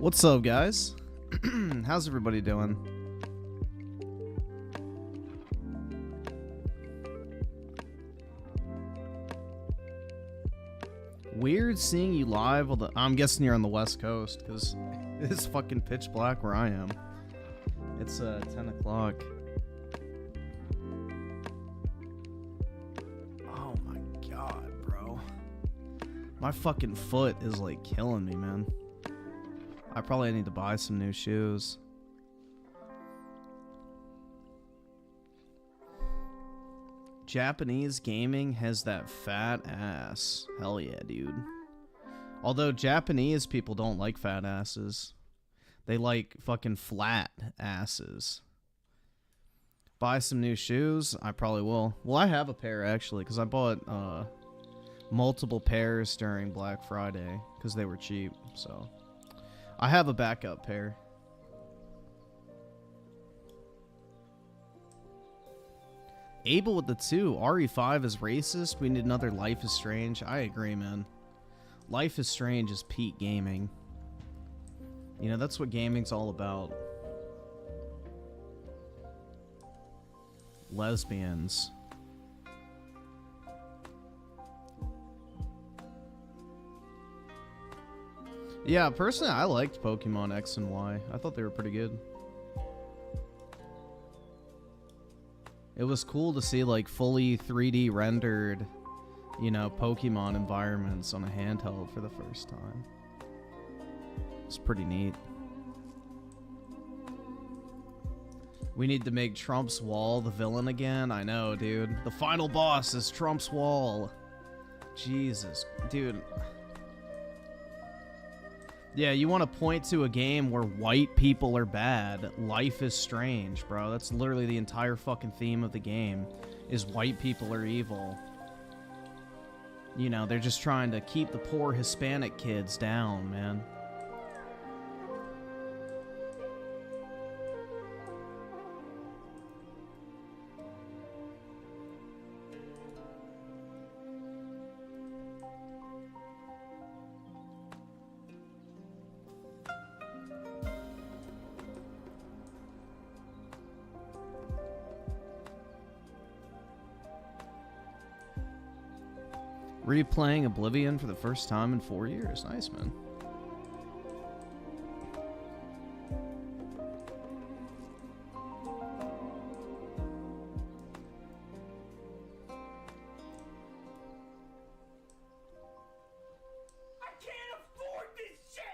What's up, guys? How's everybody doing? Weird seeing you live. I'm guessing you're on the West Coast because it's fucking pitch black where I am. It's 10 o'clock. Oh my god, bro. My fucking foot is like killing me, man. I probably need to buy some new shoes. Japanese gaming has that fat ass. Hell yeah, dude. Although Japanese people don't like fat asses. They like fucking flat asses. Buy some new shoes? I probably will. Well, I have a pair actually, because I bought multiple pairs during Black Friday because they were cheap, so I have a backup pair. Abel with the 2. RE5 is racist. We need another Life is Strange. I agree, man. Life is Strange is peak gaming. You know, that's what gaming's all about. Lesbians. Yeah, personally, I liked Pokemon X and Y. I thought they were pretty good. It was cool to see, like, fully 3D rendered, you know, Pokemon environments on a handheld for the first time. It's pretty neat. We need to make Trump's Wall the villain again. I know, dude. The final boss is Trump's Wall. Jesus. Dude. Yeah, you want to point to a game where white people are bad. Life is Strange, bro. That's literally the entire fucking theme of the game, is white people are evil. You know, they're just trying to keep the poor Hispanic kids down, man. Replaying Oblivion for the first time in 4 years. Nice, man. I can't afford this shit!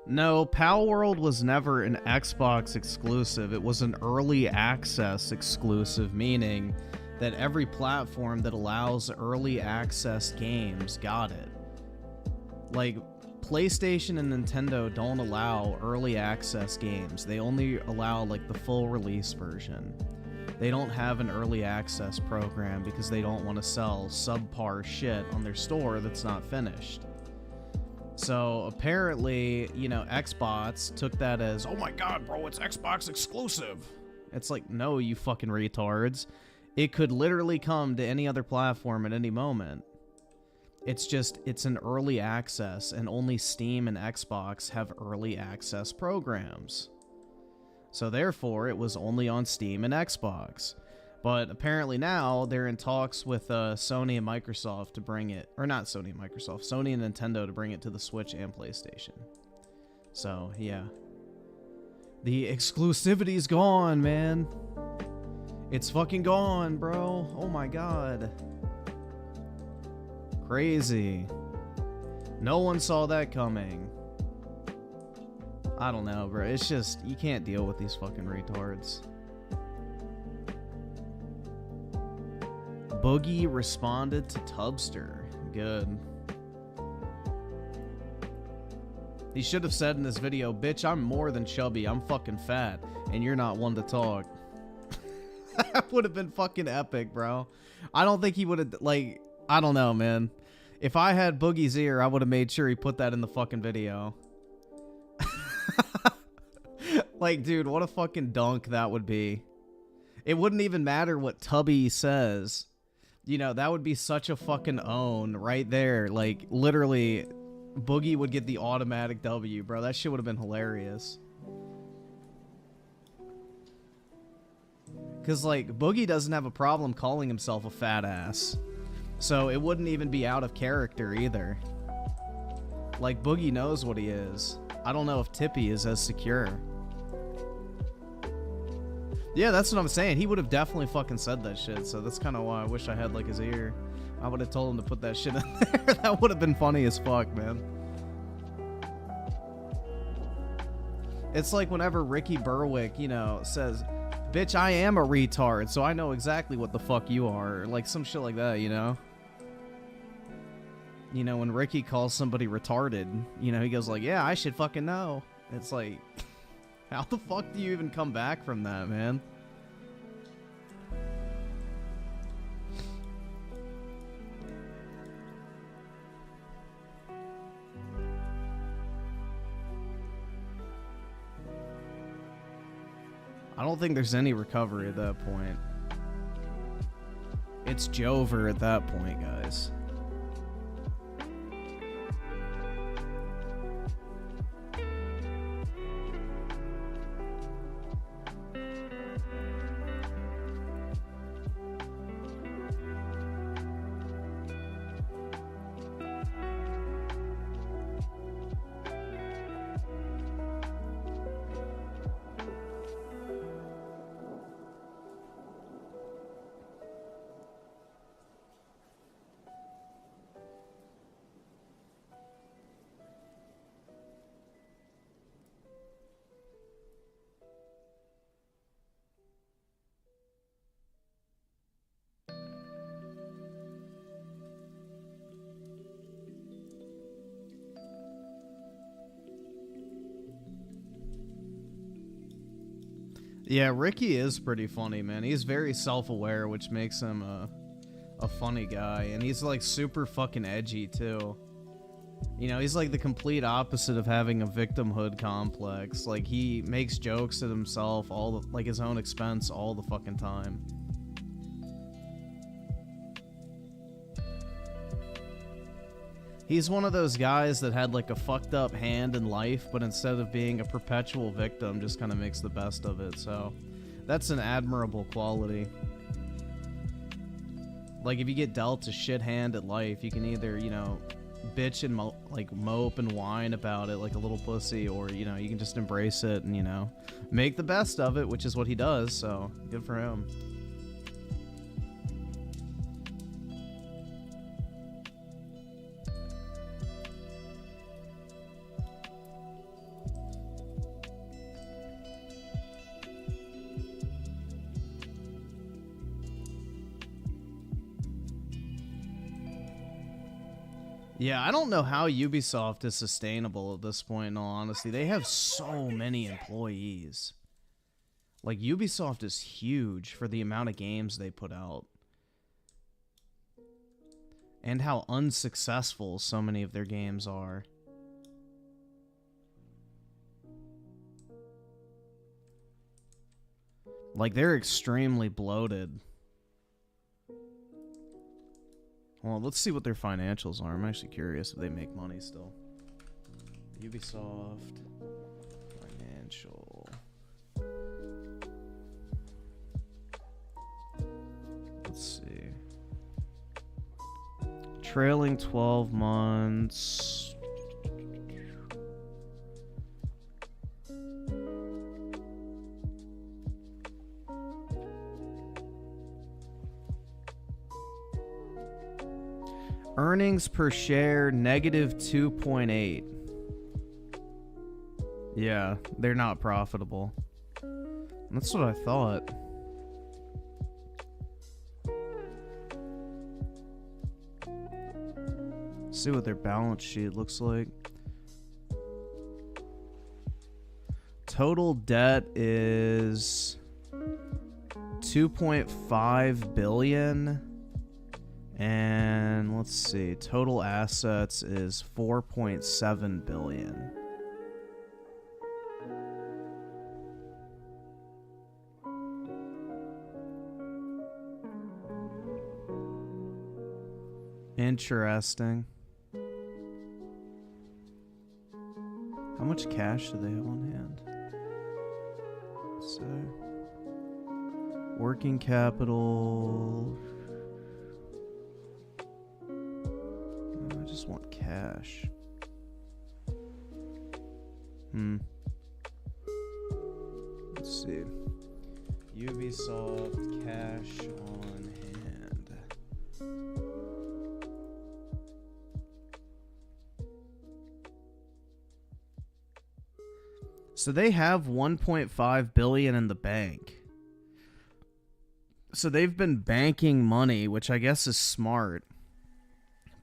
No, Pal World was never an Xbox exclusive. It was an early access exclusive, meaning that every platform that allows early access games got it. Like, PlayStation and Nintendo don't allow early access games. They only allow, like, the full release version. They don't have an early access program because they don't want to sell subpar shit on their store that's not finished. So apparently, you know, Xbox took that as, oh my god, bro, it's Xbox exclusive. It's like, no, you fucking retards. It could literally come to any other platform at any moment. It's just, it's an early access, and only Steam and Xbox have early access programs. So therefore, it was only on Steam and Xbox. But apparently now they're in talks with Sony and Microsoft to bring it, or not Sony and Microsoft, Sony and Nintendo to bring it to the Switch and PlayStation. So, yeah. The exclusivity's gone, man. It's fucking gone, bro. Oh my god. Crazy. No one saw that coming. I don't know, bro. It's just, you can't deal with these fucking retards. Boogie responded to Tubster. Good. He should have said in this video, bitch, I'm more than chubby. I'm fucking fat. And you're not one to talk. That would have been fucking epic, bro. I don't think he would have, like, I don't know, man. If I had Boogie's ear, I would have made sure he put that in the fucking video. Like, dude, what a fucking dunk that would be. It wouldn't even matter what Tubby says. You know, that would be such a fucking own right there. Like, literally, Boogie would get the automatic W, bro. That shit would have been hilarious. Because, like, Boogie doesn't have a problem calling himself a fat ass. So it wouldn't even be out of character either. Like, Boogie knows what he is. I don't know if Tippy is as secure. Yeah, that's what I'm saying. He would have definitely fucking said that shit. So that's kind of why I wish I had, like, his ear. I would have told him to put that shit in there. That would have been funny as fuck, man. It's like whenever Ricky Berwick, you know, says, bitch, I am a retard, so I know exactly what the fuck you are. Or like some shit like that, you know? You know, when Ricky calls somebody retarded, you know, he goes like, yeah, I should fucking know. It's like, how the fuck do you even come back from that, man? I don't think there's any recovery at that point. It's Jover at that point, guys. Yeah, Ricky is pretty funny, man. He's very self-aware, which makes him a funny guy. And he's, like, super fucking edgy, too. You know, he's, like, the complete opposite of having a victimhood complex. Like, he makes jokes at himself, all the, like, his own expense all the fucking time. He's one of those guys that had, like, a fucked up hand in life, but instead of being a perpetual victim, just kind of makes the best of it, so that's an admirable quality. Like, if you get dealt a shit hand at life, you can either, you know, bitch and, like, mope and whine about it like a little pussy, or, you know, you can just embrace it and, you know, make the best of it, which is what he does, so good for him. Yeah, I don't know how Ubisoft is sustainable at this point, in all honesty. They have so many employees. Like, Ubisoft is huge for the amount of games they put out. And how unsuccessful so many of their games are. Like, they're extremely bloated. Well, let's see what their financials are. I'm actually curious if they make money still. Ubisoft financial. Let's see. Trailing 12 months. Earnings per share, -2.8. Yeah, they're not profitable. That's what I thought. See what their balance sheet looks like. Total debt is 2.5 billion. And let's see, total assets is 4.7 billion. Interesting. How much cash do they have on hand? So, working capital. I just want cash. Let's see. Ubisoft cash on hand. So they have 1.5 billion in the bank. So they've been banking money, which I guess is smart.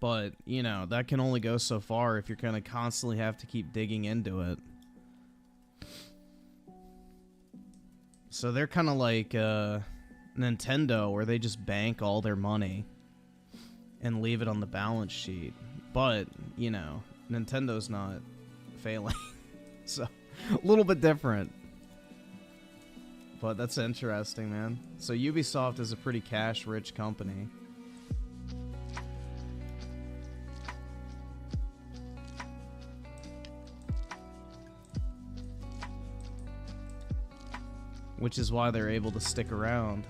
But, you know, that can only go so far if you're going to constantly have to keep digging into it. So they're kind of like Nintendo, where they just bank all their money and leave it on the balance sheet. But, you know, Nintendo's not failing. So, a little bit different. But that's interesting, man. So Ubisoft is a pretty cash-rich company. Which is why they're able to stick around.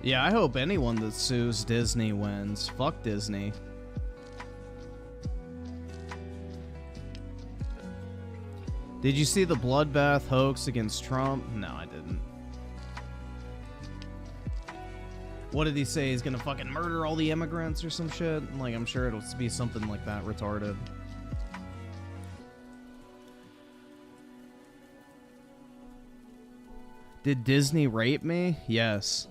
Yeah, I hope anyone that sues Disney wins. Fuck Disney. Did you see the bloodbath hoax against Trump? No, I didn't. What did he say? He's gonna fucking murder all the immigrants or some shit? Like, I'm sure it'll be something like that retarded. Did Disney rape me? Yes.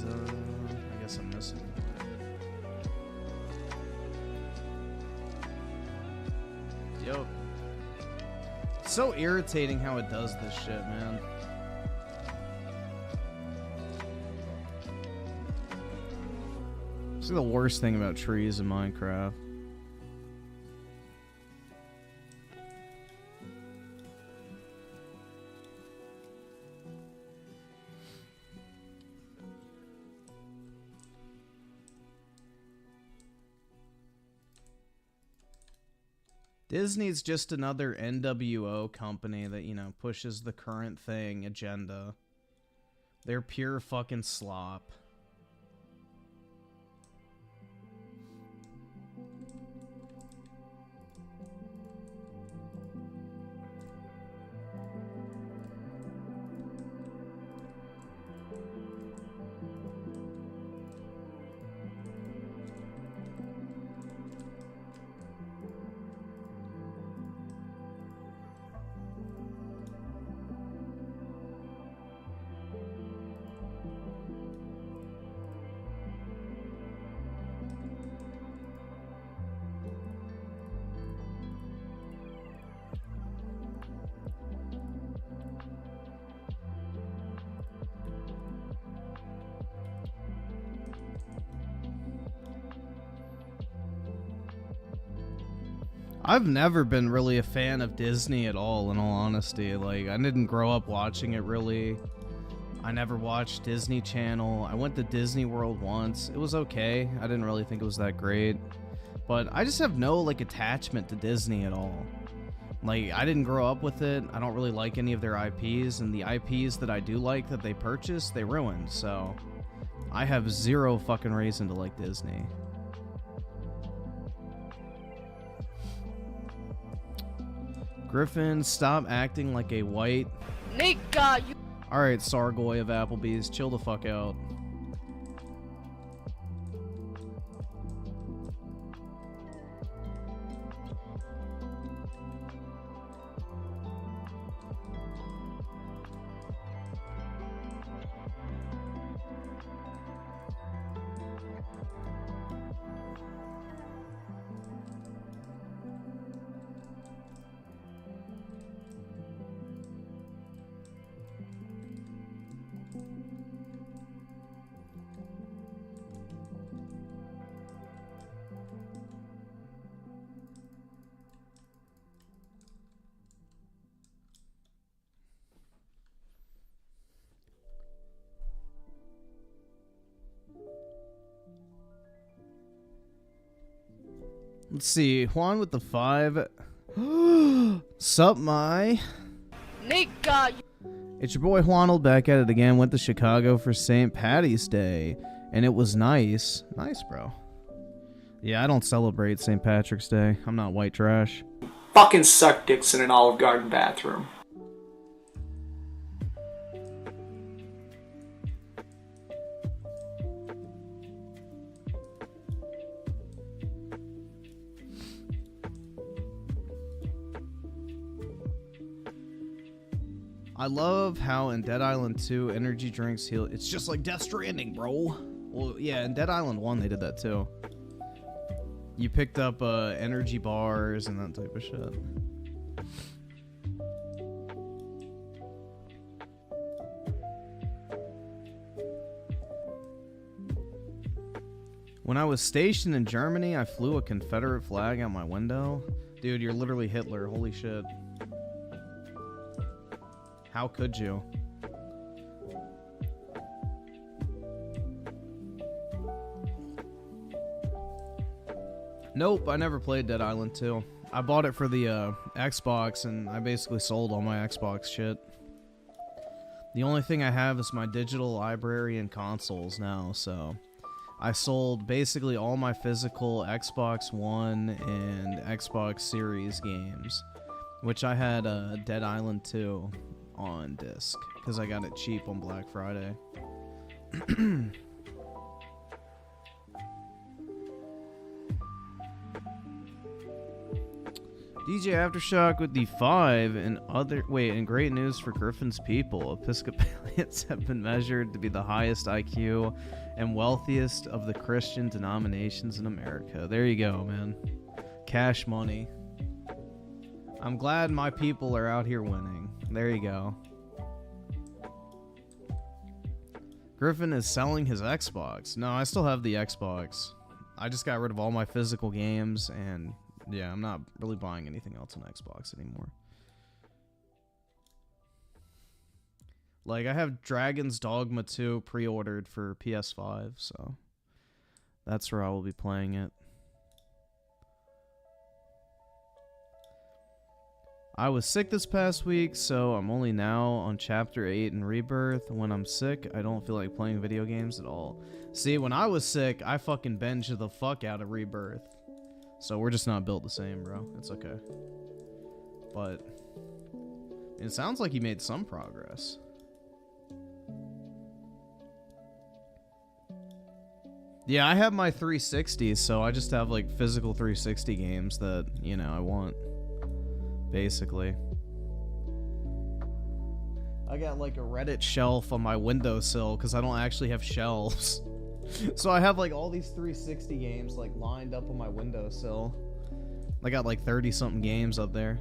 I guess I'm missing. Yo. It's so irritating how it does this shit, man. This is the worst thing about trees in Minecraft. Disney's just another NWO company that, you know, pushes the current thing agenda. They're pure fucking slop. I've never been really a fan of Disney at all, in all honesty. Like, I didn't grow up watching it really. I never watched Disney Channel. I went to Disney World once. It was okay. I didn't really think it was that great. But I just have no, like, attachment to Disney at all. Like, I didn't grow up with it. I don't really like any of their IPs. And the IPs that I do like that they purchased, they ruined. So, I have zero fucking reason to like Disney. Griffin, stop acting like a white... Nigga, you... Alright, Sargoy of Applebee's, chill the fuck out. Let's see, Juan with the 5. Sup, my? Nigga, you... It's your boy Juanald back at it again. Went to Chicago for St. Patty's Day, and it was nice. Nice, bro. Yeah, I don't celebrate St. Patrick's Day. I'm not white trash. Fucking suck dicks in an Olive Garden bathroom. I love how in Dead Island 2, energy drinks heal. It's just like Death Stranding, bro. Well, yeah, in Dead Island 1, they did that too. You picked up energy bars and that type of shit. When I was stationed in Germany, I flew a Confederate flag out my window. Dude, you're literally Hitler. Holy shit. How could you? Nope, I never played Dead Island 2. I bought it for the Xbox, and I basically sold all my Xbox shit. The only thing I have is my digital library and consoles now, so... I sold basically all my physical Xbox One and Xbox Series games, which I had Dead Island 2 on disc because I got it cheap on Black Friday. DJ Aftershock with the 5 and great news for Griffin's people. Episcopalians have been measured to be the highest IQ and wealthiest of the Christian denominations in America. There you go, man. Cash money. I'm glad my people are out here winning. There you go. Griffin is selling his Xbox. No, I still have the Xbox. I just got rid of all my physical games, and yeah, I'm not really buying anything else on Xbox anymore. Like, I have Dragon's Dogma 2 pre-ordered for PS5, so that's where I will be playing it. I was sick this past week, so I'm only now on Chapter 8 in Rebirth. When I'm sick, I don't feel like playing video games at all. See, when I was sick, I fucking binged the fuck out of Rebirth. So we're just not built the same, bro. It's okay. But it sounds like you made some progress. Yeah, I have my 360, so I just have like physical 360 games that, you know, I want. Basically. I got like a Reddit shelf on my windowsill because I don't actually have shelves. So I have like all these 360 games like lined up on my windowsill. I got like 30 something games up there.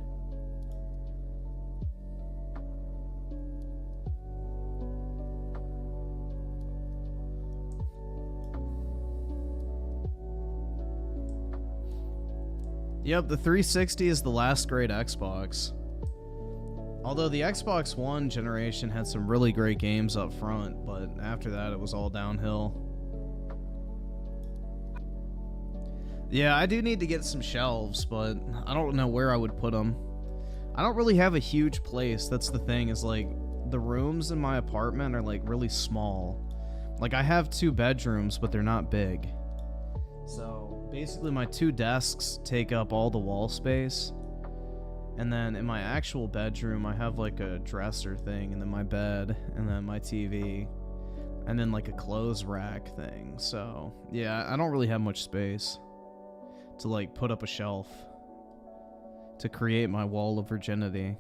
Yep, the 360 is the last great Xbox. Although the Xbox One generation had some really great games up front, but after that it was all downhill. Yeah, I do need to get some shelves, but I don't know where I would put them. I don't really have a huge place. That's the thing, is like the rooms in my apartment are like really small. Like I have 2 bedrooms, but they're not big. So basically my 2 desks take up all the wall space. And then in my actual bedroom, I have like a dresser thing, and then my bed, and then my TV, and then like a clothes rack thing. So yeah, I don't really have much space to like put up a shelf to create my wall of virginity.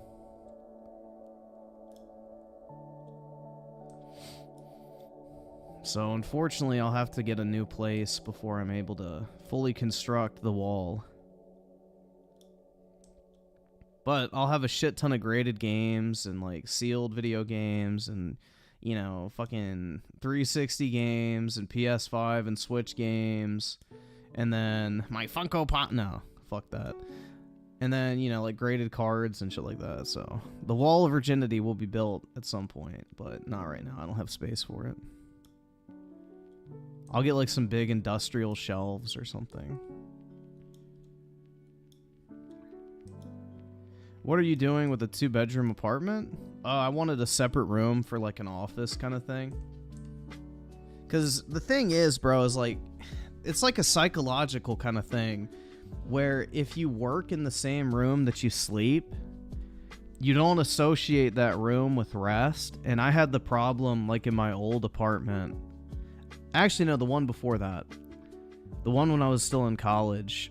So unfortunately, I'll have to get a new place before I'm able to fully construct the wall. But I'll have a shit ton of graded games and like sealed video games and, you know, fucking 360 games and PS5 and Switch games. And then my Funko Pop, no, fuck that. And then, you know, like graded cards and shit like that. So the wall of virginity will be built at some point, but not right now. I don't have space for it. I'll get like some big industrial shelves or something. What are you doing with a 2-bedroom apartment? I wanted a separate room for like an office kind of thing. Because the thing is, bro, is like, it's like a psychological kind of thing where if you work in the same room that you sleep, you don't associate that room with rest. And I had the problem like in my old apartment. Actually, no, the one before that. The one when I was still in college,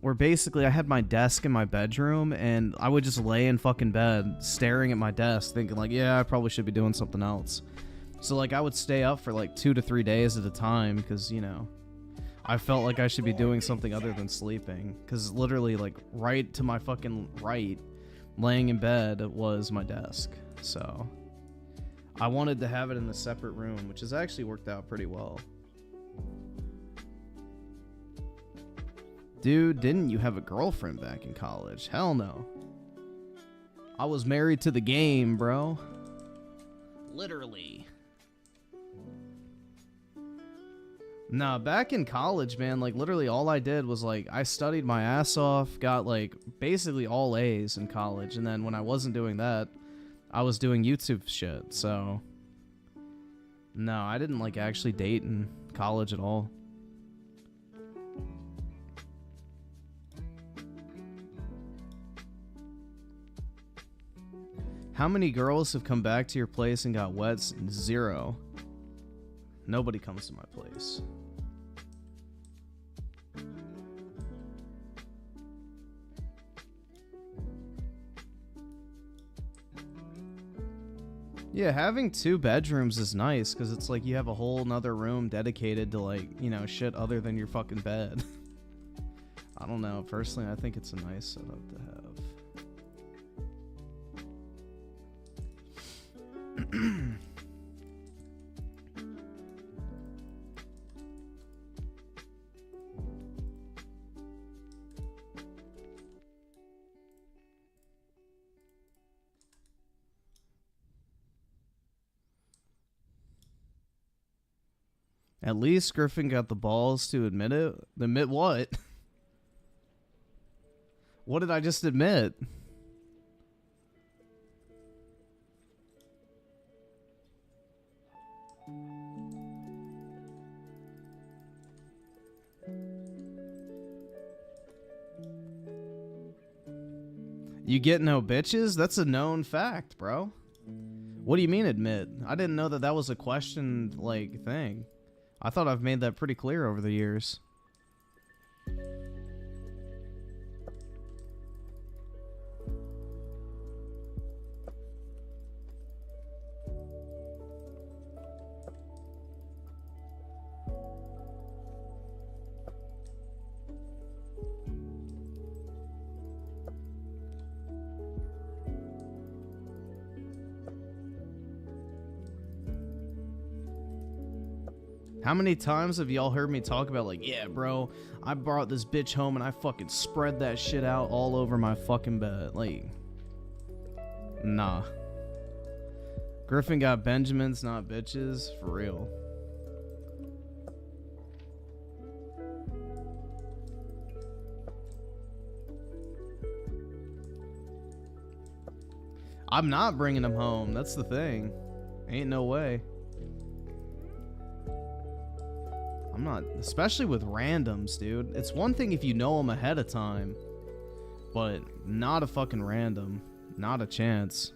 where basically I had my desk in my bedroom and I would just lay in fucking bed staring at my desk thinking like, yeah, I probably should be doing something else. So like I would stay up for like 2 to 3 days at a time because, you know, I felt like I should be doing something other than sleeping, because literally like right to my fucking right, laying in bed, was my desk. So I wanted to have it in a separate room, which has actually worked out pretty well. Dude, didn't you have a girlfriend back in college? Hell no. I was married to the game, bro. Literally. Nah, back in college, man, like literally all I did was like I studied my ass off, got like basically all A's in college, and then when I wasn't doing that, I was doing YouTube shit. So no, I didn't like actually date in college at all. How many girls have come back to your place and got wet? 0. Nobody comes to my place. Yeah, having 2 bedrooms is nice because it's like you have a whole nother room dedicated to like, you know, shit other than your fucking bed. I don't know. Personally, I think it's a nice setup to have. At least Griffin got the balls to admit it. Admit what? What did I just admit? You get no bitches? That's a known fact, bro. What do you mean admit? I didn't know that that was a question, like, thing. I thought I've made that pretty clear over the years. How many times have y'all heard me talk about like, yeah, bro, I brought this bitch home and I fucking spread that shit out all over my fucking bed. Like, Nah. Griffin got Benjamins, not bitches. For real. I'm not bringing him home. That's the thing. Ain't no way. I'm not, especially with randoms, dude. It's one thing if you know them ahead of time, but not a fucking random. Not a chance.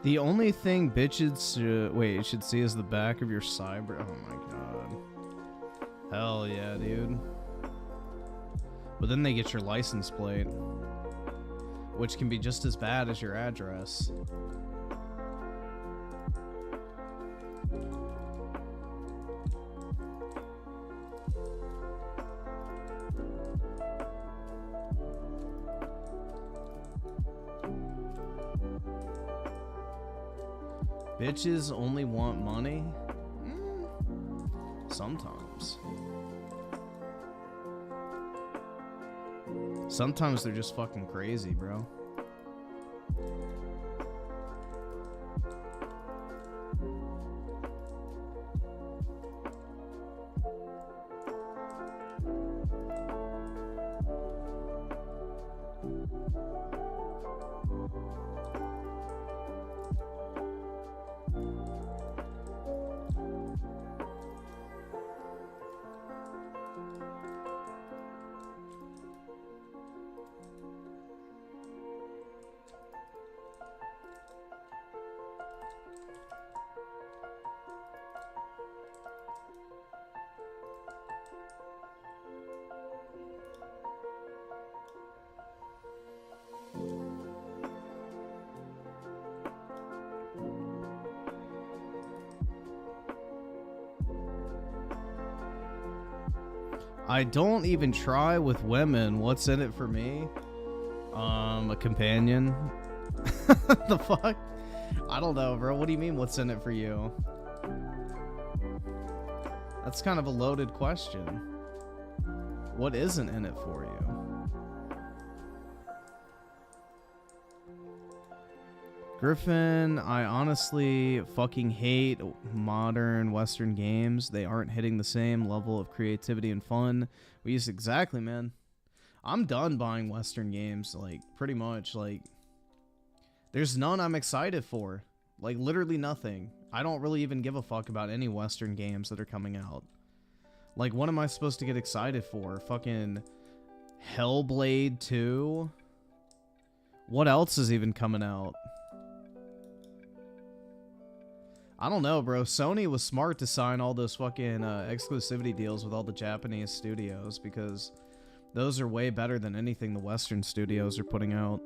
The only thing bitches should see is the back of your cyber. Oh my god. Hell yeah, dude. But then they get your license plate, which can be just as bad as your address. Bitches only want money? Sometimes. Sometimes they're just fucking crazy, bro. I don't even try with women. What's in it for me? A companion. The fuck? I don't know, bro. What do you mean, what's in it for you? That's kind of a loaded question. What isn't in it for you? Griffin, I honestly fucking hate modern Western games. They aren't hitting the same level of creativity and fun. We use exactly, man. I'm done buying Western games, like, pretty much. Like, there's none I'm excited for. Like, literally nothing. I don't really even give a fuck about any Western games that are coming out. Like, what am I supposed to get excited for? Fucking Hellblade 2? What else is even coming out? I don't know, bro. Sony was smart to sign all those fucking exclusivity deals with all the Japanese studios, because those are way better than anything the Western studios are putting out.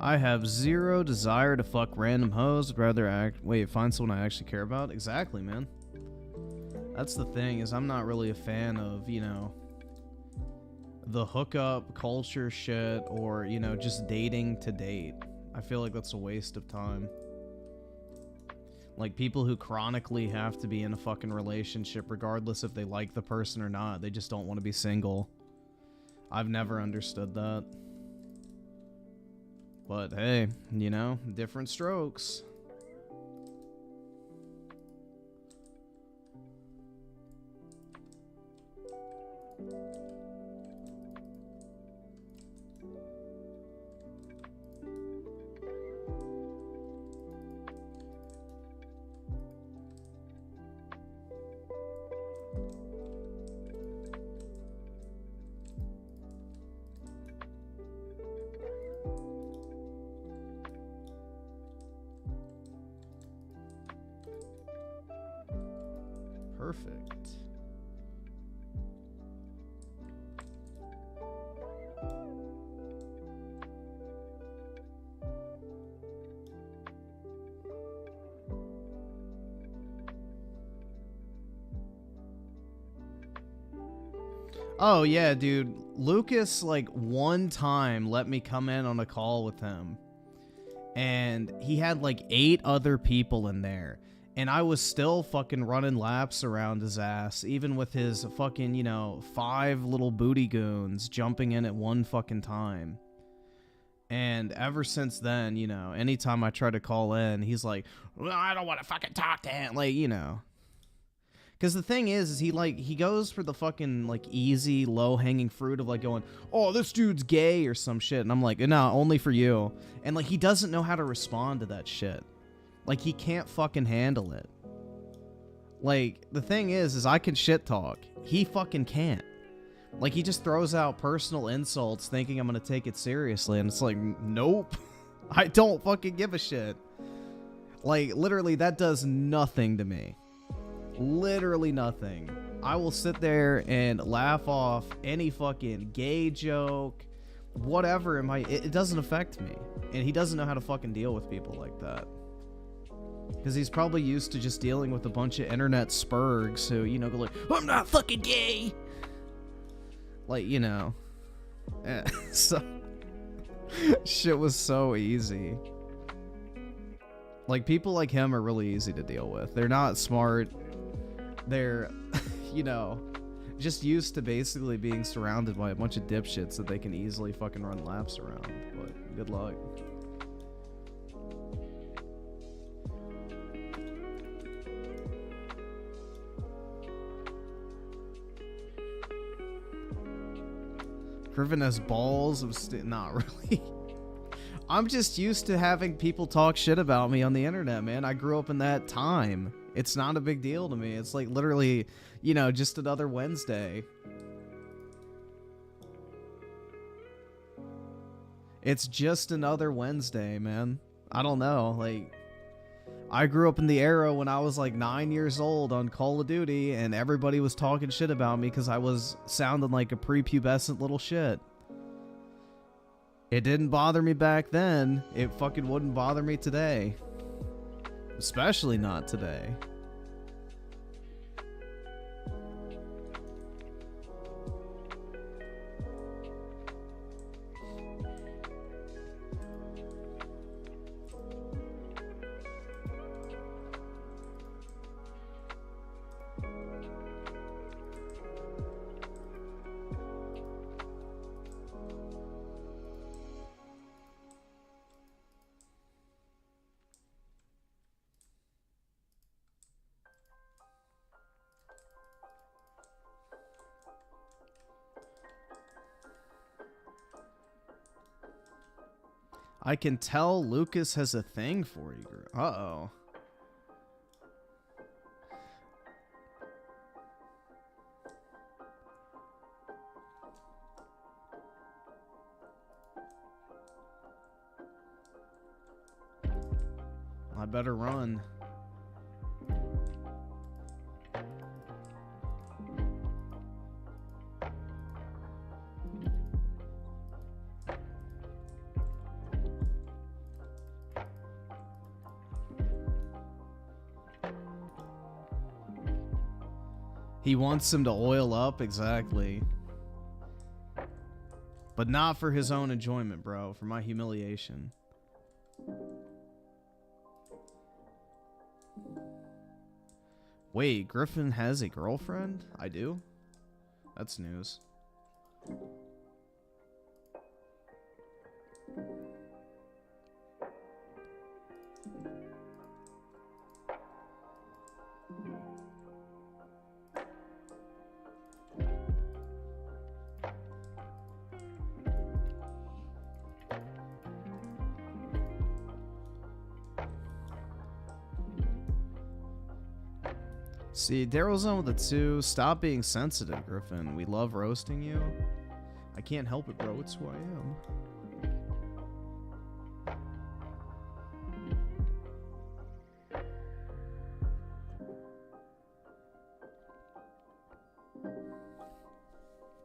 I have zero desire to fuck random hoes. I'd rather find someone I actually care about. Exactly, man. That's the thing, is I'm not really a fan of, you know, the hookup culture shit, or, you know, just dating to date. I feel like that's a waste of time. Like, people who chronically have to be in a fucking relationship regardless if they like the person or not. They just don't want to be single. I've never understood that. But hey, you know, different strokes. Perfect. Oh yeah, dude. Lucas, like, one time let me come in on a call with him, and he had like 8 other people in there. And I was still fucking running laps around his ass, even with his fucking, you know, 5 little booty goons jumping in at one fucking time. And ever since then, you know, anytime I try to call in, he's like, well, I don't want to fucking talk to him. Like, you know. Because the thing is he goes for the fucking, like, easy, low-hanging fruit of, like, going, oh, this dude's gay or some shit. And I'm like, no, only for you. And, like, he doesn't know how to respond to that shit. Like, he can't fucking handle it. Like, the thing is I can shit talk. He fucking can't. Like, he just throws out personal insults thinking I'm gonna take it seriously, and it's like, nope. I don't fucking give a shit. Like, literally, that does nothing to me. Literally nothing. I will sit there and laugh off any fucking gay joke, whatever it doesn't affect me. And he doesn't know how to fucking deal with people like that. Because he's probably used to just dealing with a bunch of internet spurgs who, you know, go like, I'm not fucking gay! Like, you know. So, shit was so easy. Like, people like him are really easy to deal with. They're not smart. They're, you know, just used to basically being surrounded by a bunch of dipshits that they can easily fucking run laps around. But, good luck. Griffin has balls of not really. I'm just used to having people talk shit about me on the internet, man. I grew up in that time. It's not a big deal to me. It's like literally, you know, just another Wednesday. It's just another Wednesday, man. I don't know, like, I grew up in the era when I was like 9 years old on Call of Duty, and everybody was talking shit about me because I was sounding like a prepubescent little shit. It didn't bother me back then. It fucking wouldn't bother me today. Especially not today. I can tell Lucas has a thing for you. Uh-oh. I better run. He wants him to oil up, exactly. But not for his own enjoyment, bro. For my humiliation. Wait, Griffin has a girlfriend? I do? That's news. See, Daryl's on with the 2. Stop being sensitive, Griffin. We love roasting you. I can't help it, bro. It's who I am.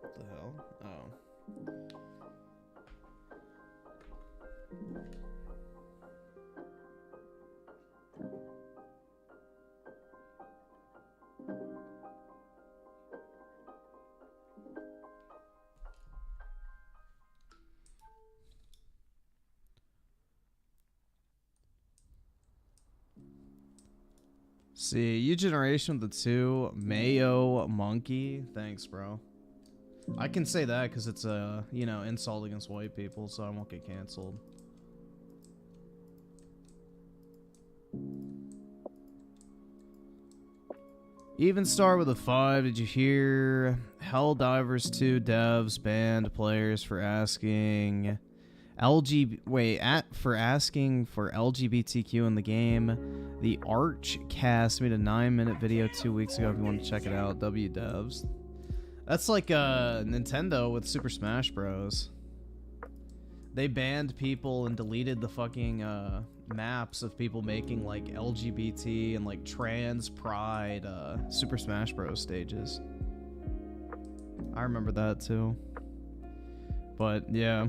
What the hell? Oh. See, you generation with the 2, Mayo Monkey. Thanks, bro. I can say that because it's a, you know, insult against white people, so I won't get canceled. Even Star with a 5. Did you hear Helldivers 2 devs banned players for asking for asking for LGBTQ in the game? The Archcast made a 9-minute video 2 weeks ago if you want to check it out. W devs. That's like Nintendo with Super Smash Bros. They banned people and deleted the fucking maps of people making like LGBT and like trans pride Super Smash Bros stages. I remember that too. But yeah.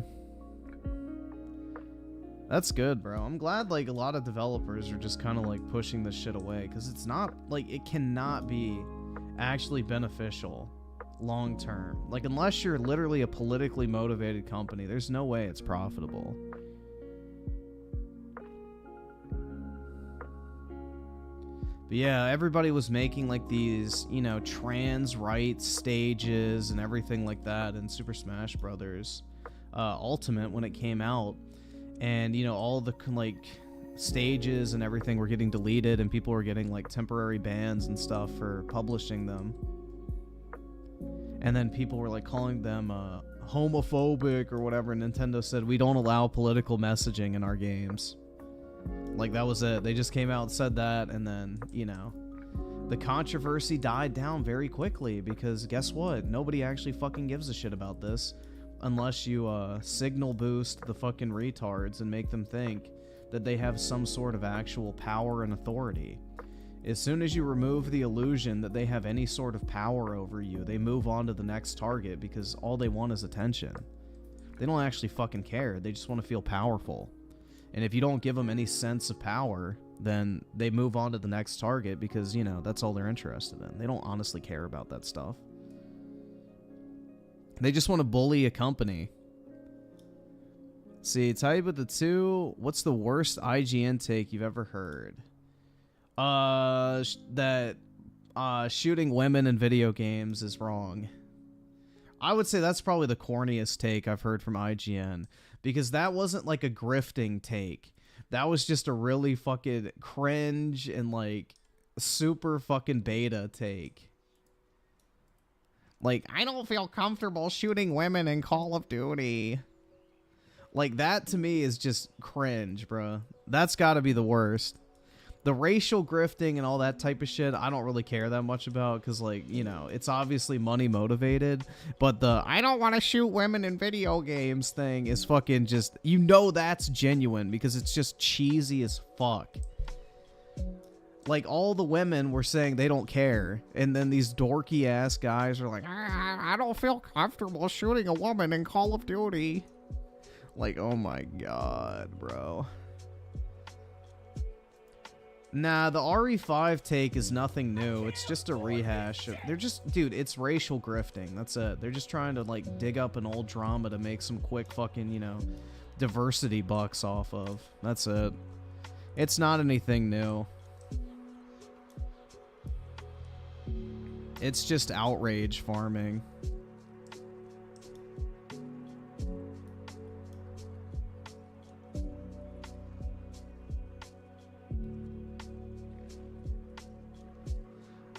That's good, bro. I'm glad like a lot of developers are just kind of like pushing this shit away, because it's not like, it cannot be actually beneficial long term. Like, unless you're literally a politically motivated company, there's no way it's profitable. But yeah, everybody was making like these, you know, trans rights stages and everything like that in Super Smash Brothers Ultimate when it came out. And, you know, all the, like, stages and everything were getting deleted, and people were getting, like, temporary bans and stuff for publishing them. And then people were, like, calling them homophobic or whatever. And Nintendo said, we don't allow political messaging in our games. Like, that was it. They just came out and said that, and then, you know, the controversy died down very quickly, because guess what? Nobody actually fucking gives a shit about this. Unless you signal boost the fucking retards and make them think that they have some sort of actual power and authority. As soon as you remove the illusion that they have any sort of power over you, they move on to the next target, because all they want is attention. They don't actually fucking care. They just want to feel powerful. And if you don't give them any sense of power, then they move on to the next target, because, you know, that's all they're interested in. They don't honestly care about that stuff. They just want to bully a company. See, type with the 2. What's the worst IGN take you've ever heard? That shooting women in video games is wrong. I would say that's probably the corniest take I've heard from IGN, because that wasn't like a grifting take. That was just a really fucking cringe and like super fucking beta take. Like, I don't feel comfortable shooting women in Call of Duty. Like, that to me is just cringe, bro. That's gotta be the worst. The racial grifting and all that type of shit, I don't really care that much about, because, like, you know, it's obviously money motivated. But the, I don't want to shoot women in video games thing is fucking just, you know, that's genuine, because it's just cheesy as fuck. Like, all the women were saying they don't care, and then these dorky ass guys are like, I don't feel comfortable shooting a woman in Call of Duty. Like, oh my god, bro. Nah, the RE5 take is nothing new. It's just a rehash. They're just, dude, it's racial grifting. That's it. They're just trying to, like, dig up an old drama to make some quick fucking, you know, diversity bucks off of. That's it. It's not anything new. It's just outrage farming.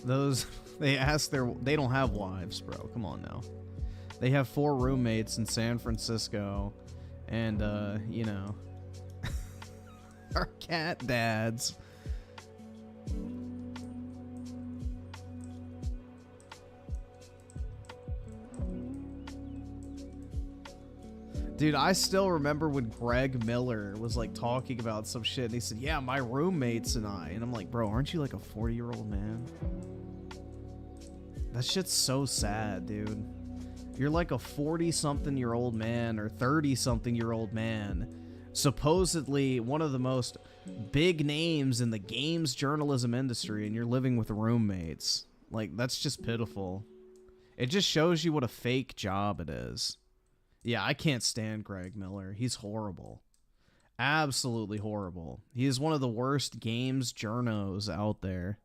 Those, they don't have wives, bro. Come on now. They have 4 roommates in San Francisco, and, you know, our cat dads. Dude, I still remember when Greg Miller was, like, talking about some shit, and he said, yeah, my roommates and I. And I'm like, bro, aren't you, like, a 40-year-old man? That shit's so sad, dude. You're like a 40-something-year-old man or 30-something-year-old man, supposedly one of the most big names in the games journalism industry, and you're living with roommates. Like, that's just pitiful. It just shows you what a fake job it is. Yeah, I can't stand Greg Miller. He's horrible. Absolutely horrible. He is one of the worst games journos out there.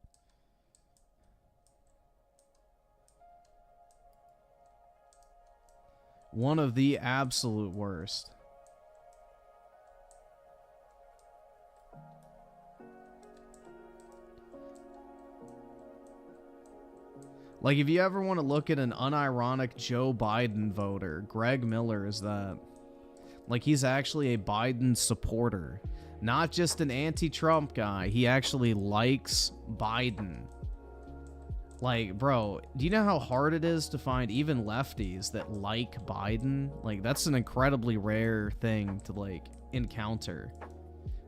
One of the absolute worst. Like, if you ever want to look at an unironic Joe Biden voter, Greg Miller is that. Like, he's actually a Biden supporter. Not just an anti-Trump guy. He actually likes Biden. Like, bro, do you know how hard it is to find even lefties that like Biden? Like, that's an incredibly rare thing to, like, encounter.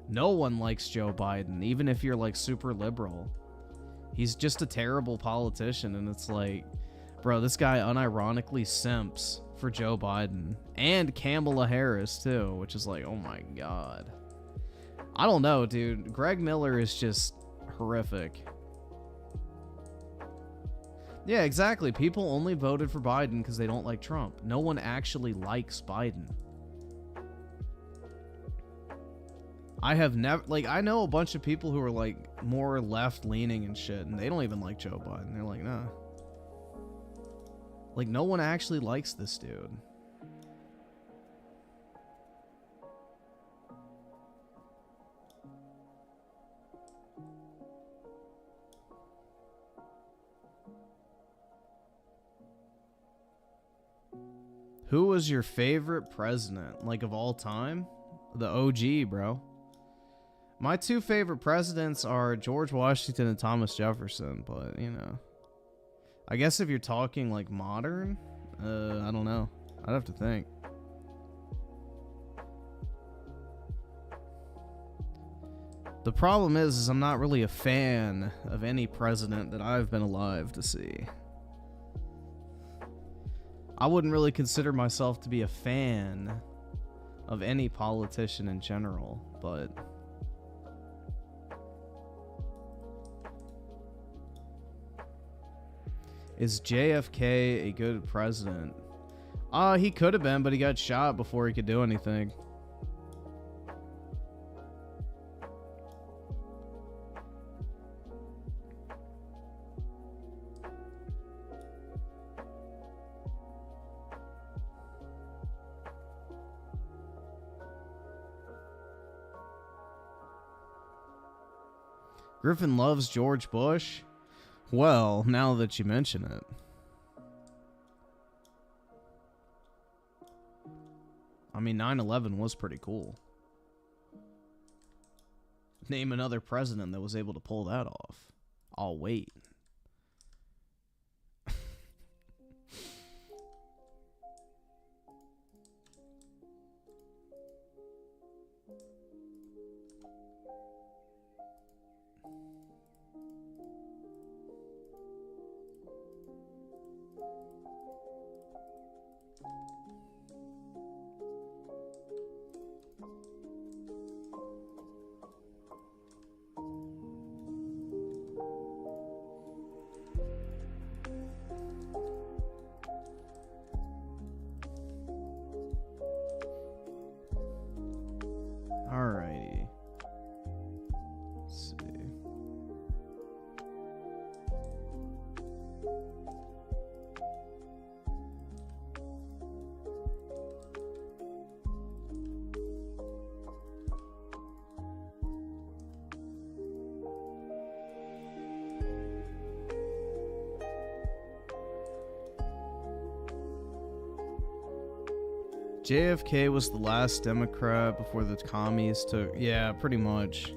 No one likes Joe Biden, even if you're, like, super liberal. He's just a terrible politician, and it's like, bro, this guy unironically simps for Joe Biden. And Kamala Harris, too, which is like, oh my god. I don't know, dude. Greg Miller is just horrific. Yeah, exactly. People only voted for Biden because they don't like Trump. No one actually likes Biden. I have never, like, I know a bunch of people who are, like, more left-leaning and shit, and they don't even like Joe Biden. They're like, nah. Like, no one actually likes this dude. Who was your favorite president, like, of all time? The OG, bro. My 2 favorite presidents are George Washington and Thomas Jefferson, but, you know. I guess if you're talking, like, modern, I don't know. I'd have to think. The problem is I'm not really a fan of any president that I've been alive to see. I wouldn't really consider myself to be a fan of any politician in general, but... Is JFK a good president? He could have been, but he got shot before he could do anything. Griffin loves George Bush? Well, now that you mention it. I mean, 9/11 was pretty cool. Name another president that was able to pull that off. I'll wait. JFK was the last Democrat before the commies took... Yeah, pretty much.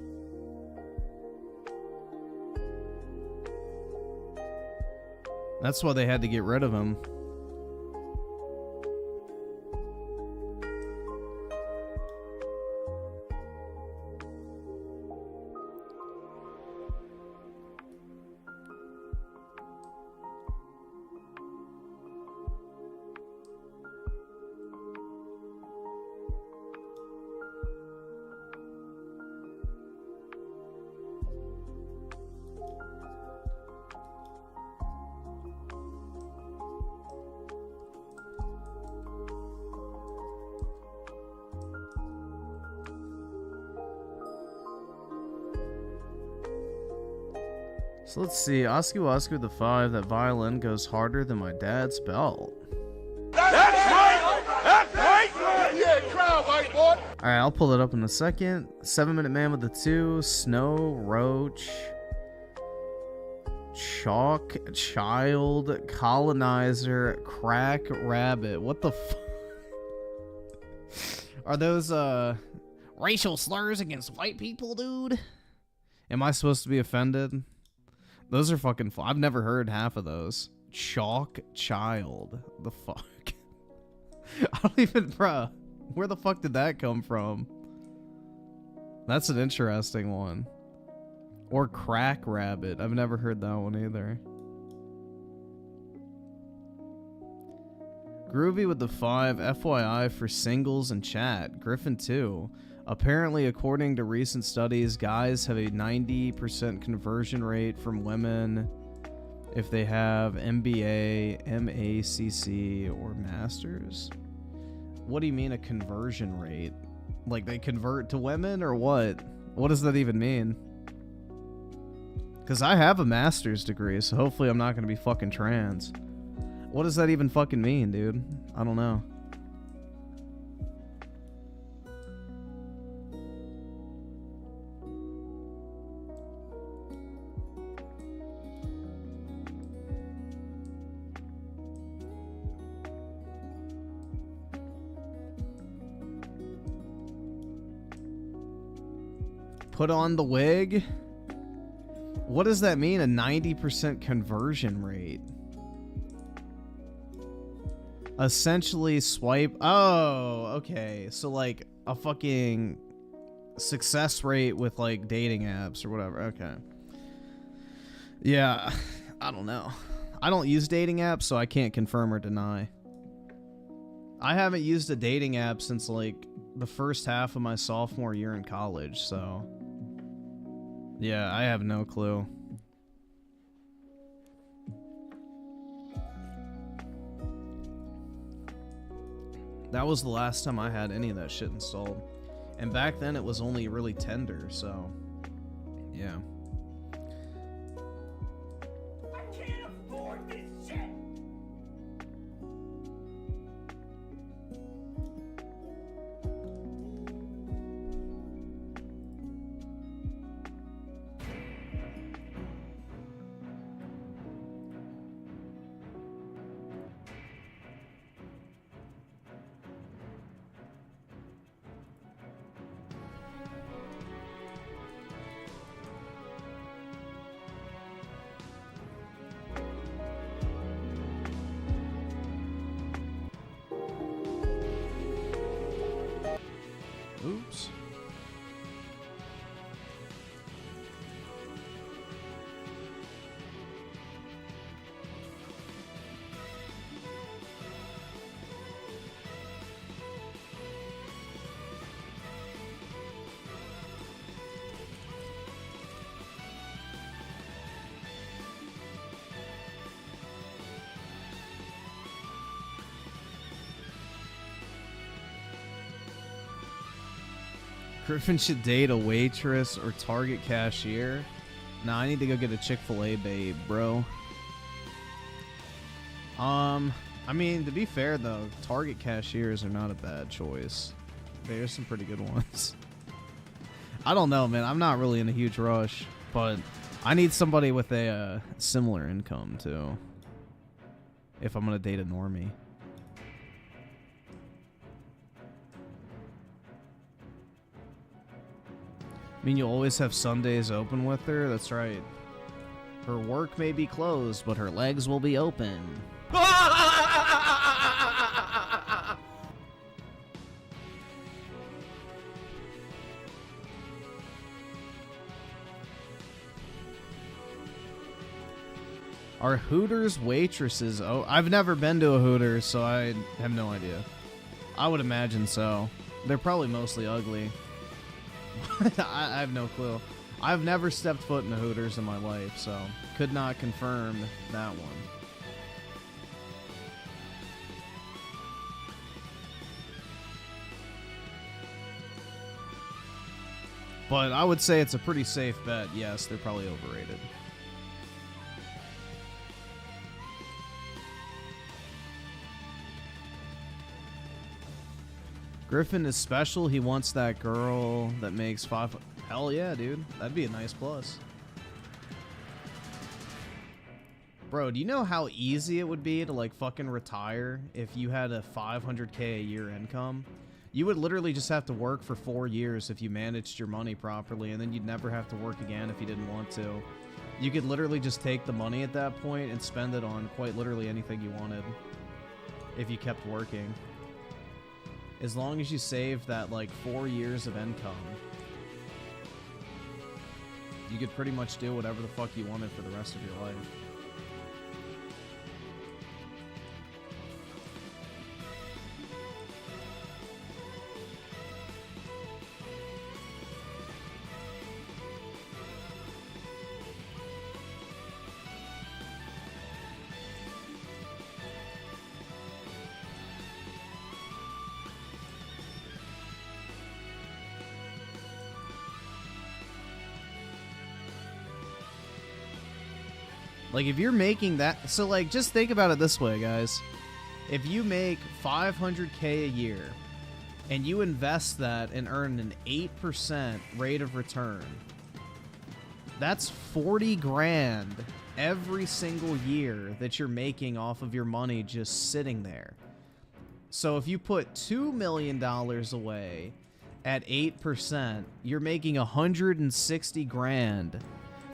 That's why they had to get rid of him. So let's see, Oscar4thewin, that violin goes harder than my dad's belt. That's right! That's right! Yeah, crowd, white boy! Alright, I'll pull it up in a second. 7-Minute Man with the 2, Snow, Roach, Chalk, Child, Colonizer, Crack, Rabbit. What the f... Are those, racial slurs against white people, dude? Am I supposed to be offended? Those are fucking I've never heard half of those. Chalk Child. The fuck? I don't even, bruh. Where the fuck did that come from? That's an interesting one. Or Crack Rabbit. I've never heard that one either. Groovy with the 5. FYI for singles and chat. Griffin 2. Apparently, according to recent studies, guys have a 90% conversion rate from women if they have MBA, MACC, or Masters. What do you mean a conversion rate? Like they convert to women or what? What does that even mean? Because I have a master's degree, so hopefully I'm not going to be fucking trans. What does that even fucking mean, dude? I don't know. Put on the wig? What does that mean, a 90% conversion rate? Essentially swipe... Oh, okay. So like a fucking success rate with like dating apps or whatever. Okay. Yeah, I don't know. I don't use dating apps, so I can't confirm or deny. I haven't used a dating app since like the first half of my sophomore year in college, so... Yeah, I have no clue. That was the last time I had any of that shit installed. And back then it was only really Tinder, so... Yeah. I can't afford this shit! Oops. Griffin should date a waitress or Target cashier. Nah, I need to go get a Chick-fil-A babe, bro. I mean, to be fair though, Target cashiers are not a bad choice. There's some pretty good ones. I don't know, man. I'm not really in a huge rush, but I need somebody with a similar income too. If I'm gonna date a normie. I mean, you'll always have Sundays open with her? That's right. Her work may be closed, but her legs will be open. Are Hooters waitresses? Oh, I've never been to a Hooters, so I have no idea. I would imagine so. They're probably mostly ugly. I have no clue. I've never stepped foot in a Hooters in my life, so could not confirm that one. But I would say it's a pretty safe bet. Yes, they're probably overrated. Griffin is special. He wants that girl that makes 5. Hell yeah, dude. That'd be a nice plus. Bro, do you know how easy it would be to like fucking retire if you had a 500K a year income? You would literally just have to work for 4 years if you managed your money properly, and then you'd never have to work again if you didn't want to. You could literally just take the money at that point and spend it on quite literally anything you wanted if you kept working. As long as you saved that, like, 4 years of income, you could pretty much do whatever the fuck you wanted for the rest of your life. Like, if you're making that... So, like, just think about it this way, guys. If you make 500K a year, and you invest that and earn an 8% rate of return, that's 40 grand every single year that you're making off of your money just sitting there. So if you put $2 million away at 8%, you're making 160 grand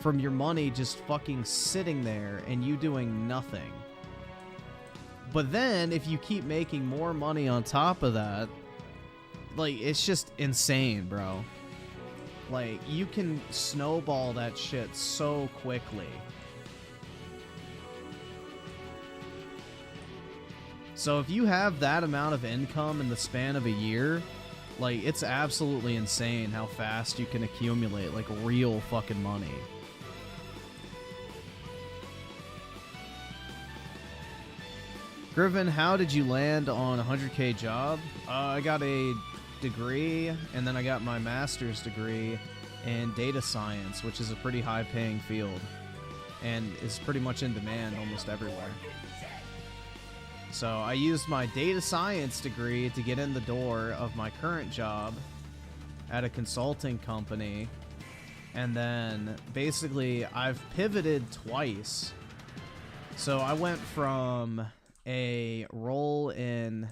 from your money just fucking sitting there and you doing nothing. But then if you keep making more money on top of that, like, it's just insane, bro. Like, you can snowball that shit so quickly. So if you have that amount of income in the span of a year, like, it's absolutely insane how fast you can accumulate, like, real fucking money. Griffin, how did you land on a 100K job? I got a degree, and then I got my master's degree in data science, which is a pretty high-paying field, and is pretty much in demand almost everywhere. So I used my data science degree to get in the door of my current job at a consulting company, and then basically I've pivoted twice. So I went from a role in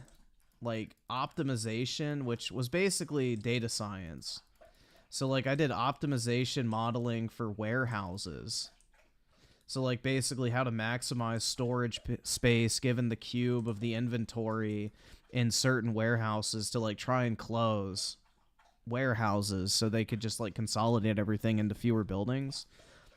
like optimization, which was basically data science. So like I did optimization modeling for warehouses. So like basically how to maximize storage space given the cube of the inventory in certain warehouses to like try and close warehouses so they could just like consolidate everything into fewer buildings.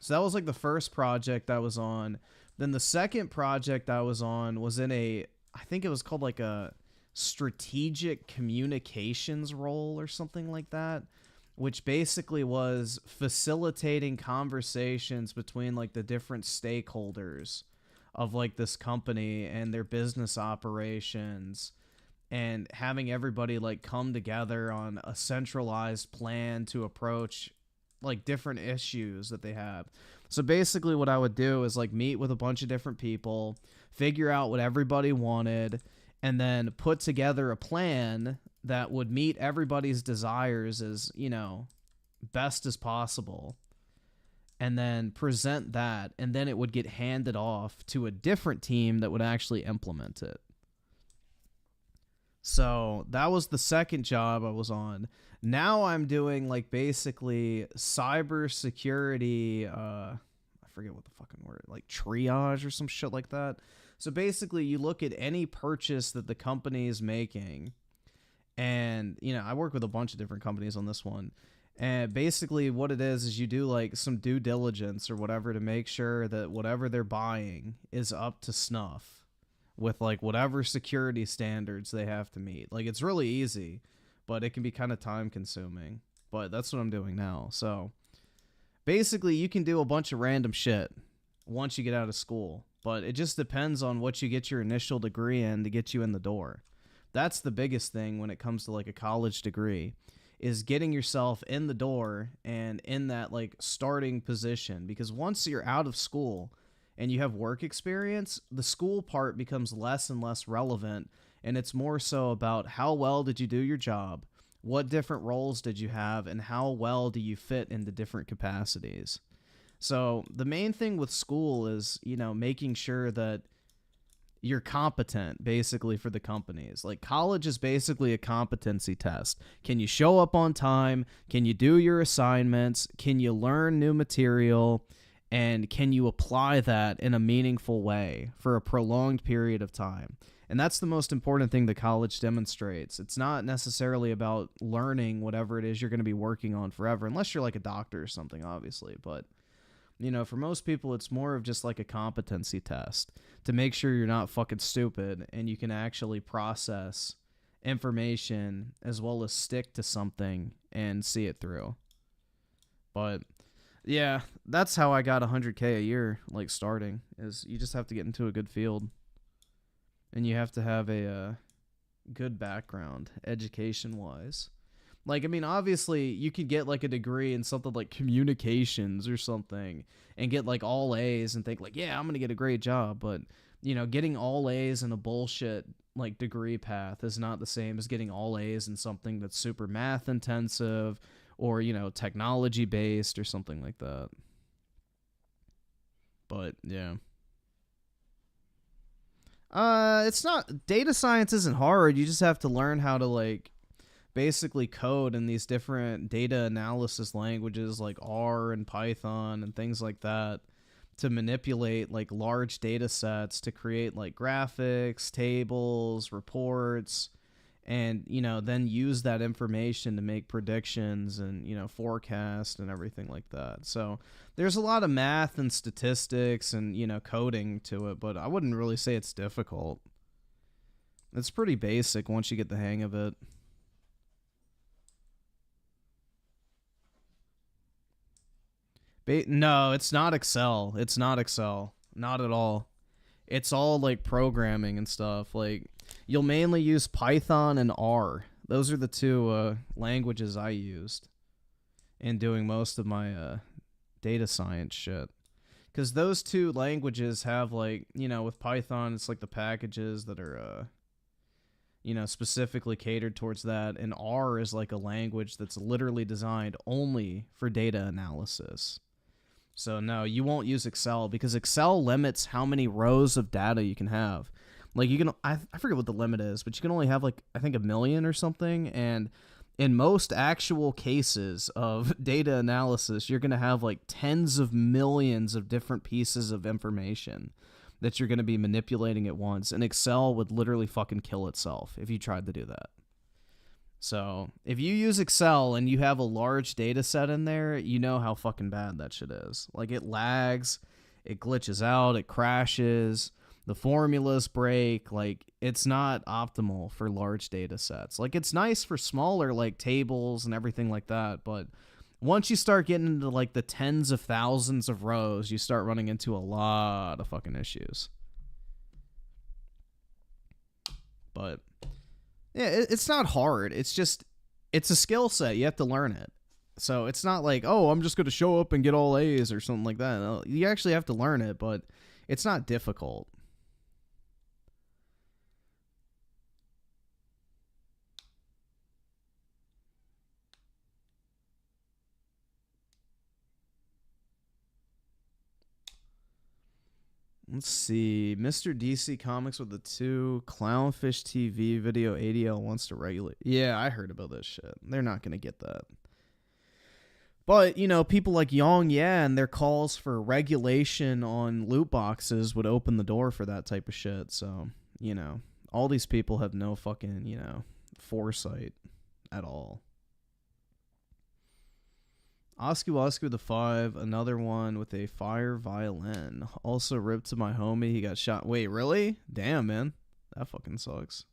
So that was like the first project I was on. Then the second project I was on was in a, I think it was called like a strategic communications role or something like that, which basically was facilitating conversations between like the different stakeholders of like this company and their business operations, and having everybody like come together on a centralized plan to approach like different issues that they have. So basically what I would do is like meet with a bunch of different people, figure out what everybody wanted, and then put together a plan that would meet everybody's desires as, you know, best as possible, and then present that, and then it would get handed off to a different team that would actually implement it. So that was the second job I was on. Now I'm doing like basically cybersecurity, I forget what the fucking word, like triage or some shit like that. So basically you look at any purchase that the company is making, and you know, I work with a bunch of different companies on this one. And basically what it is you do like some due diligence or whatever to make sure that whatever they're buying is up to snuff with like whatever security standards they have to meet. Like it's really easy, but it can be kind of time consuming. But that's what I'm doing now. So basically you can do a bunch of random shit once you get out of school, but it just depends on what you get your initial degree in to get you in the door. That's the biggest thing when it comes to like a college degree, is getting yourself in the door and in that like starting position. Because once you're out of school and you have work experience, the school part becomes less and less relevant, and it's more so about how well did you do your job, what different roles did you have, and how well do you fit into different capacities. So the main thing with school is, you know, making sure that you're competent basically for the companies. Like college is basically a competency test. Can you show up on time? Can you do your assignments? Can you learn new material? And can you apply that in a meaningful way for a prolonged period of time? And that's the most important thing that college demonstrates. It's not necessarily about learning whatever it is you're going to be working on forever, unless you're like a doctor or something, obviously. But you know, for most people, it's more of just like a competency test to make sure you're not fucking stupid and you can actually process information as well as stick to something and see it through. But yeah, that's how I got 100K a year, like starting, is you just have to get into a good field. And you have to have a good background, education-wise. Like, I mean, obviously, you could get, like, a degree in something like communications or something and get, like, all A's and think, like, yeah, I'm going to get a great job. But, you know, getting all A's in a bullshit, like, degree path is not the same as getting all A's in something that's super math-intensive or, you know, technology-based or something like that. But, yeah. It's not... Data science isn't hard. You just have to learn how to, like, basically code in these different data analysis languages like R and Python and things like that to manipulate like large data sets to create like graphics, tables, reports, and you know, then use that information to make predictions and, you know, forecast and everything like that. So there's a lot of math and statistics and, you know, coding to it, but I wouldn't really say it's difficult. It's pretty basic once you get the hang of it. No, it's not Excel. It's not Excel. Not at all. It's all like programming and stuff. Like, you'll mainly use Python and R. Those are the two languages I used in doing most of my data science shit. Because those two languages have, like, you know, with Python, it's like the packages that are, you know, specifically catered towards that. And R is like a language that's literally designed only for data analysis. So no, you won't use Excel because Excel limits how many rows of data you can have. Like you can, I forget what the limit is, but you can only have like, I think 1 million or something. And in most actual cases of data analysis, you're going to have like tens of millions of different pieces of information that you're going to be manipulating at once. And Excel would literally fucking kill itself if you tried to do that. So if you use Excel and you have a large data set in there, you know how fucking bad that shit is. Like, it lags, it glitches out, it crashes, the formulas break. Like, it's not optimal for large data sets. Like, it's nice for smaller, like, tables and everything like that, but once you start getting into, like, the tens of thousands of rows, you start running into a lot of fucking issues. But yeah, it's not hard. It's just, it's a skill set. You have to learn it. So it's not like, oh, I'm just going to show up and get all A's or something like that. No, you actually have to learn it, but it's not difficult. Let's see. Mr. DC Comics with the 2. Clownfish TV video ADL wants to regulate. Yeah, I heard about this shit. They're not going to get that. But, you know, people like Yong Yan, their calls for regulation on loot boxes would open the door for that type of shit. So, you know, all these people have no fucking, you know, foresight at all. Oscar with the 5, another one with a fire violin. Also ripped to my homie. He got shot. Wait, really? Damn, man. That fucking sucks.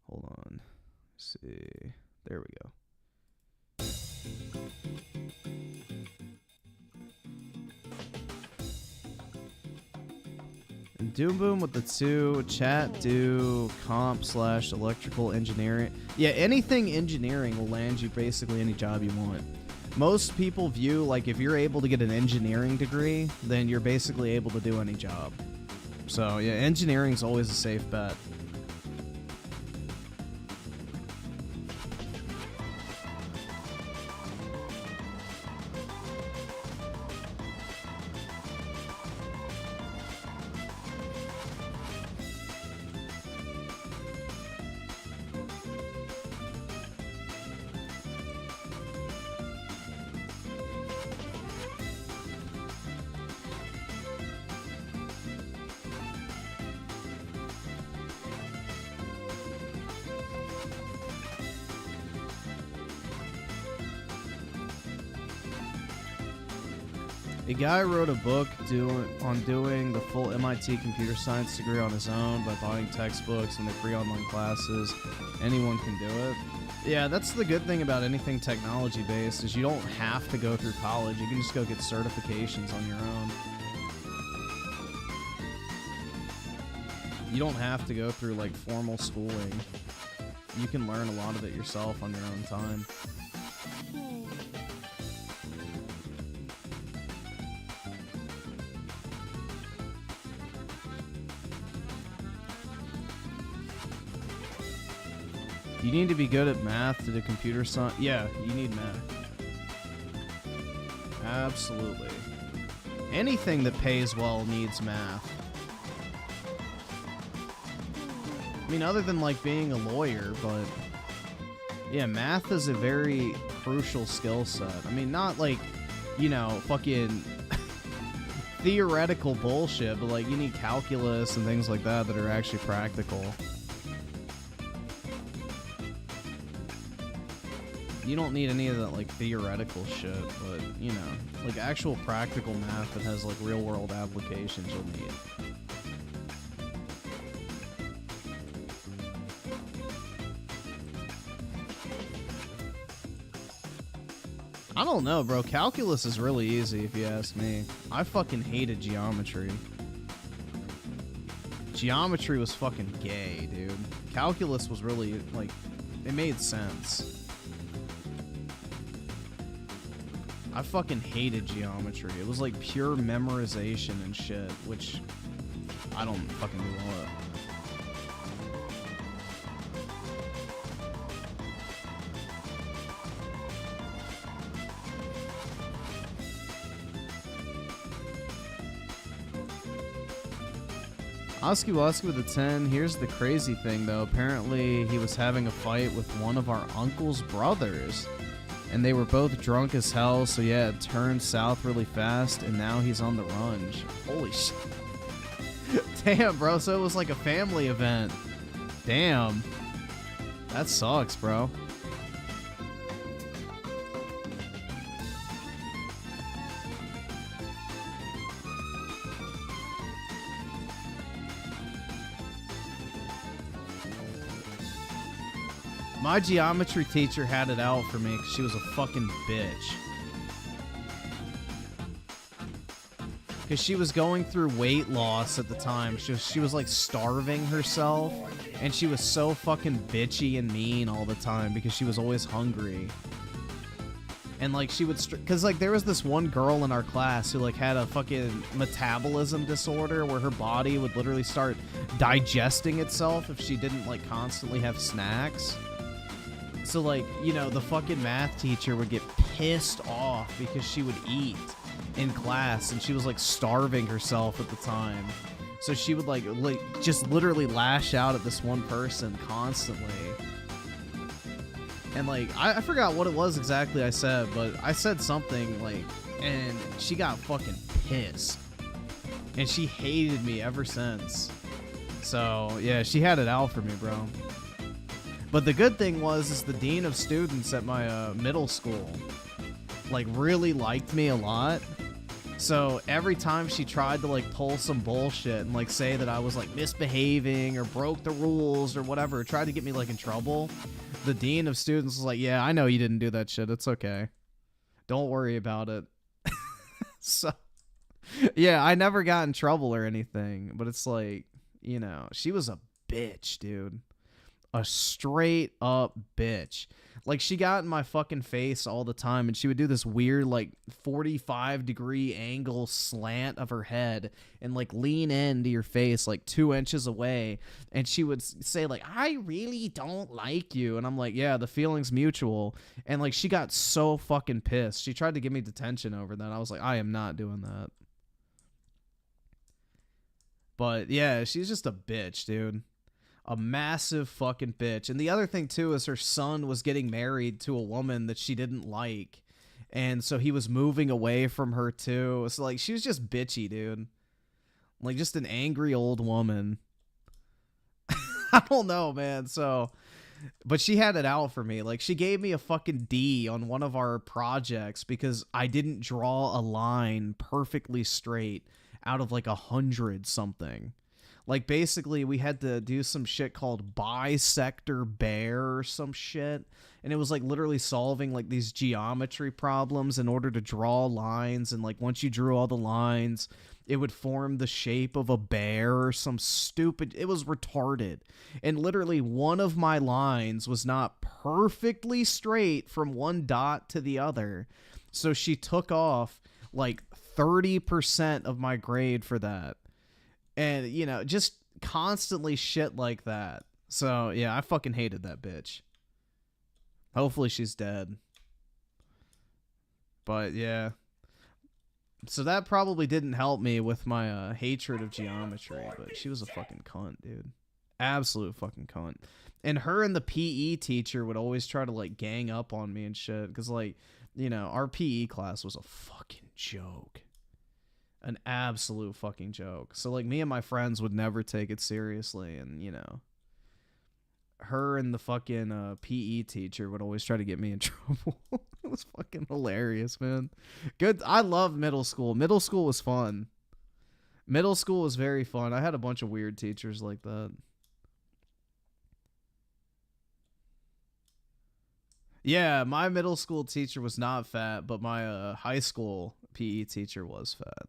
Hold on. Let's see. There we go. And Doom Boom with the 2. Chat do comp / electrical engineering. Yeah, anything engineering will land you basically any job you want. Most people view, like, if you're able to get an engineering degree, then you're basically able to do any job. So, yeah, engineering's always a safe bet. A guy wrote a book on doing the full MIT computer science degree on his own by buying textbooks and the free online classes. Anyone can do it. Yeah, that's the good thing about anything technology based is you don't have to go through college. You can just go get certifications on your own. You don't have to go through like formal schooling. You can learn a lot of it yourself on your own time. You need to be good at math to do computer science. Yeah, you need math. Absolutely. Anything that pays well needs math. I mean, other than like being a lawyer, but yeah, math is a very crucial skill set. I mean, not like, you know, fucking theoretical bullshit, but like you need calculus and things like that that are actually practical. You don't need any of that, like, theoretical shit, but, you know, like, actual practical math that has, like, real-world applications you'll need. I don't know, bro. Calculus is really easy, if you ask me. I fucking hated geometry. Geometry was fucking gay, dude. Calculus was really, like, it made sense. I fucking hated geometry. It was like pure memorization and shit, which I don't fucking do all that. Oski with a 10. Here's the crazy thing, though. Apparently, he was having a fight with one of our uncle's brothers. And they were both drunk as hell, so yeah, it turned south really fast, and now he's on the run. Holy shit. Damn, bro, so it was like a family event. Damn. That sucks, bro. My geometry teacher had it out for me because she was a fucking bitch. Because she was going through weight loss at the time. She was like starving herself. And she was so fucking bitchy and mean all the time because she was always hungry. And like she would, because like there was this one girl in our class who like had a fucking metabolism disorder where her body would literally start digesting itself if she didn't like constantly have snacks. So, like, you know, the fucking math teacher would get pissed off off because she would eat in class, and she was like starving herself at the time. So she would like just literally lash out at this one person constantly. And like I forgot what it was exactly I said, but I said something like, and she got fucking pissed. And she hated me ever since. So yeah, she had it out for me, bro. But the good thing is the dean of students at my middle school like really liked me a lot. So every time she tried to like pull some bullshit and like say that I was like misbehaving or broke the rules or whatever, tried to get me like in trouble, the dean of students was like, yeah, I know you didn't do that shit. It's okay. Don't worry about it. So yeah, I never got in trouble or anything, but it's like, you know, she was a bitch, dude. A straight up bitch. Like, she got in my fucking face all the time, and she would do this weird, like, 45-degree angle slant of her head and, like, lean into your face, like, 2 inches away, and she would say, like, I really don't like you, and I'm like, yeah, the feeling's mutual, and, like, she got so fucking pissed. She tried to give me detention over that. I was like, I am not doing that. But, yeah, she's just a bitch, dude. A massive fucking bitch. And the other thing, too, is her son was getting married to a woman that she didn't like. And so he was moving away from her, too. So, like, she was just bitchy, dude. Like, just an angry old woman. I don't know, man. So, but she had it out for me. Like, she gave me a fucking D on one of our projects because I didn't draw a line perfectly straight out of, like, 100 something. Like, basically, we had to do some shit called bisector bear or some shit. And it was, like, literally solving, like, these geometry problems in order to draw lines. And, like, once you drew all the lines, it would form the shape of a bear or some stupid... It was retarded. And literally, one of my lines was not perfectly straight from one dot to the other. So she took off, like, 30% of my grade for that. And, you know, just constantly shit like that. So, yeah, I fucking hated that bitch. Hopefully she's dead. But, yeah. So that probably didn't help me with my hatred of geometry. But she was a fucking cunt, dude. Absolute fucking cunt. And her and the PE teacher would always try to, like, gang up on me and shit. Because, like, you know, our PE class was a fucking joke. An absolute fucking joke. So, like, me and my friends would never take it seriously. And, you know, her and the fucking PE teacher would always try to get me in trouble. It was fucking hilarious, man. Good. I love middle school. Middle school was fun. Middle school was very fun. I had a bunch of weird teachers like that. Yeah, my middle school teacher was not fat, but my high school PE teacher was fat.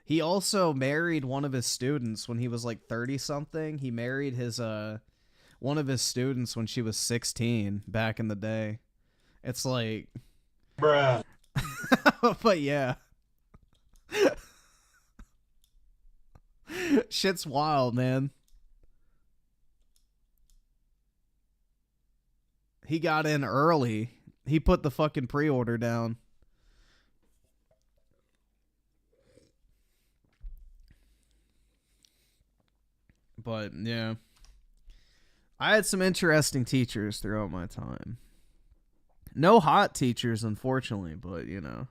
He also married one of his students when he was like 30-something. He married his one of his students when she was 16 back in the day. It's like... Bruh. But yeah. Shit's wild, man. He got in early. He put the fucking pre-order down. But, yeah. I had some interesting teachers throughout my time. No hot teachers, unfortunately, but, you know.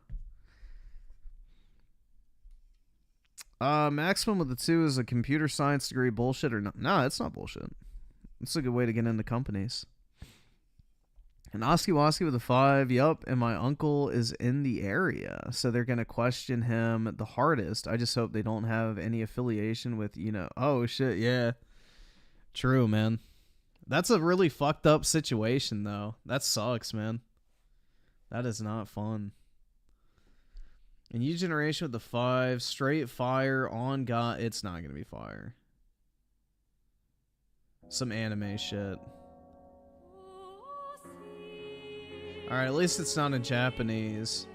Maximum of the two is a computer science degree bullshit or not? No, it's not bullshit. It's a good way to get into companies. And Oski Woski with a 5. Yup, and my uncle is in the area, so they're going to question him the hardest. I just hope they don't have any affiliation with, you know... Oh, shit, yeah. True, man. That's a really fucked up situation, though. That sucks, man. That is not fun. And U Generation with the 5. Straight fire on God. It's not going to be fire. Some anime shit. Alright, at least it's not in Japanese.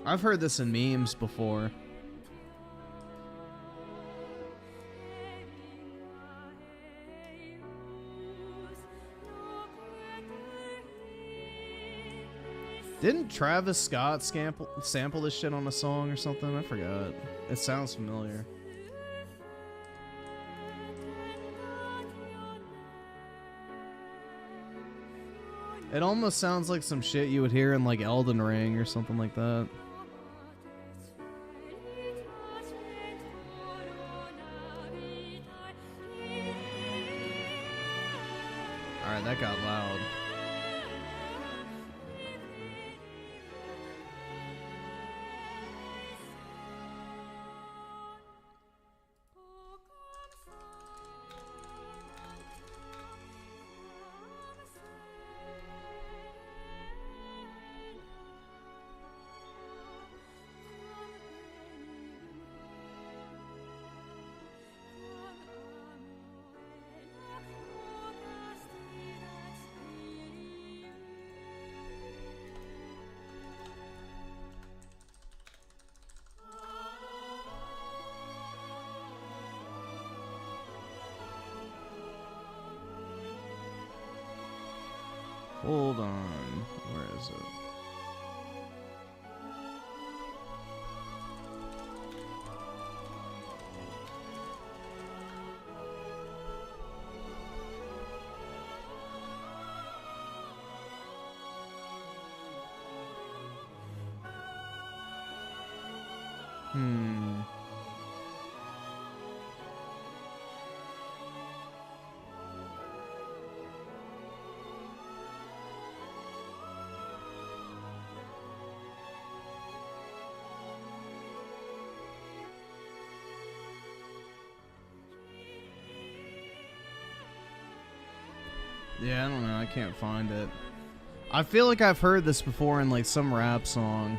I've heard this in memes before. Didn't Travis Scott sample this shit on a song or something? I forgot. It sounds familiar. It almost sounds like some shit you would hear in like Elden Ring or something like that. Alright, that got loud. Hold on. Where is it? Yeah, I don't know. I can't find it. I feel like I've heard this before in like some rap song.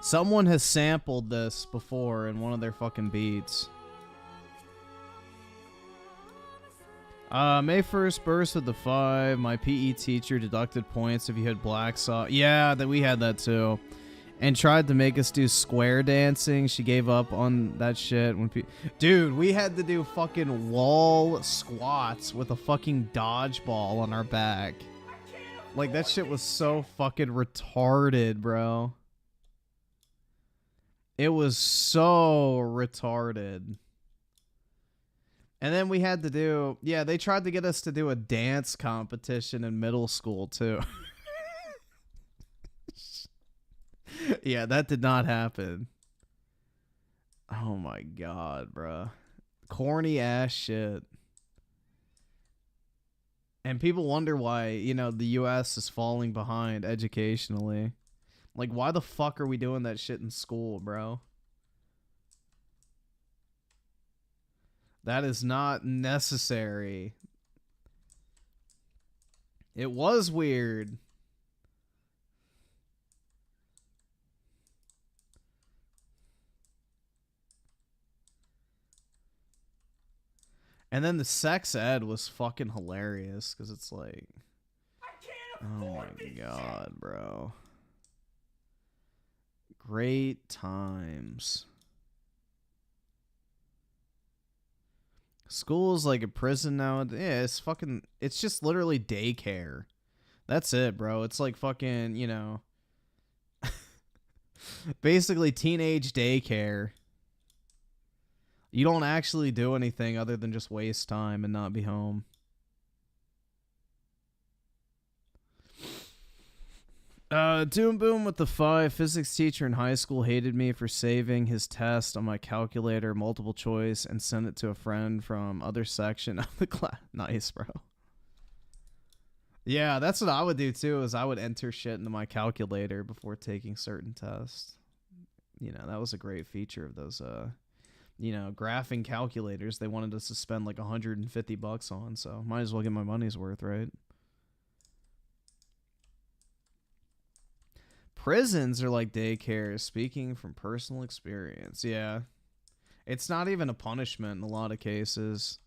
Someone has sampled this before in one of their fucking beats. May 1st burst with the 5. My PE teacher deducted points if you had black sock. Yeah, that we had that too. And tried to make us do square dancing. She gave up on that shit when dude, we had to do fucking wall squats with a fucking dodgeball on our back. Like, that shit was so fucking retarded, bro. It was so retarded. And then we had to do, yeah, they tried to get us to do a dance competition in middle school too. Yeah, that did not happen. Oh my god, bro. Corny ass shit. And people wonder why, you know, the US is falling behind educationally. Like, why the fuck are we doing that shit in school, bro? That is not necessary. It was weird. And then the sex ed was fucking hilarious because it's like, oh my god, bro. Great times. School is like a prison now. Yeah, it's fucking, it's just literally daycare. That's it, bro. It's like fucking, you know, basically teenage daycare. You don't actually do anything other than just waste time and not be home. Doom Boom with the 5. Physics teacher in high school hated me for saving his test on my calculator, multiple choice, and sent it to a friend from other section of the class. Nice, bro. Yeah, that's what I would do too, is I would enter shit into my calculator before taking certain tests. You know, that was a great feature of those, you know, graphing calculators they wanted us to spend like $150 on, so might as well get my money's worth, right? Prisons are like daycare, speaking from personal experience. Yeah. It's not even a punishment in a lot of cases.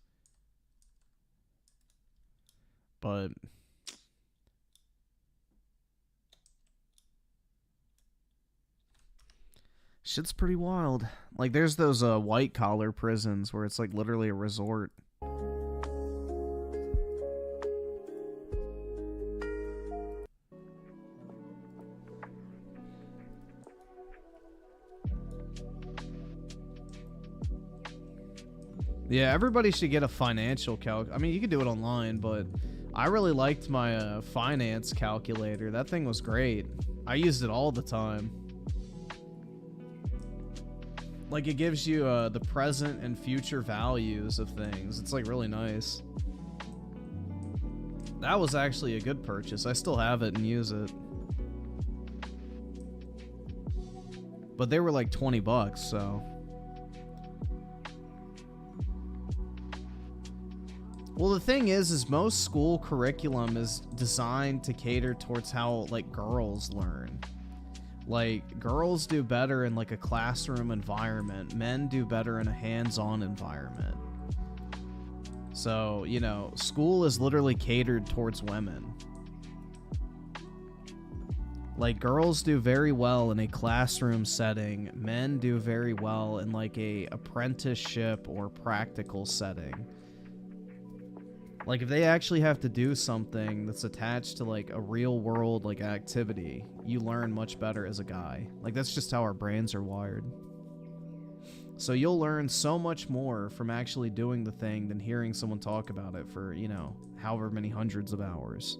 But shit's pretty wild. Like, there's those white collar prisons where it's like literally a resort. Yeah, everybody should get a financial calc. I mean, you could do it online, but I really liked my finance calculator. That thing was great. I used it all the time. Like, it gives you the present and future values of things. It's like really nice. That was actually a good purchase. I still have it and use it. But they were like 20 bucks, so. Well, the thing is most school curriculum is designed to cater towards how, like, girls learn. Like, girls do better in, like, a classroom environment. Men do better in a hands-on environment. So, you know, school is literally catered towards women. Like, girls do very well in a classroom setting. Men do very well in, like, a apprenticeship or practical setting. Like, if they actually have to do something that's attached to, like, a real world, like, activity, you learn much better as a guy. Like, that's just how our brains are wired. So you'll learn so much more from actually doing the thing than hearing someone talk about it for, you know, however many hundreds of hours.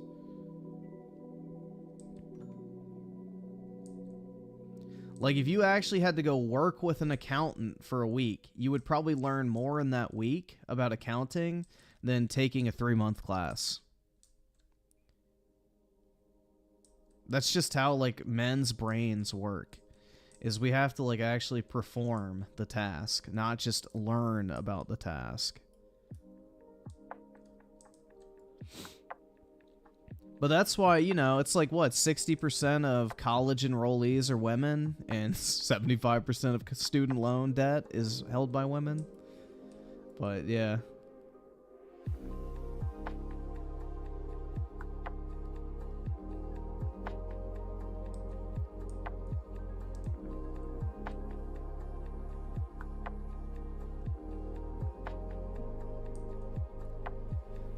Like, if you actually had to go work with an accountant for a week, you would probably learn more in that week about accounting than taking a 3-month class. That's just how, like, men's brains work. Is we have to, like, actually perform the task, not just learn about the task. But that's why, you know, it's like, what, 60% of college enrollees are women, and 75% of student loan debt is held by women. But, yeah.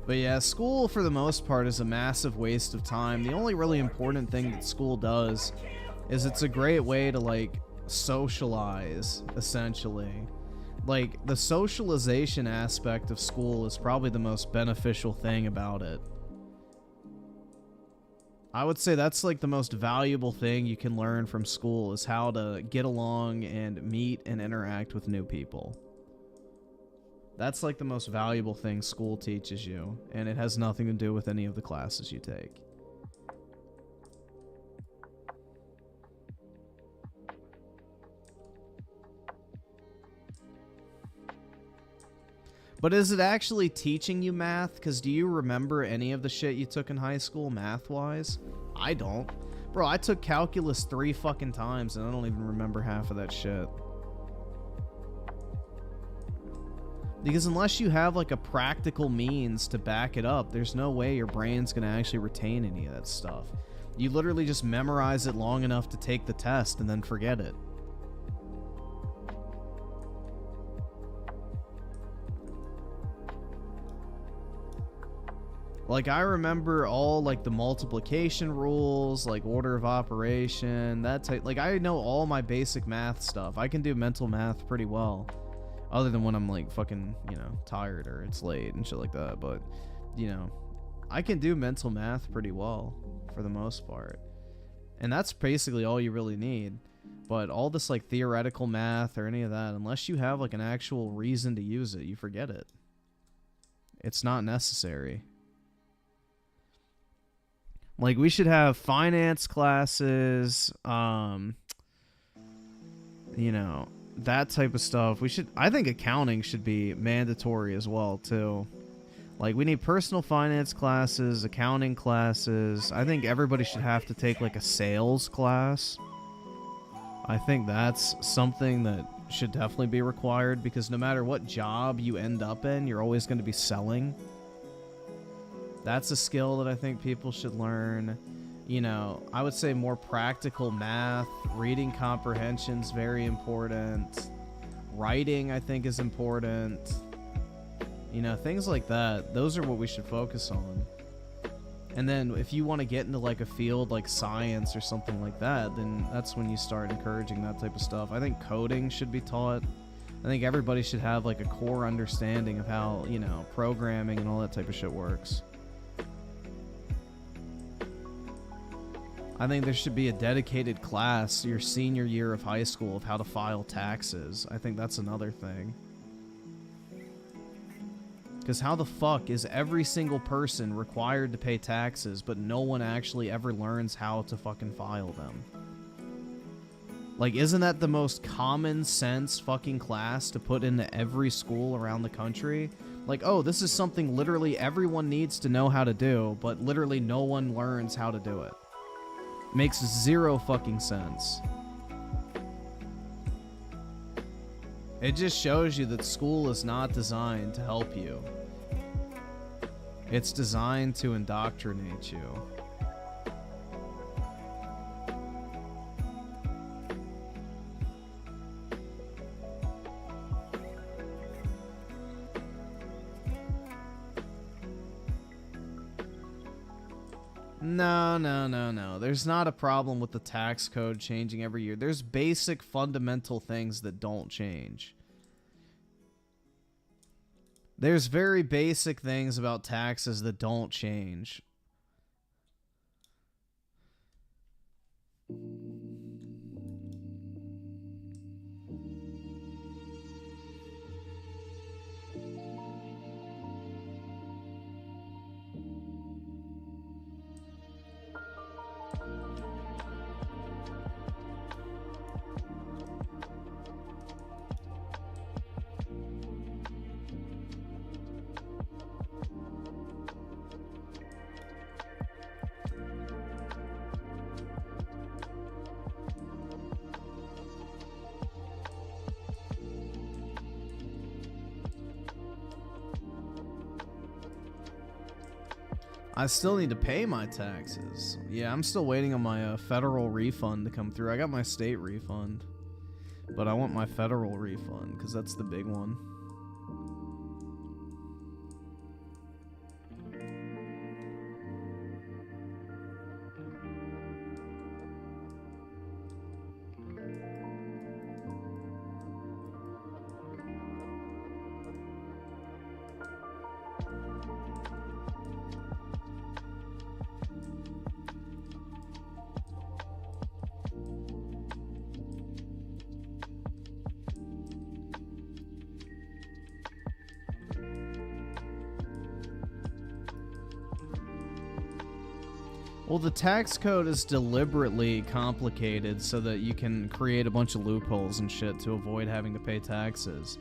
But yeah, school for the most part is a massive waste of time. The only really important thing that school does is it's a great way to, like, socialize, essentially. Like, the socialization aspect of school is probably the most beneficial thing about it. I would say that's, like, the most valuable thing you can learn from school is how to get along and meet and interact with new people. That's, like, the most valuable thing school teaches you, and it has nothing to do with any of the classes you take. But is it actually teaching you math? Because do you remember any of the shit you took in high school math-wise? I don't. Bro, I took calculus 3 fucking times, and I don't even remember half of that shit. Because unless you have, like, a practical means to back it up, there's no way your brain's gonna actually retain any of that stuff. You literally just memorize it long enough to take the test and then forget it. Like, I remember all, like, the multiplication rules, like, order of operation, that type. Like, I know all my basic math stuff. I can do mental math pretty well. Other than when I'm, like, fucking, you know, tired or it's late and shit like that. But, you know, I can do mental math pretty well for the most part. And that's basically all you really need. But all this, like, theoretical math or any of that, unless you have, like, an actual reason to use it, you forget it. It's not necessary. Like, we should have finance classes, you know, that type of stuff. I think accounting should be mandatory as well, too. Like, we need personal finance classes, accounting classes. I think everybody should have to take, like, a sales class. I think that's something that should definitely be required, because no matter what job you end up in, you're always going to be selling. That's a skill that I think people should learn. You know, I would say more practical math, reading comprehension's very important. Writing, I think, is important. You know, things like that. Those are what we should focus on. And then if you want to get into, like, a field like science or something like that, then that's when you start encouraging that type of stuff. I think coding should be taught. I think everybody should have like a core understanding of how, you know, programming and all that type of shit works. I think there should be a dedicated class your senior year of high school of how to file taxes. I think that's another thing. Because how the fuck is every single person required to pay taxes, but no one actually ever learns how to fucking file them? Like, isn't that the most common sense fucking class to put into every school around the country? Like, oh, this is something literally everyone needs to know how to do, but literally no one learns how to do it. Makes zero fucking sense. It just shows you that school is not designed to help you. It's designed to indoctrinate you. No. There's not a problem with the tax code changing every year. There's basic fundamental things that don't change. There's very basic things about taxes that don't change. I still need to pay my taxes. Yeah, I'm still waiting on my federal refund to come through. I got my state refund, but I want my federal refund because that's the big one. Well, the tax code is deliberately complicated so that you can create a bunch of loopholes and shit to avoid having to pay taxes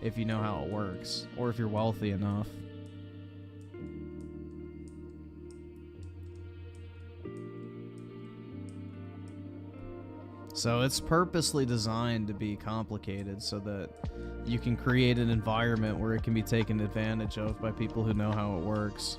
if you know how it works, or if you're wealthy enough. So it's purposely designed to be complicated so that you can create an environment where it can be taken advantage of by people who know how it works.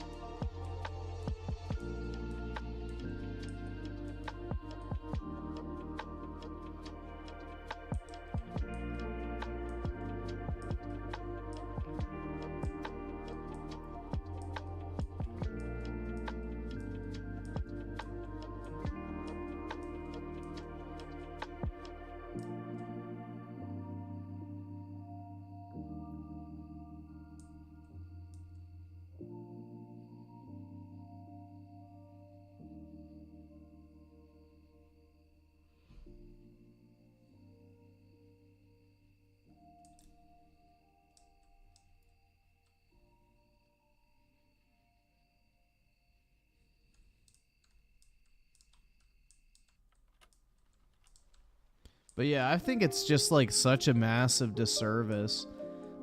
But yeah, I think it's just like such a massive disservice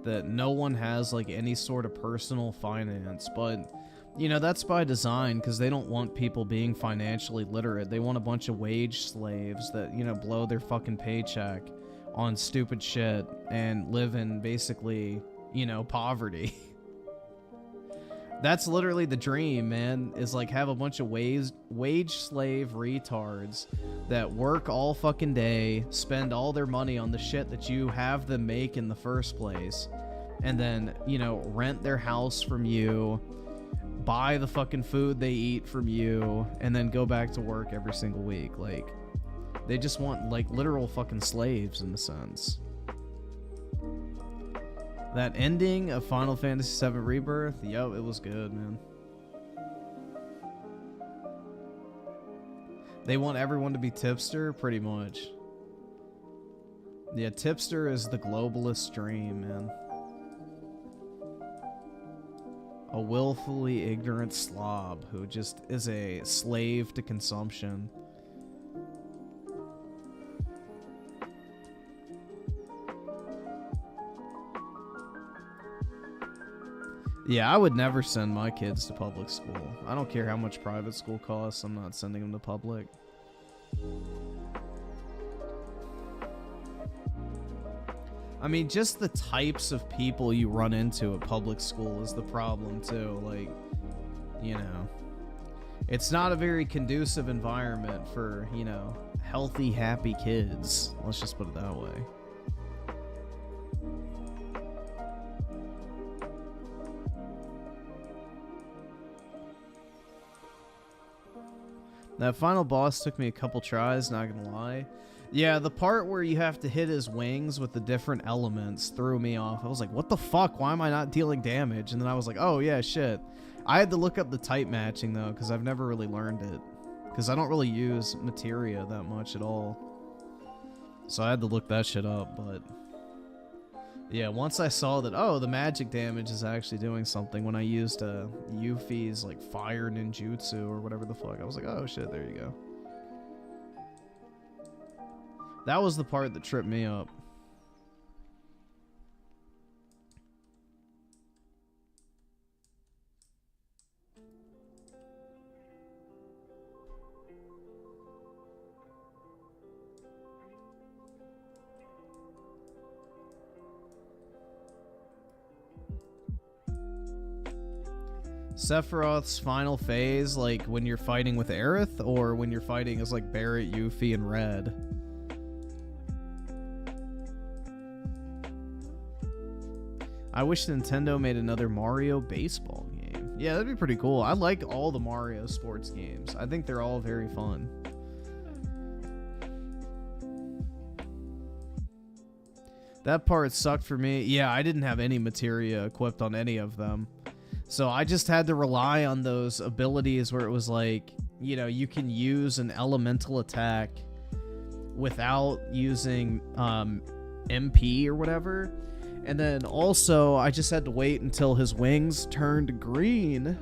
that no one has like any sort of personal finance. But, you know, that's by design because they don't want people being financially literate. They want a bunch of wage slaves that, you know, blow their fucking paycheck on stupid shit and live in basically, you know, poverty. That's literally the dream, man, is like have a bunch of wage slave retards that work all fucking day, spend all their money on the shit that you have them make in the first place, and then, you know, rent their house from you, buy the fucking food they eat from you, and then go back to work every single week. Like, they just want, like, literal fucking slaves in a sense. That ending of Final Fantasy VII Rebirth, yo, it was good, man. They want everyone to be tipster, pretty much. Yeah, tipster is the globalist dream, man. A willfully ignorant slob who just is a slave to consumption. Yeah, I would never send my kids to public school. I don't care how much private school costs, I'm not sending them to public. I mean, just the types of people you run into at public school is the problem, too. Like, you know, it's not a very conducive environment for, you know, healthy, happy kids. Let's just put it that way. That final boss took me a couple tries, not gonna lie. Yeah, the part where you have to hit his wings with the different elements threw me off. I was like, what the fuck? Why am I not dealing damage? And then I was like, oh yeah, shit. I had to look up the type matching though, because I've never really learned it. Because I don't really use materia that much at all. So I had to look that shit up, but... yeah, once I saw that, oh, the magic damage is actually doing something when I used Yuffie's, like, fire ninjutsu or whatever the fuck, I was like, oh shit, there you go. That was the part that tripped me up. Sephiroth's final phase, like when you're fighting with Aerith, or when you're fighting as like Barret, Yuffie, and Red? I wish Nintendo made another Mario baseball game. Yeah, that'd be pretty cool. I like all the Mario sports games. I think they're all very fun. That part sucked for me. Yeah, I didn't have any materia equipped on any of them. So I just had to rely on those abilities where it was like, you know, you can use an elemental attack without using MP or whatever. And then also I just had to wait until his wings turned green.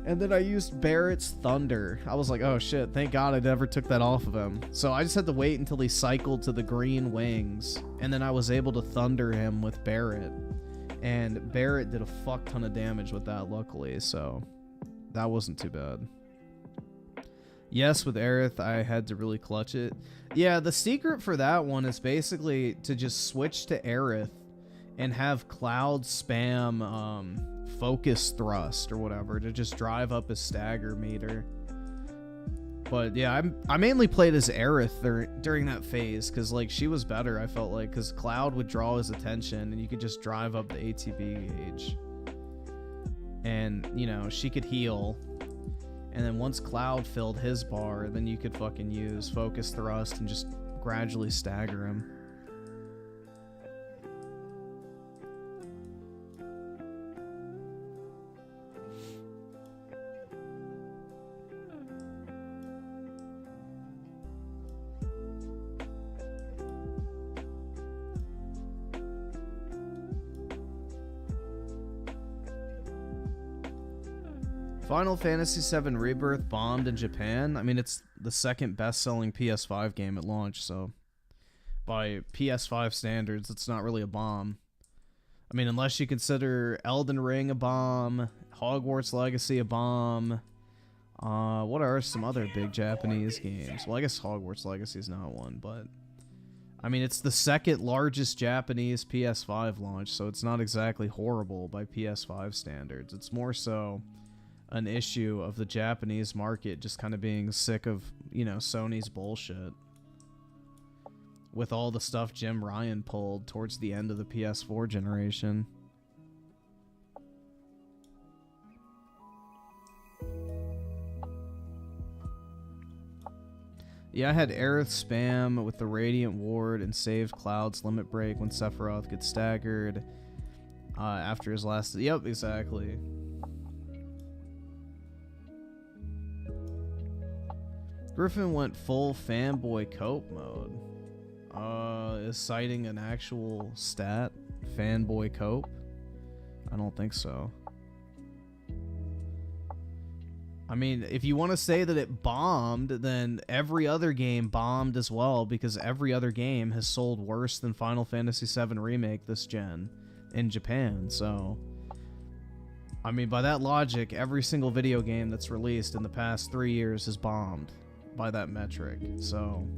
And then I used Barret's Thunder. I was like, oh shit, thank God I never took that off of him. So I just had to wait until he cycled to the green wings. And then I was able to Thunder him with Barret. And Barret did a fuck ton of damage with that, luckily, so that wasn't too bad. Yes, with Aerith, I had to really clutch it. Yeah, the secret for that one is basically to just switch to Aerith and have Cloud spam focus thrust or whatever to just drive up his stagger meter. But yeah, I mainly played as Aerith during that phase because like she was better, I felt like, because Cloud would draw his attention and you could just drive up the ATB gauge. And, you know, she could heal. And then once Cloud filled his bar, then you could fucking use focus thrust and just gradually stagger him. Final Fantasy VII Rebirth bombed in Japan. I mean, it's the second best-selling PS5 game at launch, so by PS5 standards, it's not really a bomb. I mean, unless you consider Elden Ring a bomb, Hogwarts Legacy a bomb. What are some other big Japanese games? Well, I guess Hogwarts Legacy is not one, but I mean, it's the second largest Japanese PS5 launch, so it's not exactly horrible by PS5 standards. It's more so an issue of the Japanese market just kind of being sick of, you know, Sony's bullshit with all the stuff Jim Ryan pulled towards the end of the PS4 generation. Yeah, I had Aerith spam with the Radiant Ward and saved Cloud's Limit Break when Sephiroth gets staggered. after his last. Yep, exactly. Griffin went full fanboy cope mode. Is citing an actual stat? Fanboy cope? I don't think so. I mean, if you want to say that it bombed, then every other game bombed as well, because every other game has sold worse than Final Fantasy VII Remake this gen in Japan. So, I mean, by that logic, every single video game that's released in the past 3 years has bombed by that metric. So,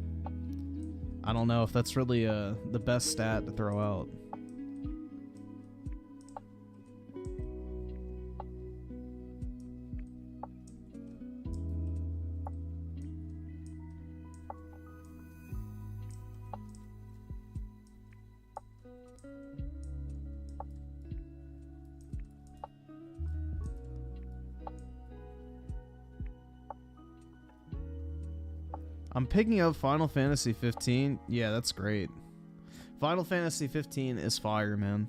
I don't know if that's really the best stat to throw out. I'm picking up Final Fantasy 15. Yeah, that's great. Final Fantasy 15 is fire, man.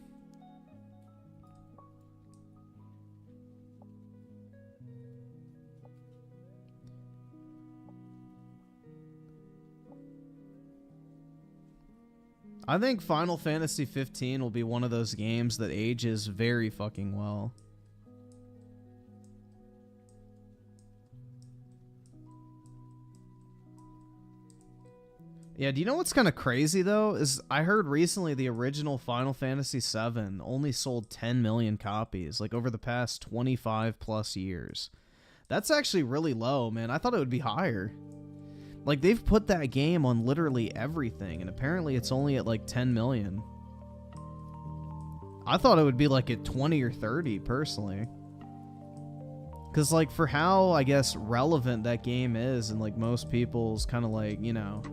I think Final Fantasy 15 will be one of those games that ages very fucking well. Yeah, do you know what's kind of crazy, though? Is I heard recently the original Final Fantasy VII only sold 10 million copies, like, over the past 25 plus years. That's actually really low, man. I thought it would be higher. Like, they've put that game on literally everything, and apparently it's only at, like, 10 million. I thought it would be, like, at 20 or 30, personally. Because, like, for how, I guess, relevant that game is, and, like, most people's kind of, like, you know,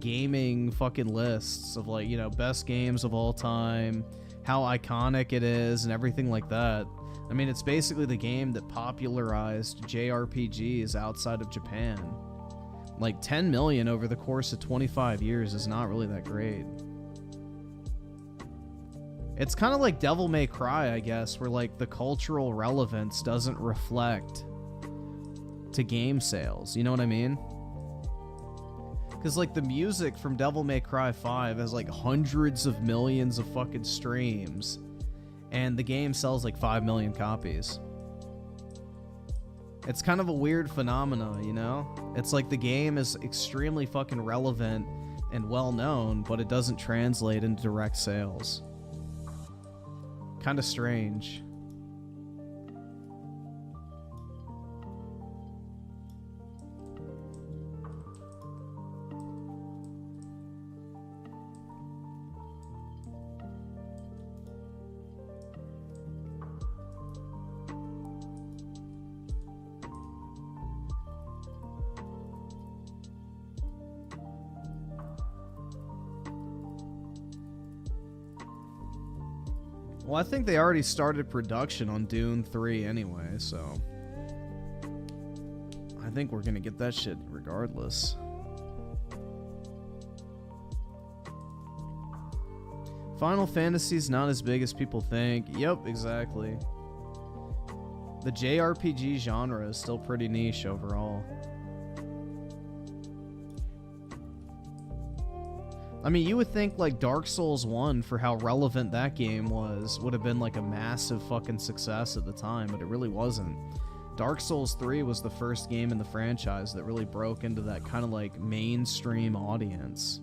gaming fucking lists of, like, you know, best games of all time, how iconic it is, and everything like that. I mean, it's basically the game that popularized JRPGs outside of Japan. Like, 10 million over the course of 25 years is not really that great. It's kind of like Devil May Cry, I guess, where, like, the cultural relevance doesn't reflect to game sales. You know what I mean? Because, like, the music from Devil May Cry 5 has, like, hundreds of millions of fucking streams. And the game sells, like, 5 million copies. It's kind of a weird phenomena, you know? It's like the game is extremely fucking relevant and well-known, but it doesn't translate into direct sales. Kind of strange. Well, I think they already started production on Dune 3 anyway, so I think we're gonna get that shit regardless. Final Fantasy's not as big as people think. Yep, exactly. The JRPG genre is still pretty niche overall. I mean, you would think, like, Dark Souls 1, for how relevant that game was, would have been, like, a massive fucking success at the time, but it really wasn't. Dark Souls 3 was the first game in the franchise that really broke into that kind of, like, mainstream audience.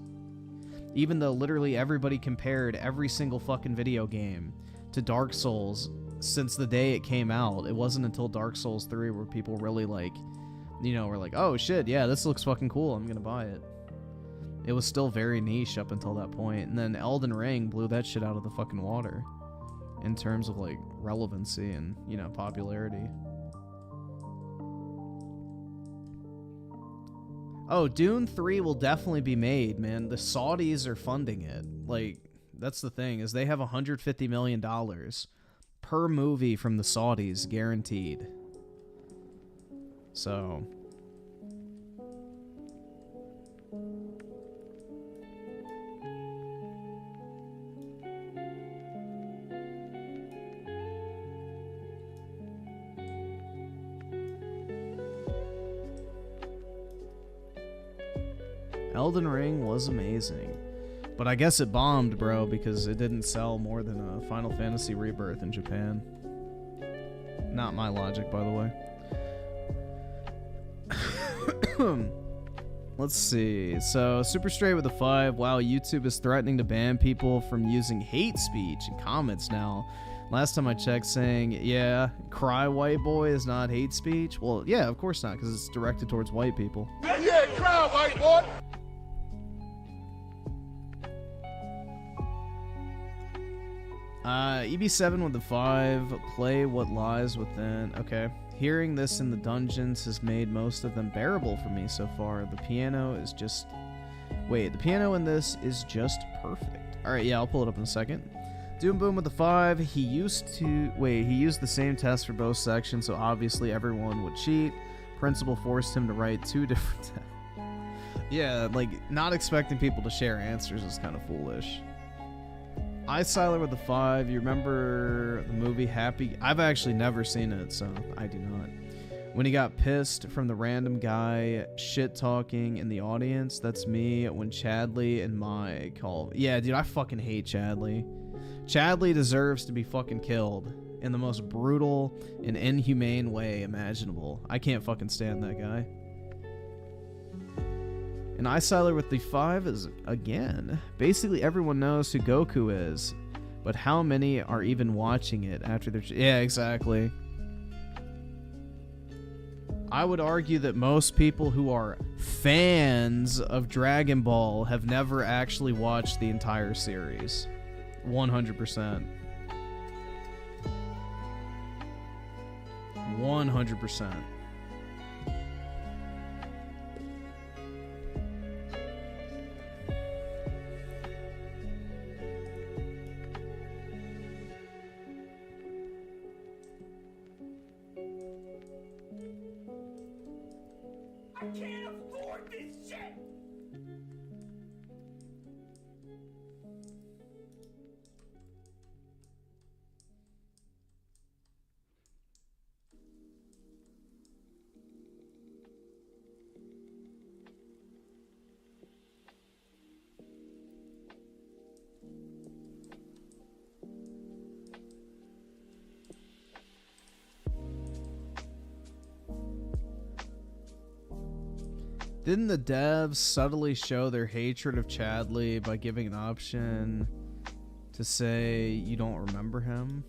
Even though literally everybody compared every single fucking video game to Dark Souls since the day it came out, it wasn't until Dark Souls 3 where people really, like, you know, were like, oh shit, yeah, this looks fucking cool, I'm gonna buy it. It was still very niche up until that point, and then Elden Ring blew that shit out of the fucking water in terms of, like, relevancy and, you know, popularity. Oh, Dune 3 will definitely be made, man. The Saudis are funding it. Like, that's the thing, is they have $150 million per movie from the Saudis guaranteed. So Elden Ring was amazing. But I guess it bombed, bro, because it didn't sell more than a Final Fantasy Rebirth in Japan. Not my logic, by the way. Let's see. So, Super Straight with a 5. Wow, YouTube is threatening to ban people from using hate speech in comments now. Last time I checked, saying, yeah, cry white boy is not hate speech. Well, yeah, of course not, because it's directed towards white people. Yeah, cry white boy. EB7 with the 5. Play what lies within. Okay. Hearing this in the dungeons has made most of them bearable for me so far. The piano is just... Wait, the piano in this is just perfect. Alright, yeah, I'll pull it up in a second. Doom Boom with the 5. He used the same test for both sections, so obviously everyone would cheat. Principal forced him to write 2 different tests. Yeah, like, not expecting people to share answers is kind of foolish. Siler with the 5. You remember the movie Happy? I've actually never seen it, so I do not. When he got pissed from the random guy shit talking in the audience, that's me when Chadley and Mai call. Yeah, dude, I fucking hate Chadley. Chadley deserves to be fucking killed in the most brutal and inhumane way imaginable. I can't fucking stand that guy. And Siler with the 5 is, again, basically everyone knows who Goku is, but how many are even watching it after their... Yeah, exactly. I would argue that most people who are fans of Dragon Ball have never actually watched the entire series. 100%. 100%. I can't afford this shit! Didn't the devs subtly show their hatred of Chadley by giving an option to say you don't remember him?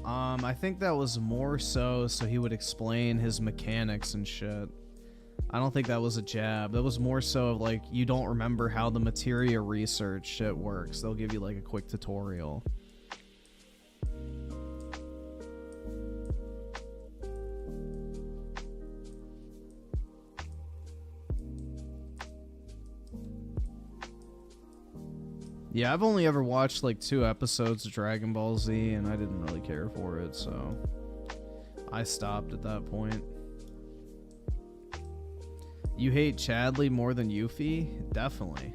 I think that was more so he would explain his mechanics and shit. I don't think that was a jab. That was more so of like, you don't remember how the materia research shit works. They'll give you like a quick tutorial. Yeah, I've only ever watched like 2 episodes of Dragon Ball Z, and I didn't really care for it, so I stopped at that point. You hate Chadley more than Yuffie? Definitely.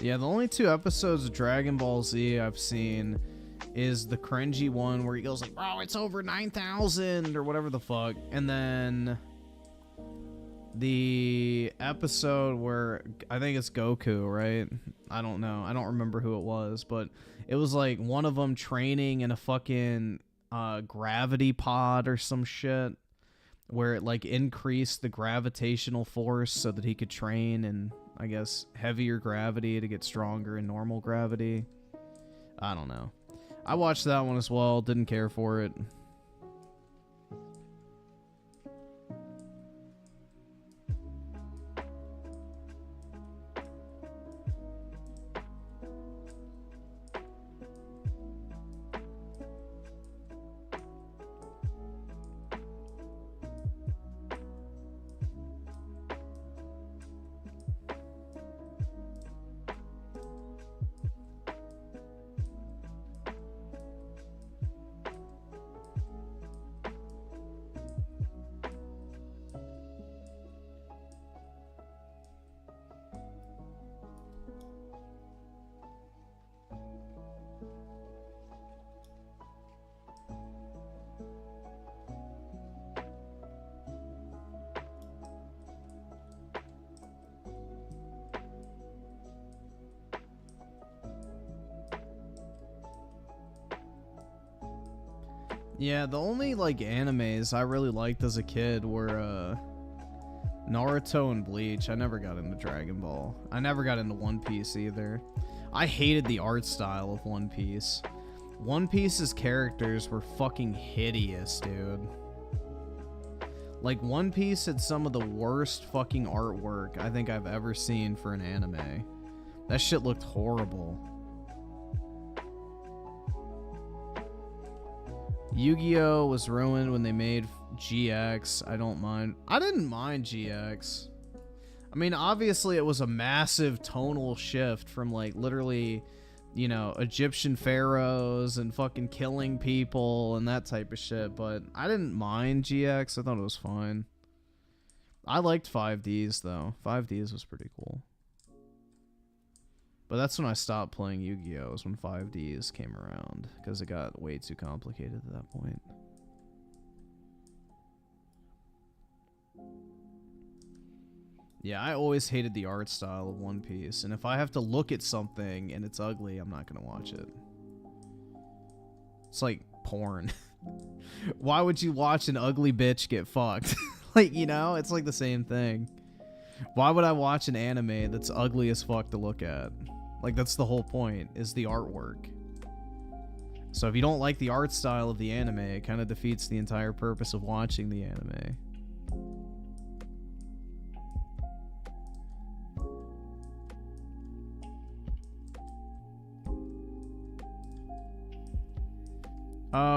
Yeah, the only 2 episodes of Dragon Ball Z I've seen is the cringy one where he goes like, bro, it's over 9,000 or whatever the fuck. And then the episode where I think it's Goku, right? I don't know. I don't remember who it was, but it was like one of them training in a fucking gravity pod or some shit where it like increased the gravitational force so that he could train in, I guess, heavier gravity to get stronger in normal gravity. I don't know. I watched that one as well. Didn't care for it. Yeah, the only like animes I really liked as a kid were Naruto and Bleach. I never got into Dragon Ball. I never got into One Piece either. I hated the art style of One Piece. One Piece's characters were fucking hideous, dude. Like, One Piece had some of the worst fucking artwork I think I've ever seen for an anime. That shit looked horrible. Yu-Gi-Oh! Was ruined when they made GX. I don't mind. I didn't mind GX. I mean, obviously it was a massive tonal shift from, like, literally, you know, Egyptian pharaohs and fucking killing people and that type of shit, but I didn't mind GX. I thought it was fine. I liked 5Ds, though. 5Ds was pretty cool. But that's when I stopped playing Yu-Gi-Oh! Was when 5Ds came around, because it got way too complicated at that point. Yeah, I always hated the art style of One Piece, and if I have to look at something and it's ugly, I'm not gonna watch it. It's like porn. Why would you watch an ugly bitch get fucked? Like, you know, it's like the same thing. Why would I watch an anime that's ugly as fuck to look at? Like, that's the whole point, is the artwork. So if you don't like the art style of the anime, it kind of defeats the entire purpose of watching the anime.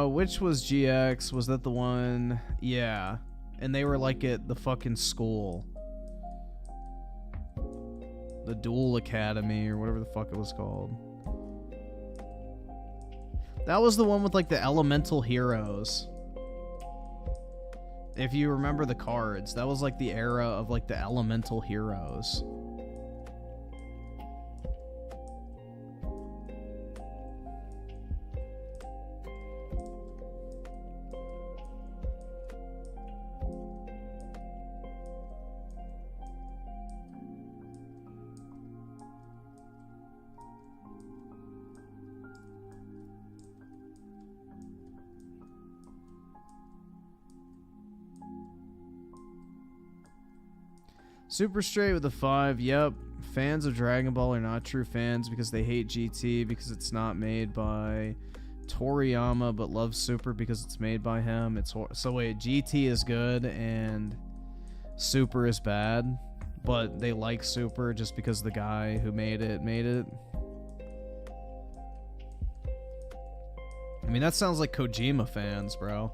Which was GX? Was that the one? Yeah. And they were like at the fucking school. The Duel Academy or whatever the fuck it was called. That was the one with like the elemental heroes. If you remember the cards, that was like the era of like the elemental heroes. Super straight with a 5. Yep. Fans of Dragon Ball are not true fans because they hate GT because it's not made by Toriyama, but love Super because it's made by him. So wait, GT is good and Super is bad, but they like Super just because the guy who made it made it. I mean, that sounds like Kojima fans, bro.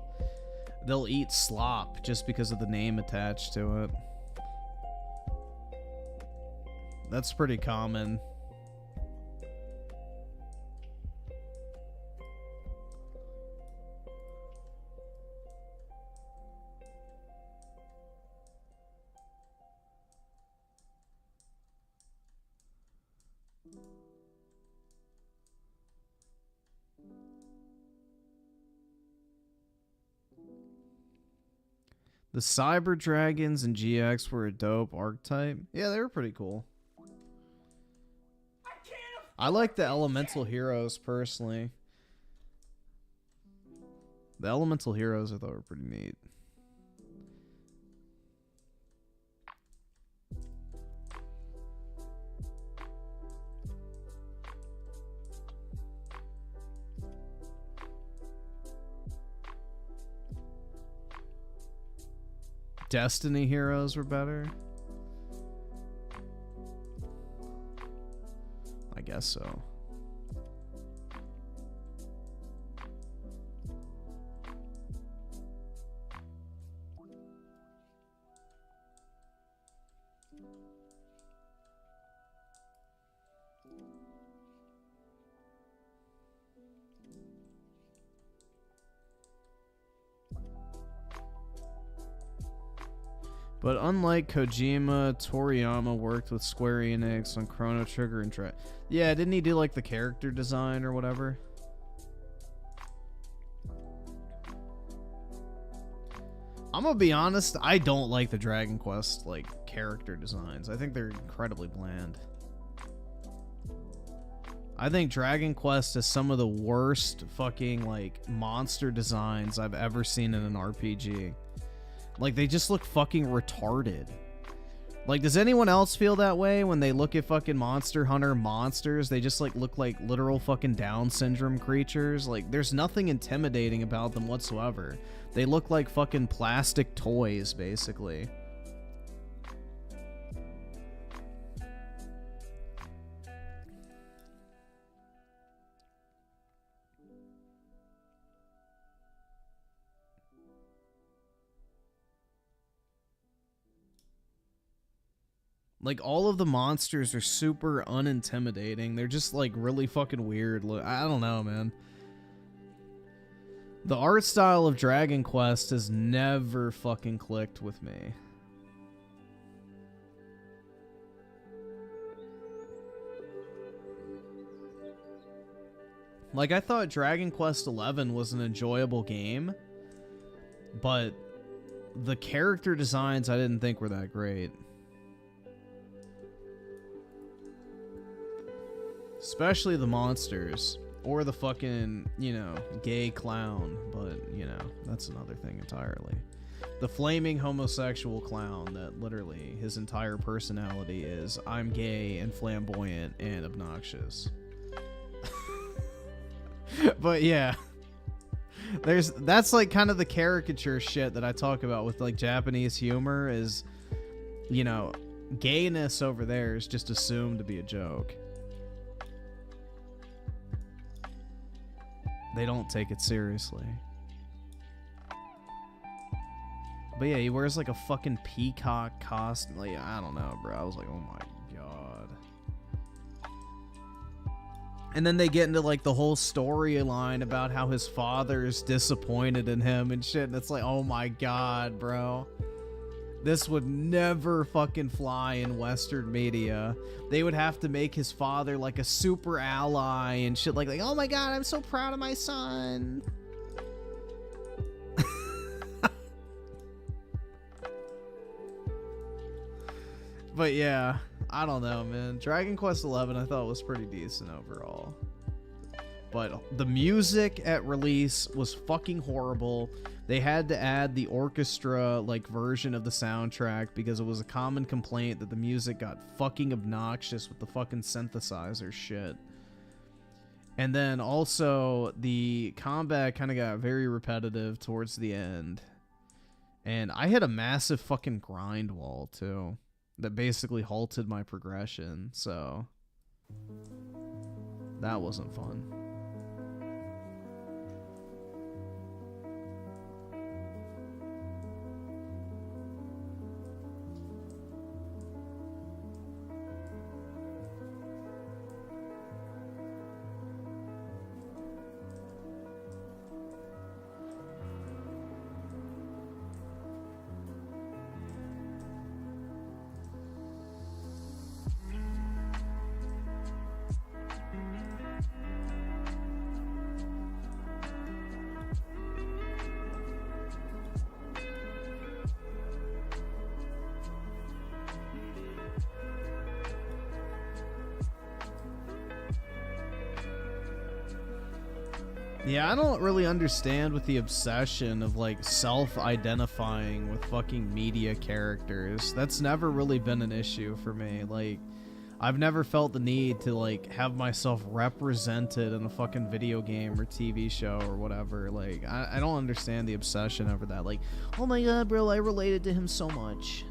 They'll eat slop just because of the name attached to it. That's pretty common. The Cyber Dragons and GX were a dope archetype. Yeah, they were pretty cool. I like the elemental heroes personally. The elemental heroes I thought were pretty neat. Destiny heroes were better. I guess so. But unlike Kojima, Toriyama worked with Square Enix on Chrono Trigger and Yeah, didn't he do like the character design or whatever? I'm gonna be honest, I don't like the Dragon Quest like character designs. I think they're incredibly bland. I think Dragon Quest is some of the worst fucking, like, monster designs I've ever seen in an RPG. Like, they just look fucking retarded. Like, does anyone else feel that way when they look at fucking Monster Hunter monsters? They just, like, look like literal fucking Down syndrome creatures. Like, there's nothing intimidating about them whatsoever. They look like fucking plastic toys, basically. Like, all of the monsters are super unintimidating. They're just, like, really fucking weird. I don't know, man. The art style of Dragon Quest has never fucking clicked with me. Like, I thought Dragon Quest XI was an enjoyable game, but the character designs I didn't think were that great. Especially the monsters. Or the fucking, you know, gay clown. But, you know, that's another thing entirely. The flaming homosexual clown that literally his entire personality is, I'm gay and flamboyant and obnoxious. But yeah. That's like kind of the caricature shit that I talk about with like Japanese humor is, you know, gayness over there is just assumed to be a joke. They don't take it seriously. But yeah, he wears like a fucking peacock costume. Like, I don't know, bro. I was like, oh my god. And then they get into like the whole storyline about how his father's disappointed in him and shit. And it's like, oh my god, bro. This would never fucking fly in Western media. They would have to make his father like a super ally and shit like oh my god, I'm so proud of my son. But yeah, I don't know, man. Dragon Quest XI I thought was pretty decent overall. But the music at release was fucking horrible. They had to add the orchestra like version of the soundtrack because it was a common complaint that the music got fucking obnoxious with the fucking synthesizer shit. And then also the combat kind of got very repetitive towards the end. And I hit a massive fucking grind wall too that basically halted my progression, so that wasn't fun. Yeah, I don't really understand with the obsession of like self-identifying with fucking media characters. That's never really been an issue for me. Like, I've never felt the need to like have myself represented in a fucking video game or TV show or whatever. Like, I don't understand the obsession over that. Like, oh my god, bro, I related to him so much.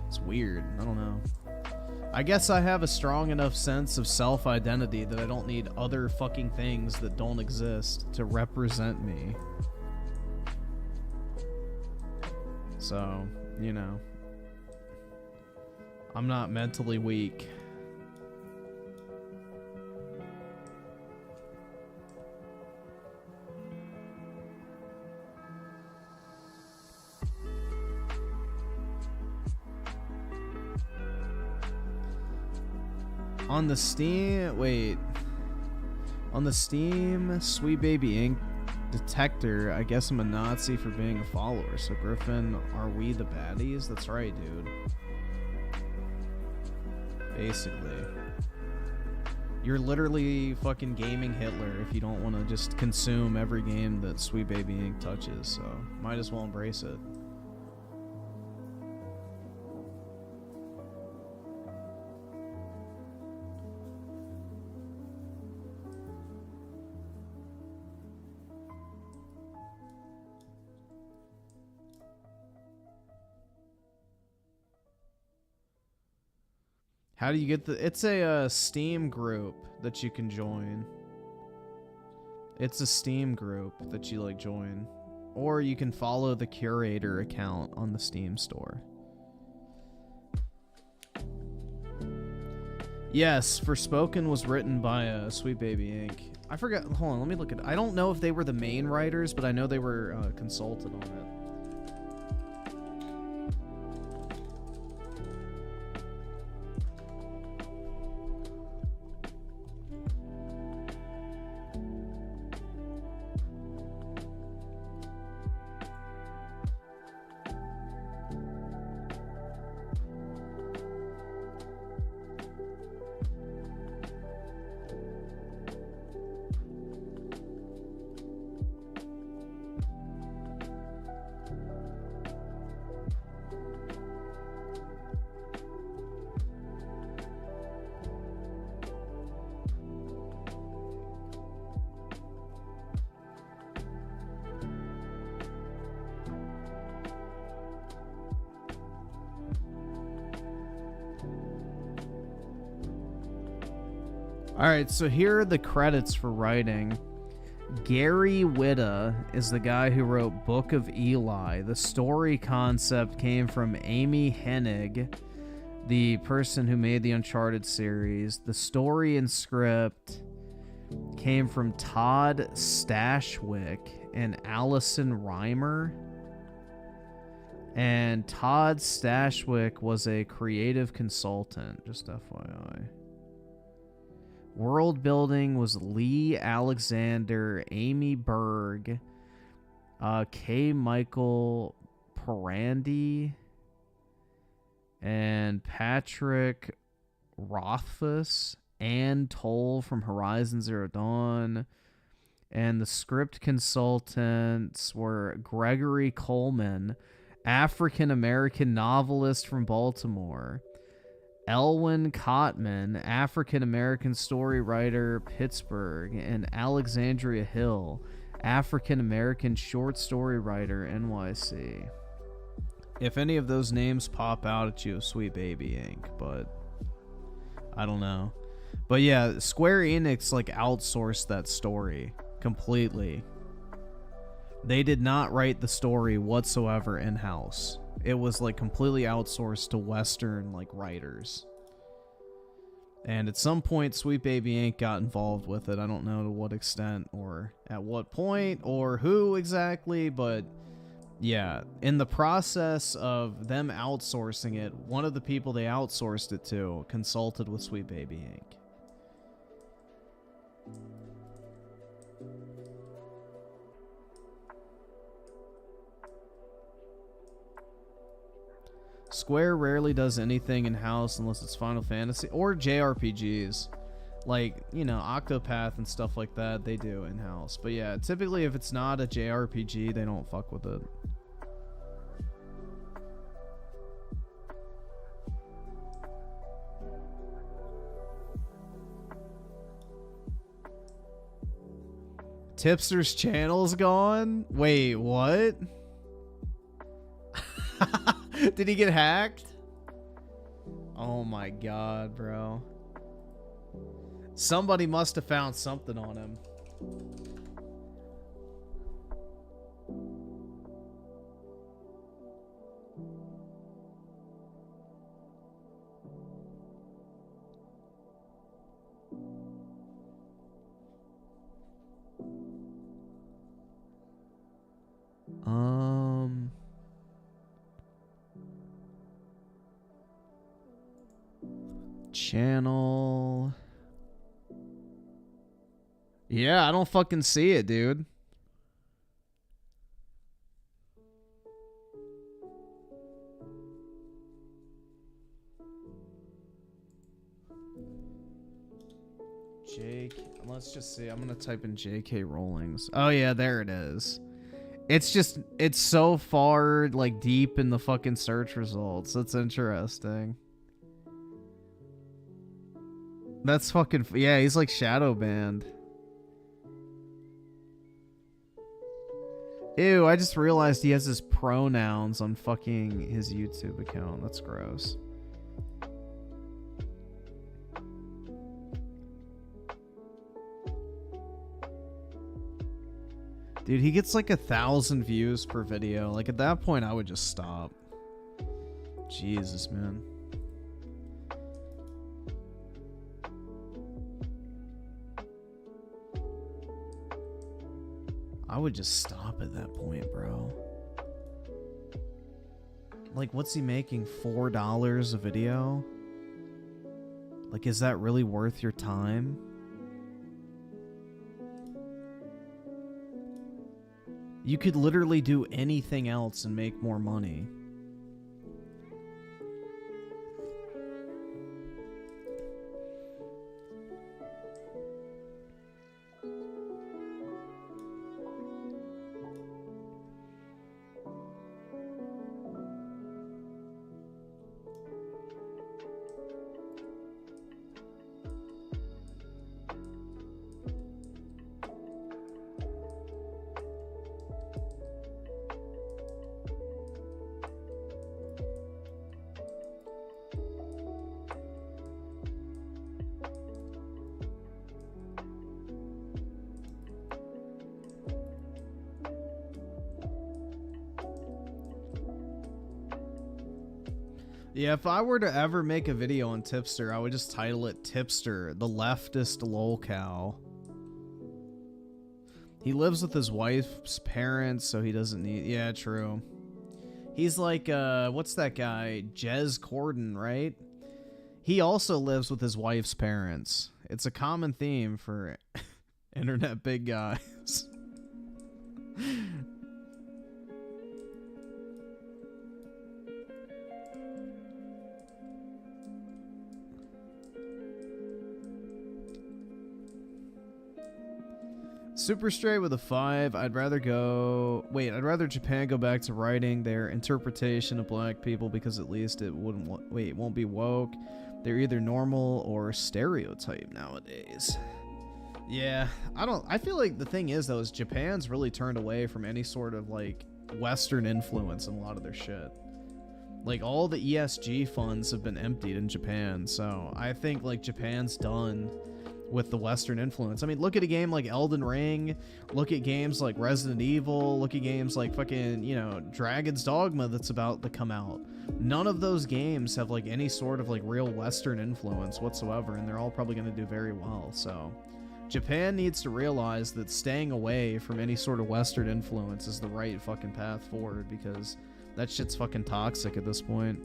It's weird. I don't know. I guess I have a strong enough sense of self-identity that I don't need other fucking things that don't exist to represent me. So, you know, I'm not mentally weak. On the Steam, wait. On the Steam Sweet Baby Ink detector, I guess I'm a Nazi for being a follower. So Griffin, are we the baddies? That's right, dude. Basically. You're literally fucking gaming Hitler if you don't want to just consume every game that Sweet Baby Inc. touches, so might as well embrace it. How do you get the... It's a Steam group that you can join. It's a Steam group that you, like, join. Or you can follow the curator account on the Steam store. Yes, Forspoken was written by Sweet Baby Inc. I forgot... Hold on, let me look at... I don't know if they were the main writers, but I know they were consulted on it. Alright, so here are the credits for writing. Gary Whitta is the guy who wrote Book of Eli. The story concept came from Amy Hennig, the person who made the Uncharted series. The story and script came from Todd Stashwick and Allison Reimer. And Todd Stashwick was a creative consultant, just FYI. World building was Lee Alexander, Amy Berg, K. Michael Parandi, and Patrick Rothfuss, Ann Toll from Horizon Zero Dawn. And the script consultants were Gregory Coleman, African-American novelist from Baltimore. Elwyn Cotman, African-American story writer, Pittsburgh, and Alexandria Hill, African-American short story writer, NYC. If any of those names pop out at you, Sweet Baby Inc., but I don't know. But yeah, Square Enix like outsourced that story completely. They did not write the story whatsoever in-house. It was like completely outsourced to Western like writers. And at some point Sweet Baby Inc. got involved with it. I don't know to what extent or at what point or who exactly, but yeah, in the process of them outsourcing it, one of the people they outsourced it to consulted with Sweet Baby Inc. Square rarely does anything in-house unless it's Final Fantasy or JRPGs. Like, you know, Octopath and stuff like that, they do in-house. But yeah, typically if it's not a JRPG, they don't fuck with it. Tipster's channel's gone? Wait, what? Did he get hacked? Oh my god, bro. Somebody must have found something on him. Channel. Yeah, I don't fucking see it, dude. Jake. Let's just see. I'm gonna type in J.K. Rowling's. Oh yeah, there it is. It's so far like deep in the fucking search results. That's interesting. That's fucking yeah. He's like shadow banned. Ew, I just realized he has his pronouns on fucking his YouTube account. That's gross. Dude, he gets like 1,000 views per video. Like at that point, I would just stop. Jesus, man. I would just stop at that point, bro. Like, what's he making? $4 a video? Like, is that really worth your time? You could literally do anything else and make more money. Yeah, if I were to ever make a video on Tipster, I would just title it Tipster, the leftist lolcow. He lives with his wife's parents, so he doesn't need... Yeah, true. He's like, what's that guy? Jez Corden, right? He also lives with his wife's parents. It's a common theme for internet big guys. Super straight with a 5. I'd rather Japan go back to writing their interpretation of black people because at least it won't be woke. They're either normal or stereotype nowadays. Yeah, I feel like the thing is though is Japan's really turned away from any sort of like Western influence in a lot of their shit. Like all the ESG funds have been emptied in Japan, so I think like Japan's done with the Western influence. I mean, look at a game like Elden Ring, look at games like Resident Evil, look at games like fucking, you know, Dragon's Dogma that's about to come out. None of those games have like any sort of like real Western influence whatsoever, and they're all probably going to do very well. So Japan needs to realize that staying away from any sort of Western influence is the right fucking path forward, because that shit's fucking toxic at this point.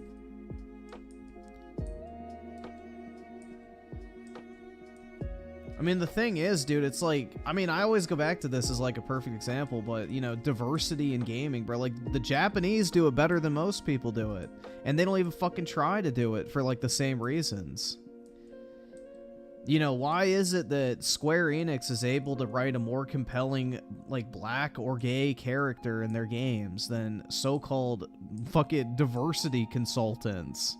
I mean, the thing is, dude, it's like, I mean, I always go back to this as like a perfect example, but, you know, diversity in gaming, bro. Like, the Japanese do it better than most people do it. And they don't even fucking try to do it for, like, the same reasons. You know, why is it that Square Enix is able to write a more compelling, like, black or gay character in their games than so-called fucking diversity consultants?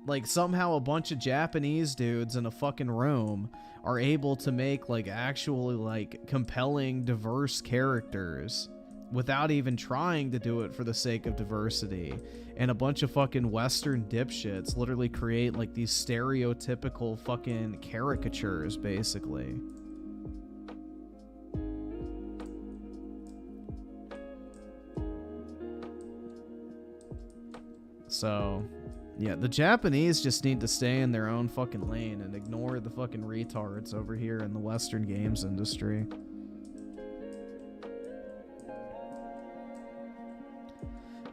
Like, somehow a bunch of Japanese dudes in a fucking room are able to make, like, actually, like, compelling, diverse characters without even trying to do it for the sake of diversity. And a bunch of fucking Western dipshits literally create, like, these stereotypical fucking caricatures, basically. So... yeah, the Japanese just need to stay in their own fucking lane and ignore the fucking retards over here in the Western games industry.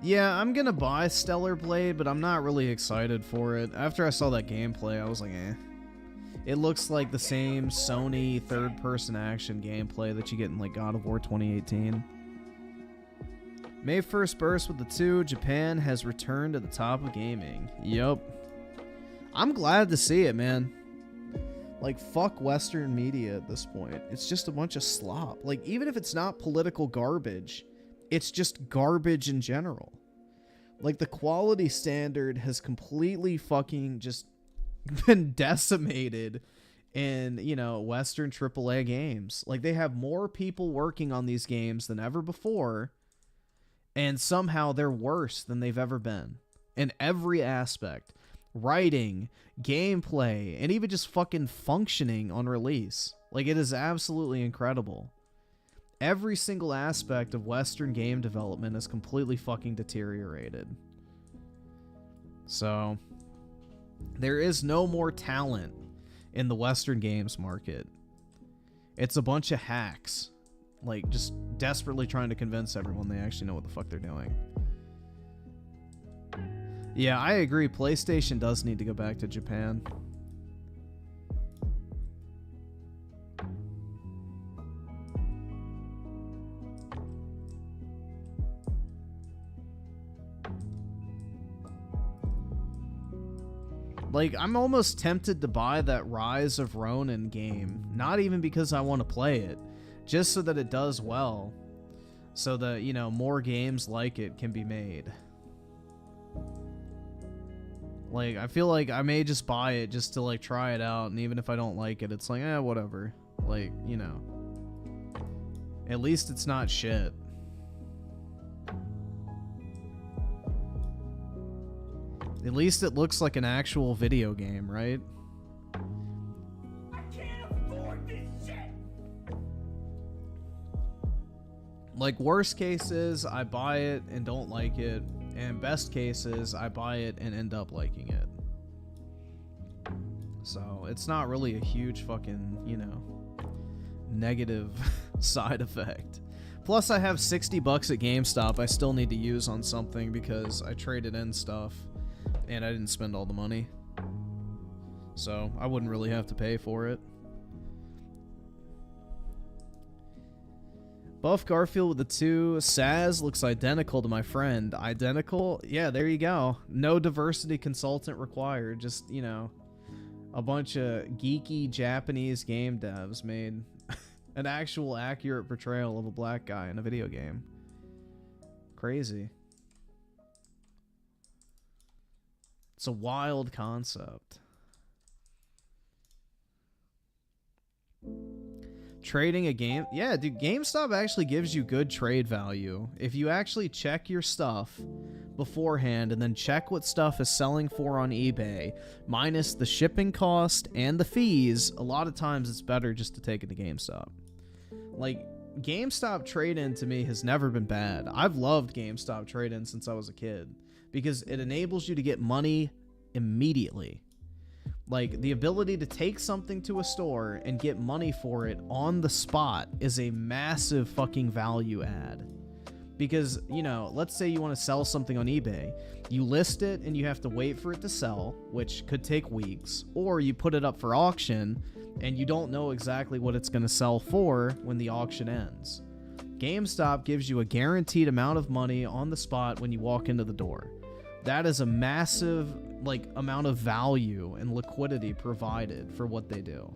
Yeah, I'm gonna buy Stellar Blade, but I'm not really excited for it. After I saw that gameplay, I was like, eh. It looks like the same Sony third-person action gameplay that you get in like God of War 2018. May 1st burst with the 2. Japan has returned to the top of gaming. Yup. I'm glad to see it, man. Like, fuck Western media at this point. It's just a bunch of slop. Like, even if it's not political garbage, it's just garbage in general. Like, the quality standard has completely fucking just been decimated in, you know, Western AAA games. Like, they have more people working on these games than ever before, and somehow they're worse than they've ever been in every aspect. Writing, gameplay, and even just fucking functioning on release. Like, it is absolutely incredible. Every single aspect of Western game development is completely fucking deteriorated. So, there is no more talent in the Western games market. It's a bunch of hacks. Like, just desperately trying to convince everyone they actually know what the fuck they're doing. Yeah, I agree. PlayStation does need to go back to Japan. Like, I'm almost tempted to buy that Rise of Ronin game. Not even because I want to play it. Just so that it does well. So that, you know, more games like it can be made. Like, I feel like I may just buy it just to, like, try it out. And even if I don't like it, it's like, whatever. Like, you know. At least it's not shit. At least it looks like an actual video game, right? I can't afford this shit. Like, worst case is I buy it and don't like it. And best case is I buy it and end up liking it. So, it's not really a huge fucking, you know, negative side effect. Plus, I have $60 at GameStop I still need to use on something because I traded in stuff and I didn't spend all the money. So, I wouldn't really have to pay for it. Buff Garfield with the 2. Saz looks identical to my friend. Identical? Yeah, there you go. No diversity consultant required. Just, you know, a bunch of geeky Japanese game devs made an actual accurate portrayal of a black guy in a video game. Crazy. It's a wild concept. Trading a game. Yeah, dude, GameStop actually gives you good trade value. If you actually check your stuff beforehand and then check what stuff is selling for on eBay, minus the shipping cost and the fees, a lot of times it's better just to take it to GameStop. Like, GameStop trade-in to me has never been bad. I've loved GameStop trade-in since I was a kid because it enables you to get money immediately. Like, the ability to take something to a store and get money for it on the spot is a massive fucking value add. Because, you know, let's say you want to sell something on eBay. You list it and you have to wait for it to sell, which could take weeks. Or you put it up for auction and you don't know exactly what it's going to sell for when the auction ends. GameStop gives you a guaranteed amount of money on the spot when you walk into the door. That is a massive, like, amount of value and liquidity provided for what they do.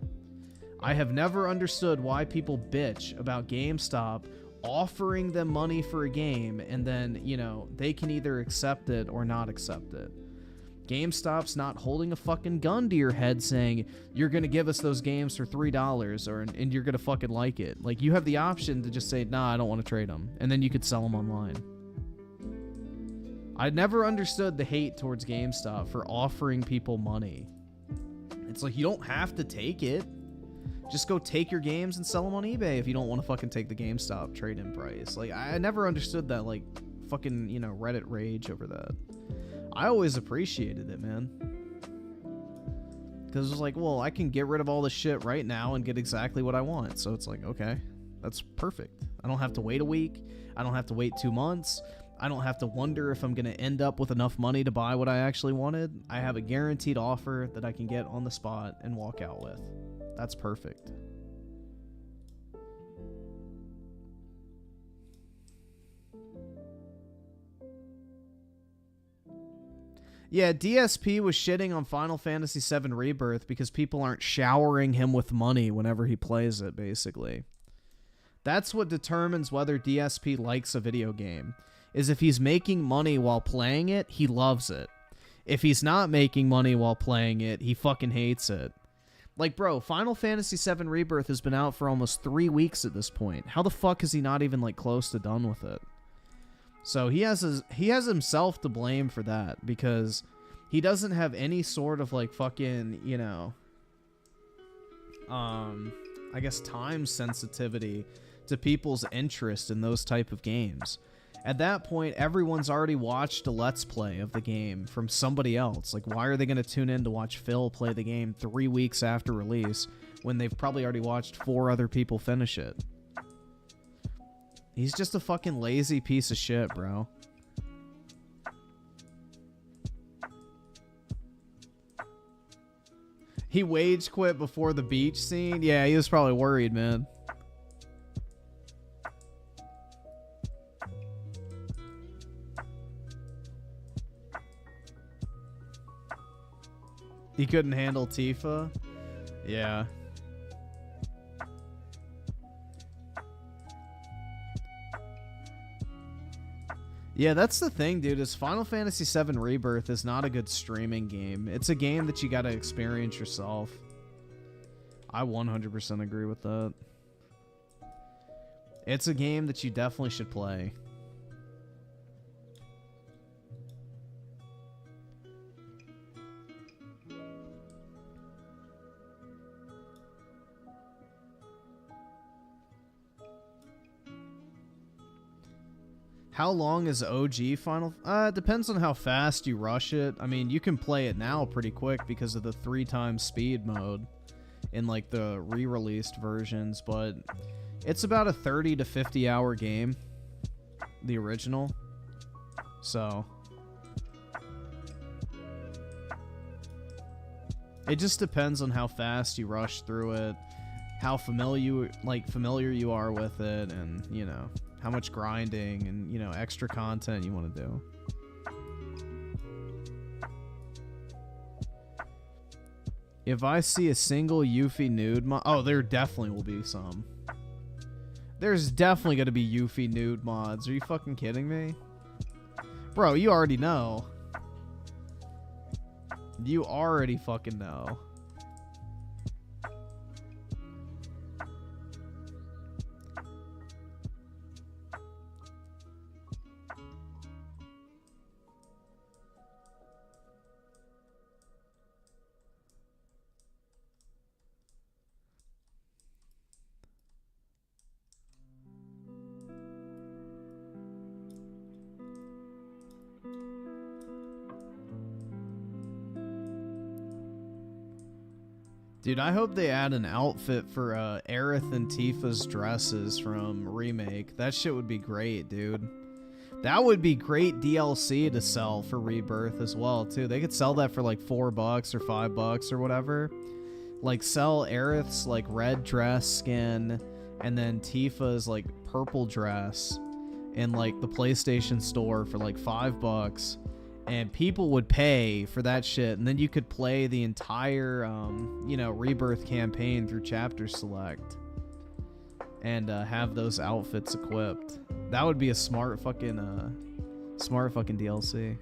I have never understood why people bitch about GameStop offering them money for a game and then, you know, they can either accept it or not accept it. GameStop's not holding a fucking gun to your head saying, you're going to give us those games for $3 and you're going to fucking like it. Like, you have the option to just say, nah, I don't want to trade them. And then you could sell them online. I never understood the hate towards GameStop for offering people money. It's like, you don't have to take it. Just go take your games and sell them on eBay if you don't want to fucking take the GameStop trade-in price. Like, I never understood that, like, fucking, you know, Reddit rage over that. I always appreciated it, man. Because it was like, well, I can get rid of all this shit right now and get exactly what I want. So it's like, okay, that's perfect. I don't have to wait a week. I don't have to wait 2 months. I don't have to wonder if I'm going to end up with enough money to buy what I actually wanted. I have a guaranteed offer that I can get on the spot and walk out with. That's perfect. Yeah, DSP was shitting on Final Fantasy VII Rebirth because people aren't showering him with money whenever he plays it, basically. That's what determines whether DSP likes a video game, is if he's making money while playing it, he loves it. If he's not making money while playing it, he fucking hates it. Like, bro, Final Fantasy VII Rebirth has been out for almost 3 weeks at this point. How the fuck is he not even, like, close to done with it? So he has himself to blame for that, because he doesn't have any sort of, like, fucking, you know, I guess time sensitivity to people's interest in those type of games. At that point, everyone's already watched a Let's Play of the game from somebody else. Like, why are they going to tune in to watch Phil play the game 3 weeks after release when they've probably already watched 4 other people finish it? He's just a fucking lazy piece of shit, bro. He wage quit before the beach scene? Yeah, he was probably worried, man. He couldn't handle Tifa? Yeah. Yeah, that's the thing, dude, is Final Fantasy VII Rebirth is not a good streaming game. It's a game that you gotta experience yourself. I 100% agree with that. It's a game that you definitely should play. How long is OG Final? It depends on how fast you rush it. I mean, you can play it now pretty quick because of the 3x speed mode in like the re-released versions, but it's about a 30 to 50 hour game, the original. So it just depends on how fast you rush through it, how familiar you are with it, and you know, how much grinding and, you know, extra content you want to do. If I see a single Yuffie nude mod... Oh, there definitely will be some. There's definitely going to be Yuffie nude mods. Are you fucking kidding me? Bro, you already know. You already fucking know. Dude, I hope they add an outfit for Aerith and Tifa's dresses from Remake. That shit would be great, dude. That would be great DLC to sell for Rebirth as well, too. They could sell that for like $4 or $5 or whatever. Like, sell Aerith's like red dress skin and then Tifa's like purple dress in like the PlayStation Store for like $5. And people would pay for that shit, and then you could play the entire, you know, Rebirth campaign through Chapter Select, and have those outfits equipped. That would be a smart fucking DLC.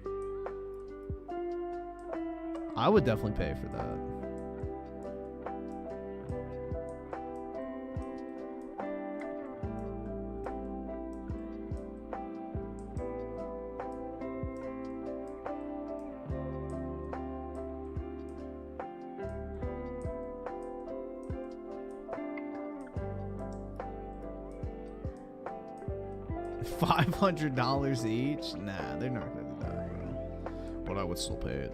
I would definitely pay for that. $500 each? Nah, they're not gonna do that, bro. But I would still pay it.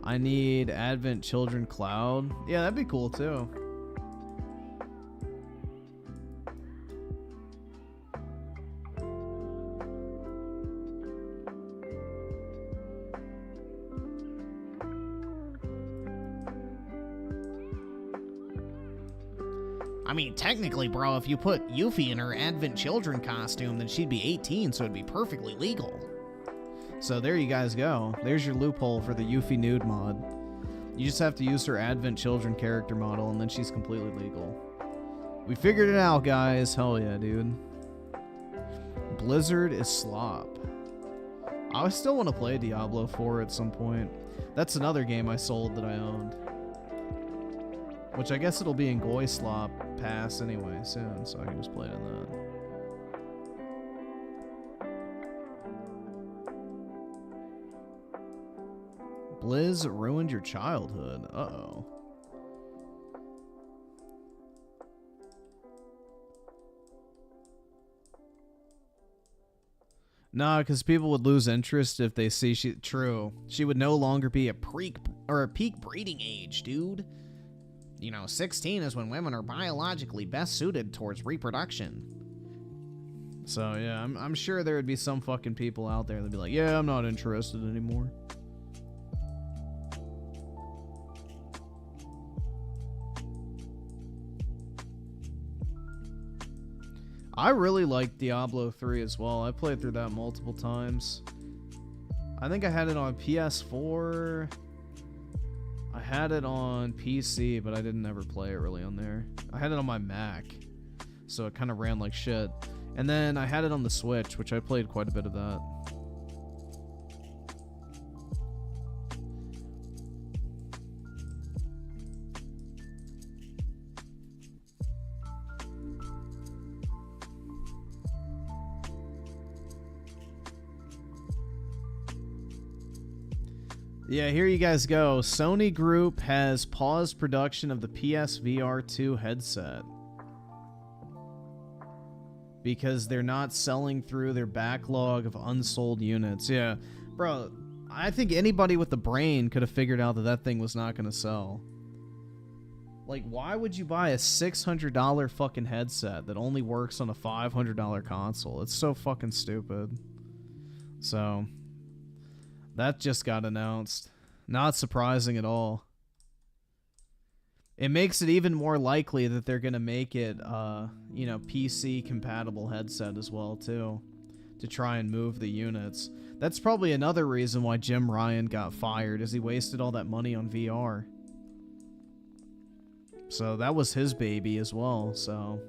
I need Advent Children Cloud. Yeah, that'd be cool too. I mean, technically, bro, if you put Yuffie in her Advent Children costume, then she'd be 18, so it'd be perfectly legal. So there you guys go. There's your loophole for the Yuffie nude mod. You just have to use her Advent Children character model, and then she's completely legal. We figured it out, guys. Hell yeah, dude. Blizzard is slop. I still want to play Diablo 4 at some point. That's another game I sold that I owned. Which I guess it'll be in Goy Slop Pass anyway soon, so I can just play it in that. Blizz ruined your childhood. Uh-oh. Nah, because people would lose interest if they see she... True. She would no longer be a peak breeding age, dude. You know, 16 is when women are biologically best suited towards reproduction. So, yeah, I'm sure there would be some fucking people out there that'd be like, yeah, I'm not interested anymore. I really like Diablo 3 as well. I played through that multiple times. I think I had it on PS4. I had it on PC, but I didn't ever play it really on there. I had it on my Mac, so it kind of ran like shit. And then I had it on the Switch, which I played quite a bit of that. Yeah, here you guys go. Sony Group has paused production of the PSVR 2 headset because they're not selling through their backlog of unsold units. Yeah, bro, I think anybody with the brain could have figured out that that thing was not going to sell. Like, why would you buy a $600 fucking headset that only works on a $500 console? It's so fucking stupid. So... that just got announced. Not surprising at all. It makes it even more likely that they're going to make it, you know, PC compatible headset as well, too. To try and move the units. That's probably another reason why Jim Ryan got fired, is he wasted all that money on VR. So that was his baby as well, so...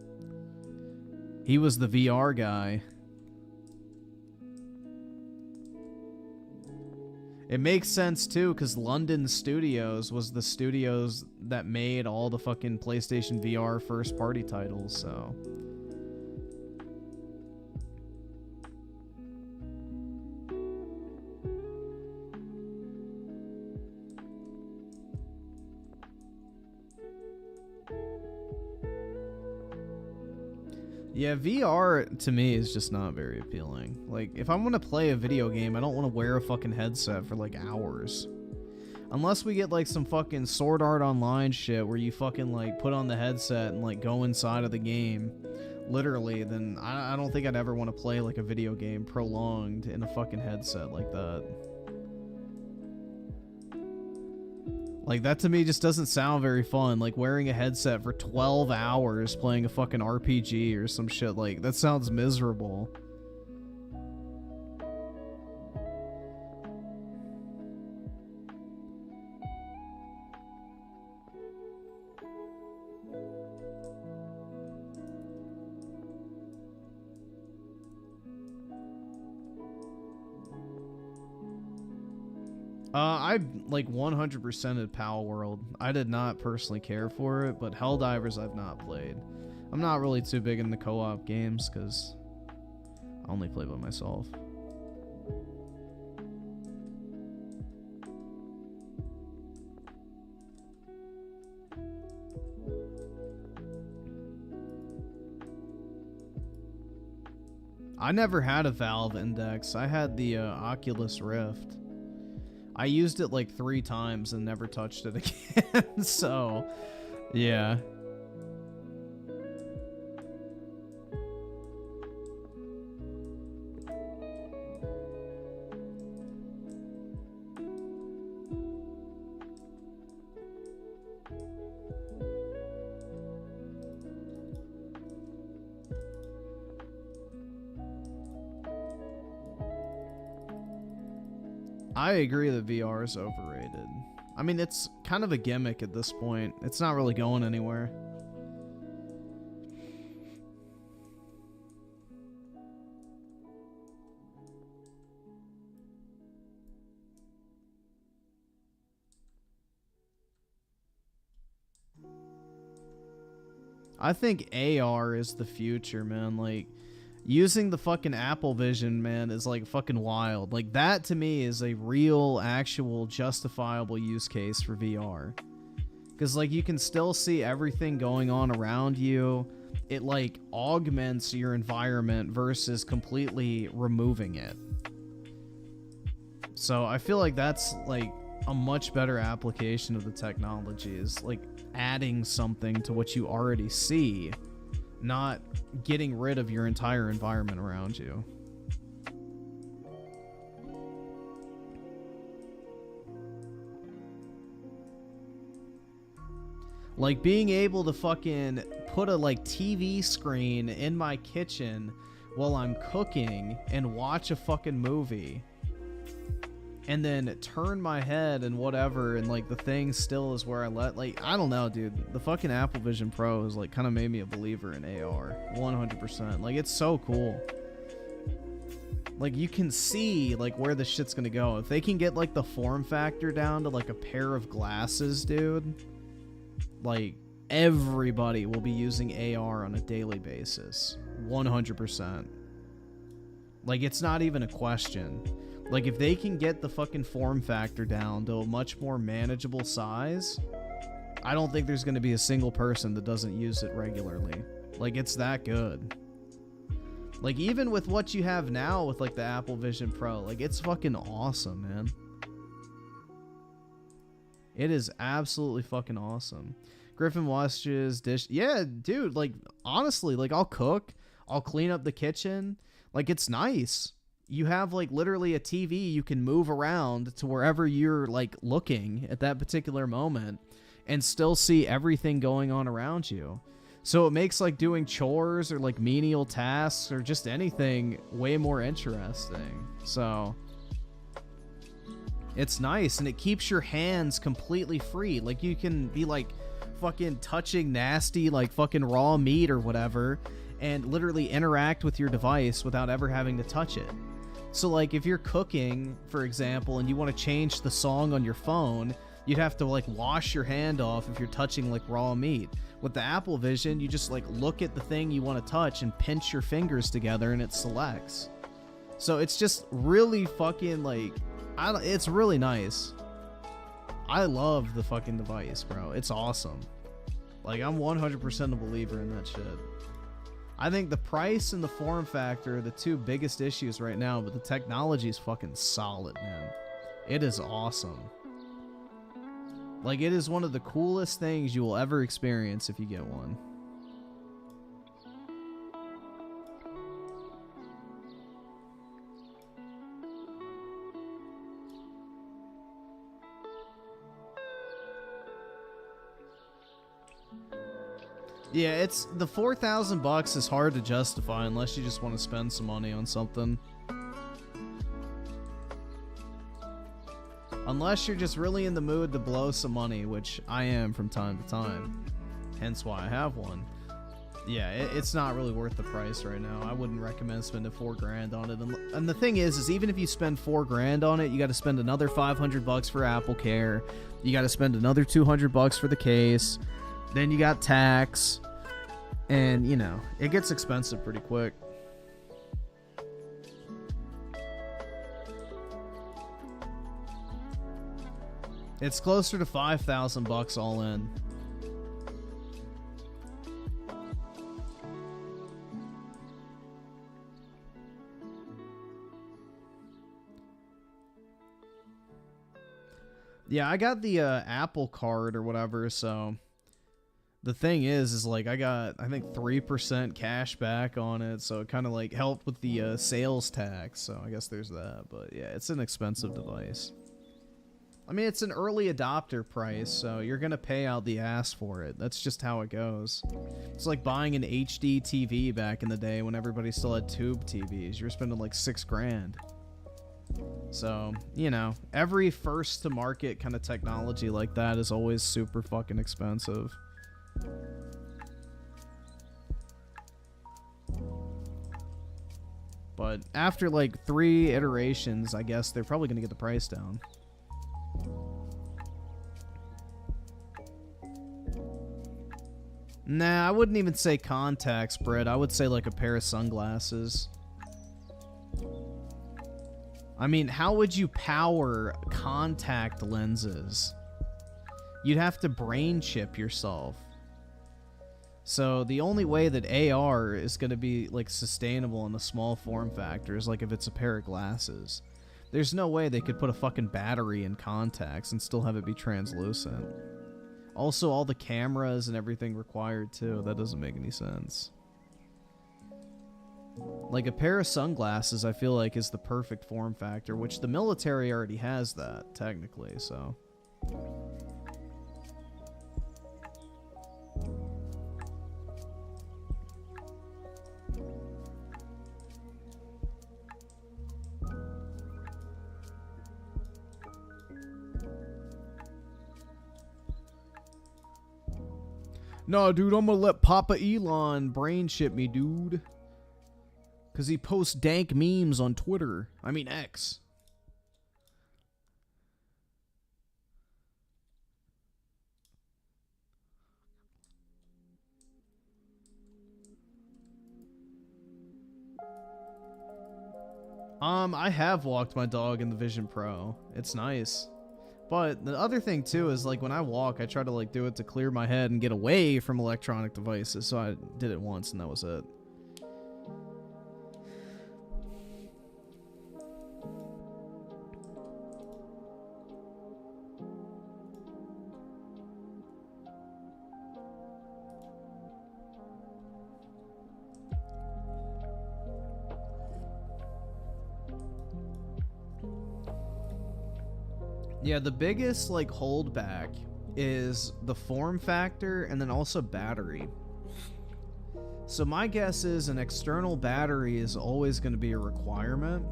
he was the VR guy. It makes sense, too, because London Studios was the studios that made all the fucking PlayStation VR first-party titles, so... yeah, VR to me is just not very appealing. Like, if I want to play a video game, I don't want to wear a fucking headset for like hours. Unless we get like some fucking Sword Art Online shit where you fucking like put on the headset and like go inside of the game, literally, then I don't think I'd ever want to play like a video game prolonged in a fucking headset like that. Like, that to me just doesn't sound very fun. Like, wearing a headset for 12 hours playing a fucking RPG or some shit. Like, that sounds miserable. I like 100%ed Pal World. I did not personally care for it, but Helldivers I've not played. I'm not really too big into co-op games because I only play by myself. I never had a Valve Index. I had the Oculus Rift. I used it like 3 times and never touched it again, so, yeah. I agree that VR is overrated. I mean, it's kind of a gimmick at this point. It's not really going anywhere. I think AR is the future, man. Like, using the fucking Apple Vision, man, is like fucking wild. Like, that to me is a real, actual, justifiable use case for VR. Because, like, you can still see everything going on around you. It, like, augments your environment versus completely removing it. So, I feel like that's, like, a much better application of the technology, is, like, adding something to what you already see, not getting rid of your entire environment around you. Like, being able to fucking put a, like, TV screen in my kitchen while I'm cooking and watch a fucking movie, and then turn my head and whatever, and, like, the thing still is where I like, I don't know, dude. The fucking Apple Vision Pro has, like, kind of made me a believer in AR. 100%. Like, it's so cool. Like, you can see, like, where this shit's gonna go. If they can get, like, the form factor down to, like, a pair of glasses, dude, like, everybody will be using AR on a daily basis. 100%. Like, it's not even a question. Like, if they can get the fucking form factor down to a much more manageable size, I don't think there's going to be a single person that doesn't use it regularly. Like, it's that good. Like, even with what you have now with, like, the Apple Vision Pro, like, it's fucking awesome, man. It is absolutely fucking awesome. Griffin washes dish. Yeah, dude, like, honestly, like, I'll cook. I'll clean up the kitchen. Like, it's nice. You have, like, literally a TV you can move around to wherever you're, like, looking at that particular moment and still see everything going on around you. So it makes, like, doing chores or, like, menial tasks or just anything way more interesting. So it's nice, and it keeps your hands completely free. Like, you can be, like, fucking touching nasty, like, fucking raw meat or whatever and literally interact with your device without ever having to touch it. So, like, if you're cooking, for example, and you want to change the song on your phone, you'd have to, like, wash your hand off if you're touching, like, raw meat. With the Apple Vision, you just, like, look at the thing you want to touch and pinch your fingers together and it selects. So it's just really fucking, like, it's really nice. I love the fucking device, bro. It's awesome. Like, I'm 100% a believer in that shit. I think the price and the form factor are the two biggest issues right now, but the technology is fucking solid, man. It is awesome. Like, it is one of the coolest things you will ever experience if you get one. Yeah, it's the $4,000 is hard to justify unless you just want to spend some money on something. Unless you're just really in the mood to blow some money, which I am from time to time. Hence why I have one. Yeah, it's not really worth the price right now. I wouldn't recommend spending $4 grand on it. And the thing is even if you spend $4 grand on it, you got to spend another $500 for Apple Care. You got to spend another $200 for the case. Then you got tax. And, you know, it gets expensive pretty quick. It's closer to $5,000 all in. Yeah, I got the Apple card or whatever, so the thing is like I got, I think 3% cash back on it, so it kind of like helped with the sales tax, so I guess there's that. But yeah, it's an expensive device. I mean, it's an early adopter price, so you're gonna pay out the ass for it. That's just how it goes. It's like buying an HD TV back in the day when everybody still had tube TVs. You were spending like $6 grand. So, you know, every first to market kind of technology like that is always super fucking expensive. But after like 3 iterations, I guess they're probably going to get the price down. Nah, I wouldn't even say contacts, Brett. I would say like a pair of sunglasses. I mean, how would you power contact lenses? You'd have to brain chip yourself. So the only way that AR is going to be like sustainable in a small form factor is like if it's a pair of glasses. There's no way they could put a fucking battery in contacts and still have it be translucent. Also, all the cameras and everything required too. That doesn't make any sense. Like a pair of sunglasses, I feel like is the perfect form factor, which the military already has that technically, so. No, dude, I'm gonna let Papa Elon brain chip me, dude. Because he posts dank memes on Twitter. I mean, X. I have walked my dog in the Vision Pro. It's nice. But the other thing too is like when I walk, I try to like do it to clear my head and get away from electronic devices. So I did it once and that was it. Yeah, the biggest like holdback is the form factor and then also battery. So my guess is an external battery is always going to be a requirement.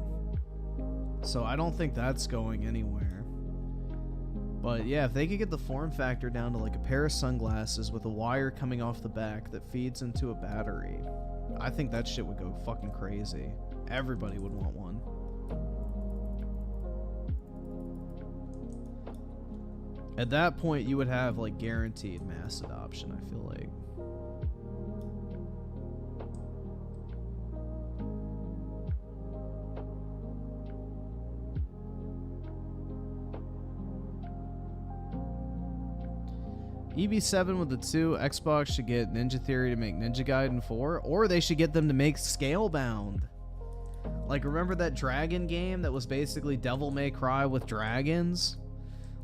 So I don't think that's going anywhere. But yeah, if they could get the form factor down to like a pair of sunglasses with a wire coming off the back that feeds into a battery, I think that shit would go fucking crazy. Everybody would want one. At that point, you would have like guaranteed mass adoption, I feel like. EB7 with the 2, Xbox should get Ninja Theory to make Ninja Gaiden 4, or they should get them to make Scalebound. Like, remember that dragon game that was basically Devil May Cry with dragons?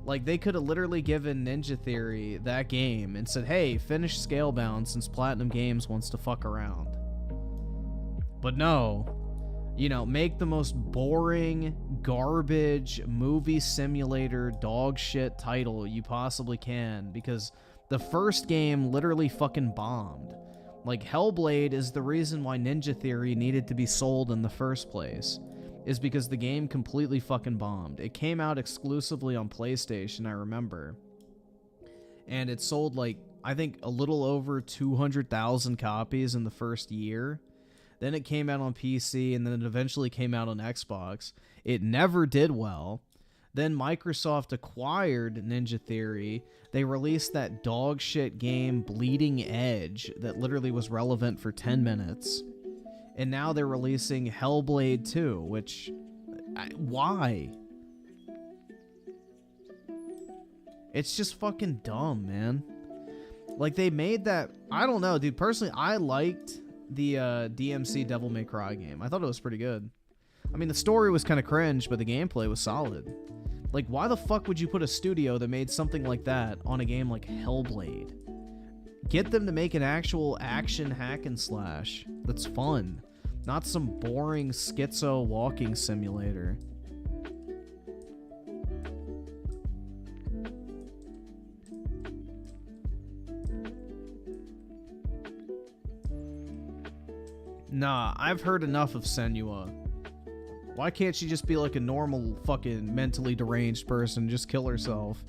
Like, they could have literally given Ninja Theory that game and said, hey, finish Scalebound since Platinum Games wants to fuck around. But no. You know, make the most boring, garbage, movie simulator, dog shit title you possibly can, because the first game literally fucking bombed. Like, Hellblade is the reason why Ninja Theory needed to be sold in the first place, is because the game completely fucking bombed. It came out exclusively on PlayStation, I remember. And it sold, like, I think a little over 200,000 copies in the first year. Then it came out on PC, and then it eventually came out on Xbox. It never did well. Then Microsoft acquired Ninja Theory. They released that dog shit game Bleeding Edge that literally was relevant for 10 minutes. And now they're releasing Hellblade 2, which... why? It's just fucking dumb, man. Like, they made that... I don't know, dude. Personally, I liked the DMC Devil May Cry game. I thought it was pretty good. I mean, the story was kind of cringe, but the gameplay was solid. Like, why the fuck would you put a studio that made something like that on a game like Hellblade? Get them to make an actual action hack and slash that's fun, not some boring schizo walking simulator. Nah, I've heard enough of Senua. Why can't she just be like a normal fucking mentally deranged person and just kill herself?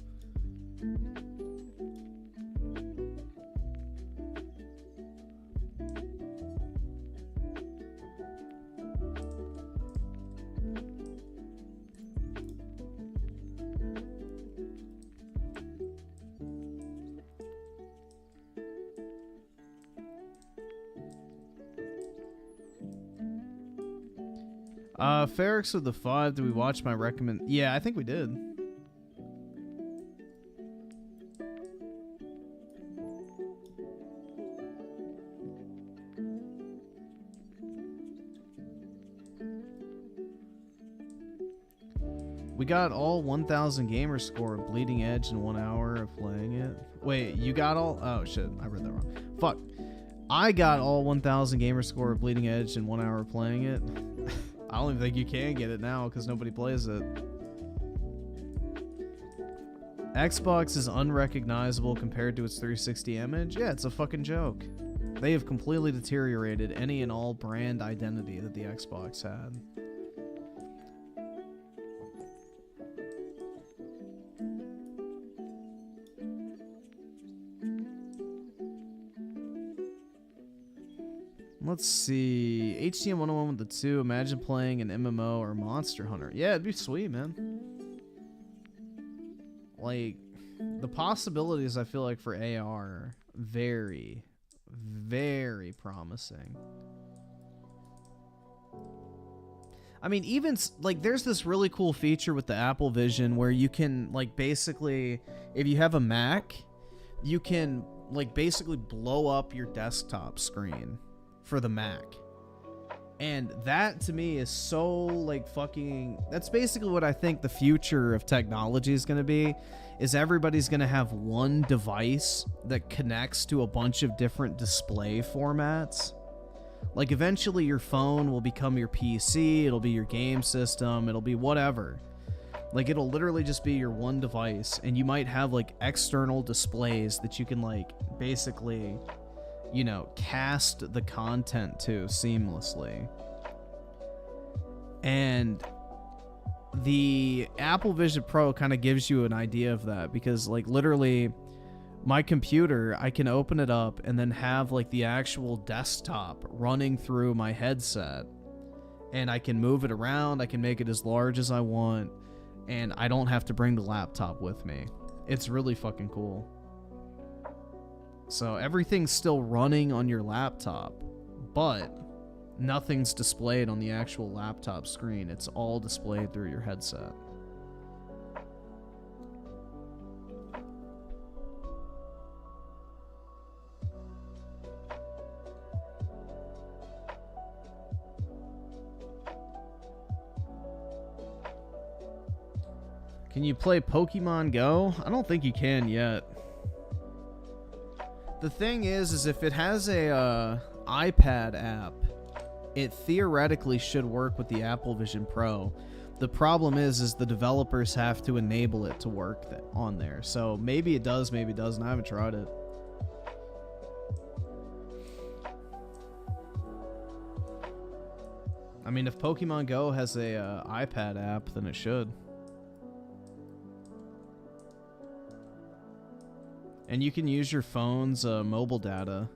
Ericutz4thewin, did we watch my recommend? Yeah, I think we did. We got all 1,000 gamer score of Bleeding Edge in 1 hour of playing it. Wait, you got all? Oh shit, I read that wrong. Fuck. I got all 1,000 gamer score of Bleeding Edge in 1 hour of playing it. I don't even think you can get it now because nobody plays it. Xbox is unrecognizable compared to its 360 image. Yeah, it's a fucking joke. They have completely deteriorated any and all brand identity that the Xbox had. Let's see. HTM 101 with the 2. Imagine playing an MMO or Monster Hunter. Yeah, it'd be sweet, man. Like, the possibilities I feel like for AR are very, very promising. I mean, even, like, there's this really cool feature with the Apple Vision where you can, like, basically, if you have a Mac, you can, like, basically blow up your desktop screen for the Mac. And that to me is so like fucking, that's basically what I think the future of technology is going to be, is everybody's going to have one device that connects to a bunch of different display formats. Like eventually your phone will become your PC, it'll be your game system, it'll be whatever. Like it'll literally just be your one device, and you might have like external displays that you can like basically, you know, cast the content to seamlessly. And the Apple Vision Pro kind of gives you an idea of that, because like literally my computer, I can open it up and then have like the actual desktop running through my headset, and I can move it around, I can make it as large as I want, and I don't have to bring the laptop with me. It's really fucking cool. So everything's still running on your laptop, but nothing's displayed on the actual laptop screen. It's all displayed through your headset. Can you play Pokemon Go? I don't think you can yet. The thing is if it has a iPad app, it theoretically should work with the Apple Vision Pro. The problem is the developers have to enable it to work on there. So maybe it does, maybe it doesn't. I haven't tried it. I mean, if Pokemon Go has a iPad app, then it should. And you can use your phone's mobile data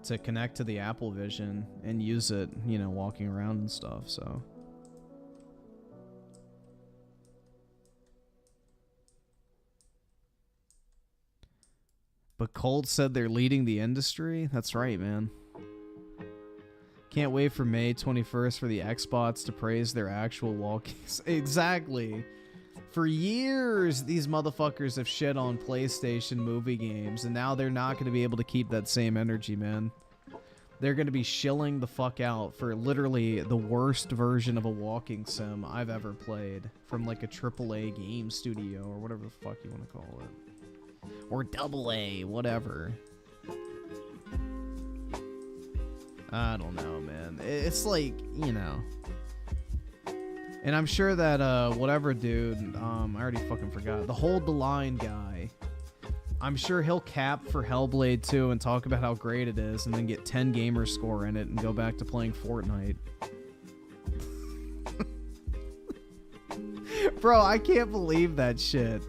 to connect to the Apple Vision and use it, you know, walking around and stuff, so. But Colt said they're leading the industry? That's right, man. Can't wait for May 21st for the Xbots to praise their actual walkies. Exactly. For years, these motherfuckers have shit on PlayStation movie games, and now they're not going to be able to keep that same energy, man. They're going to be shilling the fuck out for literally the worst version of a walking sim I've ever played from like a AAA game studio or whatever the fuck you want to call it. Or AA, whatever. I don't know, man. It's like, you know. And I'm sure that, whatever dude, I already fucking forgot. The Hold the Line guy. I'm sure he'll cap for Hellblade 2 and talk about how great it is and then get 10 gamer score in it and go back to playing Fortnite. Bro, I can't believe that shit.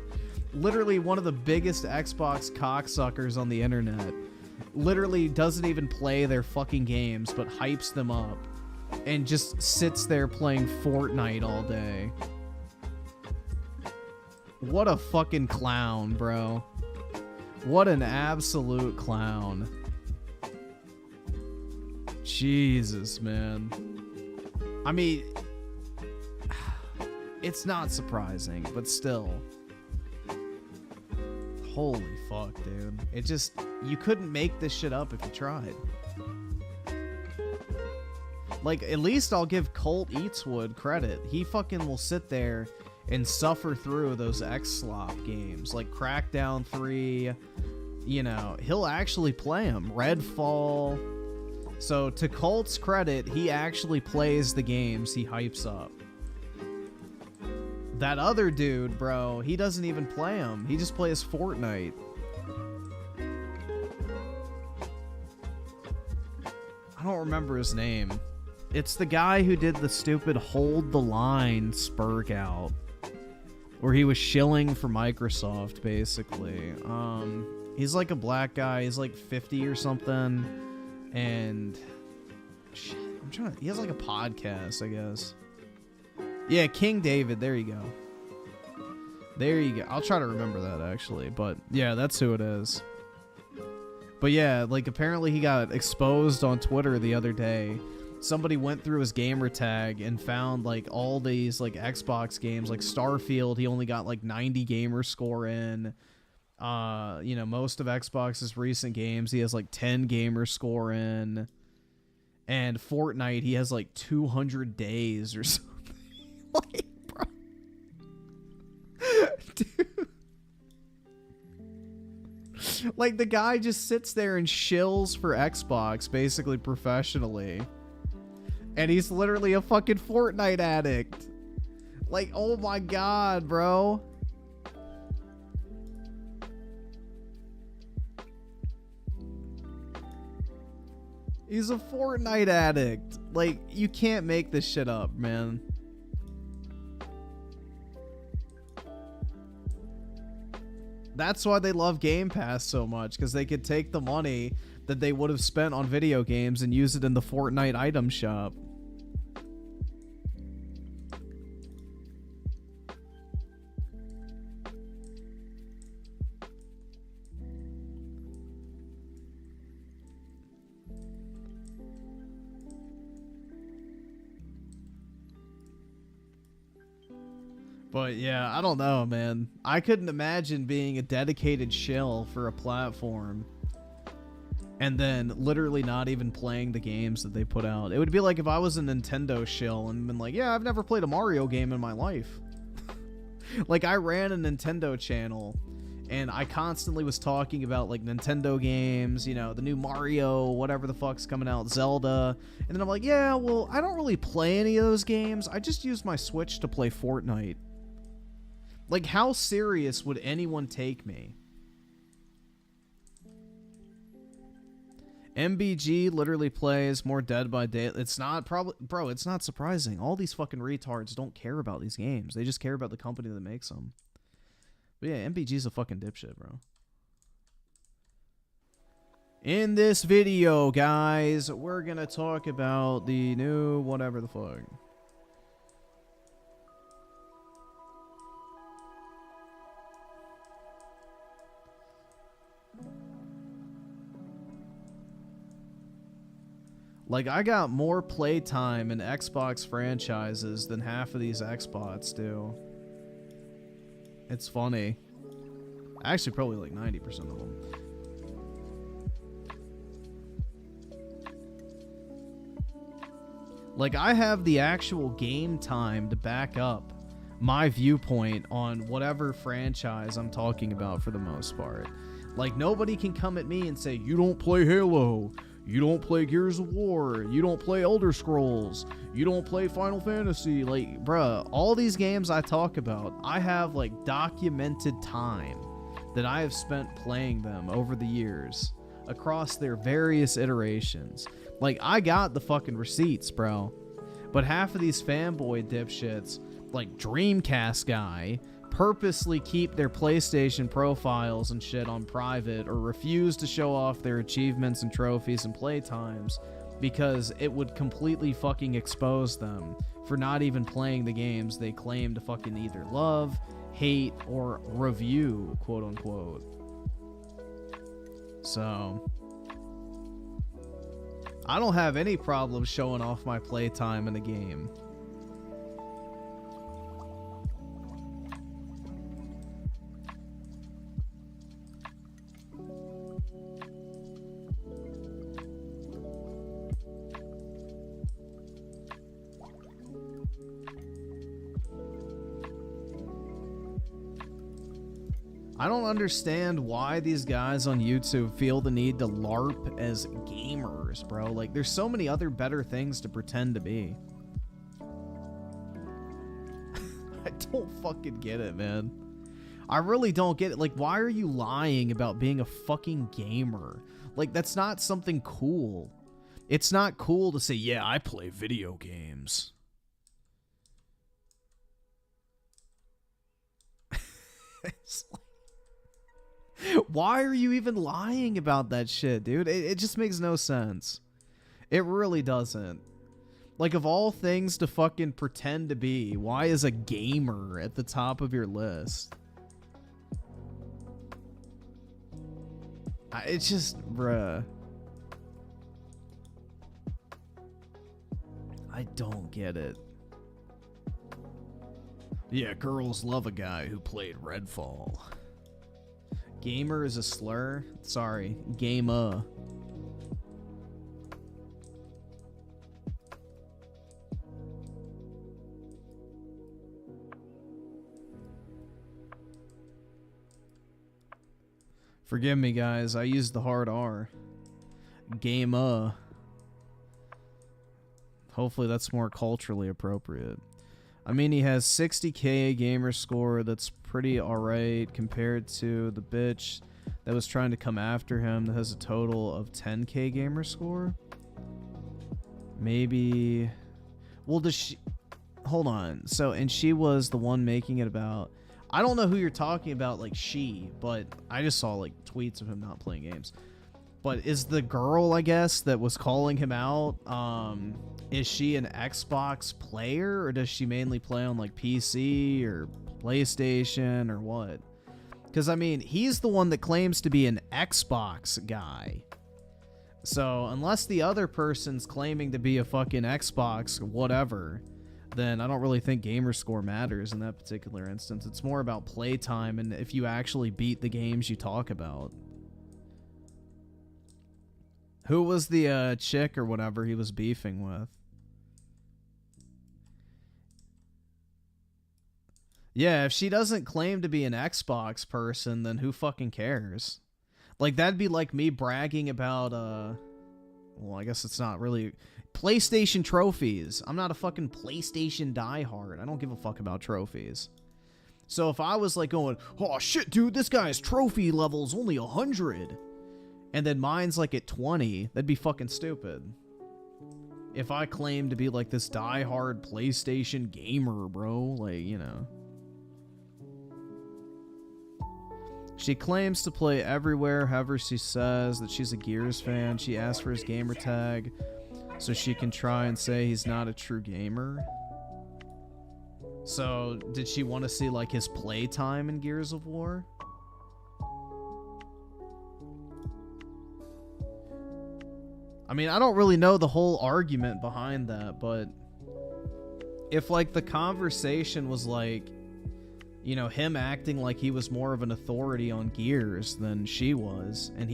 Literally one of the biggest Xbox cocksuckers on the internet. Literally doesn't even play their fucking games, but hypes them up. And just sits there playing Fortnite all day. What a fucking clown, bro. What an absolute clown. Jesus, man. I mean, it's not surprising, but still. Holy fuck, dude. It just, you couldn't make this shit up if you tried. Like, at least I'll give Colt4thewin credit. He fucking will sit there and suffer through those X-Slop games. Like Crackdown 3, you know, he'll actually play them. Redfall. So, to Colt's credit, he actually plays the games he hypes up. That other dude, bro, he doesn't even play them. He just plays Fortnite. I don't remember his name. It's the guy who did the stupid Hold the Line spurg out. Where he was shilling for Microsoft, basically. He's like a black guy. He's like 50 or something. And shit, he has like a podcast, I guess. Yeah, King David, there you go. There you go. I'll try to remember that, actually. But yeah, that's who it is. But yeah, like apparently he got exposed on Twitter the other day. Somebody went through his gamer tag and found like all these like Xbox games, like Starfield, he only got like 90 gamer score in. You know, most of Xbox's recent games, he has like 10 gamer score in. And Fortnite, he has like 200 days or something. Like, bro. Dude. Like, the guy just sits there and shills for Xbox, basically professionally. And he's literally a fucking Fortnite addict. Like, oh my god, bro. He's a Fortnite addict. Like, you can't make this shit up, man. That's why they love Game Pass so much, because they could take the money that they would have spent on video games and use it in the Fortnite item shop. But yeah, I don't know, man. I couldn't imagine being a dedicated shill for a platform and then literally not even playing the games that they put out. It would be like if I was a Nintendo shill and been like, yeah, I've never played a Mario game in my life. Like, I ran a Nintendo channel and I constantly was talking about like Nintendo games, you know, the new Mario, whatever the fuck's coming out, Zelda. And then I'm like, yeah, well, I don't really play any of those games. I just use my Switch to play Fortnite. Like, how serious would anyone take me? MBG literally plays more Dead by Daylight. It's not probably, bro, it's not surprising. All these fucking retards don't care about these games. They just care about the company that makes them. But yeah, MBG's a fucking dipshit, bro. In this video, guys, we're gonna talk about the new whatever the fuck. Like, I got more playtime in Xbox franchises than half of these Xbots do. It's funny. Actually, probably like 90% of them. Like, I have the actual game time to back up my viewpoint on whatever franchise I'm talking about for the most part. Like, nobody can come at me and say, you don't play Halo. You don't play Gears of War. You don't play Elder Scrolls. You don't play Final Fantasy. Like, bruh, all these games I talk about, I have, like, documented time that I have spent playing them over the years across their various iterations. Like, I got the fucking receipts, bro. But half of these fanboy dipshits like Dreamcast guy purposely keep their PlayStation profiles and shit on private or refuse to show off their achievements and trophies and playtimes because it would completely fucking expose them for not even playing the games they claim to fucking either love, hate, or review, quote unquote. So I don't have any problem showing off my playtime in a game. I don't understand why these guys on YouTube feel the need to LARP as gamers, bro. Like, there's so many other better things to pretend to be. I don't fucking get it, man. I really don't get it. Like, why are you lying about being a fucking gamer? Like, that's not something cool. It's not cool to say, yeah, I play video games. It's like, why are you even lying about that shit, dude? It just makes no sense. It really doesn't. Like, of all things to fucking pretend to be, why is a gamer at the top of your list? It's just, bruh. I don't get it. Yeah, girls love a guy who played Redfall. Gamer is a slur? Sorry, gamer. Forgive me, guys. I used the hard R. Gamer. Hopefully that's more culturally appropriate. I mean, he has 60k gamer score. That's pretty alright compared to the bitch that was trying to come after him that has a total of 10k gamer score. Maybe... Well, does she... Hold on. So, and she was the one making it about... I don't know who you're talking about, like she, but I just saw like tweets of him not playing games. But is the girl, I guess, that was calling him out, is she an Xbox player, or does she mainly play on like PC or PlayStation or what? Because I mean, he's the one that claims to be an Xbox guy. So unless the other person's claiming to be a fucking Xbox whatever, then I don't really think gamer score matters in that particular instance. It's more about playtime and if you actually beat the games you talk about. Who was the chick or whatever he was beefing with? Yeah, if she doesn't claim to be an Xbox person, then who fucking cares? Like, that'd be like me bragging about, well, I guess it's not really... PlayStation trophies. I'm not a fucking PlayStation diehard. I don't give a fuck about trophies. So if I was like going, oh shit, dude, this guy's trophy level's only 100. And then mine's like at 20, that'd be fucking stupid. If I claim to be like this diehard PlayStation gamer, bro, like, you know. She claims to play everywhere, however she says that she's a Gears fan. She asked for his gamer tag so she can try and say he's not a true gamer. So, did she want to see like his playtime in Gears of War? I mean, I don't really know the whole argument behind that, but if like the conversation was like, you know, him acting like he was more of an authority on Gears than she was, and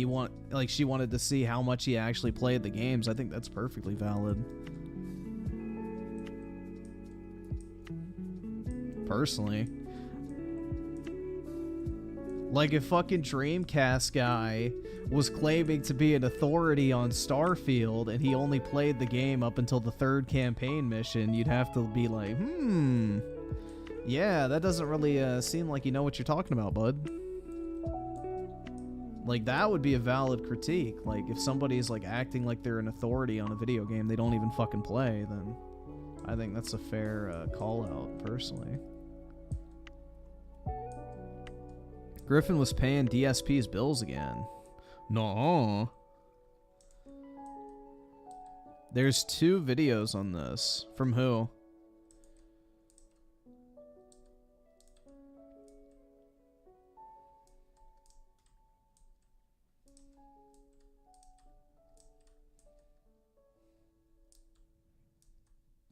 she wanted to see how much he actually played the games, I think that's perfectly valid. Personally. Like, if fucking Dreamcast guy was claiming to be an authority on Starfield and he only played the game up until the 3rd campaign mission, you'd have to be like, yeah, that doesn't really seem like you know what you're talking about, bud. Like, that would be a valid critique. Like, if somebody's like acting like they're an authority on a video game they don't even fucking play, then I think that's a fair call out, personally. Griffin was paying DSP's bills again. No. There's 2 videos on this. From who?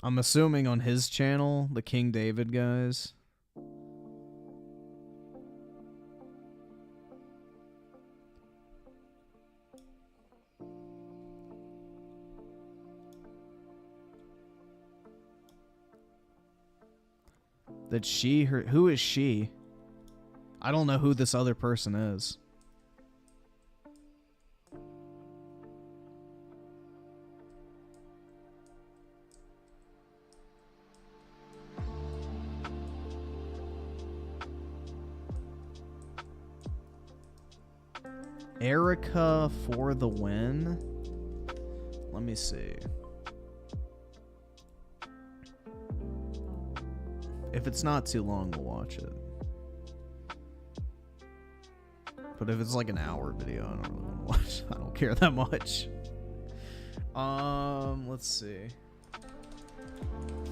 I'm assuming on his channel, the King David guys. That she, her, who is she? I don't know who this other person is. Ericutz4thewin. Let me see. If it's not too long, we'll watch it. But if it's like an hour video, I don't really want to watch. I don't care that much. Let's see.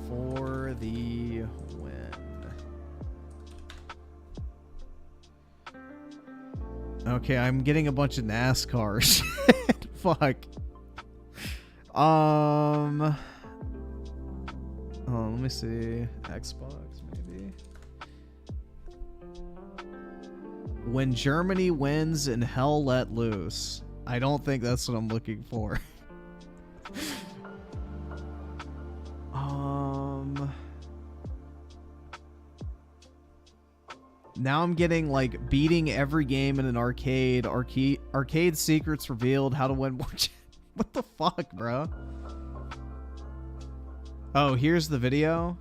For the win. Okay, I'm getting a bunch of NASCAR shit. Fuck. Oh, let me see. Xbox, maybe. When Germany wins and hell let loose. I don't think that's what I'm looking for. Now I'm getting like beating every game in an arcade secrets revealed, how to win more. What the fuck, bro? Oh, here's the video.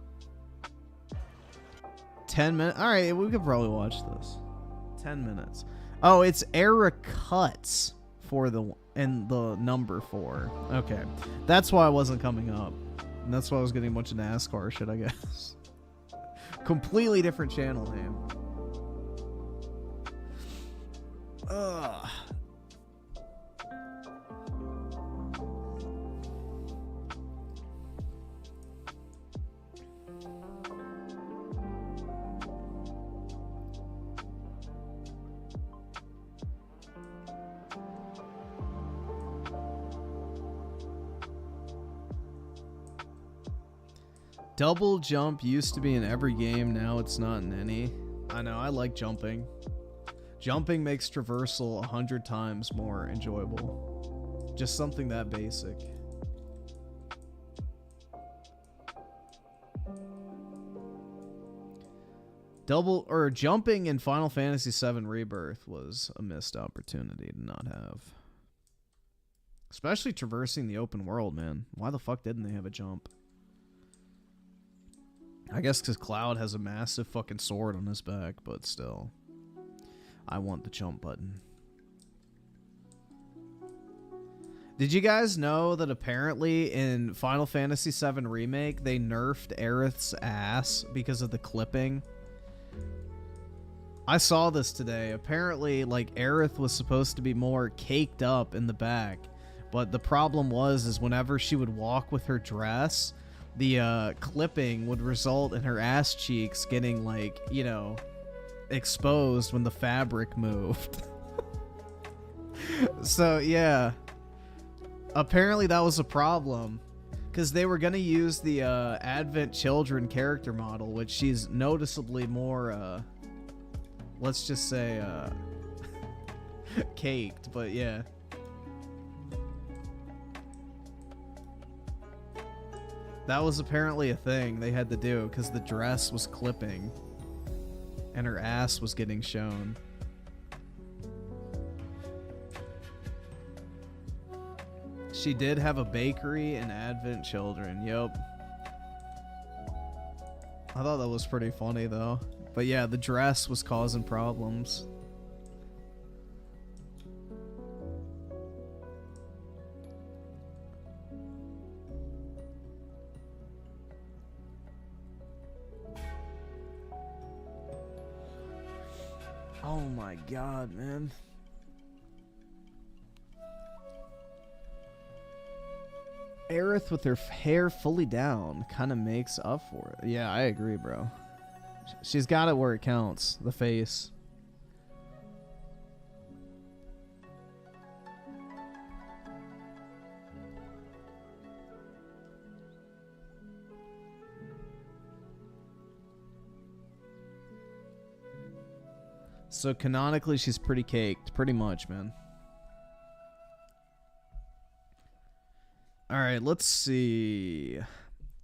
10 minutes. All right, we could probably watch this. 10 minutes. Oh, it's Ericutz for the and the number 4. Okay, that's why I wasn't coming up, and that's why I was getting a bunch of NASCAR shit, I guess. Completely different channel name. Ugh. Double jump used to be in every game, now it's not in any. I know, I like jumping. Jumping makes traversal 100 times more enjoyable. Just something that basic. Jumping in Final Fantasy VII Rebirth was a missed opportunity to not have. Especially traversing the open world, man. Why the fuck didn't they have a jump? I guess because Cloud has a massive fucking sword on his back, but still. I want the jump button. Did you guys know that apparently in Final Fantasy VII Remake, they nerfed Aerith's ass because of the clipping? I saw this today. Apparently, like, Aerith was supposed to be more caked up in the back, but the problem is whenever she would walk with her dress, the clipping would result in her ass cheeks getting, like, you know, exposed when the fabric moved. So yeah, apparently that was a problem because they were gonna use the Advent Children character model, which she's noticeably more let's just say caked, but yeah. That was apparently a thing they had to do because the dress was clipping and her ass was getting shown. She did have a bakery and Advent Children. Yep. I thought that was pretty funny though. But yeah, the dress was causing problems. Oh my god, man. Aerith with her hair fully down kind of makes up for it. Yeah, I agree, bro. She's got it where it counts. The face. So canonically, she's pretty caked. Pretty much, man. Alright, let's see.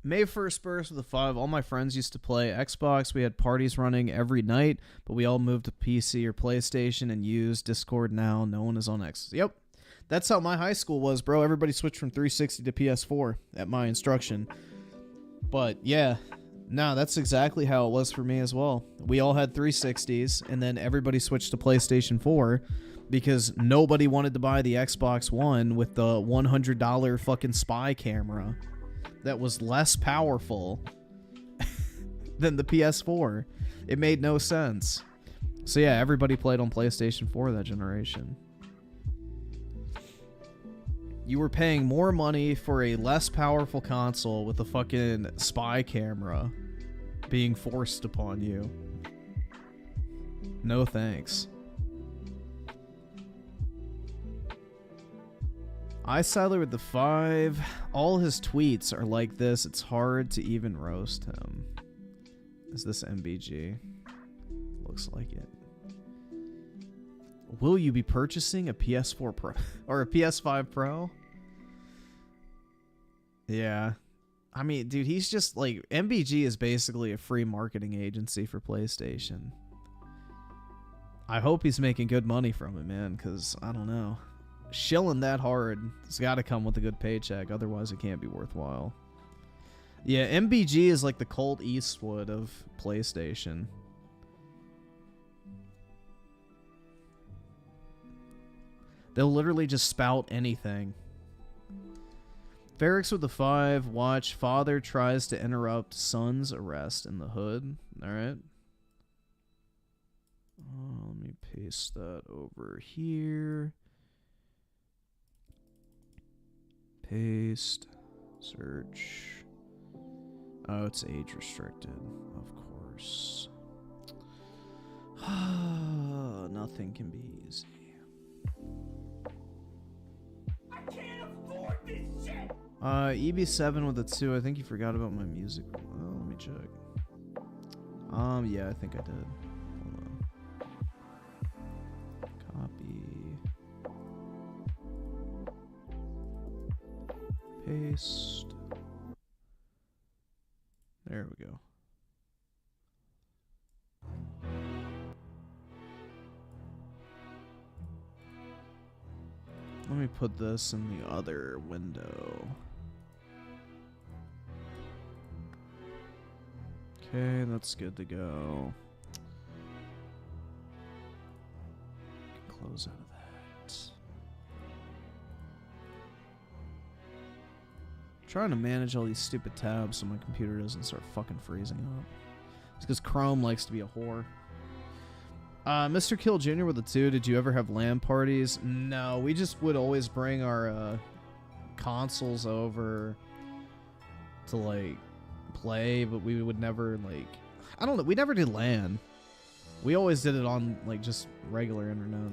May 1st burst with a 5. All my friends used to play Xbox. We had parties running every night, but we all moved to PC or PlayStation and use Discord now. No one is on X. Yep. That's how my high school was, bro. Everybody switched from 360 to PS4 at my instruction. But, yeah. No, that's exactly how it was for me as well. We all had 360s, and then everybody switched to PlayStation 4 because nobody wanted to buy the Xbox One with the $100 fucking spy camera that was less powerful than the PS4. It made no sense. So yeah, everybody played on PlayStation 4 that generation. You were paying more money for a less powerful console with a fucking spy camera being forced upon you. No thanks. I sided with the 5. All his tweets are like this. It's hard to even roast him. Is this MBG? Looks like it. Will you be purchasing a PS4 Pro or a PS5 Pro? Yeah. I mean, dude, he's just like, MBG is basically a free marketing agency for PlayStation. I hope he's making good money from it, man, because I don't know. Shilling that hard, it's got to come with a good paycheck, otherwise it can't be worthwhile. Yeah, MBG is like the Colt Eastwood of PlayStation. They'll literally just spout anything. Ferrix with the 5. Watch. Father tries to interrupt son's arrest in the hood. Alright. Let me paste that over here. Paste. Search. Oh, it's age restricted. Of course. Nothing can be easy. EB7 with a 2. I think you forgot about my music. Well, let me check. Yeah, I think I did. Hold on. Copy. Paste. There we go. Let me put this in the other window. Okay, that's good to go. Close out of that. I'm trying to manage all these stupid tabs so my computer doesn't start fucking freezing up. It's because Chrome likes to be a whore. Mr. Kill Jr. with a 2. Did you ever have LAN parties? No, we just would always bring our consoles over to like play, but we would never like, I don't know, we never did LAN. We always did it on like just regular internet.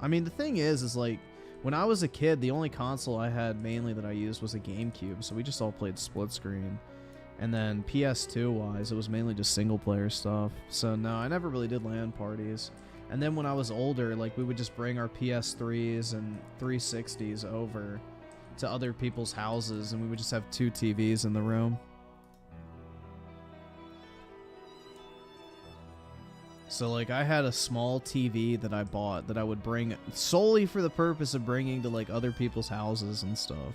I mean, the thing is like when I was a kid, the only console I had mainly that I used was a GameCube, so we just all played split screen. And then PS2 wise, it was mainly just single player stuff. So no, I never really did LAN parties. And then when I was older, like we would just bring our PS3s and 360s over to other people's houses, and we would just have 2 TVs in the room. So like I had a small TV that I bought that I would bring solely for the purpose of bringing to like other people's houses and stuff.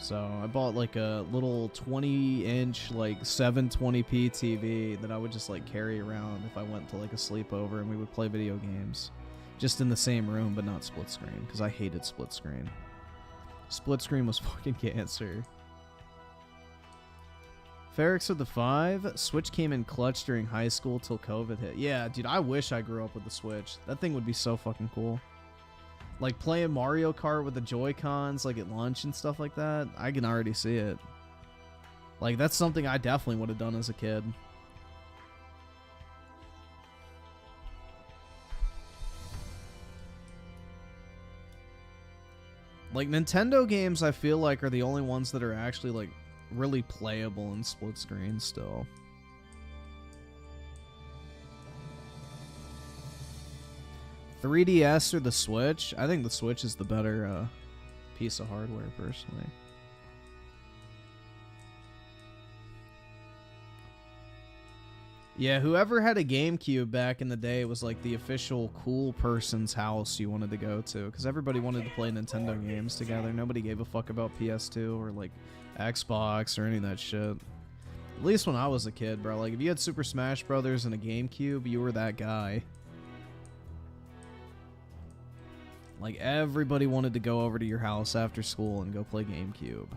So I bought like a little 20-inch like 720p TV that I would just like carry around if I went to like a sleepover, and we would play video games just in the same room but not split screen because I hated split screen. Split screen was fucking cancer. Ferrix with the 5. Switch came in clutch during high school till COVID hit. Yeah, dude, I wish I grew up with the Switch. That thing would be so fucking cool. Like playing Mario Kart with the Joy-Cons like at lunch and stuff like that. I can already see it. Like, that's something I definitely would have done as a kid. Like, Nintendo games, I feel like, are the only ones that are actually, like, really playable in split screen still. $3DS or the Switch? I think the Switch is the better piece of hardware, personally. Yeah, whoever had a GameCube back in the day was like the official cool person's house you wanted to go to, because everybody wanted to play Nintendo games together. Nobody gave a fuck about PS2 or like Xbox or any of that shit. At least when I was a kid, bro. Like, if you had Super Smash Brothers and a GameCube, you were that guy. Like, everybody wanted to go over to your house after school and go play GameCube.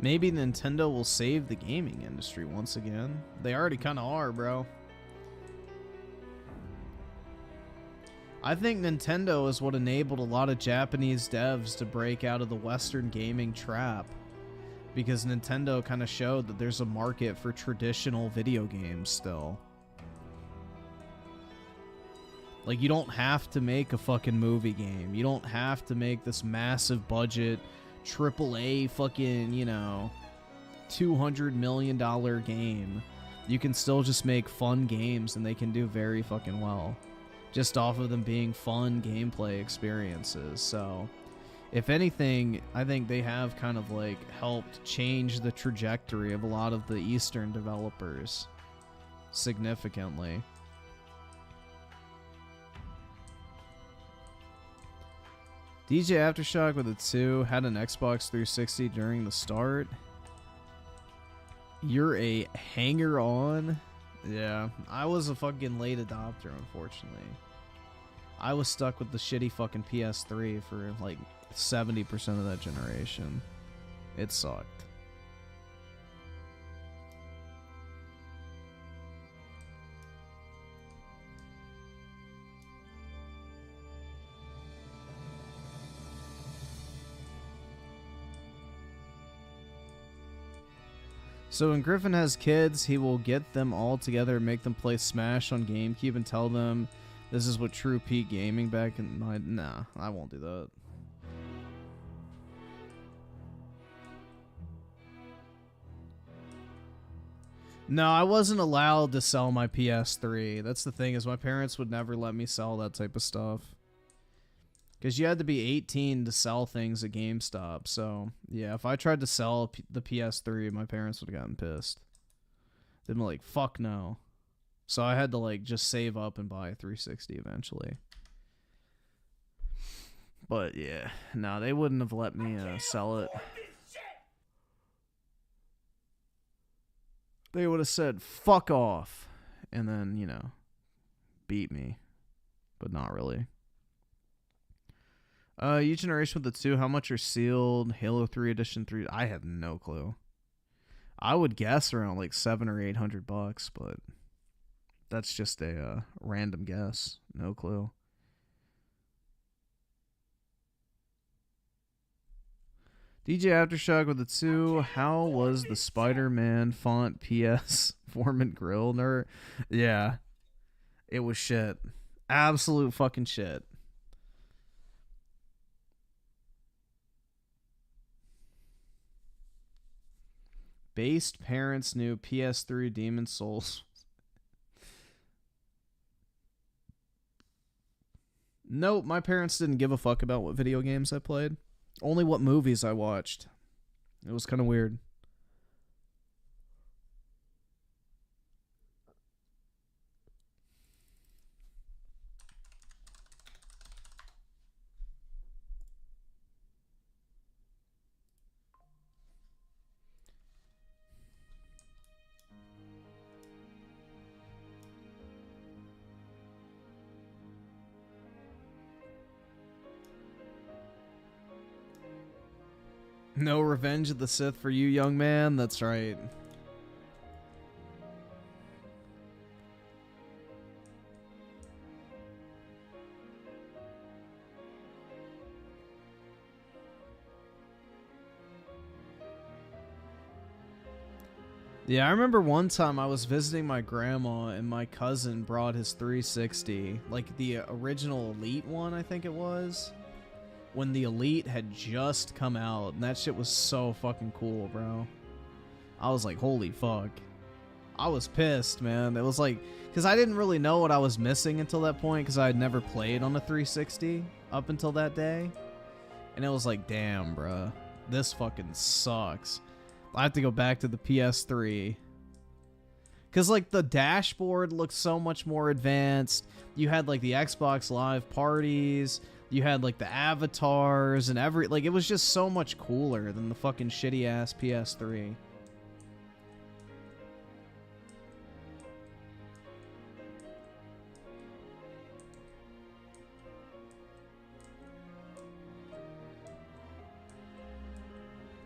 Maybe Nintendo will save the gaming industry once again. They already kind of are, bro. I think Nintendo is what enabled a lot of Japanese devs to break out of the Western gaming trap. Because Nintendo kind of showed that there's a market for traditional video games still. Like, you don't have to make a fucking movie game. You don't have to make this massive budget AAA fucking, you know, $200 million game. You can still just make fun games and they can do very fucking well. Just off of them being fun gameplay experiences. So, if anything, I think they have kind of like helped change the trajectory of a lot of the Eastern developers significantly. DJ Aftershock with a 2 had an Xbox 360 during the start. You're a hanger-on? Yeah, I was a fucking late adopter, unfortunately. I was stuck with the shitty fucking PS3 for like 70% of that generation. It sucked. So when Griffin has kids, he will get them all together and make them play Smash on GameCube and tell them this is what true peak gaming back in my... Nah, I won't do that. No, I wasn't allowed to sell my PS3. That's the thing, is my parents would never let me sell that type of stuff. Because you had to be 18 to sell things at GameStop. So, yeah, if I tried to sell the PS3, my parents would have gotten pissed. They'd be like, fuck no. So I had to, like, just save up and buy a 360 eventually. But, yeah. No, they wouldn't have let me sell it. They would have said, fuck off. And then, you know, beat me. But not really. Each generation with the 2, how much are sealed? Halo 3 Edition 3, I have no clue. I would guess around like $700 or $800, but that's just a random guess. No clue. DJ Aftershock with the 2, how was the Spider-Man font PS Foreman grill? Yeah, it was shit. Absolute fucking shit. Based parents knew PS3 Demon Souls. Nope, my parents didn't give a fuck about what video games I played. Only what movies I watched. It was kind of weird. No Revenge of the Sith for you, young man. That's right. Yeah, I remember one time I was visiting my grandma and my cousin brought his 360, like the original Elite one, I think it was, when the Elite had just come out, and that shit was so fucking cool, bro. I was like, holy fuck. I was pissed, man. It was like, because I didn't really know what I was missing until that point, because I had never played on a 360 up until that day. And it was like, damn, bro, this fucking sucks. I have to go back to the PS3. Because, like, the dashboard looked so much more advanced. You had, like, the Xbox Live parties. You had, like, the avatars and like, it was just so much cooler than the fucking shitty-ass PS3.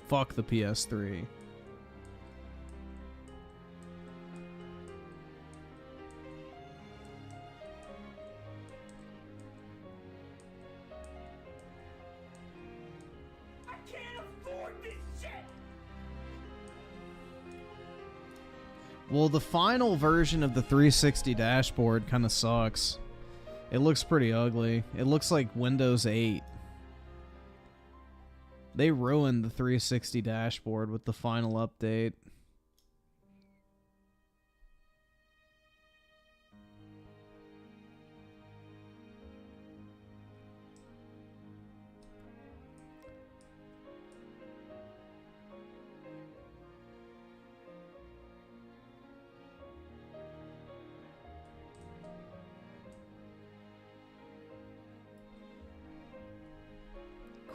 Fuck the PS3. I can't afford this shit! Well, the final version of the 360 dashboard kind of sucks. It looks pretty ugly. It looks like Windows 8. They ruined the 360 dashboard with the final update.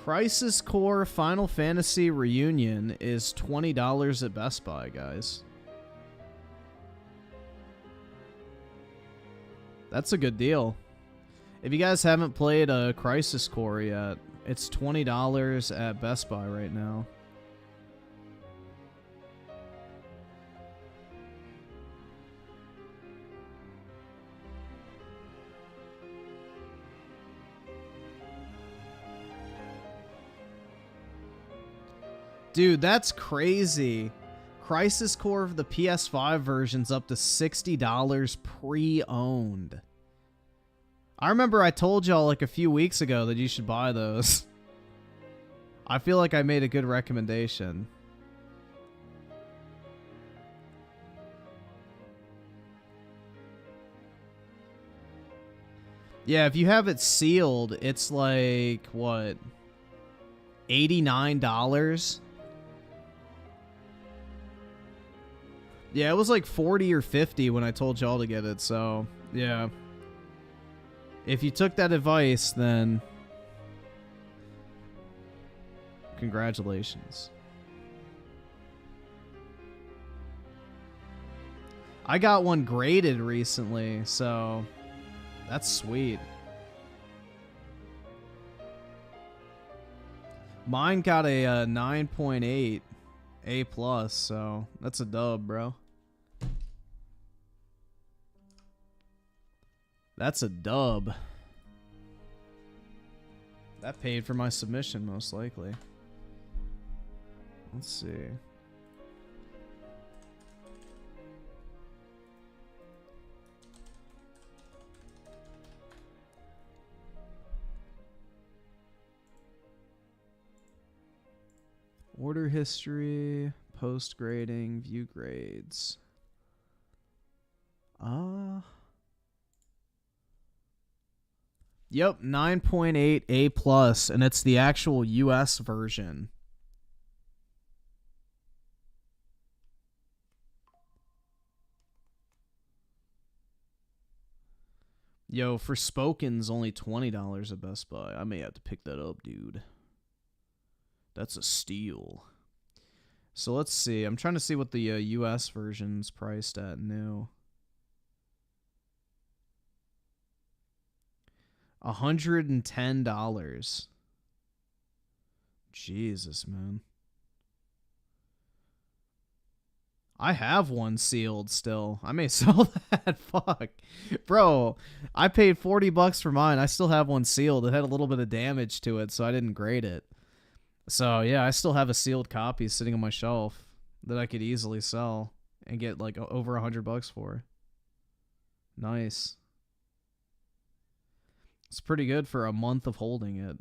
Crisis Core Final Fantasy Reunion is $20 at Best Buy, guys. That's a good deal. If you guys haven't played a Crisis Core yet, it's $20 at Best Buy right now. Dude, that's crazy. Crisis Core of the PS5 version's up to $60 pre-owned. I remember I told y'all like a few weeks ago that you should buy those. I feel like I made a good recommendation. Yeah, if you have it sealed, it's like, what, $89? Yeah, it was like 40 or 50 when I told y'all to get it, so, yeah. If you took that advice, then congratulations. I got one graded recently, so that's sweet. Mine got a 9.8 A+, so that's a dub, bro. That's a dub. That paid for my submission, most likely. Let's see. Order history, post grading, view grades. Yep, 9.8 A+, and it's the actual US version. Yo, for Spoken's only $20 at Best Buy. I may have to pick that up, dude. That's a steal. So let's see. I'm trying to see what the US version's priced at new. $110. Jesus, man. I have one sealed still. I may sell that. Fuck. Bro, I paid $40 for mine. I still have one sealed. It had a little bit of damage to it, so I didn't grade it. So, yeah, I still have a sealed copy sitting on my shelf that I could easily sell and get like over $100 for. Nice. It's pretty good for a month of holding it.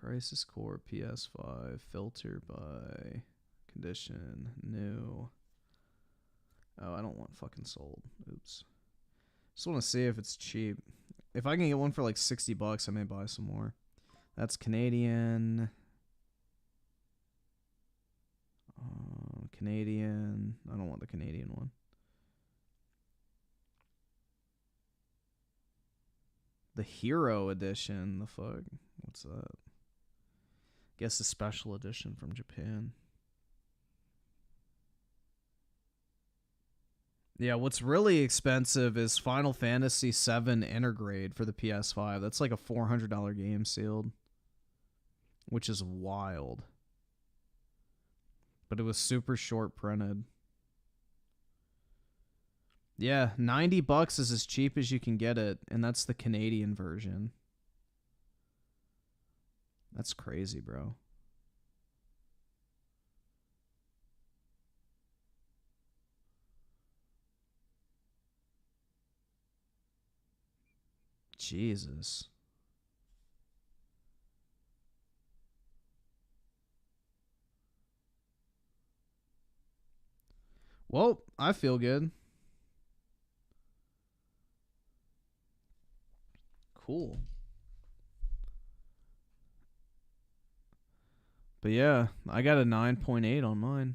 Crisis Core PS5 filter by condition new. Oh, I don't want fucking sold. Oops. Just want to see if it's cheap. If I can get one for like $60, I may buy some more. That's Canadian. Canadian. I don't want the Canadian one. The Hero Edition. The fuck? What's that? Guess a special edition from Japan. Yeah, what's really expensive is Final Fantasy VII Intergrade for the PS5. That's like a $400 game sealed, which is wild. But it was super short printed. Yeah, $90 is as cheap as you can get it, and that's the Canadian version. That's crazy, bro. Jesus. Well, I feel good. Cool. But yeah, I got a 9.8 on mine.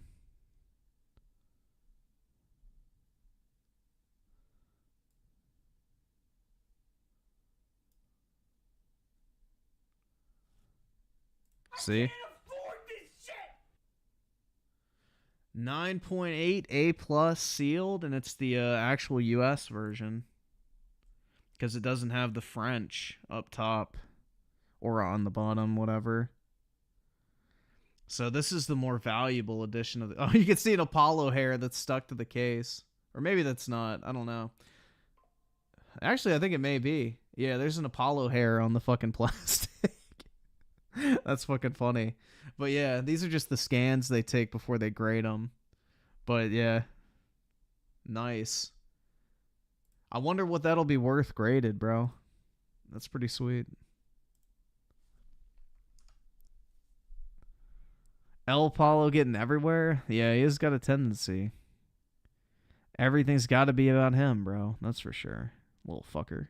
See? 9.8 A plus sealed, and it's the actual US version. Because it doesn't have the French up top or on the bottom, whatever. So this is the more valuable edition of the... Oh, you can see an Apollo hair that's stuck to the case. Or maybe that's not. I don't know. Actually, I think it may be. Yeah, there's an Apollo hair on the fucking plastic. That's fucking funny. But yeah, these are just the scans they take before they grade them. But yeah. Nice. I wonder what that'll be worth graded, bro. That's pretty sweet. El Apollo getting everywhere? Yeah, he has got a tendency. Everything's got to be about him, bro. That's for sure. Little fucker.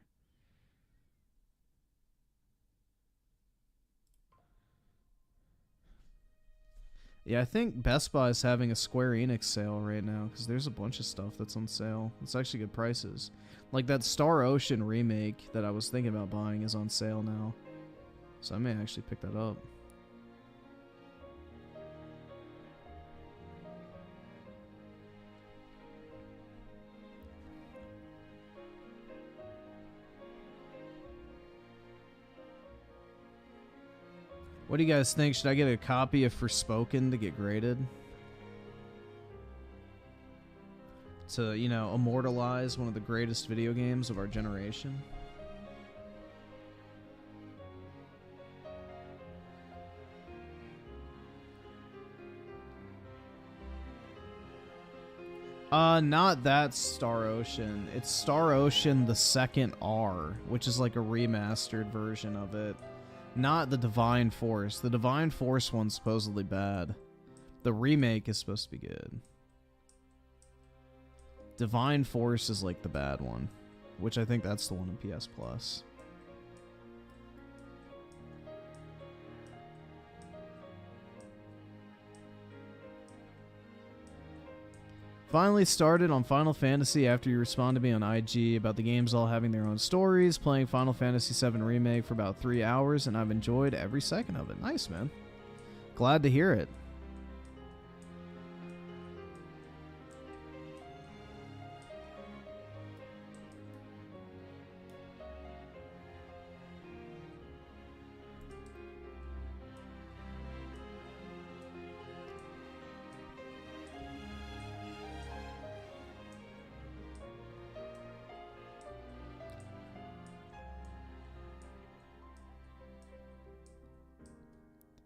Yeah, I think Best Buy is having a Square Enix sale right now because there's a bunch of stuff that's on sale. It's actually good prices. Like that Star Ocean remake that I was thinking about buying is on sale now. So I may actually pick that up. What do you guys think? Should I get a copy of Forspoken to get graded? To, you know, immortalize one of the greatest video games of our generation? Not that Star Ocean. It's Star Ocean the Second R, which is like a remastered version of it. Not the Divine Force. The Divine Force one's supposedly bad. The remake is supposed to be good. Divine Force is like the bad one, which I think that's the one in PS Plus. Finally started on Final Fantasy after you responded to me on IG about the games all having their own stories, playing Final Fantasy VII Remake for about 3 hours, and I've enjoyed every second of it. Nice, man. Glad to hear it.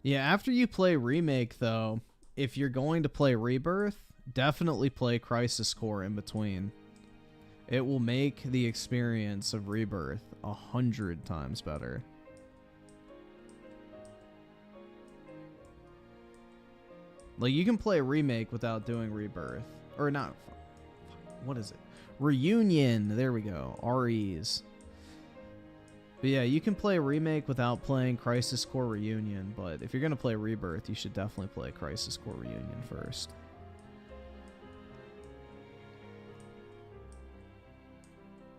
Yeah, after you play Remake, though, if you're going to play Rebirth, definitely play Crisis Core in between. It will make the experience of Rebirth 100 times better. Like, you can play Remake without doing Rebirth. Or not. What is it? Reunion. There we go. REs. But yeah, you can play Remake without playing Crisis Core Reunion, but if you're going to play Rebirth, you should definitely play Crisis Core Reunion first.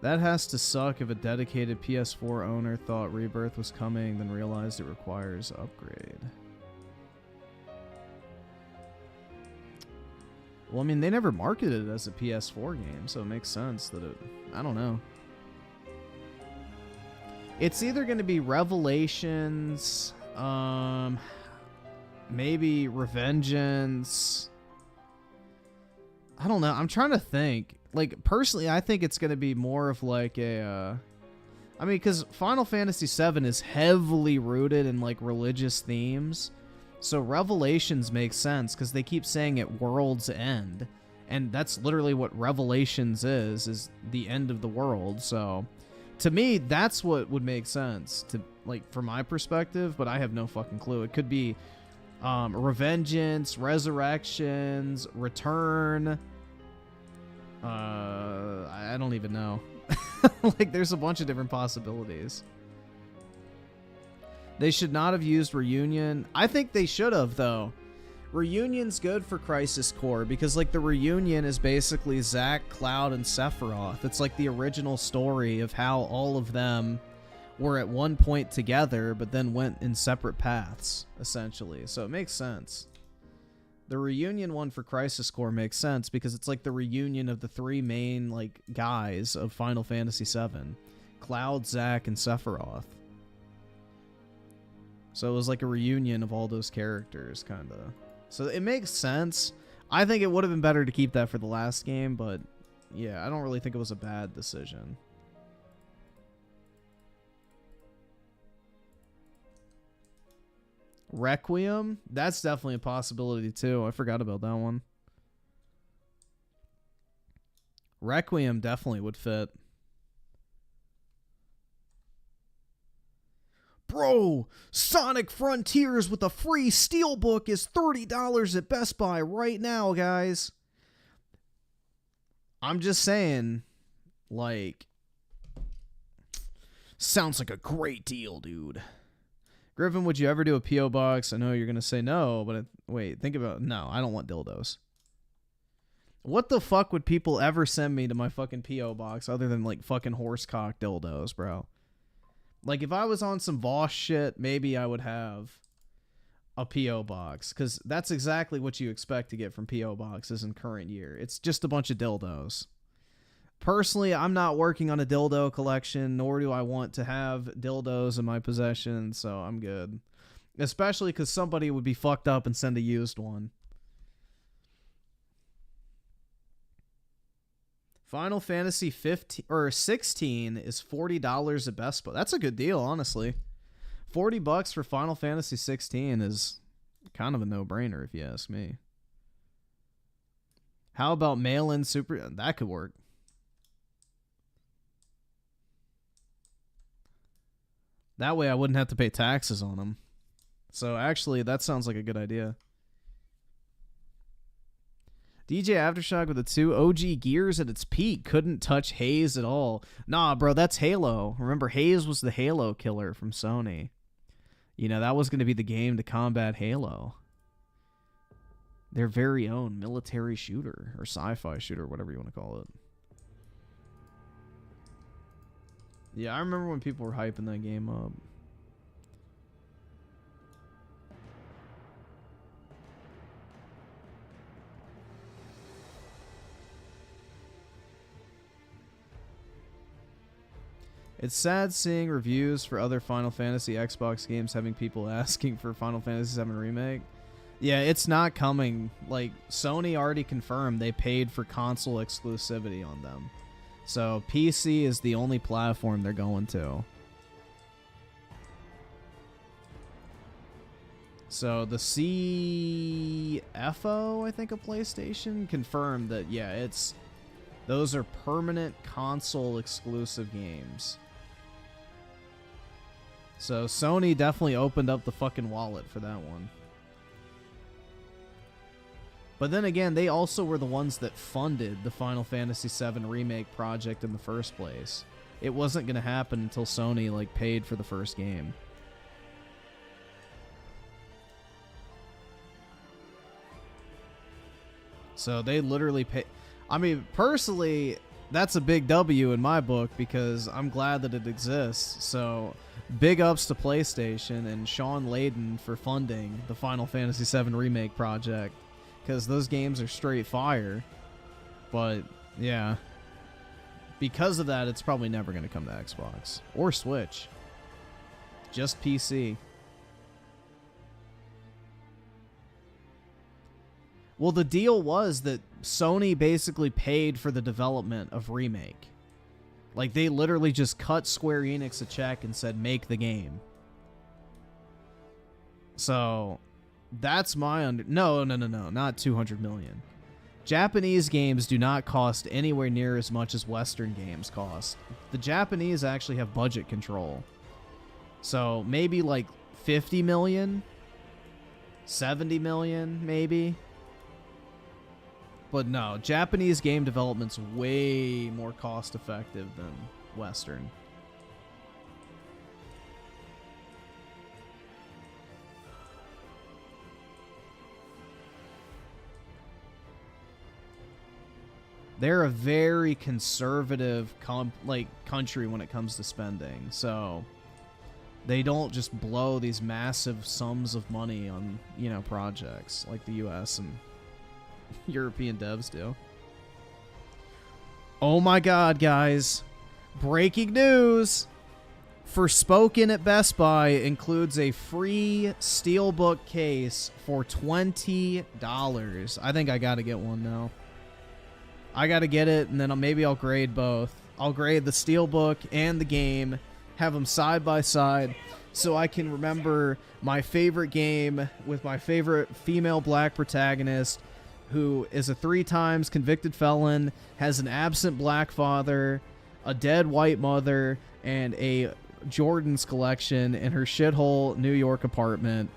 That has to suck if a dedicated PS4 owner thought Rebirth was coming, then realized it requires upgrade. Well, I mean, they never marketed it as a PS4 game, so it makes sense that it... I don't know. It's either going to be Revelations, maybe Revengeance. I don't know. I'm trying to think. Like, personally, I think it's going to be more of like a... I mean, because Final Fantasy VII is heavily rooted in, like, religious themes. So Revelations makes sense, because they keep saying it World's End. And that's literally what Revelations is the end of the world, so... To me, that's what would make sense, to like from my perspective, but I have no fucking clue. It could be Revengeance, Resurrections, Return. I don't even know. Like, there's a bunch of different possibilities. They should not have used Reunion. I think they should have, though. Reunion's good for Crisis Core because, like, the Reunion is basically Zack, Cloud, and Sephiroth. It's like the original story of how all of them were at one point together but then went in separate paths, essentially. So it makes sense. The Reunion one for Crisis Core makes sense because it's like the reunion of the three main, like, guys of Final Fantasy VII. Cloud, Zack, and Sephiroth. So it was like a reunion of all those characters, kind of. So it makes sense. I think it would have been better to keep that for the last game, but yeah, I don't really think it was a bad decision. Requiem? That's definitely a possibility too. I forgot about that one. Requiem definitely would fit. Bro, Sonic Frontiers with a free steelbook is $30 at Best Buy right now, guys. I'm just saying, like, sounds like a great deal, dude. Griffin, would you ever do a P.O. box? I know you're going to say no, but wait, think about it. No, I don't want dildos. What the fuck would people ever send me to my fucking P.O. box other than, like, fucking horsecock dildos, bro? Like, if I was on some Voss shit, maybe I would have a P.O. box. Because that's exactly what you expect to get from P.O. boxes in current year. It's just a bunch of dildos. Personally, I'm not working on a dildo collection, nor do I want to have dildos in my possession, so I'm good. Especially because somebody would be fucked up and send a used one. Final Fantasy 15 or 16 is $40 at Best Buy. That's a good deal, honestly. $40 for Final Fantasy 16 is kind of a no-brainer if you ask me. How about mail-in super? That could work. That way I wouldn't have to pay taxes on them. So actually, that sounds like a good idea. DJ Aftershock with the 2 OG Gears at its peak couldn't touch Haze at all. Nah, bro, that's Halo. Remember, Haze was the Halo killer from Sony. You know, that was going to be the game to combat Halo. Their very own military shooter, or sci-fi shooter, whatever you want to call it. Yeah, I remember when people were hyping that game up. It's sad seeing reviews for other Final Fantasy Xbox games having people asking for Final Fantasy VII Remake. Yeah, it's not coming. Like, Sony already confirmed they paid for console exclusivity on them. So, PC is the only platform they're going to. So the CFO, I think, of PlayStation confirmed that, yeah, those are permanent console exclusive games. So Sony definitely opened up the fucking wallet for that one. But then again, they also were the ones that funded the Final Fantasy VII Remake project in the first place. It wasn't going to happen until Sony, like, paid for the first game. So they literally pay. I mean, personally, that's a big W in my book because I'm glad that it exists. So big ups to PlayStation and Sean Layden for funding the Final Fantasy VII Remake project because those games are straight fire. But yeah, because of that, it's probably never going to come to Xbox or Switch. Just PC. Well, the deal was that Sony basically paid for the development of Remake. Like, they literally just cut Square Enix a check and said, make the game. So, that's my No, not 200 million. Japanese games do not cost anywhere near as much as Western games cost. The Japanese actually have budget control. So, maybe like 50 million? 70 million, maybe? But no, Japanese game development's way more cost effective than Western. They're a very conservative country when it comes to spending, so they don't just blow these massive sums of money on, projects like the US and European devs do. Oh my god, guys. Breaking news! Forspoken at Best Buy includes a free Steelbook case for $20. I think I gotta get one now. I gotta get it, and then maybe I'll grade both. I'll grade the Steelbook and the game, have them side by side, so I can remember my favorite game with my favorite female black protagonist, who is a 3 times convicted felon, has an absent black father, a dead white mother, and a Jordan's collection in her shithole New York apartment,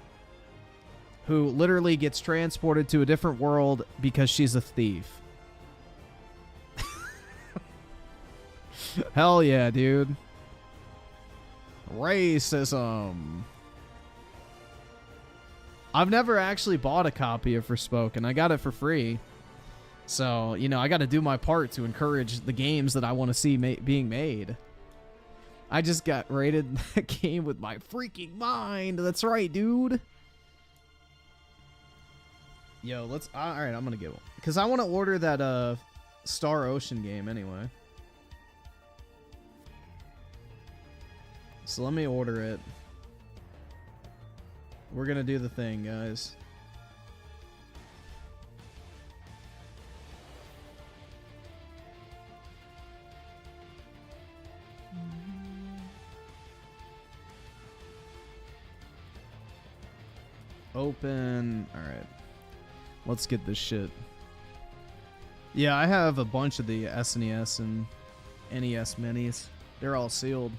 who literally gets transported to a different world because she's a thief. Hell yeah, dude. Racism. I've never actually bought a copy of Forspoken. I got it for free. So, I got to do my part to encourage the games that I want to see being made. I just got rated that game with my freaking mind. That's right, dude. Yo, let's... Alright, I'm going to get one. Because I want to order that Star Ocean game anyway. So let me order it. We're gonna do the thing, guys. Open. Alright. Let's get this shit. Yeah, I have a bunch of the SNES and NES minis. They're all sealed.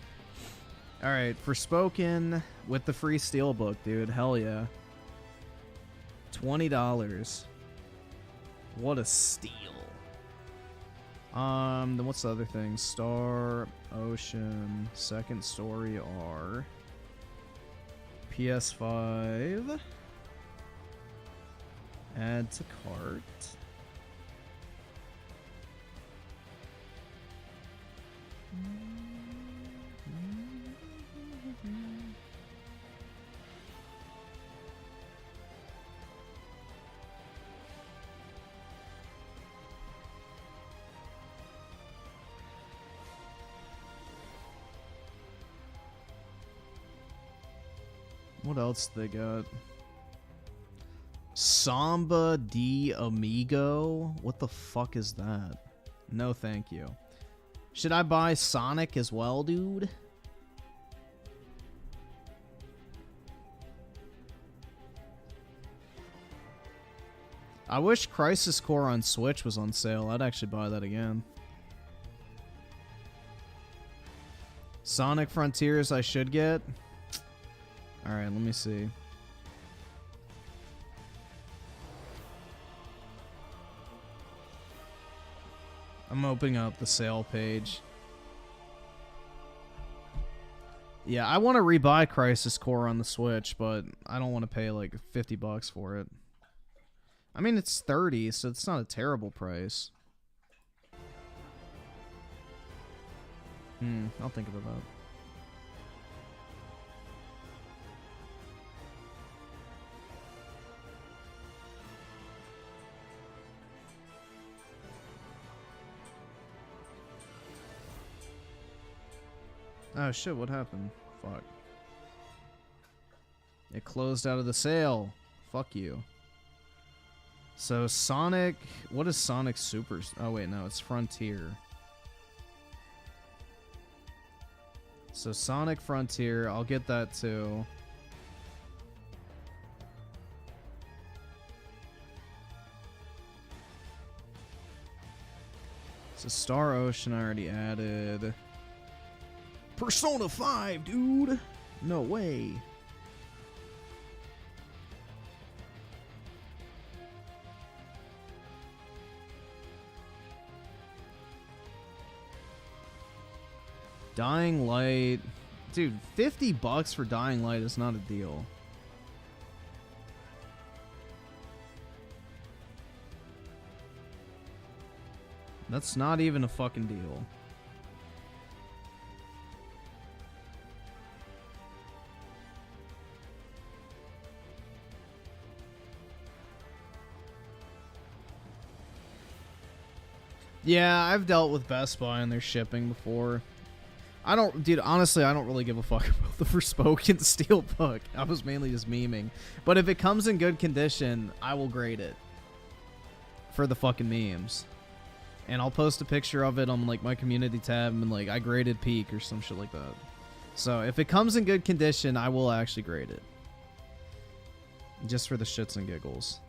Alright, Forspoken with the free Steelbook, dude. Hell yeah. $20. What a steal. Then what's the other thing? Star Ocean, Second Story R, PS5. Add to cart. What else they got? Samba de Amigo? What the fuck is that? No, thank you. Should I buy Sonic as well, dude? I wish Crisis Core on Switch was on sale. I'd actually buy that again. Sonic Frontiers I should get. Alright, let me see. I'm opening up the sale page. Yeah, I want to rebuy Crisis Core on the Switch, but I don't want to pay like $50 for it. I mean, it's 30, so it's not a terrible price. I'll think about that. Oh shit, what happened? Fuck. It closed out of the sale. Fuck you. So Sonic, what is Sonic Super? Oh wait, no, it's Frontier. So Sonic Frontier, I'll get that too. So Star Ocean I already added. Persona 5, dude! No way. Dying Light. Dude, $50 for Dying Light is not a deal. That's not even a fucking deal. Yeah, I've dealt with Best Buy and their shipping before. Dude, honestly, I don't really give a fuck about the Forspoken Steelbook. I was mainly just memeing. But if it comes in good condition, I will grade it. For the fucking memes. And I'll post a picture of it on, like, my community tab and, like, I graded Peak or some shit like that. So, if it comes in good condition, I will actually grade it. Just for the shits and giggles.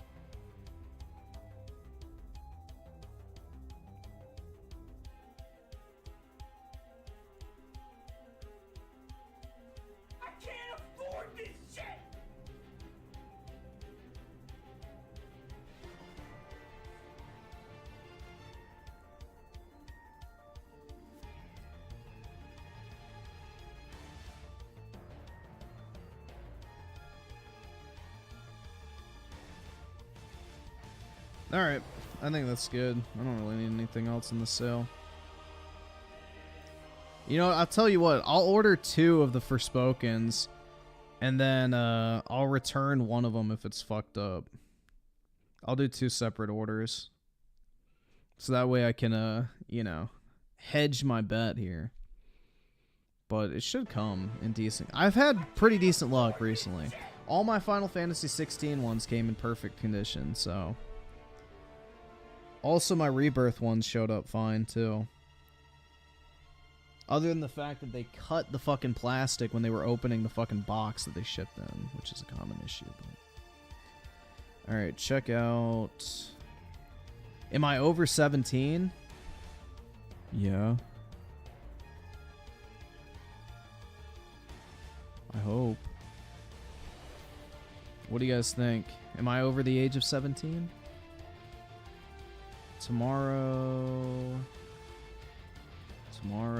Alright, I think that's good. I don't really need anything else in the sale. You know, I'll tell you what, I'll order 2 of the Forspokens, and then I'll return one of them if it's fucked up. I'll do 2 separate orders. So that way I can, you know, hedge my bet here. But it should come in decent. I've had pretty decent luck recently. All my Final Fantasy 16 ones came in perfect condition, so... Also, my Rebirth ones showed up fine, too. Other than the fact that they cut the fucking plastic when they were opening the fucking box that they shipped in, which is a common issue. But... Alright, check out... Am I over 17? Yeah. I hope. What do you guys think? Am I over the age of 17? Tomorrow. Oh,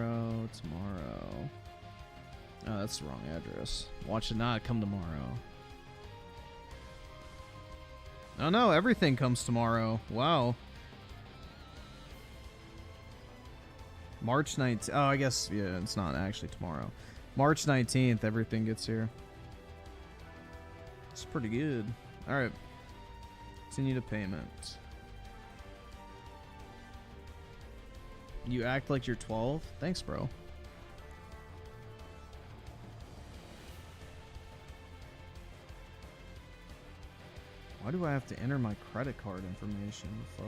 that's the wrong address. Watch it not come tomorrow. Oh no, everything comes tomorrow. Wow. March 19th. Oh, I guess, yeah, it's not actually tomorrow. March 19th, everything gets here. It's pretty good. Alright. Continue to payment. You act like you're 12? Thanks, bro. Why do I have to enter my credit card information? Fuck.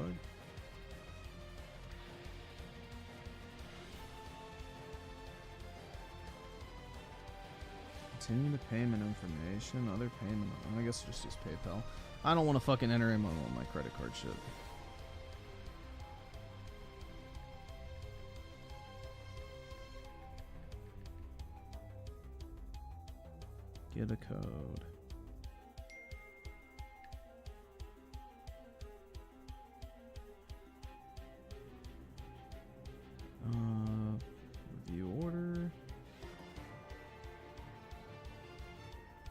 Continue the payment information. Other payment. I guess just use PayPal. I don't want to fucking enter in on my credit card shit. Get a code. Review order.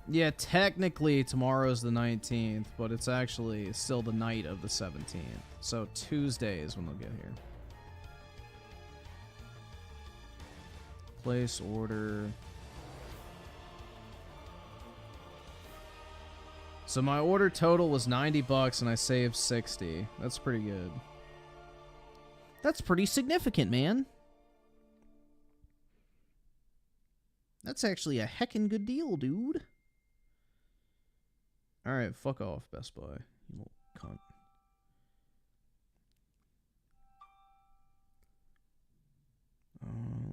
Yeah, technically tomorrow's the 19th, but it's actually still the night of the 17th. So Tuesday is when they'll get here. Place order. So my order total was $90 and I saved 60. That's pretty good. That's pretty significant, man. That's actually a heckin' good deal, dude. Alright, fuck off, Best Buy. You little cunt.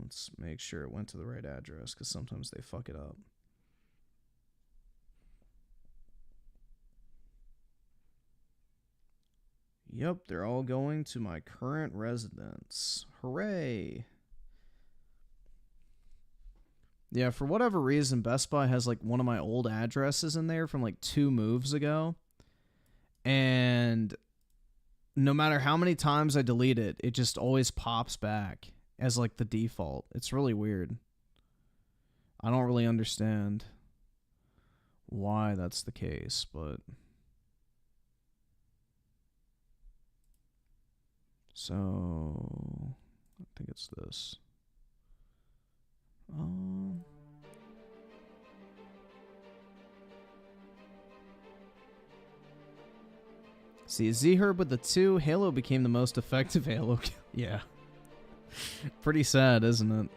Let's make sure it went to the right address, because sometimes they fuck it up. Yep, they're all going to my current residence. Hooray! Yeah, for whatever reason, Best Buy has like one of my old addresses in there from like 2 moves ago. And no matter how many times I delete it, it just always pops back as like the default. It's really weird. I don't really understand why that's the case, but... So, I think it's this. See, Z-Herb with the 2, Halo became the most effective Halo. Yeah. Pretty sad, isn't it?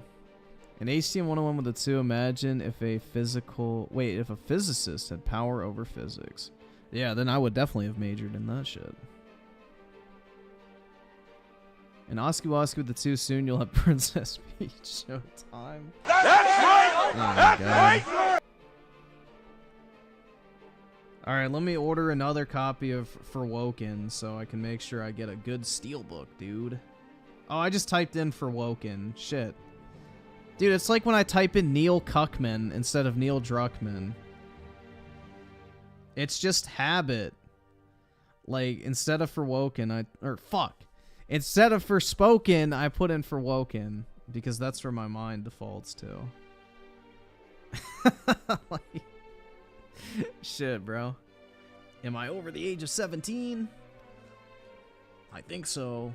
An HTM 101 with the 2, imagine if a if a physicist had power over physics. Yeah, then I would definitely have majored in that shit. And Oski Woski with the 2, soon you'll have Princess Peach Showtime. That's right! Oh That's God. right! Alright, let me order another copy of For Woken so I can make sure I get a good steelbook, dude. Oh, I just typed in For Woken. Shit. Dude, it's like when I type in Neil Cuckman instead of Neil Druckmann. It's just habit. Like, instead of For Woken, instead of For Spoken, I put in For Woken, because that's where my mind defaults to. Like, shit, bro. Am I over the age of 17? I think so.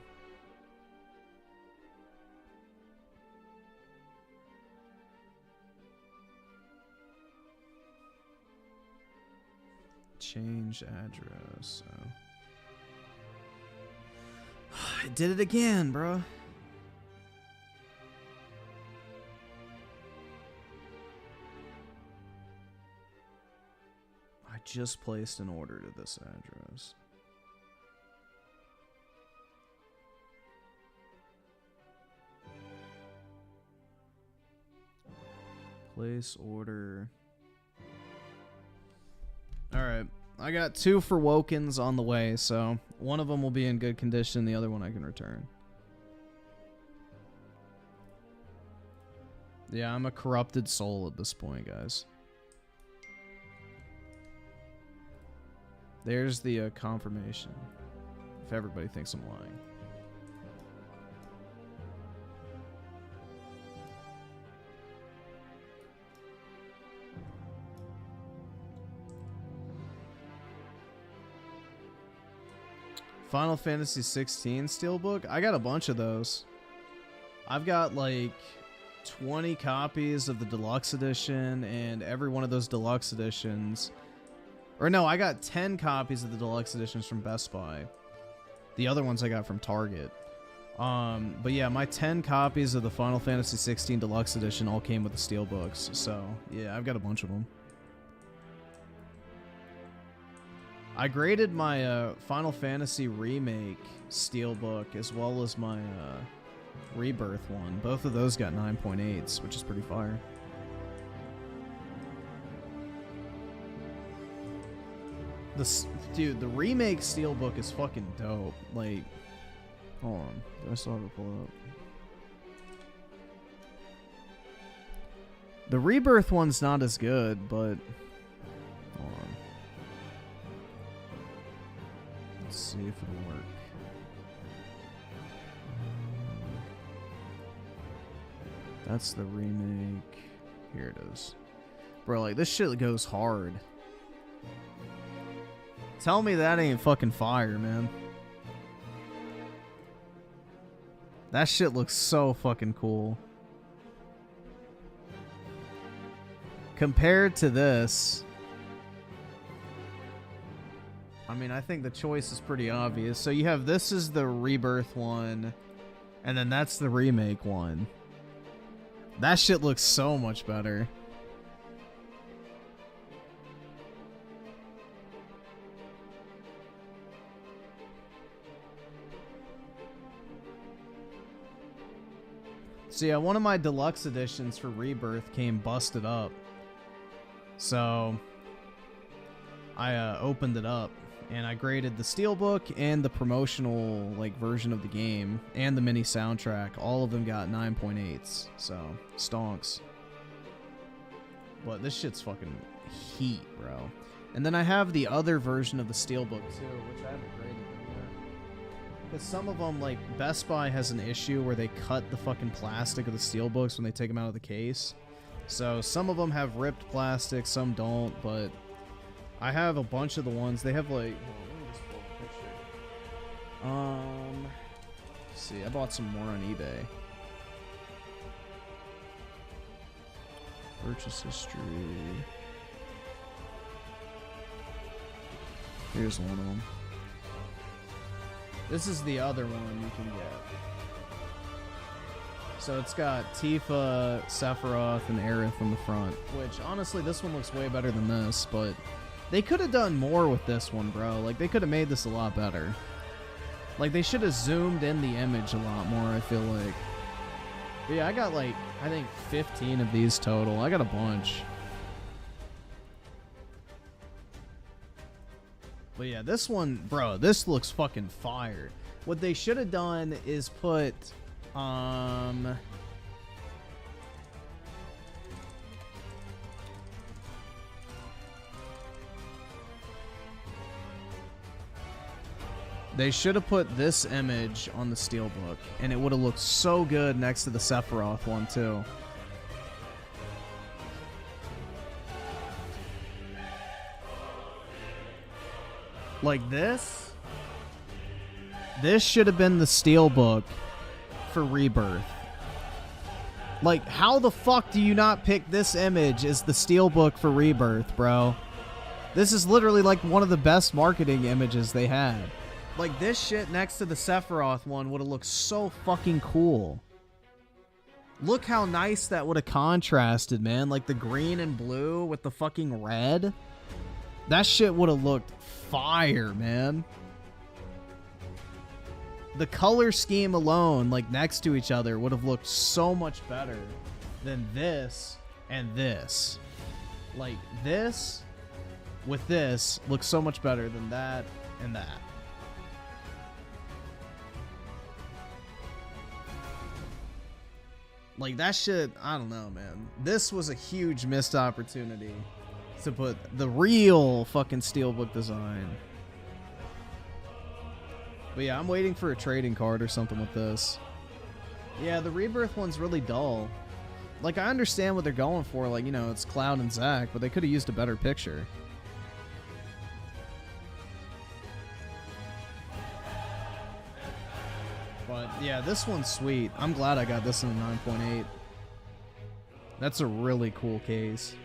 Change address. Oh. I did it again, bro. I just placed an order to this address. Place order. Alright. I got 2 For Wokens on the way, so one of them will be in good condition, the other one I can return. Yeah, I'm a corrupted soul at this point, guys. There's the confirmation. If everybody thinks I'm lying. Final Fantasy 16 Steelbook? I got a bunch of those. I've got like 20 copies of the deluxe edition, and every one of those deluxe editions... Or no, I got 10 copies of the deluxe editions from Best Buy. The other ones I got from Target. But yeah, my 10 copies of the Final Fantasy 16 deluxe edition all came with the Steelbooks. So yeah, I've got a bunch of them. I graded my Final Fantasy Remake Steelbook as well as my Rebirth one. Both of those got 9.8s, which is pretty fire. Dude, the remake steelbook is fucking dope. Like, hold on. Do I still have it pulled up? The Rebirth one's not as good, but hold on. Let's see if it'll work. That's the remake. Here it is. Bro, like, this shit goes hard. Tell me that ain't fucking fire, man. That shit looks so fucking cool. Compared to this, I mean, I think the choice is pretty obvious. So you have, this is the Rebirth one, and then that's the remake one. That shit looks so much better. So yeah, one of my deluxe editions for Rebirth came busted up. So I opened it up and I graded the steelbook and the promotional like version of the game and the mini soundtrack. All of them got 9.8s. So stonks. But this shit's fucking heat, bro. And then I have the other version of the steelbook too, which I haven't graded yet. Because some of them, like Best Buy has an issue where they cut the fucking plastic of the steelbooks when they take them out of the case. So some of them have ripped plastic, some don't, but I have a bunch of the ones. They have like, hold on, let me just pull up a picture. Let's see, I bought some more on eBay. Purchase history. Here's one of them. This is the other one you can get. So it's got Tifa, Sephiroth, and Aerith on the front. Which, honestly, this one looks way better than this, but they could have done more with this one, bro. Like, they could have made this a lot better. Like, they should have zoomed in the image a lot more, I feel like. But yeah, I got, like, I think 15 of these total. I got a bunch. But yeah, this one, bro, this looks fucking fire. What they should have done is put, they should have put this image on the steelbook, and it would have looked so good next to the Sephiroth one, too. Like this should have been the steelbook for Rebirth. Like, how the fuck do you not pick this image as the steelbook for Rebirth, bro? This is literally like one of the best marketing images they had. Like, this shit next to the Sephiroth one would have looked so fucking cool. Look how nice that would have contrasted, man. Like, the green and blue with the fucking red. That shit would have looked fire, man. The color scheme alone, like, next to each other would have looked so much better than this and this. Like, this with this looks so much better than that and that. Like, that shit, I don't know, man. This was a huge missed opportunity to put the real fucking steelbook design. But yeah, I'm waiting for a trading card or something with this. Yeah, the Rebirth one's really dull. Like, I understand what they're going for. Like, you know, it's Cloud and Zack, but they could have used a better picture. But yeah, this one's sweet. I'm glad I got this in a 9.8. That's a really cool case.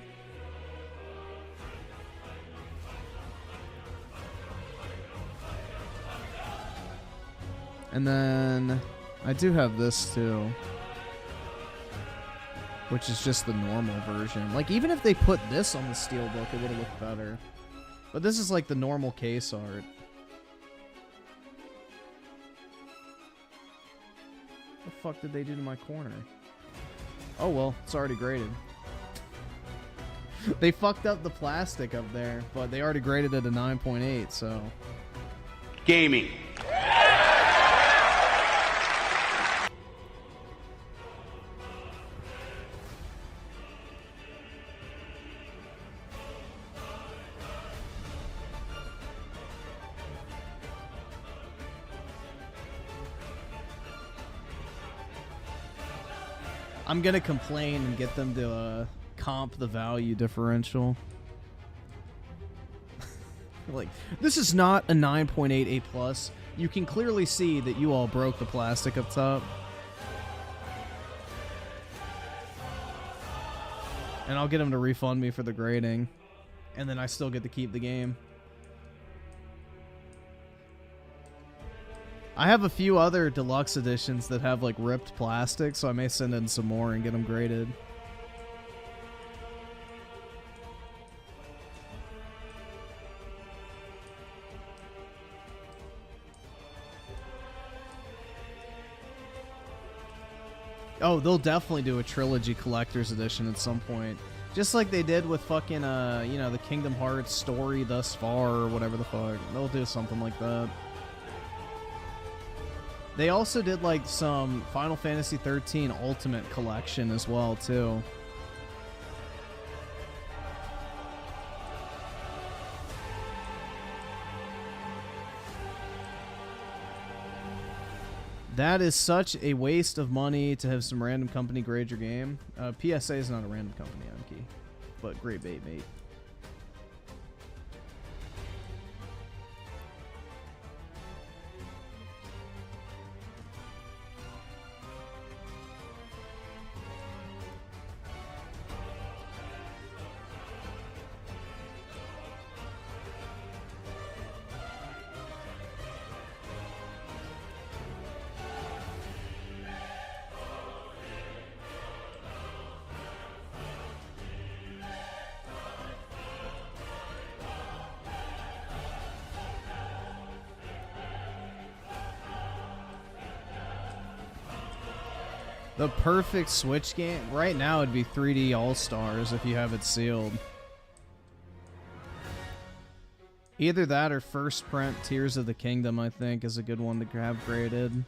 And then I do have this too, which is just the normal version. Like, even if they put this on the steelbook, it would have looked better. But this is like the normal case art. What the fuck did they do to my corner? Oh well, it's already graded. They fucked up the plastic up there, but they already graded it a 9.8, so. Gaming. I'm gonna complain and get them to comp the value differential. Like, this is not a 9.8 A+. You can clearly see that you all broke the plastic up top. And I'll get them to refund me for the grading. And then I still get to keep the game. I have a few other deluxe editions that have like ripped plastic, so I may send in some more and get them graded. Oh, they'll definitely do a trilogy collector's edition at some point. Just like they did with fucking, you know, the Kingdom Hearts story thus far or whatever the fuck. They'll do something like that. They also did like some Final Fantasy 13 Ultimate Collection as well, too. That is such a waste of money to have some random company grade your game. PSA is not a random company, Amki, but great bait, mate. The perfect Switch game right now would be 3D All-Stars if you have it sealed. Either that or first print Tears of the Kingdom, I think, is a good one to have graded.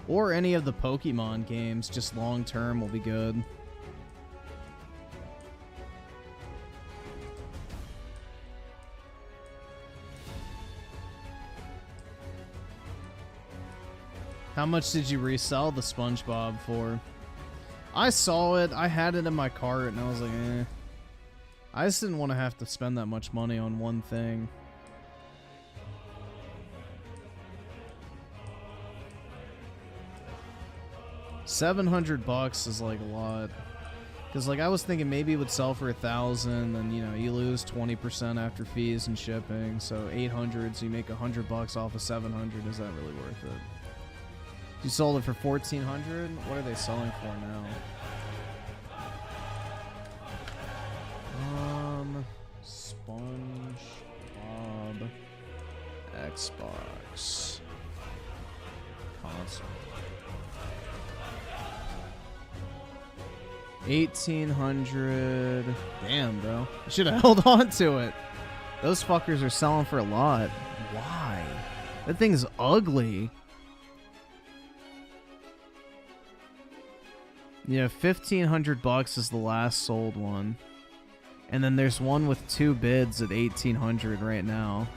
Or any of the Pokemon games, just long term, will be good. How much did you resell the SpongeBob for? I saw it, I had it in my cart, and I was like, eh. I just didn't want to have to spend that much money on one thing. $700 is like a lot. Because like I was thinking maybe it would sell for 1,000, and you know you lose 20% after fees and shipping, so 800, so you make $100 off of 700. Is that really worth it? You sold it for 1,400. What are they selling for now? SpongeBob Xbox console. 1,800. Damn, bro. I should have held on to it. Those fuckers are selling for a lot. Why? That thing's ugly. Yeah, $1,500 is the last sold one. And then there's one with 2 bids at $1,800 right now.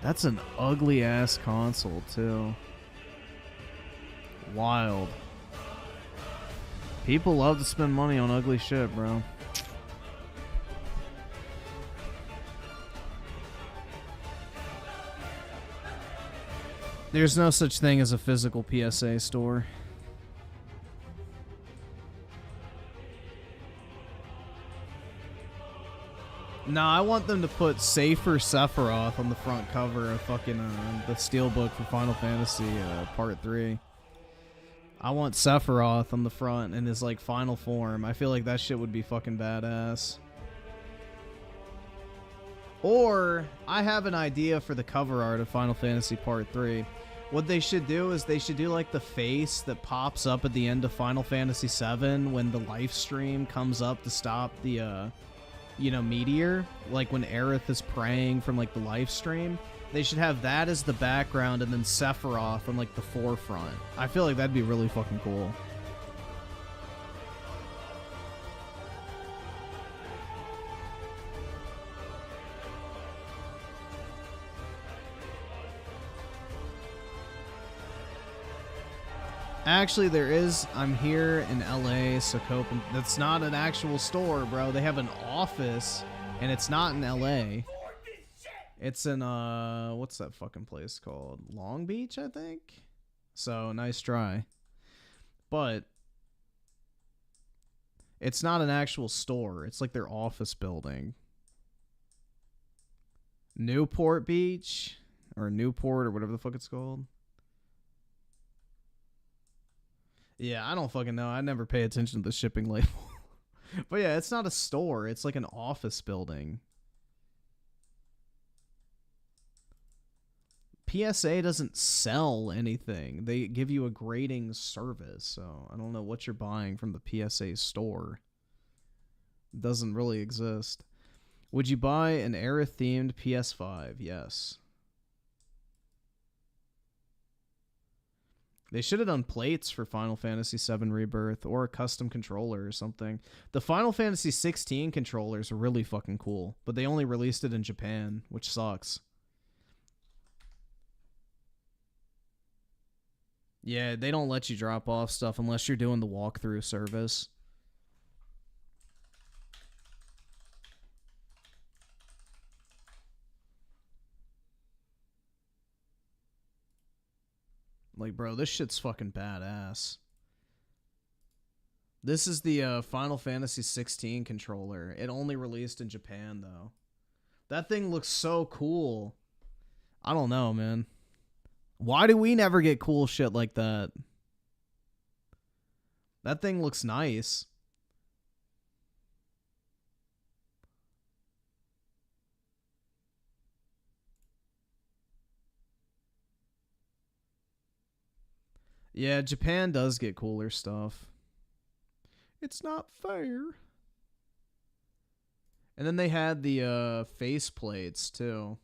That's an ugly ass console too. Wild. People love to spend money on ugly shit, bro. There's no such thing as a physical PSA store. Nah, I want them to put Safer Sephiroth on the front cover of fucking the steelbook for Final Fantasy Part 3. I want Sephiroth on the front in his like final form. I feel like that shit would be fucking badass. Or, I have an idea for the cover art of Final Fantasy Part 3. What they should do is they should do like the face that pops up at the end of Final Fantasy VII when the life stream comes up to stop the, you know, meteor. Like when Aerith is praying from like the life stream. They should have that as the background and then Sephiroth on like the forefront. I feel like that'd be really fucking cool. Actually, there is. I'm here in LA, Socopa. That's not an actual store, bro. They have an office, and it's not in LA. It's in, what's that fucking place called? Long Beach, I think? So, nice try. But, it's not an actual store. It's like their office building. Newport Beach? Or Newport, or whatever the fuck it's called. Yeah, I don't fucking know. I never pay attention to the shipping label. But yeah, it's not a store. It's like an office building. PSA doesn't sell anything. They give you a grading service. So I don't know what you're buying from the PSA store. It doesn't really exist. Would you buy an Aerith-themed PS5? Yes. They should have done plates for Final Fantasy VII Rebirth or a custom controller or something. The Final Fantasy 16 controllers are really fucking cool, but they only released it in Japan, which sucks. Yeah, they don't let you drop off stuff unless you're doing the walkthrough service. Like, bro, this shit's fucking badass. This is the Final Fantasy 16 controller. It only released in Japan, though. That thing looks so cool. I don't know, man. Why do we never get cool shit like that? That thing looks nice. Yeah, Japan does get cooler stuff. It's not fair. And then they had the face plates too.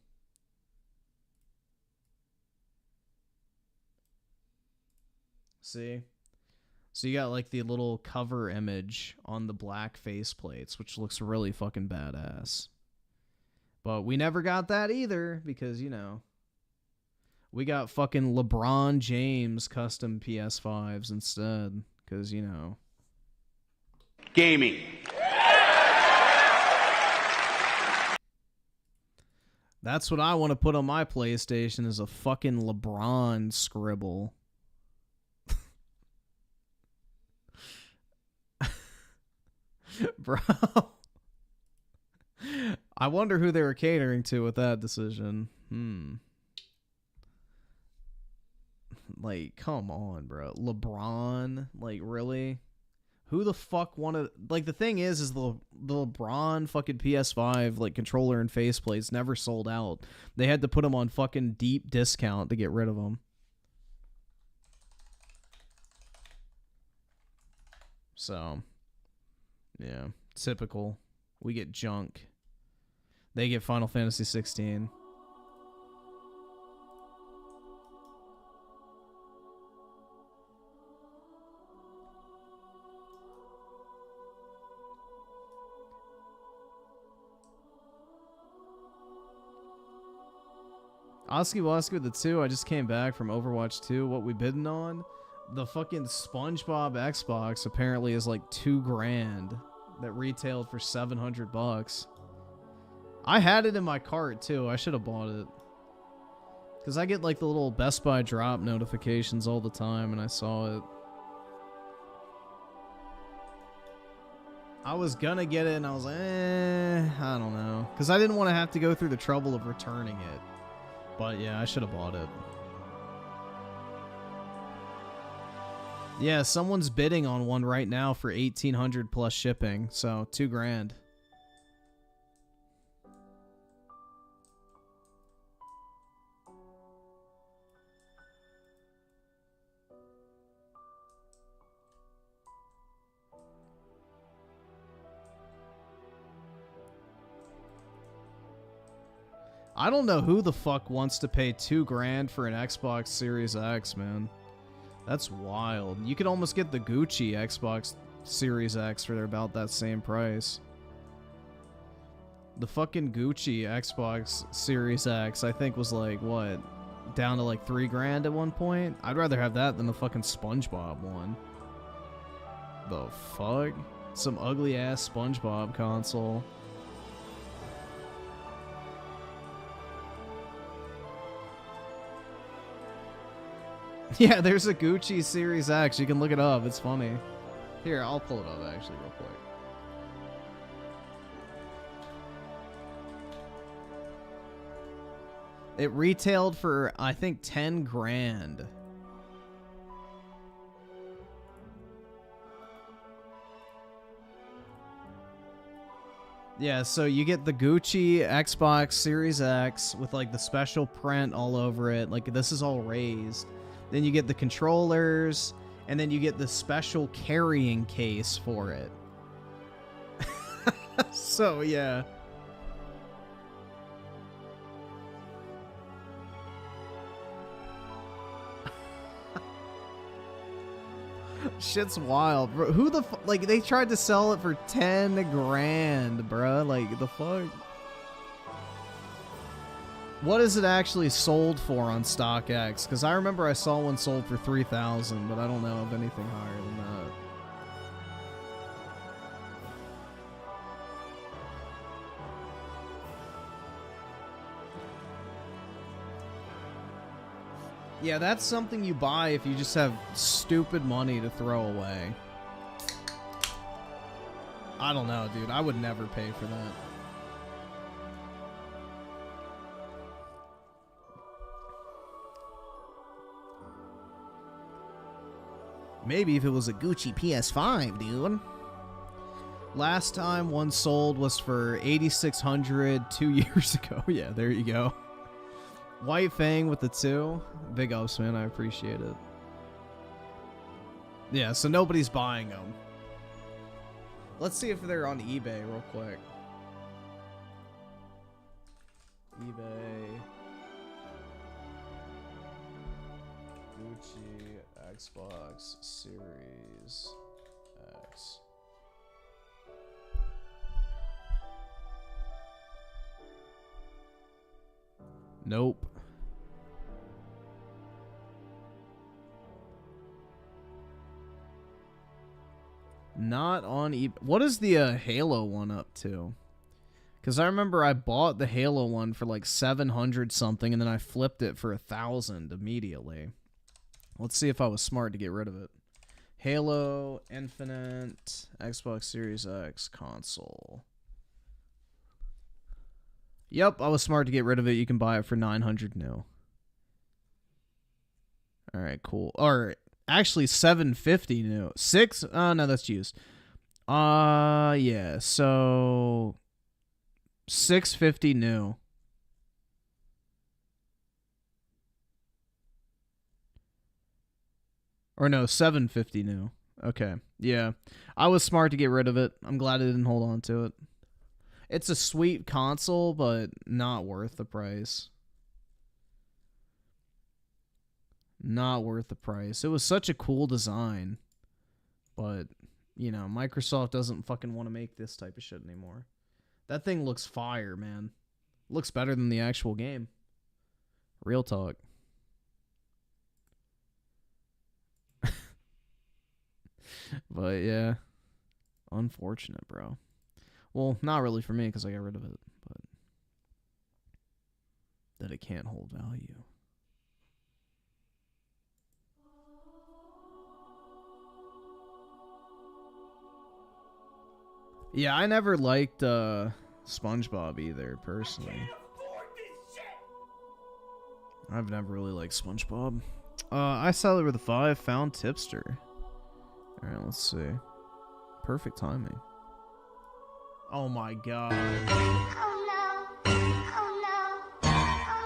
See? So you got like the little cover image on the black face plates, which looks really fucking badass. But we never got that either because, you know, we got fucking LeBron James custom PS5s instead. Because, you know. Gaming. That's what I want to put on my PlayStation is a fucking LeBron scribble. Bro. I wonder who they were catering to with that decision. Like, come on, bro. LeBron? Like, really? Who the fuck wanted... Like, the thing is the LeBron fucking PS5, like, controller and faceplates never sold out. They had to put them on fucking deep discount to get rid of them. So, yeah. Typical. We get junk. They get Final Fantasy 16. Oski Woski with the 2. I just came back from Overwatch 2. What we bidding on? The fucking SpongeBob Xbox apparently is like $2,000 that retailed for $700. I had it in my cart too. I should have bought it. Because I get like the little Best Buy drop notifications all the time and I saw it. I was gonna get it and I was like, I don't know. Because I didn't want to have to go through the trouble of returning it. But yeah, I should have bought it. Yeah, someone's bidding on one right now for $1,800 plus shipping. So $2,000. I don't know who the fuck wants to pay $2 grand for an Xbox Series X, man. That's wild. You could almost get the Gucci Xbox Series X for about that same price. The fucking Gucci Xbox Series X, I think, was like, what? Down to like $3 grand at one point? I'd rather have that than the fucking SpongeBob one. The fuck? Some ugly ass SpongeBob console. Yeah, there's a Gucci Series X. You can look it up. It's funny. Here, I'll pull it up actually real quick. It retailed for, I think, 10 grand. Yeah, so you get the Gucci Xbox Series X with like the special print all over it. Like this is all raised. Then you get the controllers, and then you get the special carrying case for it. So, yeah. Shit's wild, bro. Who the fuck? Like, they tried to sell it for 10 grand, bro. Like, the fuck? What is it actually sold for on StockX? Because I remember I saw one sold for 3,000, but I don't know of anything higher than that. Yeah, that's something you buy if you just have stupid money to throw away. I don't know, dude. I would never pay for that. Maybe if it was a Gucci PS5, dude. Last time one sold was for $8,600 2 years ago. Yeah, there you go. White Fang with the 2. Big ups, man. I appreciate it. Yeah, so nobody's buying them. Let's see if they're on eBay real quick. eBay. Gucci Xbox Series X. Nope. Not on eBay. What is the Halo one up to? Because I remember I bought the Halo one for like 700 something, and then I flipped it for 1,000 immediately. Let's see if I was smart to get rid of it. Halo Infinite Xbox Series X console. Yep, I was smart to get rid of it. You can buy it for 900 new. All right, cool. Or actually 750 new. 6? No, that's used. Yeah. So 650 new. Or no, 750 new. Okay. Yeah. I was smart to get rid of it. I'm glad I didn't hold on to it. It's a sweet console, but not worth the price. Not worth the price. It was such a cool design. But, you know, Microsoft doesn't fucking want to make this type of shit anymore. That thing looks fire, man. Looks better than the actual game. Real talk. But, yeah. Unfortunate, bro. Well, not really for me because I got rid of it, but that it can't hold value. Yeah, I never liked SpongeBob either, personally. I've never really liked SpongeBob. I sell it with a 5, found tipster. Alright, let's see. Perfect timing. Oh my god.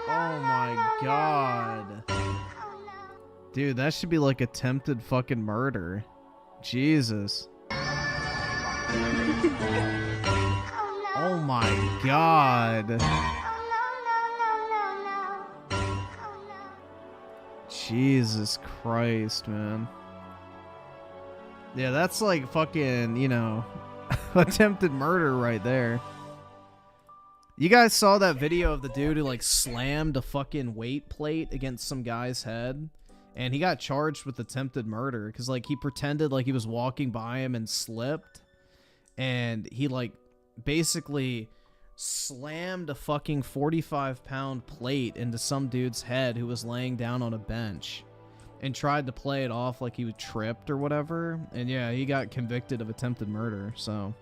Oh my god. Dude, that should be like attempted fucking murder. Jesus. Oh my god. Jesus Christ, man. Yeah, that's like fucking, you know, attempted murder right there. You guys saw that video of the dude who like slammed a fucking weight plate against some guy's head? And he got charged with attempted murder because like he pretended like he was walking by him and slipped. And he like basically slammed a fucking 45-pound plate into some dude's head who was laying down on a bench and tried to play it off like he was tripped or whatever. And yeah, he got convicted of attempted murder. So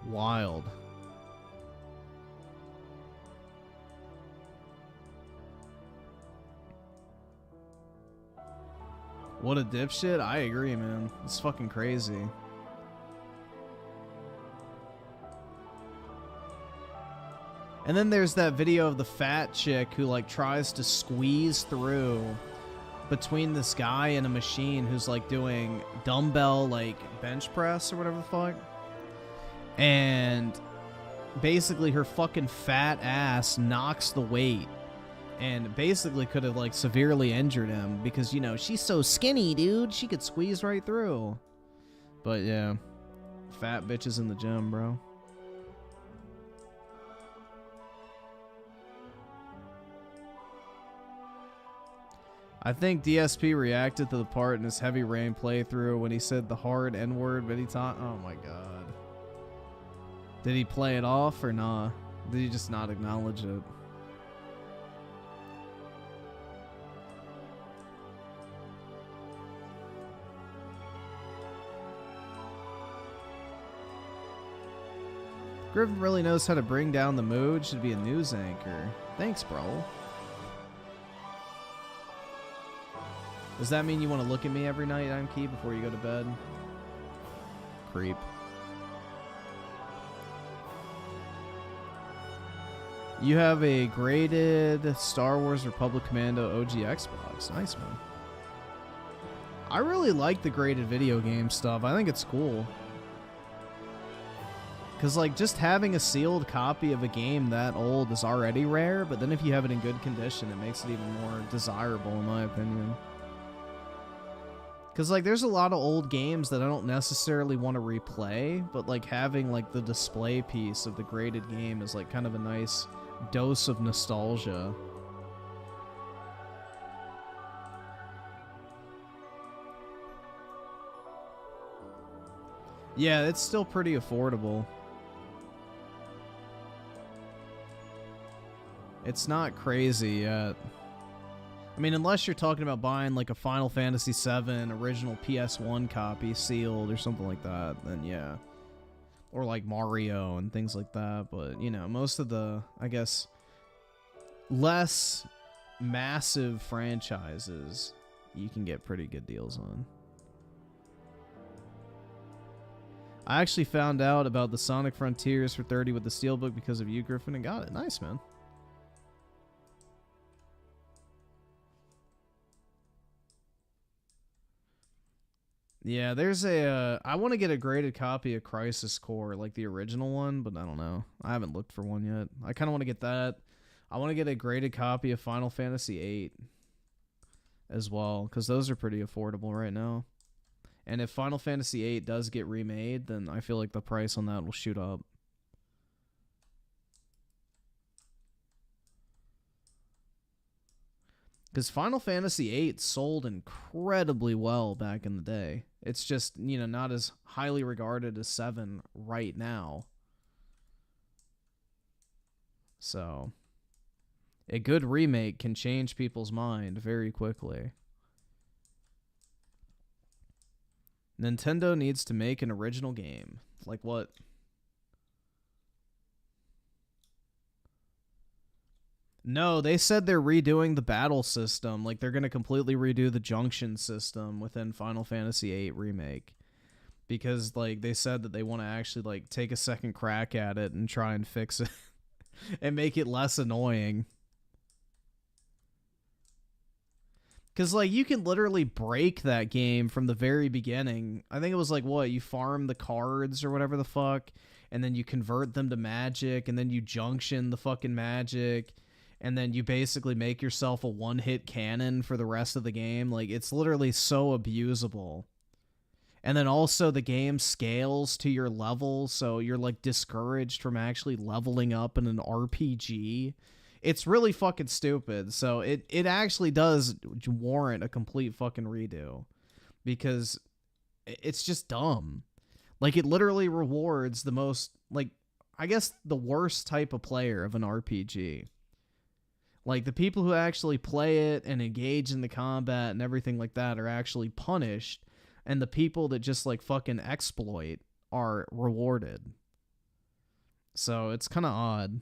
wild. What a dipshit. I agree, man. It's fucking crazy. And then there's that video of the fat chick who like tries to squeeze through between this guy and a machine who's like doing dumbbell like bench press or whatever the fuck. And basically her fucking fat ass knocks the weight and basically could have like severely injured him because, you know, she's so skinny, dude. She could squeeze right through. But yeah, fat bitches in the gym, bro. I think DSP reacted to the part in his Heavy Rain playthrough when he said the hard N-word many times. Oh my god. Did he play it off or nah? Did he just not acknowledge it? Griffin really knows how to bring down the mood. Should be a news anchor. Thanks, bro. Does that mean you want to look at me every night, Imkey, before you go to bed? Creep. You have a graded Star Wars Republic Commando OG Xbox. Nice, man. I really like the graded video game stuff. I think it's cool. Because, like, just having a sealed copy of a game that old is already rare, but then if you have it in good condition, it makes it even more desirable, in my opinion. Because, like, there's a lot of old games that I don't necessarily want to replay, but, like, having, like, the display piece of the graded game is, like, kind of a nice dose of nostalgia. Yeah, it's still pretty affordable. It's not crazy yet. I mean, unless you're talking about buying like a Final Fantasy VII original PS1 copy sealed or something like that, then yeah. Or like Mario and things like that. But, you know, most of the, I guess, less massive franchises you can get pretty good deals on. I actually found out about the Sonic Frontiers for 30 with the Steelbook because of you, Griffin, and got it. Nice, man. Yeah, there's a, I want to get a graded copy of Crisis Core, like the original one, but I don't know. I haven't looked for one yet. I kind of want to get that. I want to get a graded copy of Final Fantasy VIII as well, because those are pretty affordable right now. And if Final Fantasy VIII does get remade, then I feel like the price on that will shoot up. Because Final Fantasy VIII sold incredibly well back in the day. It's just, you know, not as highly regarded as 7 right now. So, a good remake can change people's mind very quickly. Nintendo needs to make an original game. Like what? No, they said they're redoing the battle system. Like, they're going to completely redo the junction system within Final Fantasy VIII Remake. Because, like, they said that they want to actually, like, take a second crack at it and try and fix it. And make it less annoying. Because, like, you can literally break that game from the very beginning. I think it was, like, what? You farm the cards or whatever the fuck. And then you convert them to magic. And then you junction the fucking magic. and then you basically make yourself a one-hit cannon for the rest of the game. Like, it's literally so abusable. And then also the game scales to your level, so you're like discouraged from actually leveling up in an RPG. It's really fucking stupid. So it actually does warrant a complete fucking redo, because it's just dumb. Like, it literally rewards the most, like, I guess the worst type of player of an RPG. Like, the people who actually play it and engage in the combat and everything like that are actually punished, and the people that just, like, fucking exploit are rewarded. So it's kind of odd.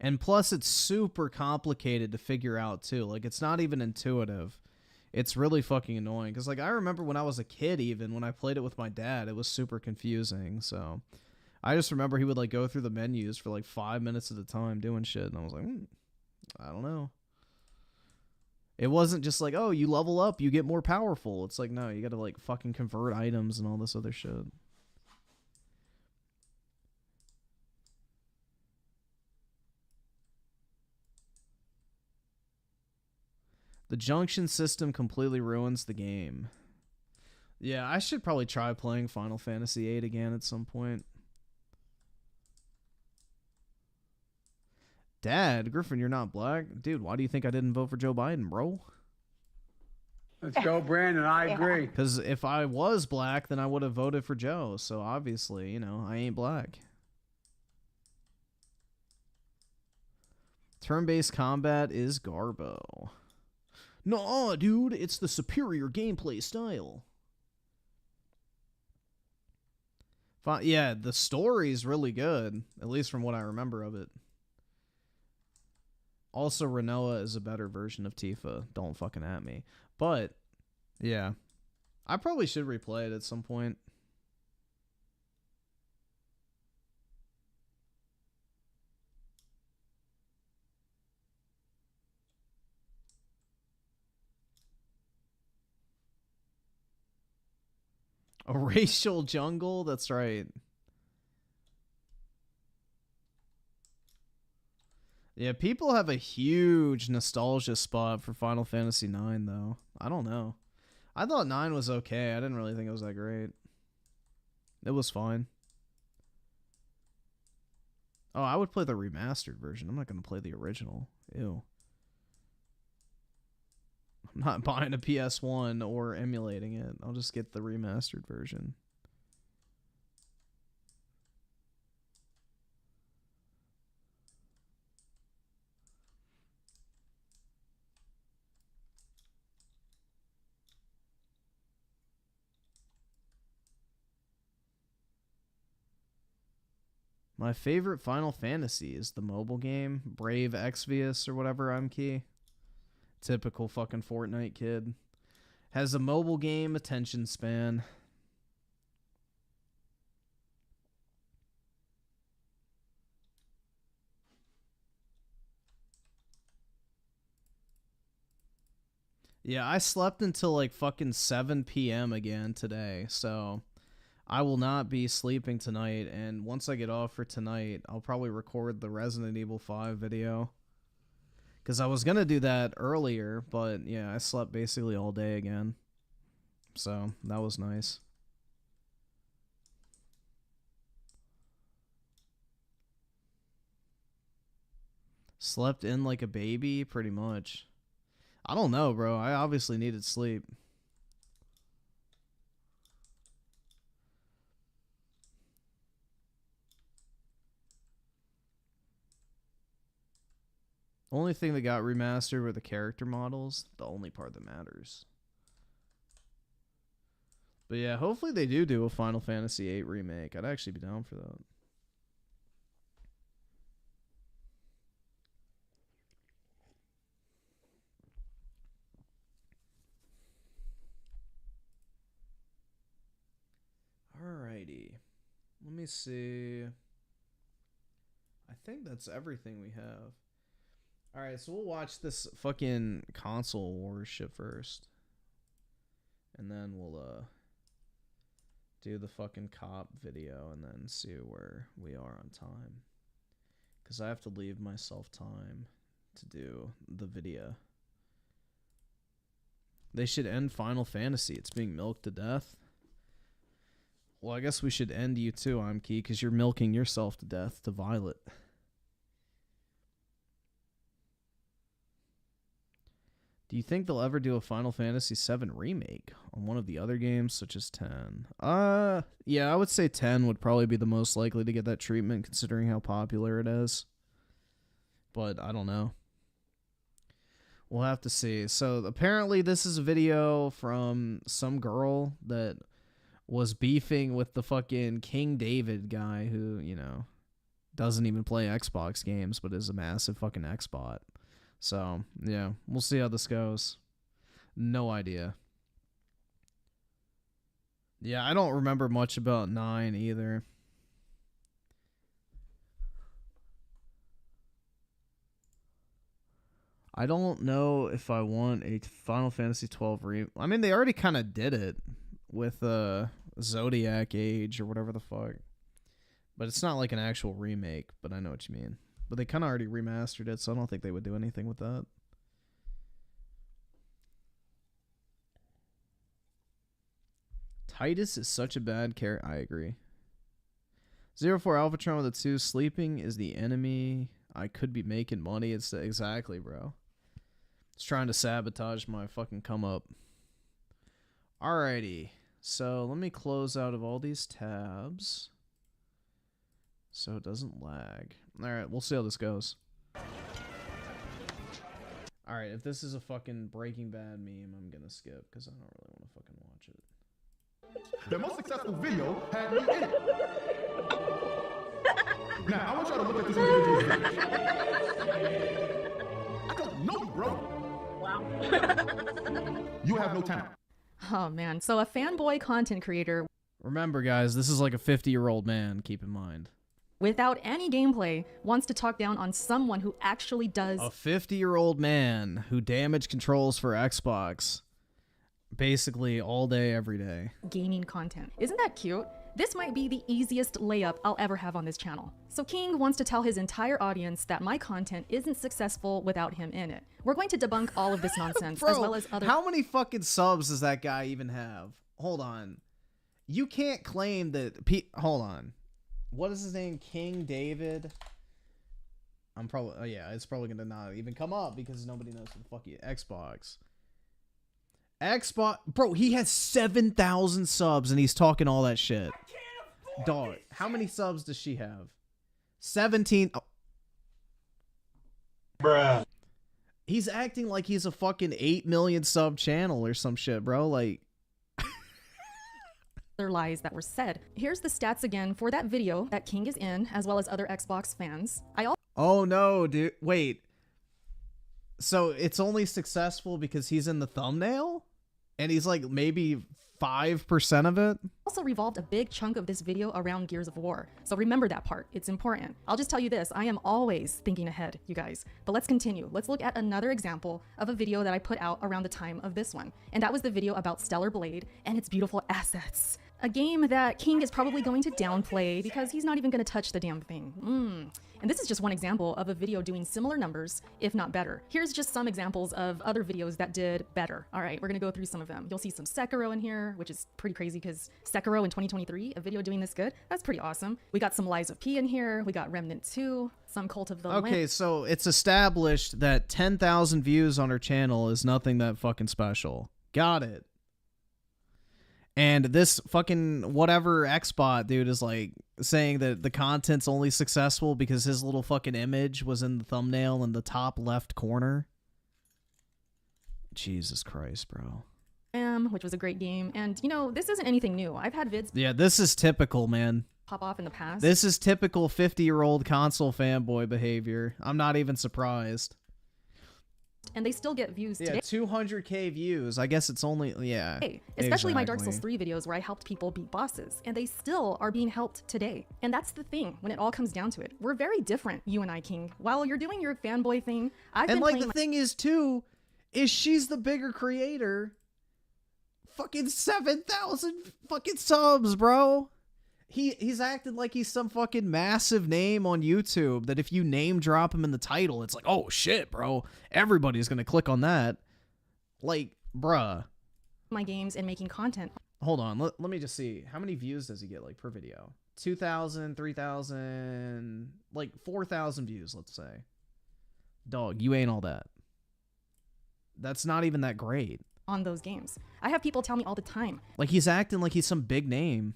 And plus, it's super complicated to figure out, too. Like, it's not even intuitive. It's really fucking annoying. Because, like, I remember when I was a kid, even, when I played it with my dad, it was super confusing. So, I just remember he would, like, go through the menus for, like, 5 minutes at a time doing shit. And I was like, I don't know. It wasn't just like, oh, you level up, you get more powerful. It's like, no, you gotta, like, fucking convert items and all this other shit. The junction system completely ruins the game. Yeah, I should probably try playing Final Fantasy VIII again at some point. Dad, Griffin, you're not black? Dude, why do you think I didn't vote for Joe Biden, bro? Let's go, Brandon. I agree. Because if I was black, then I would have voted for Joe. So obviously, you know, I ain't black. Turn-based combat is garbo. No, dude, it's the superior gameplay style. Yeah, the story's really good, at least from what I remember of it. Also, Renoa is a better version of Tifa. Don't fucking at me. But, yeah. I probably should replay it at some point. A racial jungle? That's right. Yeah, people have a huge nostalgia spot for Final Fantasy IX, though. I don't know. I thought 9 was okay. I didn't really think it was that great. It was fine. Oh, I would play the remastered version. I'm not going to play the original. Ew. I'm not buying a PS1 or emulating it. I'll just get the remastered version. My favorite Final Fantasy is the mobile game, Brave Exvius or whatever I'm key. Typical fucking Fortnite kid. Has a mobile game attention span. Yeah, I slept until like fucking 7 p.m. again today, so I will not be sleeping tonight, and once I get off for tonight, I'll probably record the Resident Evil 5 video. Because I was going to do that earlier, but yeah, I slept basically all day again. So, that was nice. Slept in like a baby, pretty much. I don't know, bro. I obviously needed sleep. Only thing that got remastered were the character models. The only part that matters. But yeah, hopefully they do a Final Fantasy VIII remake. I'd actually be down for that. Alrighty. Let me see. I think that's everything we have. Alright, so we'll watch this fucking console wars shit first. And then we'll do the fucking cop video and then see where we are on time. Because I have to leave myself time to do the video. They should end Final Fantasy. It's being milked to death. Well, I guess we should end you too, Key, because you're milking yourself to death to Violet. Do you think they'll ever do a Final Fantasy VII remake on one of the other games, such as 10? Yeah, I would say 10 would probably be the most likely to get that treatment, considering how popular it is. But I don't know. We'll have to see. So apparently this is a video from some girl that was beefing with the fucking King David guy who, you know, doesn't even play Xbox games, but is a massive fucking Xbot. So, yeah, we'll see how this goes. No idea. Yeah, I don't remember much about 9 either. I don't know if I want a Final Fantasy 12 I mean, they already kind of did it with Zodiac Age or whatever the fuck. But it's not like an actual remake, but I know what you mean. But they kind of already remastered it, so I don't think they would do anything with that. Titus is such a bad character. I agree. 04 Alphatron with a 2. Sleeping is the enemy. I could be making money. It's exactly, bro. It's trying to sabotage my fucking come up. Alrighty. So let me close out of all these tabs so it doesn't lag. Alright, we'll see how this goes. Alright, if this is a fucking Breaking Bad meme, I'm gonna skip because I don't really want to fucking watch it. The most successful video had me in it. Now, I want y'all to look at this individual's page. I don't know you, bro. Wow. You have no talent. Oh man, so a fanboy content creator. Remember guys, this is like a 50-year-old man, keep in mind. Without any gameplay, wants to talk down on someone who actually does. A 50-year-old man who damage controls for Xbox basically all day, every day. Gaming content. Isn't that cute? This might be the easiest layup I'll ever have on this channel. So King wants to tell his entire audience that my content isn't successful without him in it. We're going to debunk all of this nonsense. Bro, as well as other. How many fucking subs does that guy even have? Hold on. You can't claim that. Hold on. What is his name? King David? I'm probably. Oh, yeah, it's probably going to not even come up because nobody knows who the fuck he is. Xbox. Bro, he has 7,000 subs and he's talking all that shit. Dog, how many subs does she have? 17. Oh. Bruh. He's acting like he's a fucking 8 million sub channel or some shit, bro. Like. Other lies that were said. Here's the stats again for that video that King is in, as well as other Xbox fans. Oh no, dude. Wait. So it's only successful because he's in the thumbnail? And he's like maybe 5% of it? Also revolved a big chunk of this video around Gears of War. So remember that part. It's important. I'll just tell you this. I am always thinking ahead, you guys. But let's continue. Let's look at another example of a video that I put out around the time of this one. And that was the video about Stellar Blade and its beautiful assets. A game that King is probably going to downplay because he's not even going to touch the damn thing. And this is just one example of a video doing similar numbers, if not better. Here's just some examples of other videos that did better. All right, we're gonna go through some of them. You'll see some Sekiro in here, which is pretty crazy because Sekiro in 2023, a video doing this good, that's pretty awesome. We got some Lies of P in here. We got Remnant 2, some Cult of the Lamb. Okay, so it's established that 10,000 views on her channel is nothing that fucking special. Got it. And this fucking whatever Xbot dude is like saying that the content's only successful because his little fucking image was in the thumbnail in the top left corner. Jesus Christ, bro. Which was a great game. And, you know, this isn't anything new. I've had vids. Yeah, this is typical, man. Pop off in the past. This is typical 50-year-old console fanboy behavior. I'm not even surprised. And they still get views today. Yeah, 200k views. I guess it's only, yeah. Especially my Dark Souls 3 videos where I helped people beat bosses. And they still are being helped today. And that's the thing when it all comes down to it. We're very different, you and I, King. While you're doing your fanboy thing, I've been playing. And like the thing is too, is she's the bigger creator Fucking 7,000 fucking subs, bro. He's acted like he's some fucking massive name on YouTube that if you name drop him in the title, it's like, oh shit, bro. Everybody's gonna click on that. Like, bruh. My games and making content. Hold on, let me just see. How many views does he get, like, per video? 2,000, 3,000, like 4,000 views, let's say. Dog, you ain't all that. That's not even that great. On those games. I have people tell me all the time. Like, he's acting like he's some big name.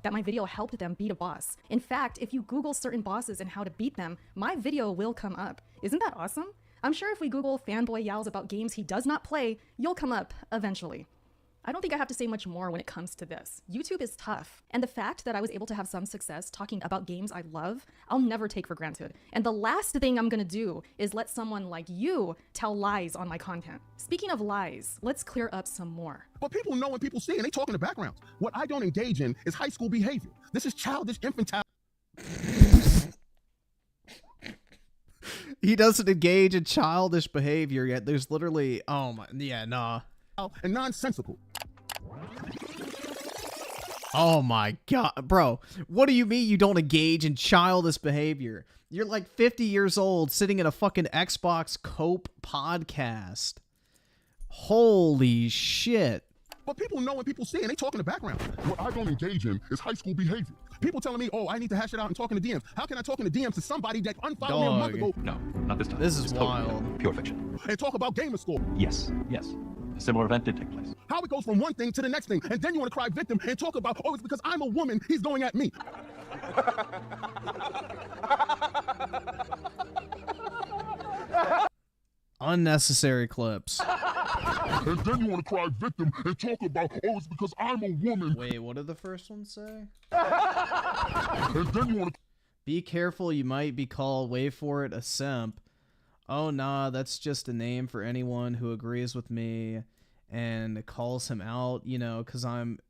That my video helped them beat a boss. In fact, if you Google certain bosses and how to beat them, my video will come up. Isn't that awesome? I'm sure if we Google fanboy yowls about games he does not play, you'll come up eventually. I don't think I have to say much more when it comes to this. YouTube is tough, and the fact that I was able to have some success talking about games I love, I'll never take for granted. And the last thing I'm gonna do is let someone like you tell lies on my content. Speaking of lies, let's clear up some more. But people know and people see, and they talk in the background. What I don't engage in is high school behavior. This is childish, infantile. He doesn't engage in childish behavior yet. There's literally, oh my, yeah, nah. And nonsensical. Oh my god, bro. What do you mean you don't engage in childish behavior? You're like 50 years old sitting in a fucking Xbox Cope podcast. Holy shit. But people know and people see, and they talk in the background. What I don't engage in is high school behavior. People telling me, oh, I need to hash it out and talk in the DMs. How can I talk in the DMs to somebody that unfollowed me a month ago? No, not this time. This is It's wild. Totally pure fiction. And talk about gamer score. Yes. A similar event did take place. How it goes from one thing to the next thing, and then you want to cry victim and talk about, oh, it's because I'm a woman, he's going at me. Unnecessary clips. And then you want to cry victim and talk about, oh, it's because I'm a woman. Wait, what did the first one say? And then you want to... Be careful, you might be called, wait for it, a simp. Oh, nah, that's just a name for anyone who agrees with me and calls him out, you know, because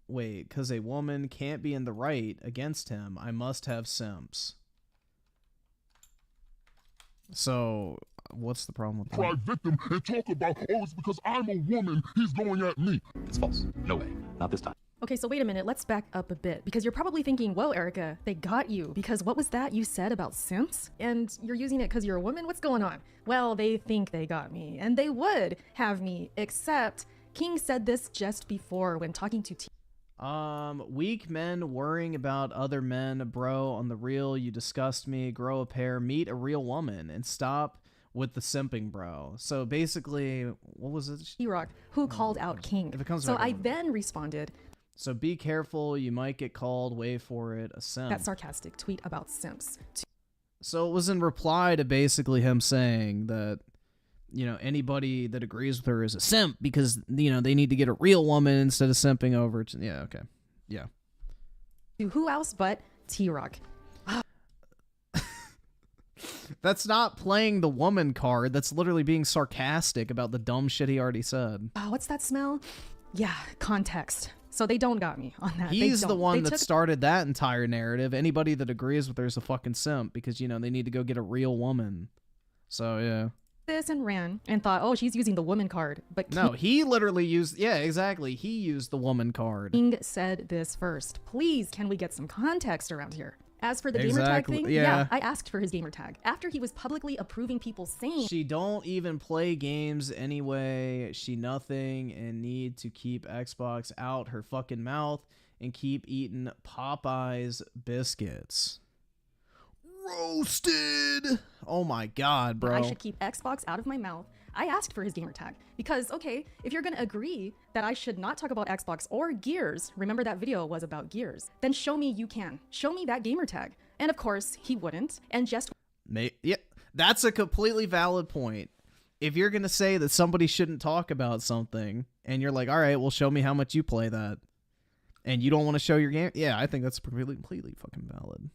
because a woman can't be in the right against him. I must have simps. So, what's the problem with that? Cry victim and talk about, oh, it's because I'm a woman, he's going at me. It's false. No way. Not this time. Okay, so wait a minute, let's back up a bit, because you're probably thinking, whoa, Erica, they got you, because what was that you said about simps? And you're using it because you're a woman? What's going on? Well, they think they got me, and they would have me, except King said this just before when talking to Weak men worrying about other men, bro, on the real, you disgust me, grow a pair, meet a real woman, and stop with the simping, bro. So basically, what was it? T-Rock, who called out King. If it comes so back I around. then responded, So be careful, you might get called, wait for it, a simp. that sarcastic tweet about simps. So it was in reply to basically him saying that, you know, anybody that agrees with her is a simp because, you know, they need to get a real woman instead of simping over. Yeah, okay. Yeah. To who else but T-Rock. That's not playing the woman card. That's literally being sarcastic about the dumb shit he already said. What's that smell? Yeah, context. So they don't got me on that. He's the one that took started that entire narrative. Anybody that agrees with her is a fucking simp because, you know, they need to go get a real woman. So, yeah. this and ran and thought, oh, she's using the woman card. But no, he literally used, yeah, exactly. He used the woman card. King said this first. Please, can we get some context around here? As for the gamer tag Exactly, thing, yeah. I asked for his gamer tag. After he was publicly approving people saying She don't even play games anyway. She nothing and need to keep Xbox out her fucking mouth and keep eating Popeye's biscuits. Roasted. Oh my god, bro. I should keep Xbox out of my mouth, I asked for his gamer tag because, okay, if you're gonna agree that I should not talk about Xbox or Gears, remember that video was about Gears, then show me you can. Show me that gamer tag. And of course, he wouldn't, and just Yeah, that's a completely valid point. If you're gonna say that somebody shouldn't talk about something, and you're like, all right, well, show me how much you play that, and you don't want to show your game, yeah, I think that's completely fucking valid.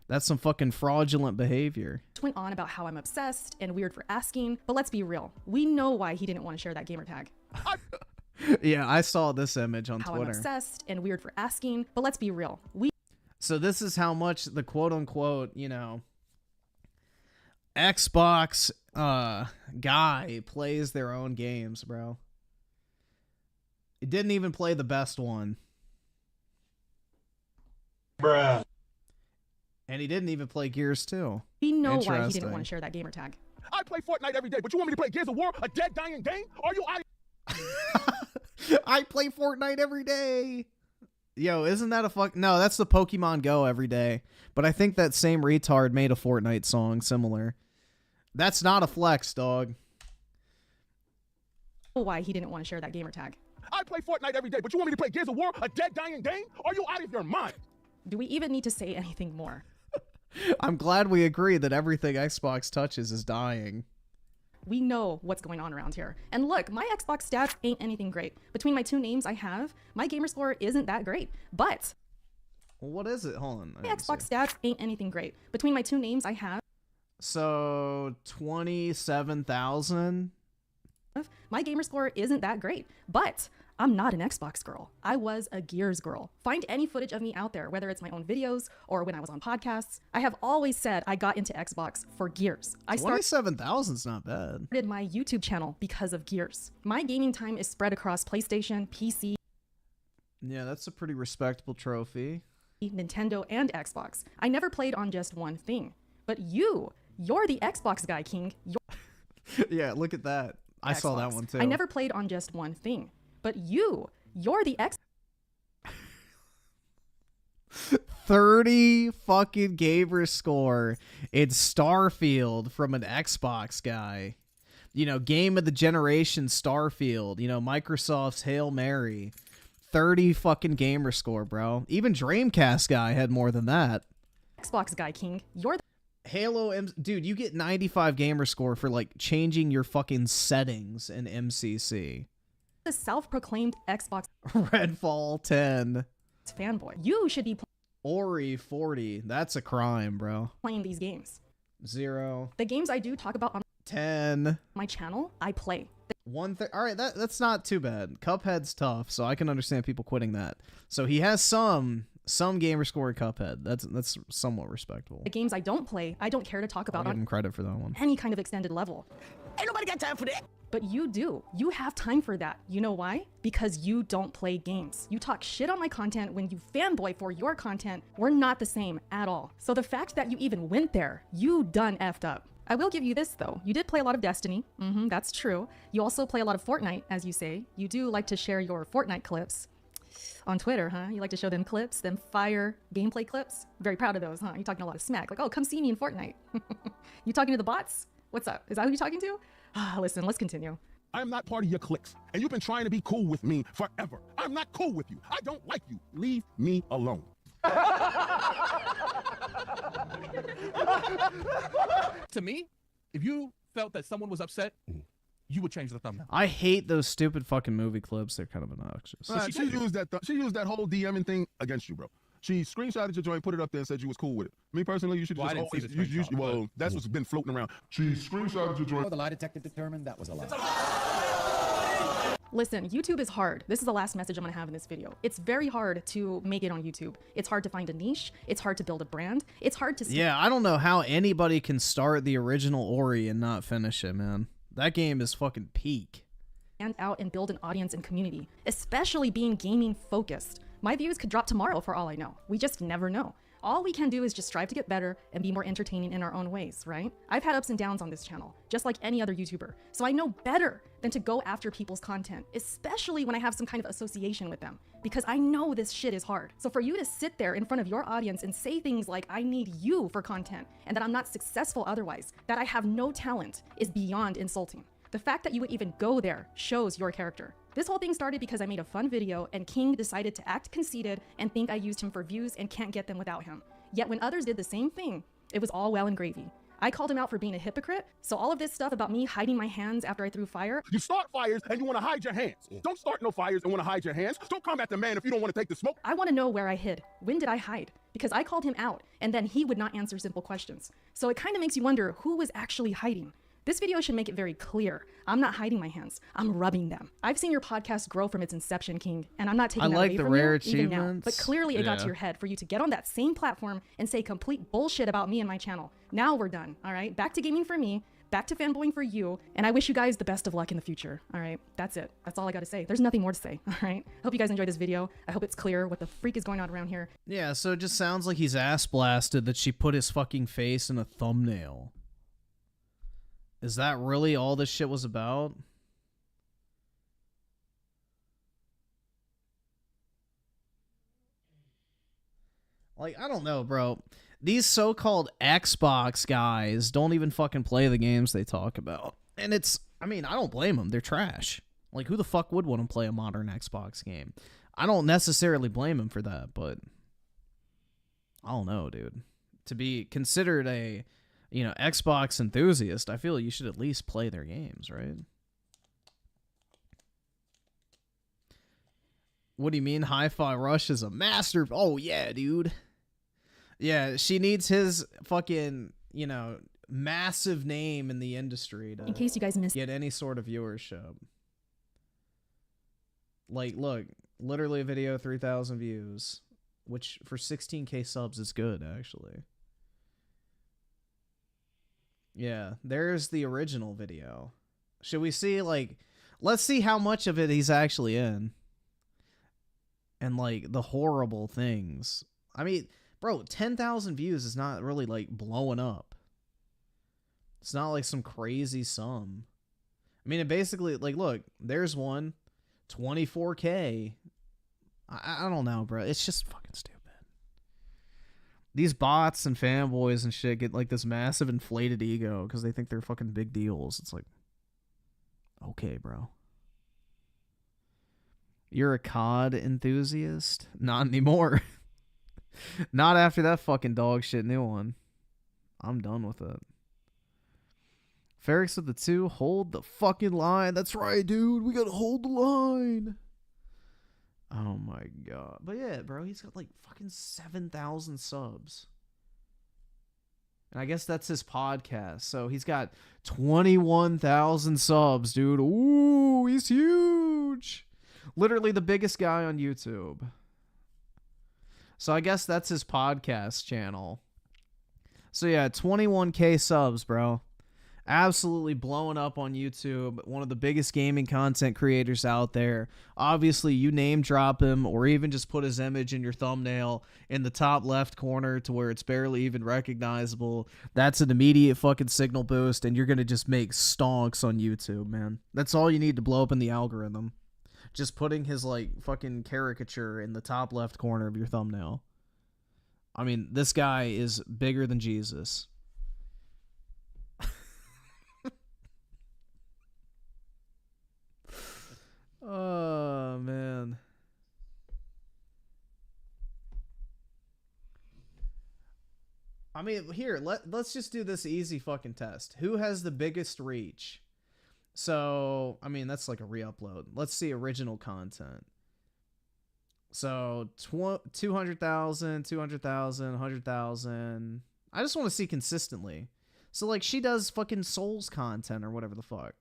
That's some fucking fraudulent behavior. went on about how I'm obsessed and weird for asking, but let's be real. We know why he didn't want to share that gamer tag. Yeah, I saw this image on How Twitter. I'm obsessed and weird for asking, but let's be real. So this is how much the quote-unquote, you know, Xbox guy plays their own games, bro. It didn't even play the best one. Bruh. And he didn't even play Gears 2. We know why he didn't Interesting. want to share that gamer tag. I play Fortnite every day, but you want me to play Gears of War, a dead, dying game? Are you out? I play Fortnite every day. Yo, isn't that a fuck? No, that's the Pokemon Go every day. But I think that same retard made a Fortnite song similar. That's not a flex, dog. Why he didn't want to share that gamer tag. I play Fortnite every day, but you want me to play Gears of War, a dead, dying game? Are you out of your mind? Do we even need to say anything more? I'm glad we agree that everything Xbox touches is dying. We know what's going on around here. And look, my Xbox stats ain't anything great. Between my 2 names I have, my gamer score isn't that great. But Well, what is it? Hold on. my Xbox stats ain't anything great. Between my 2 names I have, So 27,000. my gamer score isn't that great. But I'm not an Xbox girl. I was a Gears girl. Find any footage of me out there, whether it's my own videos or when I was on podcasts. I have always said I got into Xbox for Gears. I 27,000's not bad. started my YouTube channel because of Gears. My gaming time is spread across PlayStation, PC, Yeah, that's a pretty respectable trophy. Nintendo, and Xbox. I never played on just one thing. But you're the Xbox guy, King. You're Yeah, look at that. I saw that Xbox. one too. I never played on just one thing. But you're the 30 fucking gamer score in Starfield from an Xbox guy. You know, game of the generation Starfield. You know, Microsoft's Hail Mary. 30 fucking gamer score, bro. Even Dreamcast guy had more than that. Xbox guy, King. You're the Dude, you get 95 gamer score for like changing your fucking settings in MCC. self-proclaimed Xbox Redfall 10. fanboy. You should be Ori 40. That's a crime, bro. playing these games. 0. The games I do talk about on 10. my channel, I play. All right, that's not too bad. Cuphead's tough, so I can understand people quitting that. So he has some gamer score in Cuphead. That's somewhat respectable. The games I don't play, I don't care to talk I'll about give him on credit for that one. any kind of extended level. Ain't nobody got time for that. But you do. You have time for that. You know why? Because you don't play games. You talk shit on my content when you fanboy for your content. We're not the same at all. So the fact that you even went there, you done effed up. I will give you this though. You did play a lot of Destiny. That's true. You also play a lot of Fortnite, as you say. You do like to share your Fortnite clips on Twitter, huh? You like to show them clips, them fire gameplay clips. Very proud of those, huh? You're talking a lot of smack. Like, oh, come see me in Fortnite. You talking to the bots? What's up? Is that who you're talking to? Listen, let's continue. I am not part of your cliques, and you've been trying to be cool with me forever. I'm not cool with you. I don't like you. Leave me alone. To me, if you felt that someone was upset, you would change the thumbnail. I hate those stupid fucking movie clips. They're kind of obnoxious. She used that whole DMing thing against you, bro. She screenshotted your joint, put it up there, and said you was cool with it. Me personally, you should Well, just I didn't see the always screenshot, well, that's what's been floating around. She screenshotted your joint. The lie detector determined that was a lie. Listen, YouTube is hard. This is the last message I'm gonna have in this video. It's very hard to make it on YouTube. It's hard to find a niche. It's hard to build a brand. It's hard to Yeah, I don't know how anybody can start the original Ori and not finish it, man. That game is fucking peak. stand out and build an audience and community, especially being gaming focused. My views could drop tomorrow for all I know. We just never know. All we can do is just strive to get better and be more entertaining in our own ways, right? I've had ups and downs on this channel, just like any other YouTuber. So I know better than to go after people's content, especially when I have some kind of association with them, because I know this shit is hard. So for you to sit there in front of your audience and say things like, I need you for content, and that I'm not successful otherwise, that I have no talent, is beyond insulting. The fact that you would even go there shows your character. This whole thing started because I made a fun video and King decided to act conceited and think I used him for views and can't get them without him. Yet when others did the same thing, it was all well and gravy. I called him out for being a hypocrite, so all of this stuff about me hiding my hands after I threw fire. You start fires and you want to hide your hands. Don't start no fires and want to hide your hands. Don't come at the man if you don't want to take the smoke. I want to know where I hid. When did I hide? Because I called him out and then he would not answer simple questions. So it kind of makes you wonder who was actually hiding. This video should make it very clear. I'm not hiding my hands. I'm rubbing them. I've seen your podcast grow from its inception, King, and I'm not taking that away from you even now. But clearly it got to your head for you to get on that same platform and say complete bullshit about me and my channel. Now we're done, all right? Back to gaming for me. back to fanboying for you, and I wish you guys the best of luck in the future. All right, that's it. That's all I got to say. There's nothing more to say. All right, hope you guys enjoyed this video. I hope it's clear what the freak is going on around here. Yeah, so it just sounds like he's ass blasted that she put his fucking face in a thumbnail. Is that really all this shit was about? Like, I don't know, bro. These so-called Xbox guys don't even fucking play the games they talk about. And it's, I mean, I don't blame them. They're trash. Like, who the fuck would want to play a modern Xbox game? I don't necessarily blame them for that, but I don't know, dude. To be considered a, you know, Xbox enthusiast, I feel you should at least play their games, right? What do you mean Hi-Fi Rush is a master? Oh, yeah, dude. Yeah, she needs his fucking, you know, massive name in the industry to in case you guys missed get any sort of viewership. Like, look, literally a video, 3,000 views, which for 16K subs is good, actually. Yeah, there's the original video. Should we see, like, let's see how much of it he's actually in. And, like, the horrible things. I mean, bro, 10,000 views is not really, like, blowing up. It's not, like, some crazy sum. I mean, it basically, like, look, there's one, 24K. I don't know, bro. It's just fucking stupid. These bots and fanboys and shit get, like, this massive inflated ego because they think they're fucking big deals. It's like, okay, bro. You're a COD enthusiast? Not anymore. Not after that fucking dog shit new one. I'm done with it. Ericutz4thewin, hold the fucking line. That's right, dude. We gotta hold the line. Oh my god. But yeah, bro, he's got like fucking 7,000 subs. And I guess that's his podcast. So he's got 21,000 subs, dude. Ooh, he's huge. Literally the biggest guy on YouTube. So I guess that's his podcast channel. So yeah, 21K subs, bro. Absolutely blowing up on YouTube. One of the biggest gaming content creators out there. Obviously, you name drop him or even just put his image in your thumbnail in the top left corner to where it's barely even recognizable. That's an immediate fucking signal boost, and you're going to just make stonks on YouTube, man. That's all you need to blow up in the algorithm. Just putting his, like, fucking caricature in the top left corner of your thumbnail. I mean, this guy is bigger than Jesus. Oh, man. I mean, here, let's just do this easy fucking test. Who has the biggest reach? So, I mean, that's like a re-upload. Let's see original content. So, 200,000, 200,000, 100,000. I just want to see consistently. So, like, she does fucking Souls content or whatever the fuck.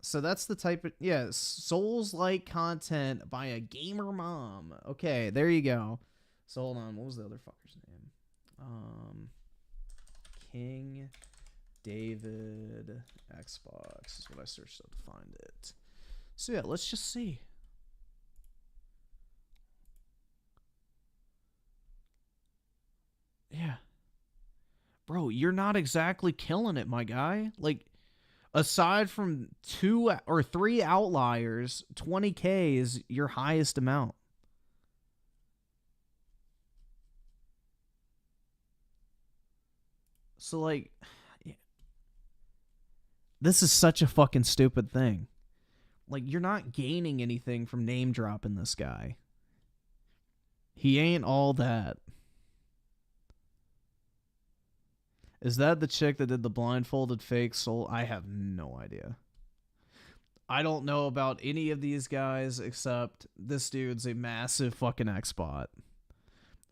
So that's the type of, yeah, Souls-like content by a gamer mom. Okay, there you go. So hold on, what was the other fucker's name? King David Xbox is what I searched up to find it. So yeah, let's just see. Yeah. Bro, you're not exactly killing it, my guy. Like, aside from 2 or 3 outliers, 20K is your highest amount. So, like, this is such a fucking stupid thing. Like, you're not gaining anything from name dropping this guy. He ain't all that. Is that the chick that did the blindfolded fake soul? I have no idea. I don't know about any of these guys except this dude's a massive fucking X-bot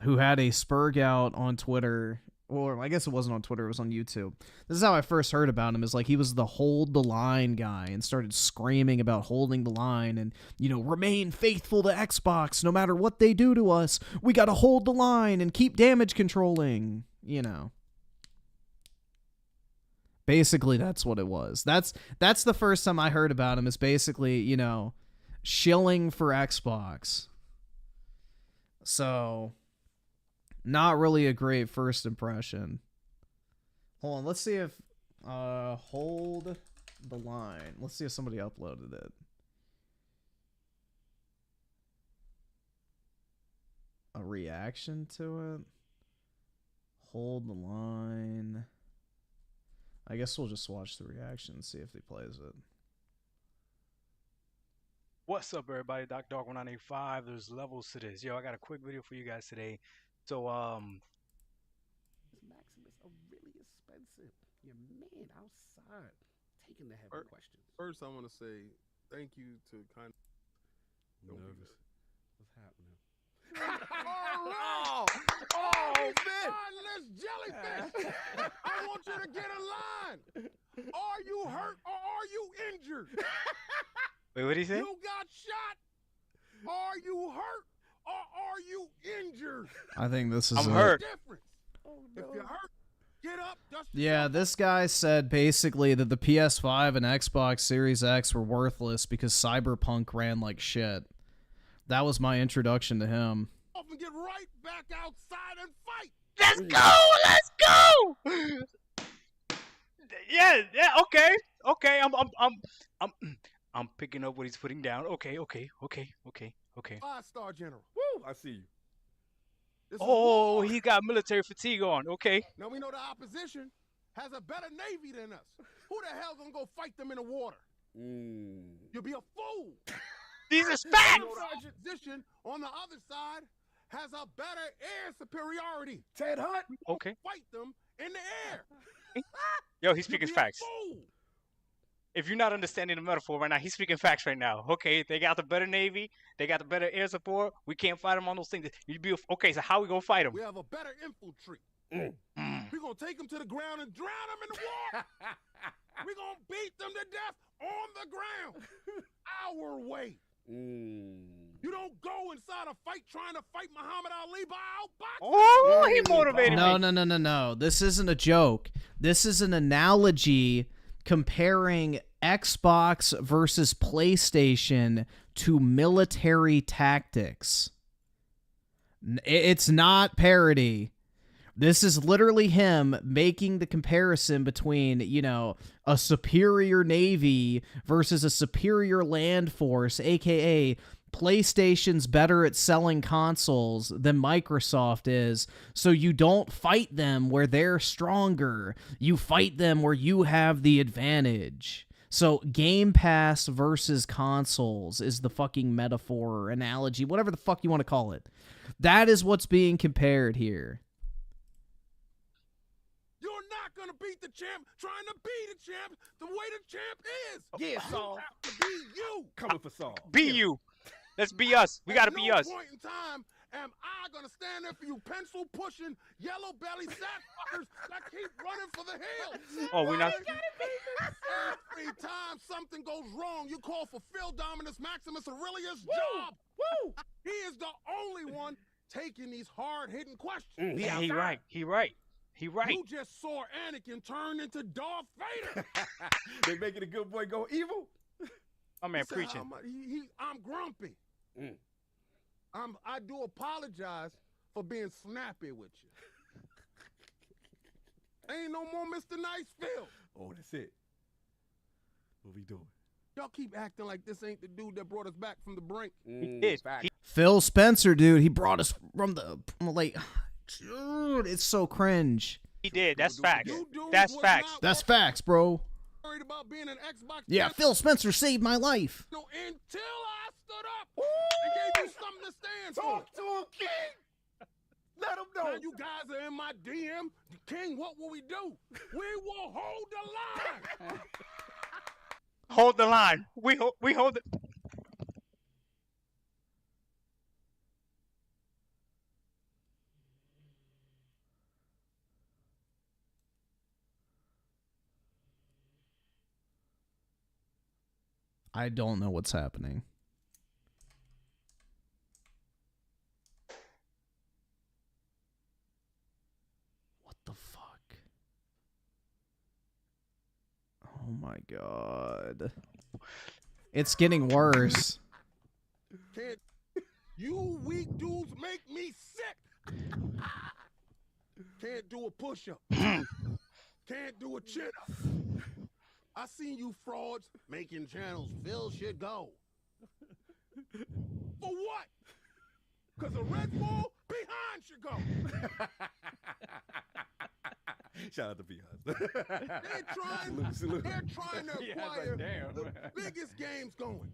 who had a spurg out on Twitter, or I guess it wasn't on Twitter, it was on YouTube. This is how I first heard about him, is like he was the hold the line guy and started screaming about holding the line and, you know, remain faithful to Xbox no matter what they do to us. We gotta hold the line and keep damage controlling, you know. Basically, that's what it was. That's the first time I heard about him, is basically, you know, shilling for Xbox. So, not really a great first impression. Hold on, let's see if hold the line. Let's see if somebody uploaded it. A reaction to it. Hold the line. I guess we'll just watch the reaction and see if he plays it. What's up, everybody? Dog1985. There's levels to this. Yo, I got a quick video for you guys today. So, Maximus are really expensive. Your man outside taking the heavy questions. First, I want to say thank you to kind of nervous. What's happening? Oh, man! Mindless jellyfish! I want you to get in line. Are you hurt or are you injured? wait, what did he say? You got shot. Are you hurt or are you injured? I think this is I'm hurt. Difference. If you're hurt, get up. Dust Yeah, this guy said basically that the PS5 and Xbox Series X were worthless because Cyberpunk ran like shit. That was my introduction to him. off and get right back outside and fight. Let's go! Let's go! Yeah, okay. I'm picking up what he's putting down. Okay. 5-star general. Woo! I see you. This is Oh, war. he got military fatigue on. Okay. Now we know the opposition has a better navy than us. Who the hell gonna go fight them in the water? You'll be a fool. These are You facts. know the opposition on the other side has a better air superiority. Ted Hunt. Okay. Fight them in the air. Yo, he's You'll speaking be a facts. fool. If you're not understanding the metaphor right now, he's speaking facts right now. Okay, they got the better navy, they got the better air support. We can't fight them on those things. You'd be okay. So how we gonna fight them? We have a better infantry. We're gonna take them to the ground and drown them in the water. We're gonna beat them to death on the ground. Our way. You don't go inside a fight trying to fight Muhammad Ali by outboxing. Oh, he motivated me. No. This isn't a joke. This is an analogy comparing Xbox versus PlayStation to military tactics. It's not parody. This is literally him making the comparison between, you know, a superior navy versus a superior land force, aka PlayStation's better at selling consoles than Microsoft is, so you don't fight them where they're stronger. You fight them where you have the advantage. So Game Pass versus consoles is the fucking metaphor or analogy, whatever the fuck you want to call it. That is what's being compared here. You're not gonna beat the champ trying to be the champ the way the champ is. Yeah, Saul. You have to be you. Coming for Saul. Be you. Let's be us. We gotta be us. At no point in time am I gonna stand there for you pencil pushing yellow belly sack fuckers that keep running for the hills. Oh, we not. Every time something goes wrong, you call for Phil Dominus Maximus Aurelius' job. Woo! He is the only one taking these hard-hitting questions. Yeah, he right. You just saw Anakin turn into Darth Vader. They making a good boy go evil. My man He said, preaching. I'm grumpy. I do apologize for being snappy with you. Ain't no more Mr. Nice Phil. Oh, that's it. What we doing? Y'all keep acting like this ain't the dude that brought us back from the brink. He did. Phil Spencer, dude, he brought us from the like, dude, it's so cringe. He did. That's facts. You dudes That's was facts. not That's facts, bro. worried about being an Xbox. Yeah, test Phil Spencer saved my life. until I stood up and gave you something to stand for. Talk to him, King. Let him know. Now you guys are in my DM. King, what will we do? We will hold the line. Hold the line. We hold it. I don't know what's happening. What the fuck? Oh my god. It's getting worse. Can't you weak dudes make me sick? Can't do a push-up. Can't do a chin-up. I seen you frauds making channels. Phil should go. For what? Because a Red Bull behind should go. Shout out to Behind. They're trying to acquire the biggest games going.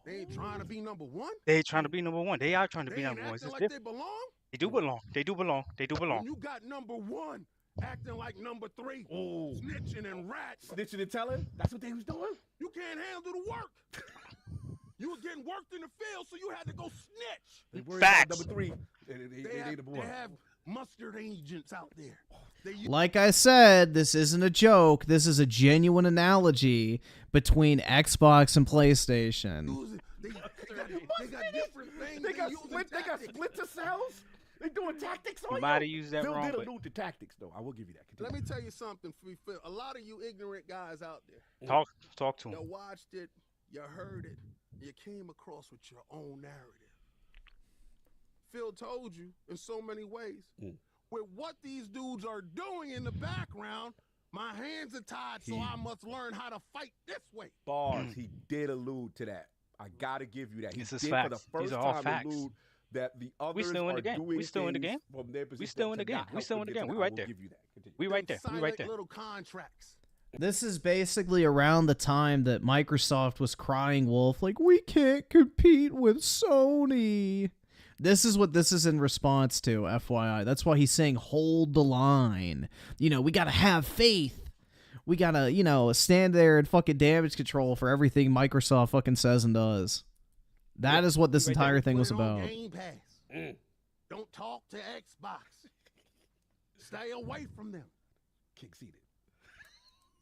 They ain't trying to be number one. They ain't trying to be number one. They are trying to be number one. Acting like they belong. They do belong. They do belong. They do belong. When you got number one acting like number three, snitching and rats. Snitching and telling? That's what they was doing? You can't handle the work. You were getting worked in the field, so you had to go snitch. They worried about number three. They have mustard agents out there. Like I said, this isn't a joke. This is a genuine analogy between Xbox and PlayStation. They got different things. They got splinter cells. They doing tactics on you. Might have used that Phil wrong. did But allude to tactics, though. I will give you that. Continue. Let me tell you something, Phil. A lot of you ignorant guys out there. Talk to him. You watched it, you heard it, you came across with your own narrative. Phil told you in so many ways. With what these dudes are doing in the background, my hands are tied, so I must learn how to fight this way. Bars. He did allude to that. I gotta give you that. He This is did facts. for the first These are all time facts. allude that the others We still in the are game. doing We still in the things game. from their position We still in the to game. not We help still them in the get game. to We that. right I there. will give you that. Continue. We right there. We right there. Little contracts. This is basically around the time that Microsoft was crying wolf, like, we can't compete with Sony. This is what this is in response to, FYI. That's why he's saying hold the line. You know, we gotta have faith. We gotta, you know, stand there and fucking damage control for everything Microsoft fucking says and does. That is what this entire thing was about. Game Pass. Don't talk to Xbox. Stay away from them. King seated.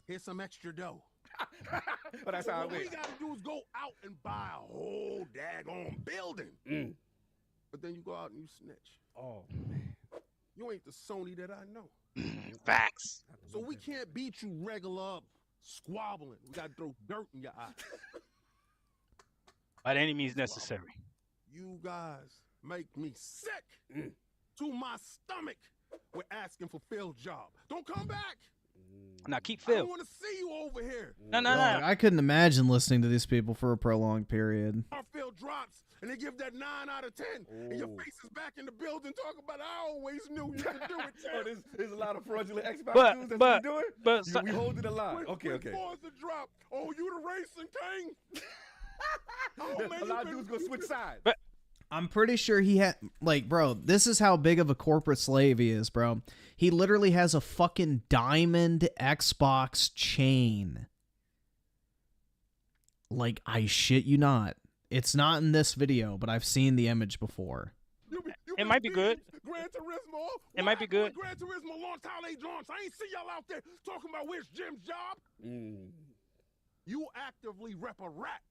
Here's some extra dough. But that's how it What we went. gotta do is go out and buy a whole daggone building. But then you go out and you snitch. Oh, man. You ain't the Sony that I know. Facts. So we can't beat you regular up squabbling. We gotta throw dirt in your eyes. By any means necessary. You guys make me sick to my stomach with asking for Phil's job. Don't come back. Now keep I don't Phil. want to see you over here. No. I couldn't imagine listening to these people for a prolonged period. Our Phil drops and they give that 9 out of 10, and your face is back in the building talking about I always knew you could do it. There's a lot of fraudulent Xbox But- dudes that's but- been doing. but You- so- we holding the line. Okay. Pause the drop. Oh, you the racing king? Oh, man, A lot of you dudes been- gonna switch sides. But I'm pretty sure he had, like, bro, this is how big of a corporate slave he is, bro. He literally has a fucking diamond Xbox chain. Like, I shit you not. It's not in this video, but I've seen the image before. it might be good. Gran Turismo. It might be good. Gran Turismo launched how they launched. I ain't see y'all out there talking about where's Jim's job. You actively rep a rat.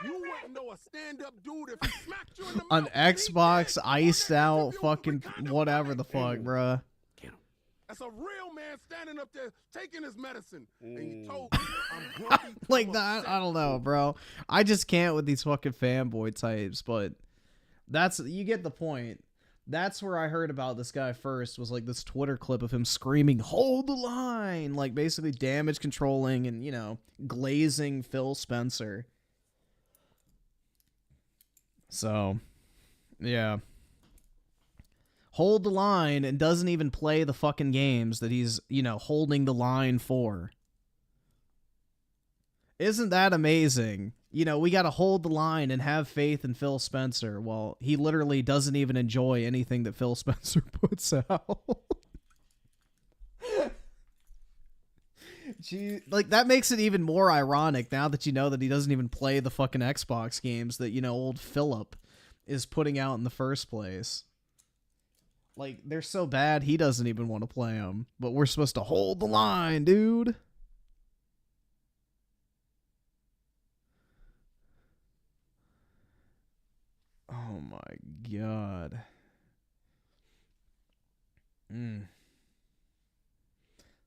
You wouldn't know a stand-up dude if he smacked you in the An mouth. Xbox iced out fucking whatever the fuck, bruh. That's a real man standing up there taking his medicine. And you told me I'm grumpy. Like I'm that, upset. I don't know, bro. I just can't with these fucking fanboy types, but that's, you get the point. That's where I heard about this guy first, was like this Twitter clip of him screaming, hold the line, like basically damage controlling and, you know, glazing Phil Spencer. So, yeah. Hold the line and doesn't even play the fucking games that he's, you know, holding the line for. Isn't that amazing? You know, we gotta hold the line and have faith in Phil Spencer while he literally doesn't even enjoy anything that Phil Spencer puts out. Gee, like, that makes it even more ironic now that you know that he doesn't even play the fucking Xbox games that, you know, old Philip is putting out in the first place. Like, they're so bad he doesn't even want to play them, but we're supposed to hold the line, dude. Oh my god.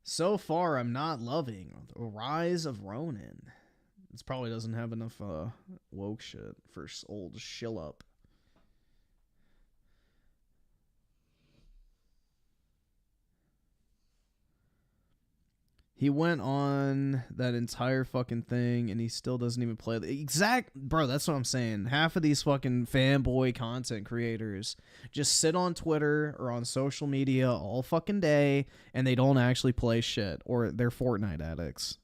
So far, I'm not loving the Rise of Ronin. This probably doesn't have enough woke shit for old shill up. He went on that entire fucking thing, and he still doesn't even play the exact... Bro, that's what I'm saying. Half of these fucking fanboy content creators just sit on Twitter or on social media all fucking day, and they don't actually play shit, or they're Fortnite addicts.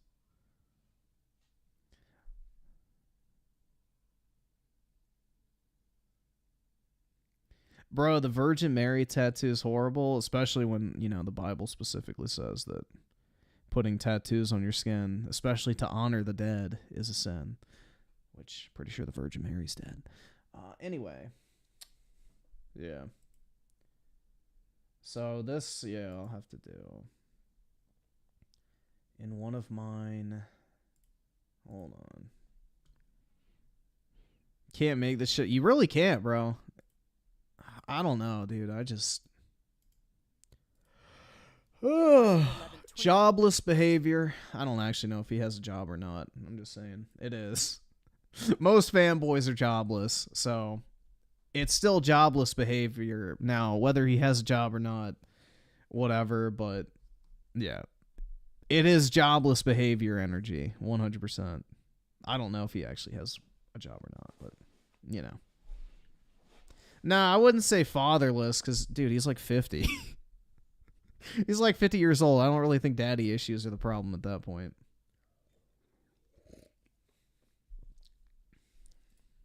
Bro, the Virgin Mary tattoo is horrible, especially when, you know, the Bible specifically says that putting tattoos on your skin, especially to honor the dead, is a sin. Which, pretty sure the Virgin Mary's dead. Anyway. Yeah. So this, yeah, I'll have to do. In one of mine... Hold on. Can't make this shit. You really can't, bro. I don't know, dude. I just... Jobless behavior. I don't actually know if he has a job or not. I'm just saying. It is. Most fanboys are jobless, so it's still jobless behavior. Now, whether he has a job or not, whatever, but yeah. It is jobless behavior energy, 100%. I don't know if he actually has a job or not, but, you know. Nah, I wouldn't say fatherless, because, dude, he's like 50. He's like 50 years old. I don't really think daddy issues are the problem at that point.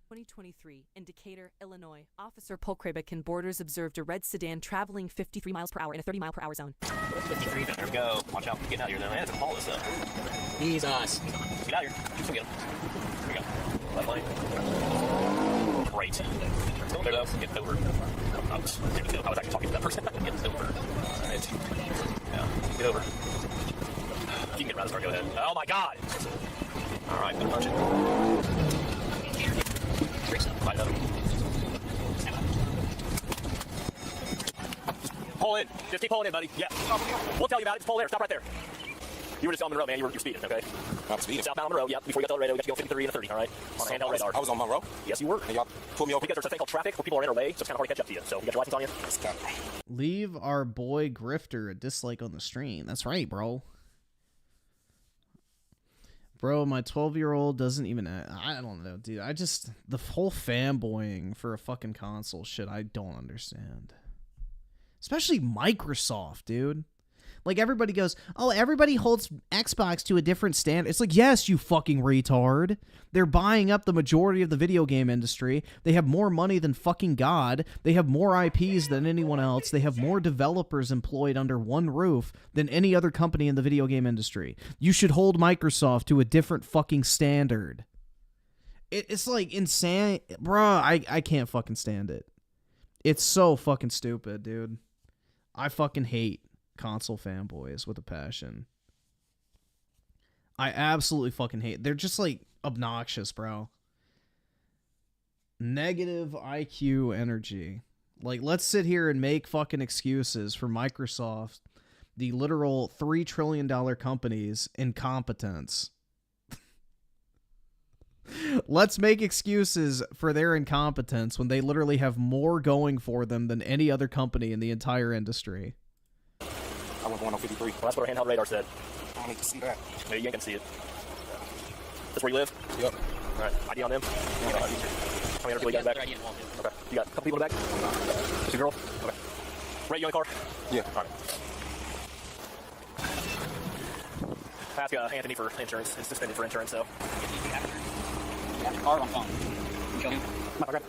2023, in Decatur, Illinois, Officer Polkrabick Borders observed a red sedan traveling 53 miles per hour in a 30-mile-per-hour zone. 53, there we go. Watch out. Get out of here, though. Man, it's gonna haul this up. He's us. Get out of here. Just get him. Here we go. Left lane. Great. There, though. Get over. There we go. I was actually talking to that person. Get over. Alright. Yeah. Get over. You can get around this car. Go ahead. Oh, my God. Alright, don't touch it. Right up. Pull in. Just keep pulling in, buddy. Yeah. We'll tell you about it. Just pull there. Stop right there. You were just on the road, man. You're speeding, okay? I'm speeding. Southbound on the road, yeah. Before you got to El Dorado, we got to go 53 and a 30, all right? On handheld radar. I was on Monroe? Yes, you were. And y'all pulled me over? Because there's a thing called traffic where people are in our way, so it's kind of hard to catch up to you. So, you got your license on you? Leave our boy Grifter a dislike on the stream. That's right, bro. Bro, my 12-year-old doesn't even... I don't know, dude. I just... The whole fanboying for a fucking console shit, I don't understand. Especially Microsoft, dude. Like, everybody goes, oh, everybody holds Xbox to a different standard. It's like, yes, you fucking retard. They're buying up the majority of the video game industry. They have more money than fucking God. They have more IPs than anyone else. They have more developers employed under one roof than any other company in the video game industry. You should hold Microsoft to a different fucking standard. It's like insane. Bruh, I can't fucking stand it. It's so fucking stupid, dude. I fucking hate console fanboys with a passion. I absolutely fucking hate. They're just like obnoxious, bro. Negative IQ energy. Like, let's sit here and make fucking excuses for Microsoft, the literal $3 trillion company's incompetence. Let's make excuses for their incompetence when they literally have more going for them than any other company in the entire industry. I went going on 53. Well, that's what our handheld radar said. I don't need to see that. Maybe you can see it. That's where you live? Yep. All right. ID on them? Yeah. How many other people you got in the back? Okay. You got a couple people in the back? Just a girl? Okay. Ray, you in the car? Yeah. All right. Ask Anthony for insurance. It's suspended for insurance, so. Yeah, car on phone. Kill him. Okay.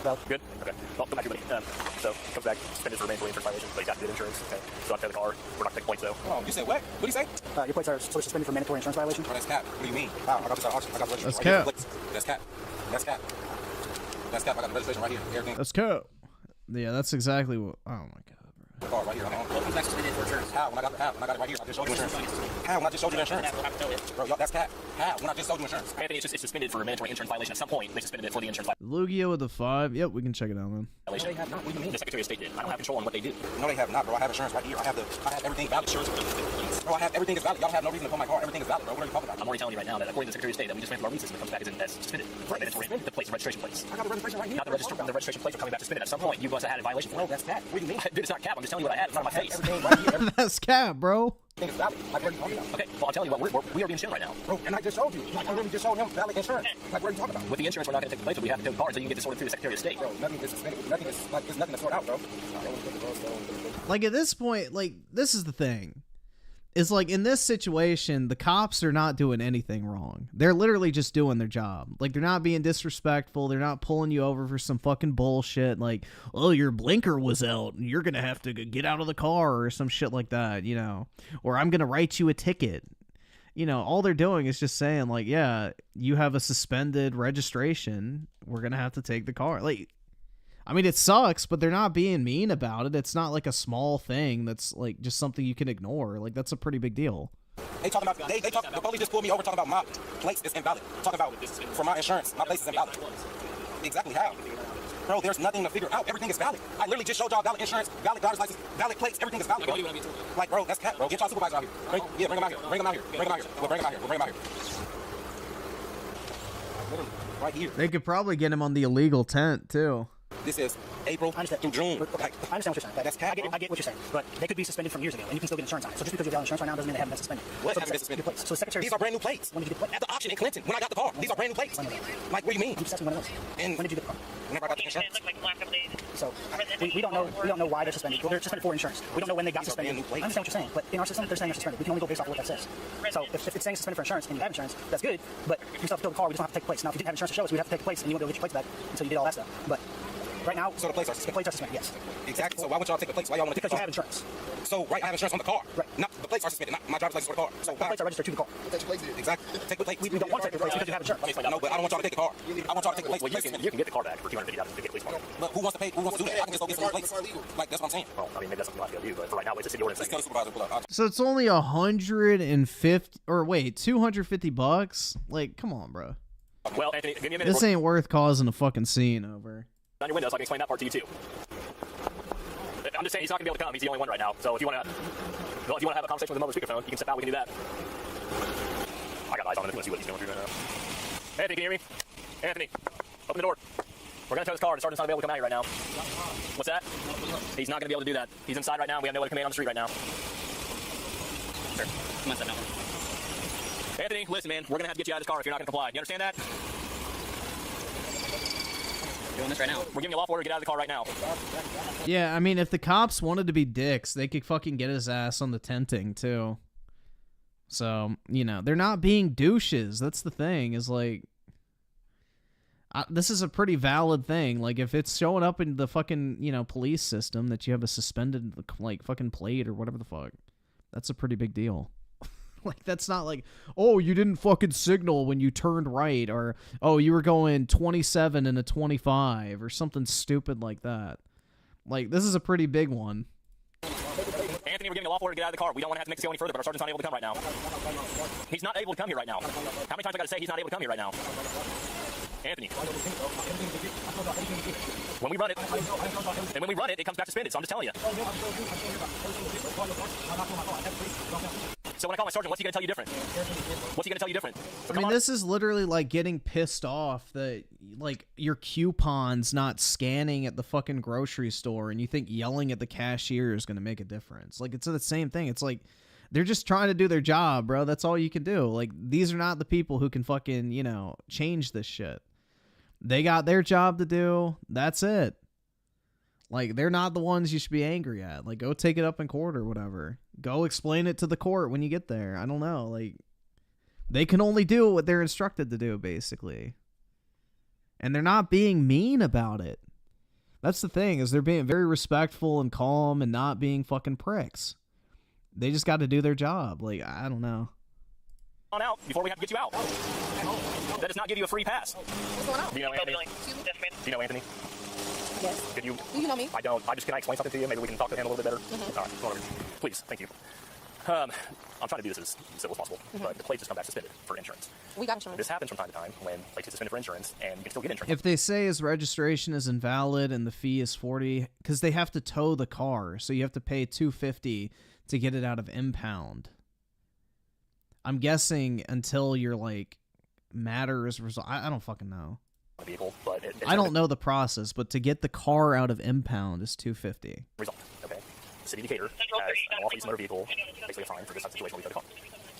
Well, good? Okay. Well, come back here, buddy. So, comes back, suspended for mandatory insurance violation, but he's got good insurance. Okay. So, I've got the car. We're not taking points, though. Oh, you said what? What did you say? Your points are suspended for mandatory insurance violation. Oh, that's cap. What do you mean? Oh, I got this auction. I got the registration. That's cap. That's cap. That's cap. That's cap. I got the registration right here. Everything. That's cap. Yeah, that's exactly what... Oh, my God, bro. Car right here. Welcome back suspended for insurance. How? When I got it right here, I just showed you insurance. How? When I just showed you the insurance? Bro, y'all, that's cap. How? When I just showed you insurance. Anthony, it's suspended for a mandatory insurance violation. At some point, they suspended it for the insurance Lugio with the 5. Yep, we can check it out, man. violation. They have not. What do you mean? The Secretary of State did. I don't have control on what they did. No, they have not, bro. I have insurance right here. I have everything valid. Insurance. Bro, I have everything is valid. Y'all have no reason to pull my car. Everything is valid, bro. What are you talking about? I'm already telling you right now that according to the Secretary of State, that we just ran through our lease system, it comes back as suspended. For mandatory. The plates, registration plates. I got the registration right here. Not the registration plates are coming back suspended. At some point, you must have had a violation. No, that's cap. What do you mean? It's not cap. I'm just telling you what I had in front of my face. Everything right here. That's cap, bro. It's valid. Like, what are you talking about? Okay, well, I'm telling you what, we are being shielded right now. Bro, and I just showed you. Like, I really just showed him valid insurance. Like, what are you talking about? With the insurance, we're not going to take the place, but we have to take the car until you can get this sorted through the Secretary of State. Bro, nothing is suspended. Nothing is, like, there's nothing to sort out, bro. Like, at this point, like, this is the thing. Is like, in this situation, the cops are not doing anything wrong. They're literally just doing their job. Like, they're not being disrespectful. They're not pulling you over for some fucking bullshit. Like, oh, your blinker was out and you're going to have to get out of the car or some shit like that, you know. Or I'm going to write you a ticket. You know, all they're doing is just saying, like, yeah, you have a suspended registration. We're going to have to take the car. Like, I mean, it sucks, but they're not being mean about it. It's not like a small thing that's like just something you can ignore. Like, that's a pretty big deal. They talking about the police just pulled me over talking about my place is invalid. Talking about for my insurance, my place is invalid. Exactly how? Bro, there's nothing to figure out. Everything is valid. I literally just showed y'all valid insurance, valid driver's license, valid plates. Everything is valid. Bro. Like, bro, that's cat, bro. Get y'all supervisor out here. Bring him out here. Bring him out here. Bring him out here. We'll bring him out here. We'll bring him out here. Literally, right here. They could probably get him on the illegal tent too. This is April through June. Okay, I understand what you're saying. That's cap. I get what you're saying. But they could be suspended from years ago, and you can still get insurance on it. So just because you have insurance right now doesn't mean they haven't been suspended. What haven't been suspended? So the Secretary... These are brand new plates. When did you get the plate? At the auction in Clinton, when I got the car. These are brand new plates. Like, what do you mean? I'm just asking one of those. And when did you get the car? Whenever I got the insurance. So we don't know why they're suspended. Well, they're suspended for insurance. We don't know when they got suspended. I understand what you're saying, but in our system, they're saying they're suspended. We can only go based off of what that says. So if it's saying suspended for insurance and you have insurance, that's good. But you still have to tow the car. We just don't have to take the plates. Now, if you didn't have insurance to show us, we'd have to take the plates, and you wouldn't be able to get your plates back until you did all that stuff. But right now, so the plates are suspended, yes. Exactly. So why would y'all take the plates? Why y'all want to take the car? Because you have insurance. So, right, I have insurance on the car. Right. Not the plates are suspended, not my driver's license for the car. So the plates are registered to the car. Exactly. Take the plates. We don't want to take the plates because you have insurance. No, but I don't want y'all to take the car. I want y'all to take the plates. Well, you can get the car back for $250 to get the police car. But who wants to pay? Who wants to do that? I can just go get some plates. Like, that's what I'm saying. Well, I mean, maybe that's something you'll have to do, but for right now, it's a city ordinance. So it's only $150 or wait, $250? Like, come on, bro. Well, Anthony, give me a minute. This ain't worth causing a fucking scene over. On your window, so I can explain that part to you too. I'm just saying he's not gonna be able to come. He's the only one right now. So if you wanna have a conversation with him over speakerphone, you can step out. We can do that. I got eyes on him. Let's see what he's going through right now. Anthony, can you hear me? Anthony, open the door. We're gonna tow his car. The sergeant's not gonna be able to come out here right now. What's that? He's not gonna be able to do that. He's inside right now. We have no one to command on the street right now. Sure. Come on, step down. Anthony, listen, man. We're gonna have to get you out of this car if you're not gonna comply. You understand that? Doing this right now. We're giving you a lawful order to get out of the car right now. Yeah, I mean, if the cops wanted to be dicks, they could fucking get his ass on the tenting, too. So, you know, they're not being douches. That's the thing, is like... this is a pretty valid thing. Like, if it's showing up in the fucking, you know, police system that you have a suspended, like, fucking plate or whatever the fuck, that's a pretty big deal. Like, that's not like, oh, you didn't fucking signal when you turned right, or, oh, you were going 27 and a 25, or something stupid like that. Like, this is a pretty big one. Anthony, we're giving a lawful order to get out of the car. We don't want to have to make this go any further, but our sergeant's not able to come right now. He's not able to come here right now. How many times I gotta say he's not able to come here right now? Anthony. When we run it, it comes back suspended, so I'm just telling you. So when I call my sergeant, what's he gonna tell you different? What's he gonna tell you different? So I mean, this is literally like getting pissed off that, like, your coupon's not scanning at the fucking grocery store and you think yelling at the cashier is gonna make a difference. Like, it's the same thing. It's like, they're just trying to do their job, bro. That's all you can do. Like, these are not the people who can fucking, you know, change this shit. They got their job to do. That's it. Like, they're not the ones you should be angry at. Like, go take it up in court or whatever. Go explain it to the court when you get there. I don't know. Like, they can only do what they're instructed to do, basically. And they're not being mean about it. That's the thing, is they're being very respectful and calm and not being fucking pricks. They just got to do their job. Like, I don't know. On out before we have to get you out. That does not give you a free pass. What's going on? Do you know Anthony? Do you know Anthony? Yes. Could you? Do you know me? I don't. Can I explain something to you? Maybe we can talk to him a little bit better. All right. Whatever. Please. Thank you. I'm trying to do this as civil as possible, but the plates just come back suspended for insurance. We got insurance. This happens from time to time when plates get suspended for insurance, and you can still get insurance. If they say his registration is invalid and the fee is $40, because they have to tow the car, so you have to pay $250 to get it out of impound. I'm guessing until your like matter is resolved. I don't fucking know. Vehicle, but I don't know the process, but to get the car out of impound is $250. Resolved. Okay. The city of Decatur has an off-lease motor vehicle, basically a fine for this type of situation where we tow the car.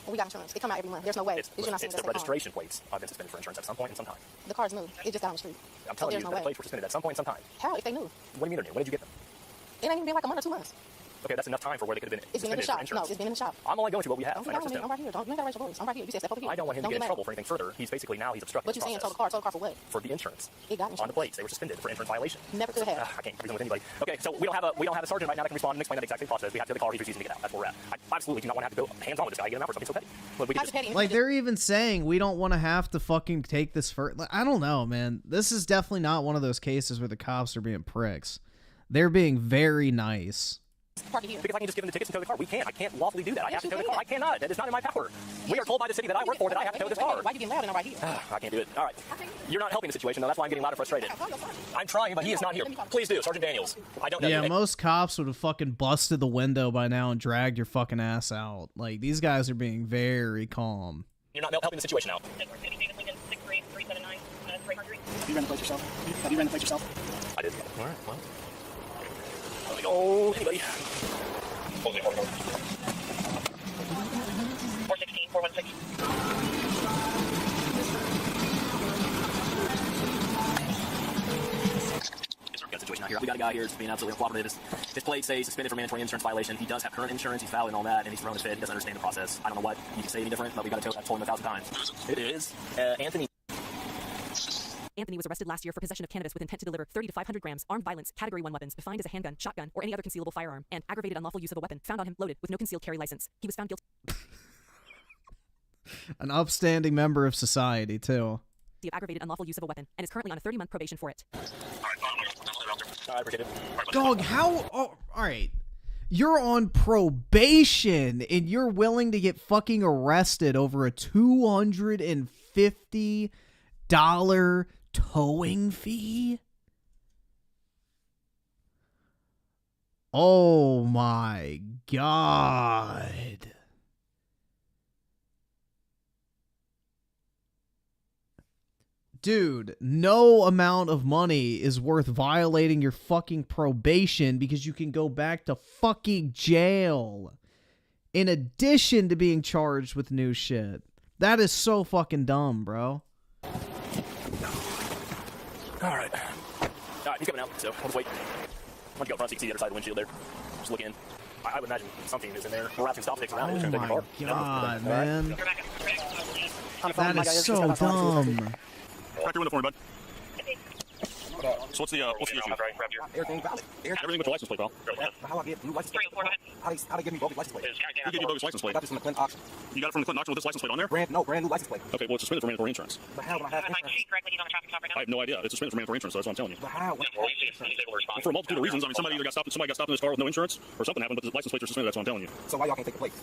We got insurance. They come out every month. There's no way. It's the registration plates have been suspended for insurance at some point in some time. The car's new. It just got on the street. I'm telling you that the plates were suspended at some point in some time. How? If they knew? What do you mean they're new? When did you get them? It ain't even been like a month or 2 months. Okay, that's enough time for where they could have been It's been in the suspended for shop. No, insurance. it's been in the shop. I'm only going to what we have. I'm right here. Don't, you ain't gotta raise your voice. I'm right here. You said step over here. I don't want him to get in trouble for anything further. He's basically now he's obstructing But you saying the tow the process. car for what? For the insurance. It got insurance. On the plates. They were suspended for insurance violation. Never could have. I can't reason with anybody. Okay, so we don't have a sergeant right now that can respond and explain that exact same process. We have to the car. He's refusing to get out. That's where we're at. I absolutely do not want to have to go hands on with this guy. Get him out for something so petty. But we can just, like they're even saying we don't want to have to fucking take this for. Like, I don't know, man. This is definitely not one of those cases where the cops are being pricks. They're being very nice. Because I can just give him the tickets and tow the car. We can't. I can't lawfully do that. I have to tow the car. I cannot. That is not in my power. We are told by the city that I work for that I have to tow this car. Why are you getting loud and I'm right here? I can't do it. All right. You're not helping the situation, though. That's why I'm getting loud and frustrated. I'm trying, but he is not here. Please do. Sergeant Daniels. I don't know. Yeah, most cops would have fucking busted the window by now and dragged your fucking ass out. Like, these guys are being very calm. You're not helping the situation out. Have you ran the place yourself? Have you ran the place yourself? I did. All right. Well. Oh, anybody. 416, 416. Got a situation out here. We got a guy here just being absolutely uncooperative. His plates say suspended for mandatory insurance violation. He does have current insurance. He's valid and all that, and he's thrown his fit. He doesn't understand the process. I don't know what you can say any different, but we got to tell him 1,000 times. It is Anthony. Anthony was arrested last year for possession of cannabis with intent to deliver 30 to 500 grams, armed violence, Category 1 weapons, defined as a handgun, shotgun, or any other concealable firearm, and aggravated unlawful use of a weapon, found on him loaded with no concealed carry license. He was found guilty. An upstanding member of society, too. Of aggravated unlawful use of a weapon, and is currently on a 30-month probation for it. I appreciate it. Dog, how... Oh, all right. You're on probation, and you're willing to get fucking arrested over a $250 towing fee? Oh my god. Dude, no amount of money is worth violating your fucking probation because you can go back to fucking jail in addition to being charged with new shit. That is so fucking dumb, bro. All right, he's coming out, so we'll just wait. Why don't you go front so you can see the other side of the windshield there? Just look in. I would imagine something is in there. We're wrapping stop sticks around it. Oh my god, man. That is so dumb. Crack your window for me, bud. So what's the issue? Everything valid. Everything but your license plate, pal. How I get new license plate? How they give me bogus license plate? Who gave you a bogus license plate? I got this from the Clinton auction. You got it from the Clinton auction with this license plate on there? Brand new license plate. Okay, well it's suspended for mandatory insurance. But how when I have insurance? I have no idea. It's suspended for mandatory insurance, so that's what I'm telling you. But how? For a multitude of reasons. I mean, somebody got stopped in this car with no insurance, or something happened, but the license plates are suspended. That's what I'm telling you. So why y'all can't take the plate?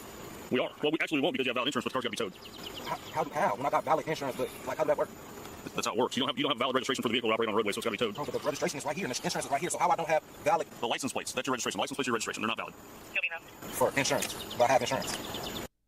We are. Well, we actually won't because you have valid insurance, but the car's got to be towed. How? When I got valid insurance, but like how did that work? That's how it works. You don't have valid registration for the vehicle operating on the roadway, so it's got to be towed. Oh, but the registration is right here, and the insurance is right here. So how I don't have valid? The license plates. That's your registration. License plates are your registration. They're not valid. For insurance, but I have insurance.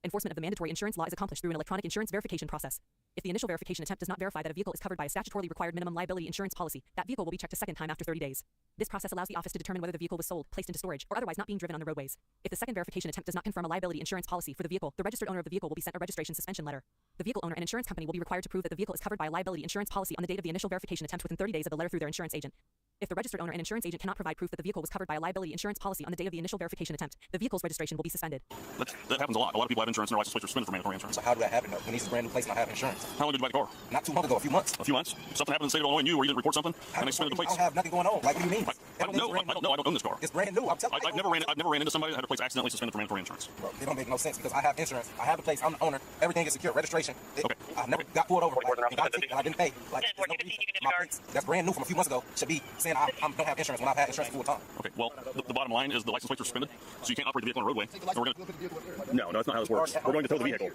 Enforcement of the mandatory insurance law is accomplished through an electronic insurance verification process. If the initial verification attempt does not verify that a vehicle is covered by a statutorily required minimum liability insurance policy, that vehicle will be checked a second time after 30 days. This process allows the office to determine whether the vehicle was sold, placed into storage, or otherwise not being driven on the roadways. If the second verification attempt does not confirm a liability insurance policy for the vehicle, the registered owner of the vehicle will be sent a registration suspension letter. The vehicle owner and insurance company will be required to prove that the vehicle is covered by a liability insurance policy on the date of the initial verification attempt within 30 days of the letter through their insurance agent. If the registered owner and insurance agent cannot provide proof that the vehicle was covered by a liability insurance policy on the date of the initial verification attempt, the vehicle's registration will be suspended. That happens a lot. A lot of people have insurance and their license plates are suspended for mandatory insurance. So how did that happen though? When these is brand new plates and I have insurance. How long did you buy the car? Not too long ago, a few months. A few months? Something happened in the state of Illinois and you where you didn't report something and they suspended the plates. I don't have nothing going on. Like what do you mean? I don't know. I don't own this car. It's brand new. I'm telling you. I've never ran into somebody that had their plates accidentally suspended for mandatory insurance. Bro, it don't make no sense because I have insurance. I have the plates. I'm the owner. Everything is secure. Registration. Okay. I never got pulled over. Like, and got a ticket and I didn't pay. Like, there's no reason. My plates, that's brand new from a few months ago, should be saying saying I don't have insurance when I've had insurance full time. Okay, well, the bottom line is the license plates are suspended, so you can't operate the vehicle on the roadway. So we're gonna... No, that's not how this works. We're going to tow the vehicle.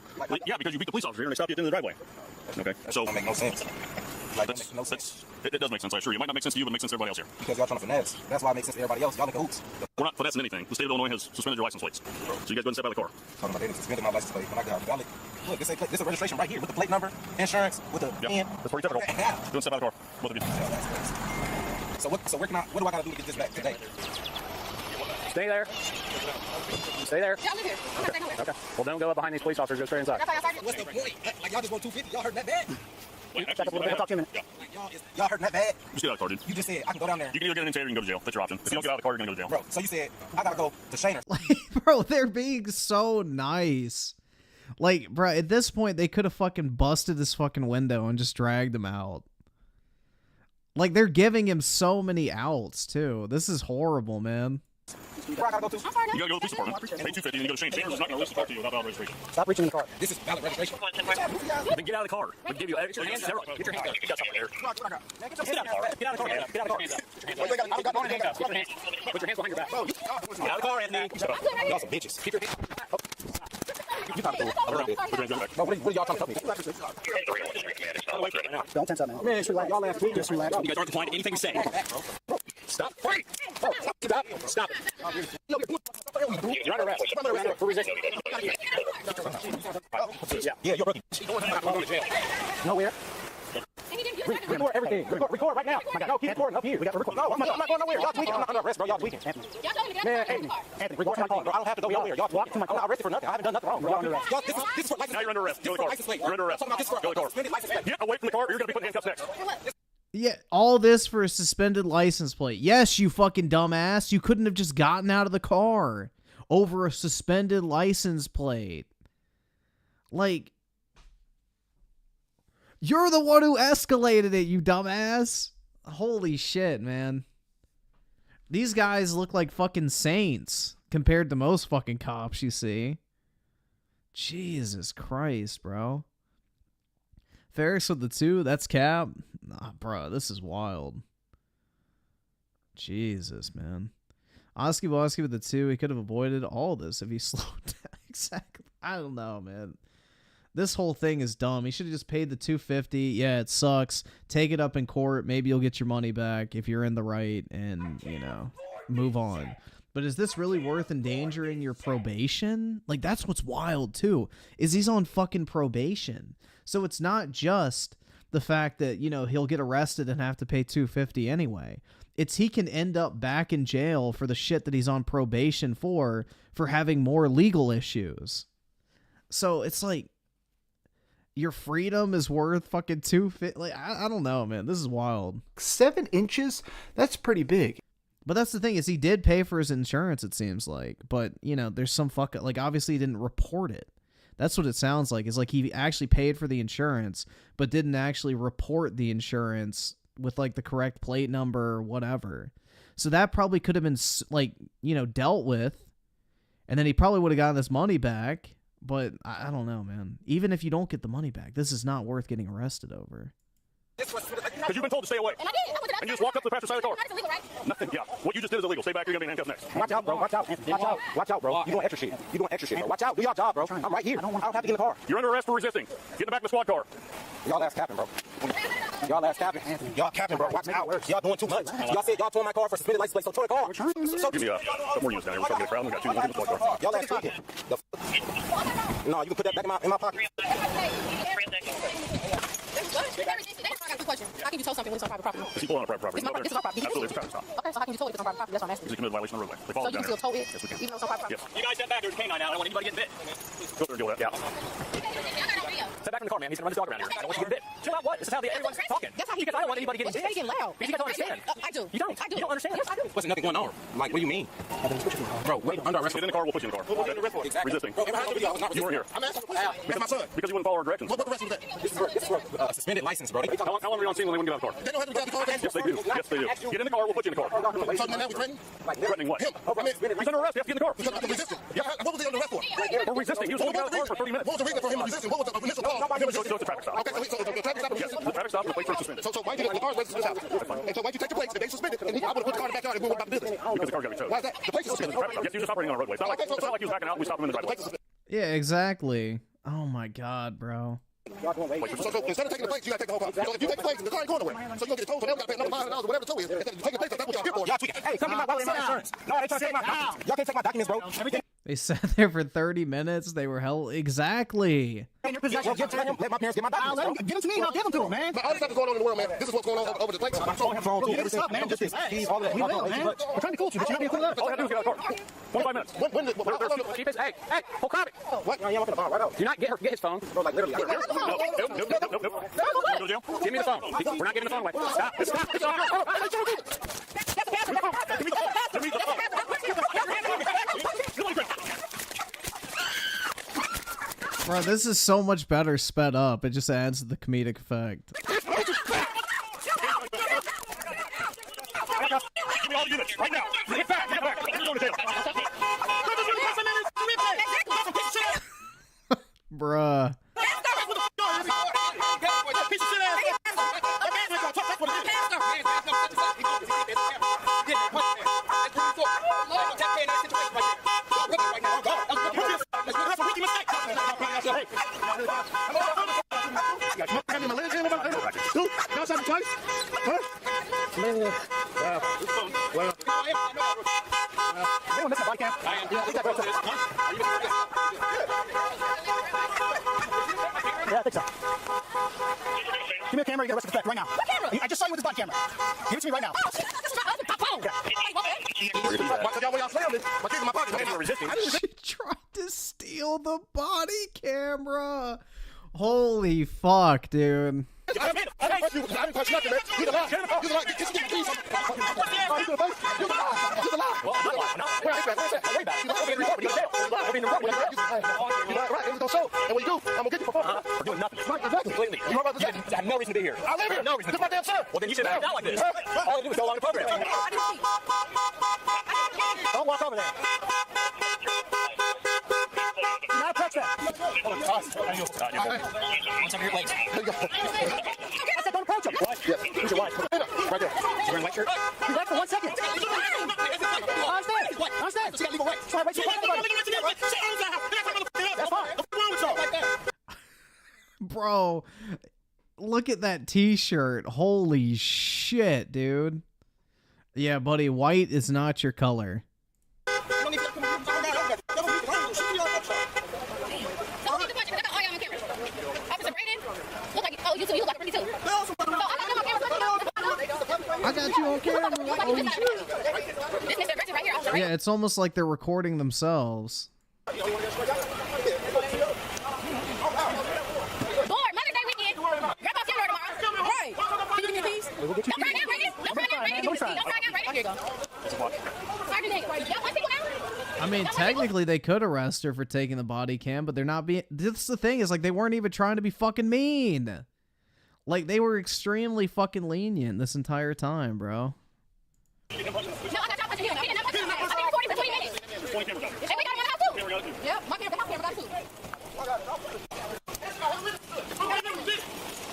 Yeah, because you beat the police officer here and they stopped you at the end of the driveway. Okay, so... That don't make no sense. Like, that makes no sense. It does make sense, I assure you. It might not make sense to you, but it makes sense to everybody else here. Because y'all trying to finesse. That's why it makes sense to everybody else. Y'all make hoops. We're not finessing anything. The state of Illinois has suspended your license plates. So you guys go ahead and step out of the car. Talking about they suspended my license plate when I got valid. Look, this is a registration right here with the plate number, insurance, with the pin. That's pretty typical. Go ahead and step out of the car. Both of you. So where can what do I got to do to get this back today? Stay there. Stay there. Yeah, I live here. I'm not staying nowhere. Okay. Well, don't go up behind these police officers. Go straight inside. What's the point? Like y'all just want 250? Y'all hurting that bad? Back up a little bit. I'll talk to you in a minute. Y'all hurting that bad? Just get out of the car, dude. You just said I can go down there. You can either get an interior or you can go to jail. That's your option. If you don't get out of the car, you're going to go to jail. Bro, so you said I got to go to Shane or... Bro, they're being so nice. Like, bro, at this point, they could have fucking busted this fucking window and just dragged him out. Like, they're giving him so many outs, too. This is horrible, man. You gotta go to the police department. Pay $250 and you go to Shane. Shane is not going to listen to talk to you about valid registration. Stop reaching in the car. This is valid registration. Then get out of the car. We give you get your hands down. Get your hands down. You got something there. Get out of the car. Get out of the car. Get out of the car. Put your hands behind your back. Get out of the car, Anthony. Y'all some bitches. Keep your hands. You talking to Bro, what are y'all trying to tell me? Don't tense up, man. Man, relax. Y'all last week. Just relax. You guys aren't complying to anything you say. Stop. Wait. Stop. You're under arrest. For resisting. Yeah, you're rookie. Nowhere. Record everything. Record right now. No, keep recording up here. We got to record. No, I'm not going nowhere. Y'all tweaking. I'm not under arrest, bro. Y'all tweaking. Anthony, record to my car, bro. I don't have to go nowhere. Y'all walk to my car. I'm not arrested for nothing. I haven't done nothing wrong, bro. Y'all under arrest. This is for license. Now you're under arrest. Go to the car. You're under arrest. Go to the car. Get away from the car. You're going to be put in handcuffs next. Yeah, all this for a suspended license plate. Yes, you fucking dumbass. You couldn't have just gotten out of the car over a suspended license plate. Like, you're the one who escalated it, you dumbass. Holy shit, man. These guys look like fucking saints compared to most fucking cops you see. Jesus Christ, bro. Ferris with the 2, that's cap. Nah, bro, this is wild. Jesus, man. Oski Bosky with the 2, he could have avoided all this if he slowed down. Exactly. I don't know, man. This whole thing is dumb. He should have just paid the $250. Yeah, it sucks. Take it up in court. Maybe you'll get your money back if you're in the right and, you know, move on. But is this really worth endangering your probation? Like, that's what's wild, too, is he's on fucking probation. So it's not just the fact that, you know, he'll get arrested and have to pay $250 anyway. It's he can end up back in jail for the shit that he's on probation for having more legal issues. So it's like, your freedom is worth fucking $250. Like, I don't know, man. This is wild. 7 inches? That's pretty big. But that's the thing, is he did pay for his insurance, it seems like. But, you know, there's some like, obviously he didn't report it. That's what it sounds like. Is like he actually paid for the insurance, but didn't actually report the insurance with, like, the correct plate number or whatever. So that probably could have been, like, you know, dealt with. And then he probably would have gotten this money back. But I don't know, man. Even if you don't get the money back, this is not worth getting arrested over. Because you've been told to stay away. And I did. And you just walked up to the passenger side of the car. That's illegal, right? Nothing. Yeah. What you just did is illegal. Stay back. You're gonna be in handcuffs next. Watch out, bro. Watch out. Watch out. Watch out, bro. You doing extra shit. You doing extra shit, bro. Watch out. Do your job, bro. I'm right here. I don't have to get in the car. You're under arrest for resisting. Get in the back of the squad car. Y'all ass capping, bro. Y'all ass capping. Y'all capping, bro. Watch out. Y'all doing too much. Y'all said y'all towing my car for suspended license plate, so tow the car. Give me a couple more units down here. We're trying to get a crowd. We got 2 in the squad car. Y'all ass tweaking. No, you can put that back in my pocket. How can you tow something when it's on private property? Is he pulling on private property? This is my property. Absolutely, it's a traffic stop. Okay, so how can you tow it if it's on private property? That's what I'm asking. Because he committed a violation of the roadway. They So followed you down can still here. tow it? Yes, we can. Even though it's on private property? Yes. You guys step back. There's a canine out. I don't want anybody getting bit. Go there and deal with that. Yeah. Step back from the car, man. He's gonna run his dog around here. I don't want you getting bit. Chill out. What? This is how everyone's talking. That's how because I don't want anybody getting bit. It's getting loud. Because you guys don't understand. I do. You don't. You don't understand. Yes, I do. Wasn't nothing going on. Like, what do you mean? Bro, wait, under arrest. Get in the car. We'll put you in the car. Exactly. Resisting. Bro, you weren't here. I'm asking a question. That's my son. Because you wouldn't follow our directions. What the rest of that? This is for suspended license, bro. How long were you on scene when they wouldn't get out of the car? They don't have to get out of the car. Yes, they do. Yes, they do. Get in the car. We'll put you in the car. So now we're threatening? Threatening what? Him. He's under arrest. You have to get in the car. Because I'm resisting. What was he under arrest for? For resisting. He was holding out the car for 30 minutes. What was the reason for him resisting? What was the initial call? So it's a traffic stop. Okay, so the traffic stop. Yes, the traffic stop, the plates are suspended. So why did the car register this house? And so why you take the plates and they suspended? And I would have put the car in the backyard and we went about the business. Because the car's got to be towed. Why is that? The plates are suspended. Yes, you're just operating on a roadway. It's not like he was backing out. We stopped him in the driveway. Yeah, exactly. Oh my god, bro. So instead of taking the plates, you gotta take the whole car. So if you take the plates, the car ain't going nowhere. So you gonna get towed, so they gotta pay another $500 or whatever the tow is. Instead of you take the plates, that's what y'all here for. Y'all tweaking. Hey, come get my wallet and my insurance. No, they trying to take my documents. Y'all can't take my documents, bro. Everything. They sat there for 30 minutes. They were hell exactly. In your possession. Let my parents get my documents, bro. Give them to me and I'll give them to them, man. All this stuff is going on in the world, man. This is what's going on over the plates. I'm showing him phone too. Everything. Man, just this. Keys, all of that. We live, man. We're trying to be cool with you, but you're not being cool enough. All I gotta do is get out of the car. 25 minutes. Keep his. Hey, hold copy. What? No, you're not gonna right out. Do not get his phone. Bro, like literally. Nope. Give me the phone. We're not giving the phone away. Stop. Stop. Give me the phone. Bro, this is so much better sped up. It just adds to the comedic effect. Give me all the units right now. Get back. Get back. You're going to jail. Bruh. Yeah, I think so. Give me a camera, you get arrested for theft right now. What camera? I just saw you with this body camera. Give it to me right now. She tried to steal the body camera. Holy fuck, dude. I didn't touch nothing, man. You the lie. You the lie. Get the keys. You the lie. You the lie. And when you do, I'm gonna get you for fun. We're doing nothing. Completely. You about to say? I have no reason to be here. I live here. No reason. This my damn son. Well, then you shouldn't act out like this. All I do is go along the program. Don't walk over there. Now touch that. What's on your legs? I said don't approach him. Yes. Who's your wife? Right there. She's wearing a white shirt? You left for 1 second. Understand. She got legal rights. Sorry, wait. That's fine. Bro, look at that t-shirt. Holy shit, dude. Yeah, buddy, white is not your color. I got you on camera. Holy shit. Yeah, it's almost like they're recording themselves. I mean, technically they could arrest her for taking the body cam, but they're not being... That's the thing, is like they weren't even trying to be fucking mean. Like, they were extremely fucking lenient this entire time, bro. No, I got y'all touching him. I've been recording for 20 minutes. And we got one out too. Yep, my camera got too.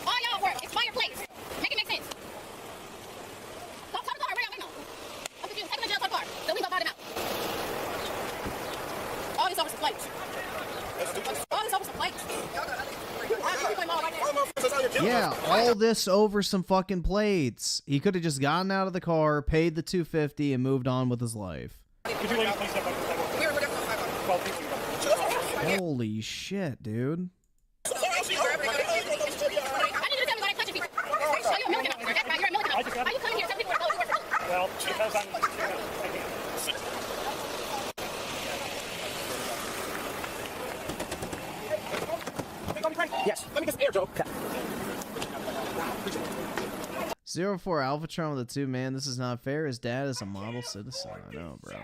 All y'all work. Expired plates. Make it make sense. Stop the car. Right now. I'm confused. Take him to jail for the car. Then we go buy them out. All these over some plates. All this over some plates. Yeah, all this over some fucking plates. He could have just gotten out of the car, paid the $250, and moved on with his life. Holy shit, dude. Yes. Let me get some air, Joe. 04 Alphatron with the 2, man, this is not fair. His dad is a model citizen. I know, bro.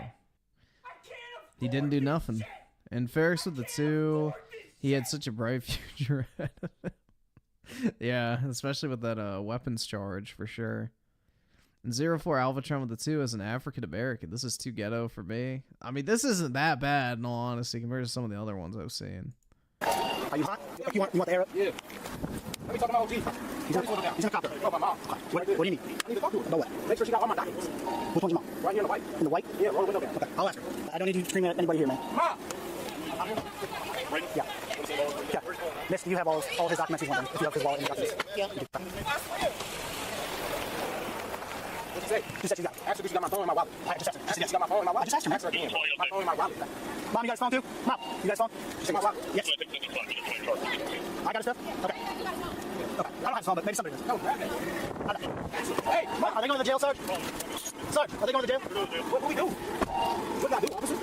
He didn't do nothing. And Ferris with the 2, he had such a bright future ahead of him. Yeah, especially with that weapons charge, for sure. And 04 Alphatron with the 2 as an African American. This is too ghetto for me. I mean, this isn't that bad, in all honesty, compared to some of the other ones I've seen. Are you hot? You want the air up? Yeah. Let me talk to my OG. He's in a copter. No, my mom. What do you need? I need to talk to her. About what? Make sure she got all my documents. Which one's your mom? Right here in the white. In the white? Yeah, roll the window down. Okay, I'll ask her. I don't need you to scream at anybody here, man. Mom! Yeah. Yeah. Miss, do you have all his documents? He's wondering if you have his wallet and documents. Yeah. What'd you say? She said she got it. Actually, she got my phone in my wallet. I just asked her. Actually, she got my phone in my wallet. I just asked her. Ask her again. My phone in my wallet. Mom, you got his phone too? Mom, you got his phone? Check my wallet. Yes. I got his stuff? Okay. Okay. I don't have his phone, but maybe somebody does. No, grab it. Hey, Mom, are they going to the jail, sir? Sir, are they going to the jail? What do we do? What did I do, officer? Is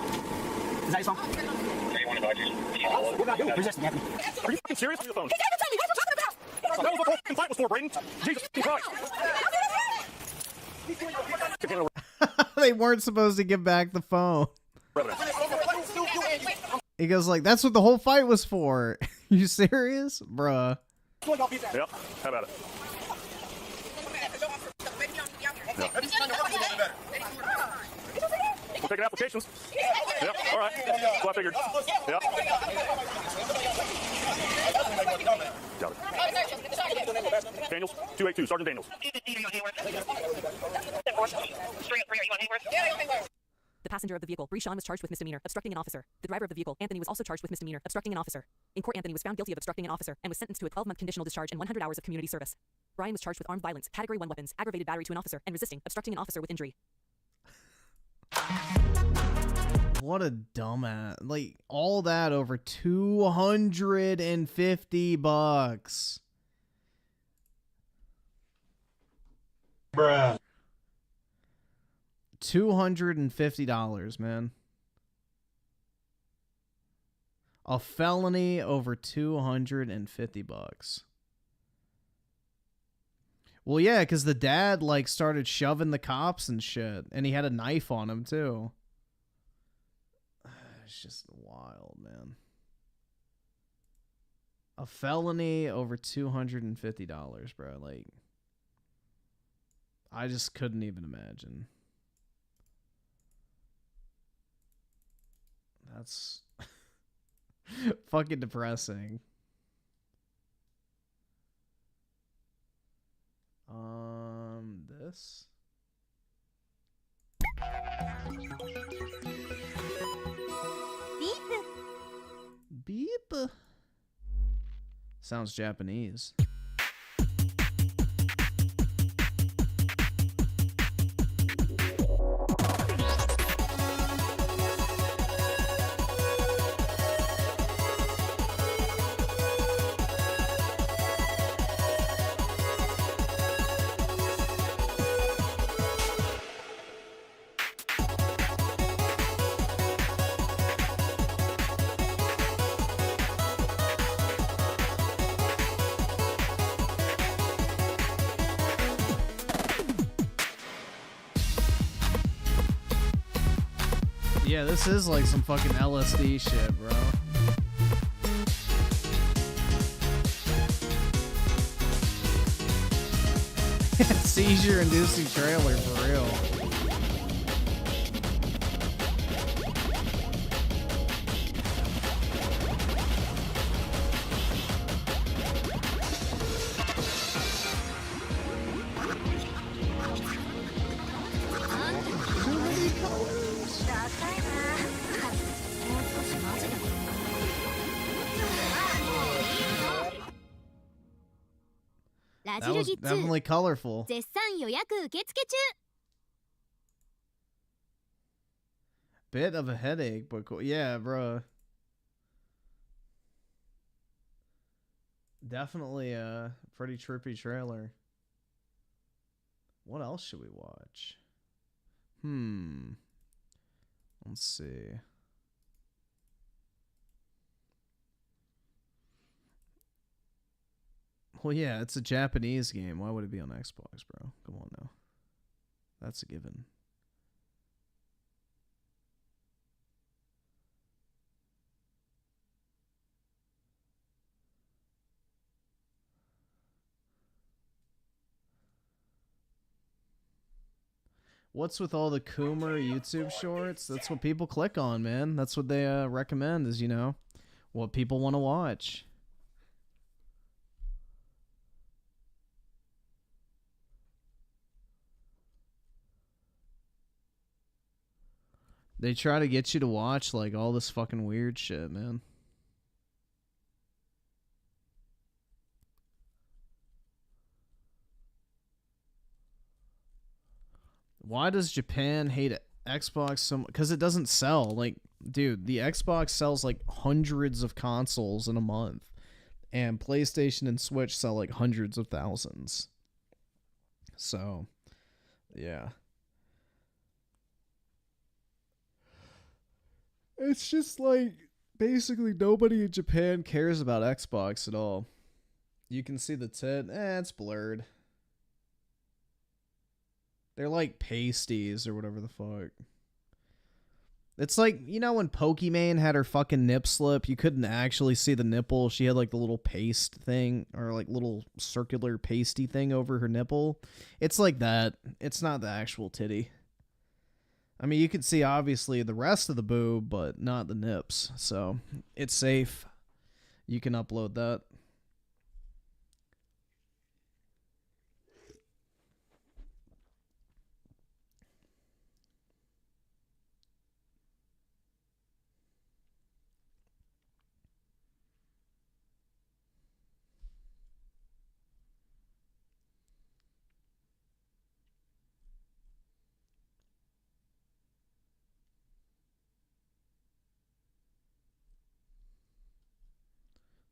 that his phone? What did I do? Resisting, Anthony. Are you fucking serious? Your phone. He gave it to me. What are you talking about? That was what the whole fight was for, Braden. Jesus Christ. They weren't supposed to give back the phone. He goes like, that's what the whole fight was for. You serious? Bruh. Yep, how about it? Yep. We're taking applications. Yep, all right. That's what I figured. Yep. Got it. Daniels, 282, Sergeant Daniels. The passenger of the vehicle, Breshawn, was charged with misdemeanor, obstructing an officer. The driver of the vehicle, Anthony, was also charged with misdemeanor, obstructing an officer. In court, Anthony was found guilty of obstructing an officer and was sentenced to a 12-month conditional discharge and 100 hours of community service. Brian was charged with armed violence, Category 1 weapons, aggravated battery to an officer, and resisting, obstructing an officer with injury. What a dumbass. Like, all that over $250. Bruh. $250, man. A felony over $250. Well, yeah, because the dad, like, started shoving the cops and shit. And he had a knife on him, too. It's just wild, man. A felony over $250, bro. Like, I just couldn't even imagine. That's fucking depressing. This. Beep. Beep. Sounds Japanese. Yeah, this is like some fucking LSD shit, bro. Seizure-inducing trailer, for real. That was definitely colorful. 絶賛予約受付中 Bit of a headache, but cool. Yeah, bro. Definitely a pretty trippy trailer. What else should we watch? Let's see. Well, yeah, it's a Japanese game. Why would it be on Xbox, bro? Come on now. That's a given. What's with all the Coomer YouTube shorts? That's what people click on, man. That's what they recommend is, you know, what people want to watch. They try to get you to watch like all this fucking weird shit, man. Why does Japan hate Xbox so much? Because it doesn't sell. Like, dude, the Xbox sells like hundreds of consoles in a month. And PlayStation and Switch sell like hundreds of thousands. So, yeah. It's just like, basically nobody in Japan cares about Xbox at all. You can see the tit. It's blurred. They're like pasties or whatever the fuck. It's like, you know when Pokimane had her fucking nip slip, you couldn't actually see the nipple. She had like the little paste thing, or like little circular pasty thing over her nipple. It's like that. It's not the actual titty. I mean, you can see obviously the rest of the boob, but not the nips. So it's safe. You can upload that.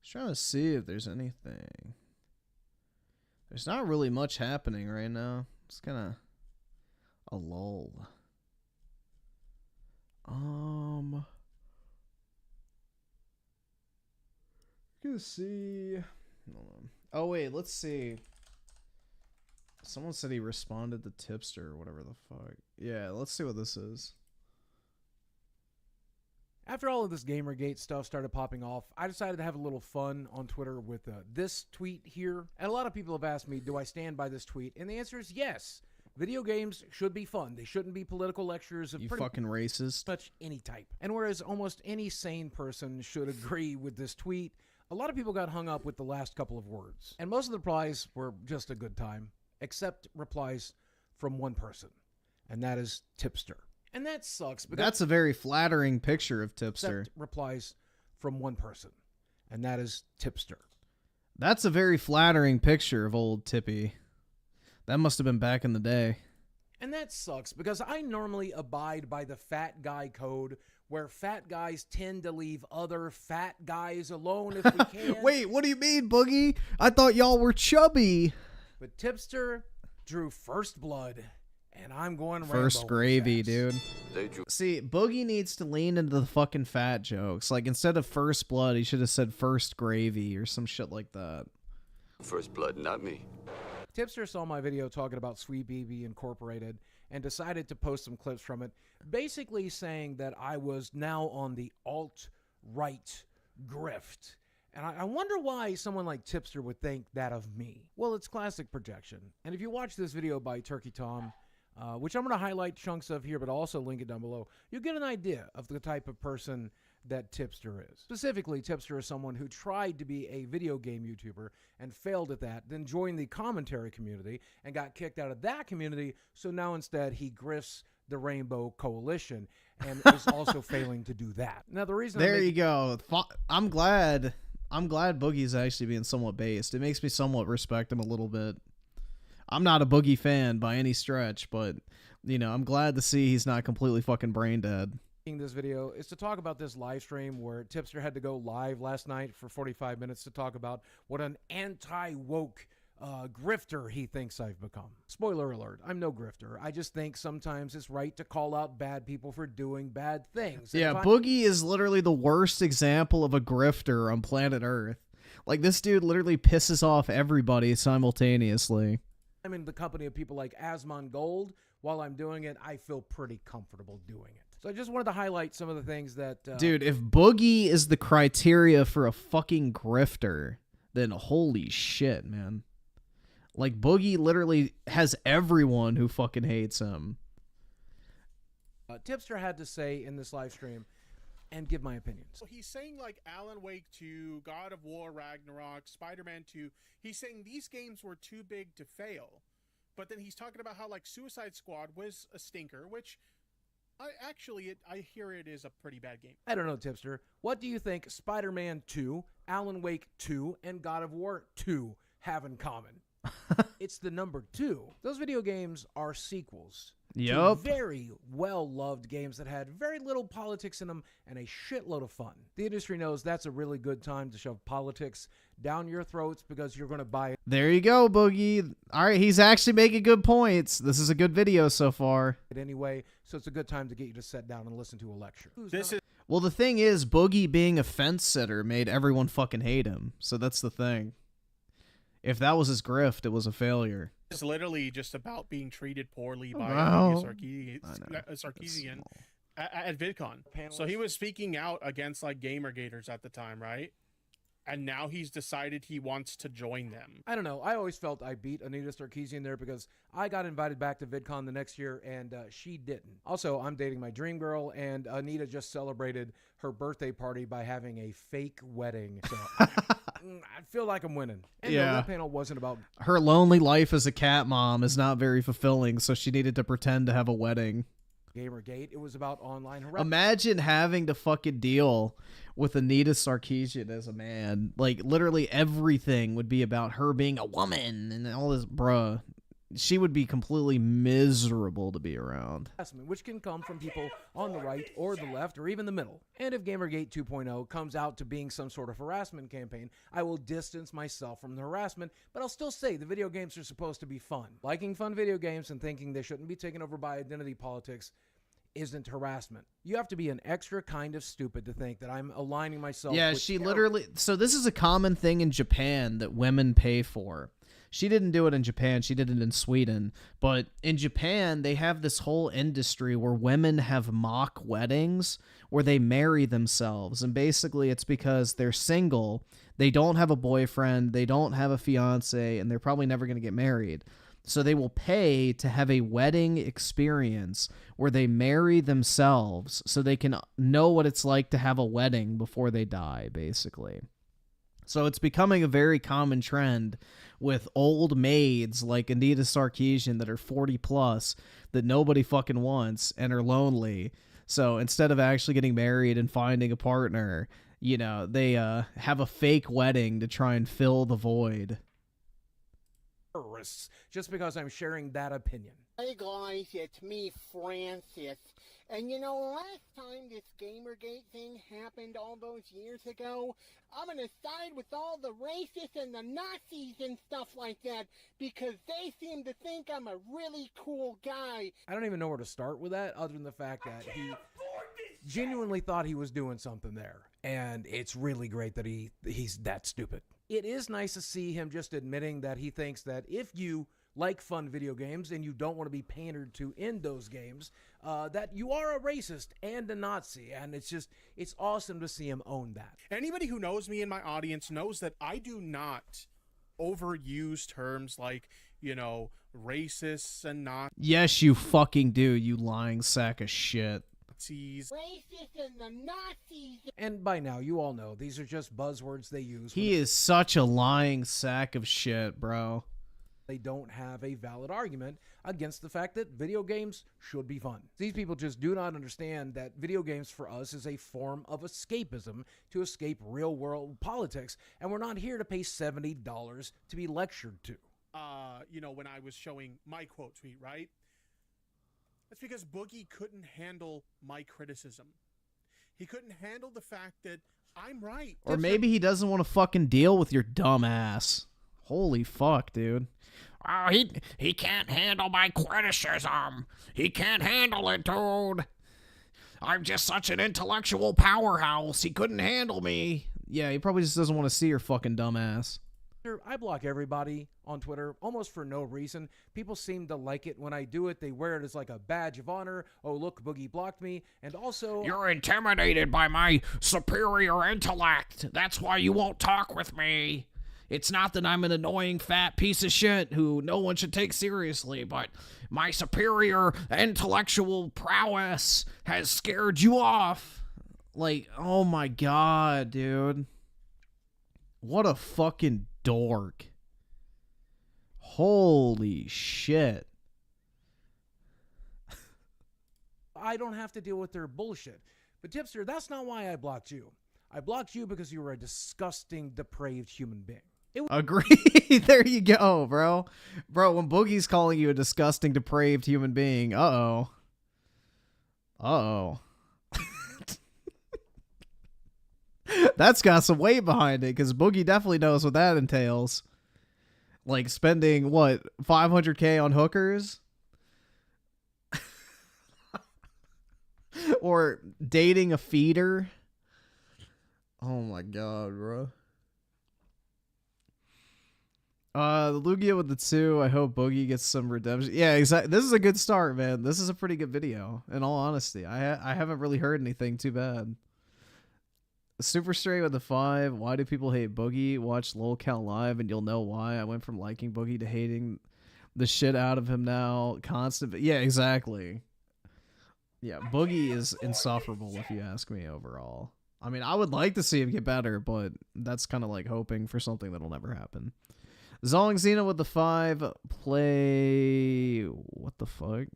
Trying to see if there's anything. There's not really much happening right now. It's kind of a lull. Gonna see. Hold on. Oh wait, let's see. Someone said he responded to Tipster or whatever the fuck. Yeah, let's see what this is. After all of this Gamergate stuff started popping off, I decided to have a little fun on Twitter with this tweet here. And a lot of people have asked me, do I stand by this tweet? And the answer is yes. Video games should be fun. They shouldn't be political lectures of You fucking racist. much any type. And whereas almost any sane person should agree with this tweet, a lot of people got hung up with the last couple of words. And most of the replies were just a good time, except replies from one person. And that is Tipster. And that sucks. Because That's a very flattering picture of Tipster. Except replies from one person. And that is Tipster. That's a very flattering picture of old Tippy. That must have been back in the day. And that sucks because I normally abide by the fat guy code where fat guys tend to leave other fat guys alone if we can. Wait, what do you mean, Boogie? I thought y'all were chubby. But Tipster drew first blood, and I'm going First Rambo gravy, dude. See, Boogie needs to lean into the fucking fat jokes. Like, instead of first blood, he should have said first gravy or some shit like that. First blood, not me. Tipster saw my video talking about Sweet BB Incorporated and decided to post some clips from it, basically saying that I was now on the alt-right grift. And I wonder why someone like Tipster would think that of me. Well, it's classic projection. And if you watch this video by Turkey Tom, which I'm going to highlight chunks of here, but also link it down below, you'll get an idea of the type of person that Tipster is. Specifically, Tipster is someone who tried to be a video game YouTuber and failed at that, then joined the commentary community and got kicked out of that community, so now instead he grifts the Rainbow Coalition and is also failing to do that. Now, the reason There you go. I'm glad Boogie's actually being somewhat based. It makes me somewhat respect him a little bit. I'm not a Boogie fan by any stretch, but, you know, I'm glad to see he's not completely fucking brain dead. This video is to talk about this live stream where Tipster had to go live last night for 45 minutes to talk about what an anti-woke grifter he thinks I've become. Spoiler alert, I'm no grifter. I just think sometimes it's right to call out bad people for doing bad things. Yeah, Boogie is literally the worst example of a grifter on planet Earth. Like, this dude literally pisses off everybody simultaneously. I'm in the company of people like Asmon Gold. While I'm doing it, I feel pretty comfortable doing it. So I just wanted to highlight some of the things that... Dude, if Boogie is the criteria for a fucking grifter, then holy shit, man. Like, Boogie literally has everyone who fucking hates him. Tipster had to say in this live stream and give my opinions. So he's saying like Alan Wake 2, God of War Ragnarok, Spider-Man 2. He's saying these games were too big to fail. But then he's talking about how like Suicide Squad was a stinker, which I hear it is a pretty bad game. I don't know, Tipster. What do you think Spider-Man 2, Alan Wake 2, and God of War 2 have in common? It's the number 2. Those video games are sequels to very well-loved games that had very little politics in them and a shitload of fun. The industry knows that's a really good time to shove politics down your throats because you're going to buy it. There you go, Boogie. All right, he's actually making good points. This is a good video so far. Anyway, so it's a good time to get you to sit down and listen to a lecture. Well, the thing is, Boogie being a fence sitter made everyone fucking hate him. So that's the thing. If that was his grift, it was a failure. It's literally just about being treated poorly by Sarkeesian at VidCon. So he was speaking out against like Gamergaters at the time, right? And now he's decided he wants to join them. I don't know. I always felt I beat Anita Sarkeesian there because I got invited back to VidCon the next year and she didn't. Also, I'm dating my dream girl and Anita just celebrated her birthday party by having a fake wedding. So I feel like I'm winning. And no, that panel wasn't about... Her lonely life as a cat mom is not very fulfilling, so she needed to pretend to have a wedding. Gamergate. It was about online harassment. Imagine having to fucking deal with Anita Sarkeesian as a man. Like, literally everything would be about her being a woman and all this, bruh. She would be completely miserable to be around. Which can come from people on the right or the left or even the middle. And if Gamergate 2.0 comes out to being some sort of harassment campaign, I will distance myself from the harassment, but I'll still say the video games are supposed to be fun. Liking fun video games and thinking they shouldn't be taken over by identity politics isn't harassment. You have to be an extra kind of stupid to think that I'm aligning myself with... she literally... So this is a common thing in Japan that women pay for. She didn't do it in Japan. She did it in Sweden. But in Japan, they have this whole industry where women have mock weddings where they marry themselves. And basically, it's because they're single. They don't have a boyfriend. They don't have a fiance. And they're probably never going to get married. So they will pay to have a wedding experience where they marry themselves so they can know what it's like to have a wedding before they die, basically. So it's becoming a very common trend with old maids like Anita Sarkeesian that are 40 plus that nobody fucking wants and are lonely. So instead of actually getting married and finding a partner, you know, they have a fake wedding to try and fill the void. Just because I'm sharing that opinion. Hey guys, it's me, Francis. And you know, last time this Gamergate thing happened all those years ago, I'm gonna side with all the racists and the Nazis and stuff like that, because they seem to think I'm a really cool guy. I don't even know where to start with that, other than the fact that he genuinely thought he was doing something there. And it's really great that he's that stupid. It is nice to see him just admitting that he thinks that if you like fun video games and you don't want to be pandered to in those games, that you are a racist and a Nazi. And it's awesome to see him own that. Anybody who knows me in my audience knows that I do not overuse terms like, you know, racists and Nazis. Yes, you fucking do, you lying sack of shit. Racist and the Nazis. And by now, you all know these are just buzzwords they use. He is such a lying sack of shit, bro. They don't have a valid argument against the fact that video games should be fun. These people just do not understand that video games for us is a form of escapism to escape real-world politics, and we're not here to pay $70 to be lectured to. You know, when I was showing my quote tweet, right? That's because Boogie couldn't handle my criticism. He couldn't handle the fact that I'm right. Or maybe he doesn't want to fucking deal with your dumb ass. Holy fuck, dude. Oh, he can't handle my criticism. He can't handle it, dude. I'm just such an intellectual powerhouse. He couldn't handle me. Yeah, he probably just doesn't want to see your fucking dumb ass. I block everybody on Twitter almost for no reason. People seem to like it when I do it. They wear it as like a badge of honor. Oh, look, Boogie blocked me. And also... You're intimidated by my superior intellect. That's why you won't talk with me. It's not that I'm an annoying fat piece of shit who no one should take seriously, but my superior intellectual prowess has scared you off. Like, oh my god, dude. What a fucking dork. Holy shit. I don't have to deal with their bullshit. But Tipster, that's not why I blocked you. I blocked you because you were a disgusting, depraved human being. Agree. There you go, bro. Bro, when Boogie's calling you a disgusting, depraved human being, uh-oh. Uh-oh. That's got some weight behind it, because Boogie definitely knows what that entails. Like spending, what, 500K on hookers? Or dating a feeder? Oh my god, bro. The Lugia with the 2. I hope Boogie gets some redemption. Yeah, exactly. This is a good start, man. This is a pretty good video, in all honesty. I haven't really heard anything too bad. Super Straight with the 5. Why do people hate Boogie? Watch LolCal live and you'll know why. I went from liking Boogie to hating the shit out of him now. Constant. Yeah, exactly. Yeah, Boogie is insufferable if you ask me overall. I mean, I would like to see him get better, but that's kind of like hoping for something that'll never happen. Zong Xena with the 5. Play... What the fuck?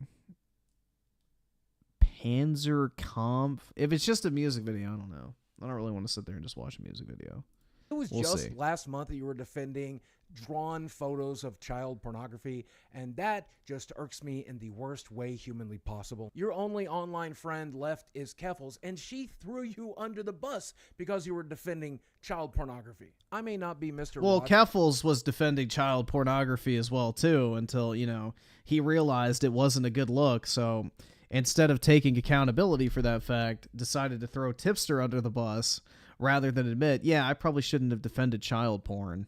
Panzer Kampf? If it's just a music video, I don't know. I don't really want to sit there and just watch a music video. It was We'll just see. last month that you were defending drawn photos of child pornography, and that just irks me in the worst way humanly possible. Your only online friend left is Keffels, and she threw you under the bus because you were defending child pornography. I may not be Mr. Well, Rod- Keffels was defending child pornography as well, too, until, you know, he realized it wasn't a good look, so instead of taking accountability for that fact, decided to throw Tipster under the bus rather than admit, yeah, I probably shouldn't have defended child porn.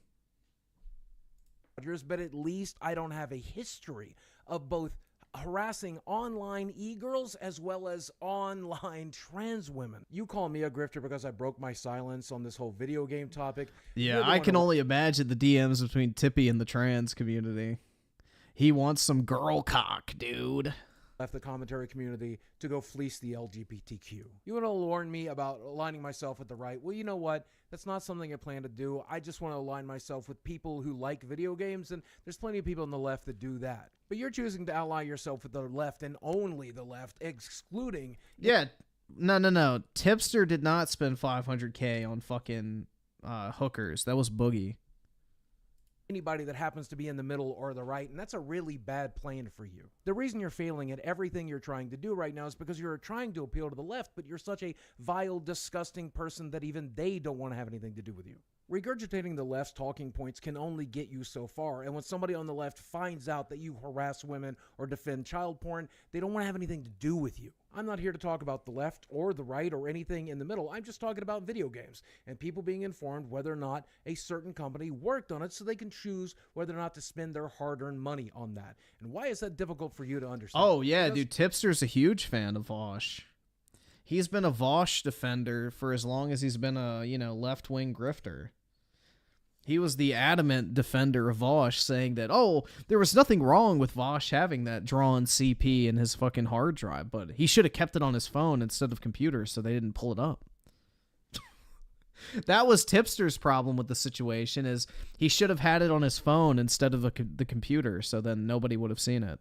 But at least I don't have a history of both harassing online e-girls as well as online trans women. You call me a grifter because I broke my silence on this whole video game topic. Yeah, You're the I one can who- only imagine the DMs between Tippy and the trans community. He wants some girl cock, dude. Left the commentary community to go fleece the LGBTQ. You want to warn me about aligning myself with the right? Well, you know what? That's not something I plan to do. I just want to align myself with people who like video games, and there's plenty of people on the left that do that. But you're choosing to ally yourself with the left and only the left, excluding... Yeah, no. Tipster did not spend 500K on fucking hookers. That was Boogie. Anybody that happens to be in the middle or the right, and that's a really bad plan for you. The reason you're failing at everything you're trying to do right now is because you're trying to appeal to the left, but you're such a vile, disgusting person that even they don't want to have anything to do with you. Regurgitating the left's talking points can only get you so far, and when somebody on the left finds out that you harass women or defend child porn, they don't want to have anything to do with you. I'm not here to talk about the left or the right or anything in the middle. I'm just talking about video games and people being informed whether or not a certain company worked on it so they can choose whether or not to spend their hard-earned money on that. And why is that difficult for you to understand? Oh, yeah, dude. Tipster's a huge fan of Vosh. He's been a Vosh defender for as long as he's been a, left-wing grifter. He was the adamant defender of Vosh, saying that, oh, there was nothing wrong with Vosh having that drawn CP in his fucking hard drive, but he should have kept it on his phone instead of computer so they didn't pull it up. That was Tipster's problem with the situation, is he should have had it on his phone instead of the computer, so then nobody would have seen it.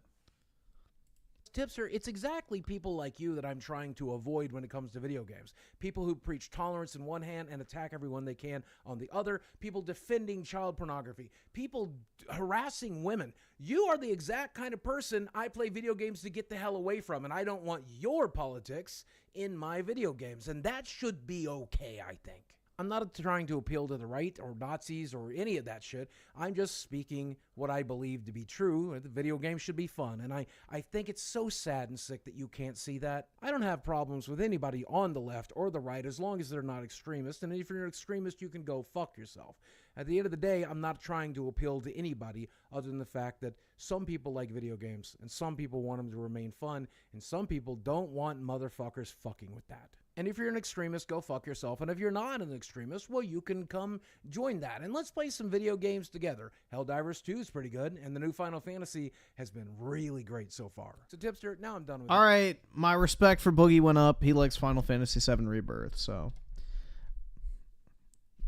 Tipster, it's exactly people like you that I'm trying to avoid when it comes to video games. People who preach tolerance in one hand and attack everyone they can on the other. People defending child pornography. People harassing women. You are the exact kind of person I play video games to get the hell away from, and I don't want your politics in my video games, and that should be okay, I think. I'm not trying to appeal to the right or Nazis or any of that shit. I'm just speaking what I believe to be true. The video game should be fun, and I think it's so sad and sick that you can't see that. I don't have problems with anybody on the left or the right as long as they're not extremists, and if you're an extremist, you can go fuck yourself. At the end of the day, I'm not trying to appeal to anybody other than the fact that some people like video games, and some people want them to remain fun, and some people don't want motherfuckers fucking with that. And if you're an extremist, go fuck yourself. And if you're not an extremist, well, you can come join that. And let's play some video games together. Helldivers 2 is pretty good, and the new Final Fantasy has been really great so far. So, Tipster, now I'm done with All right, my respect for Boogie went up. He likes Final Fantasy VII Rebirth, so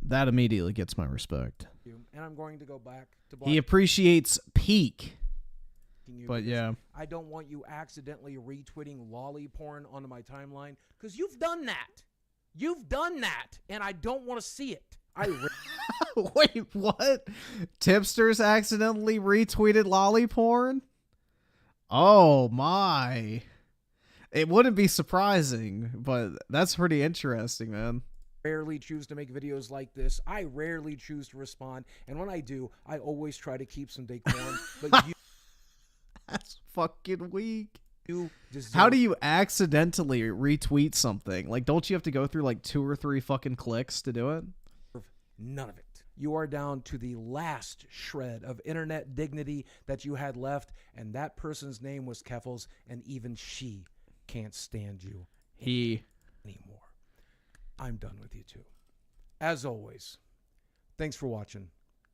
that immediately gets my respect. you. And I'm going to go back to He appreciates Peak. But yeah. I don't want you accidentally retweeting lolly porn onto my timeline because you've done that. You've done that, and I don't want to see it. Wait, what? Tipsters accidentally retweeted lolly porn? Oh my. It wouldn't be surprising, but that's pretty interesting, man. Rarely choose to make videos like this. I rarely choose to respond, and when I do, I always try to keep some decorum. But you That's fucking weak. You deserve- How do you accidentally retweet something? Like, don't you have to go through like 2 or 3 fucking clicks to do it? None of it. You are down to the last shred of internet dignity that you had left, and that person's name was Keffels, and even she can't stand you anymore. I'm done with you two. As always, thanks for watching.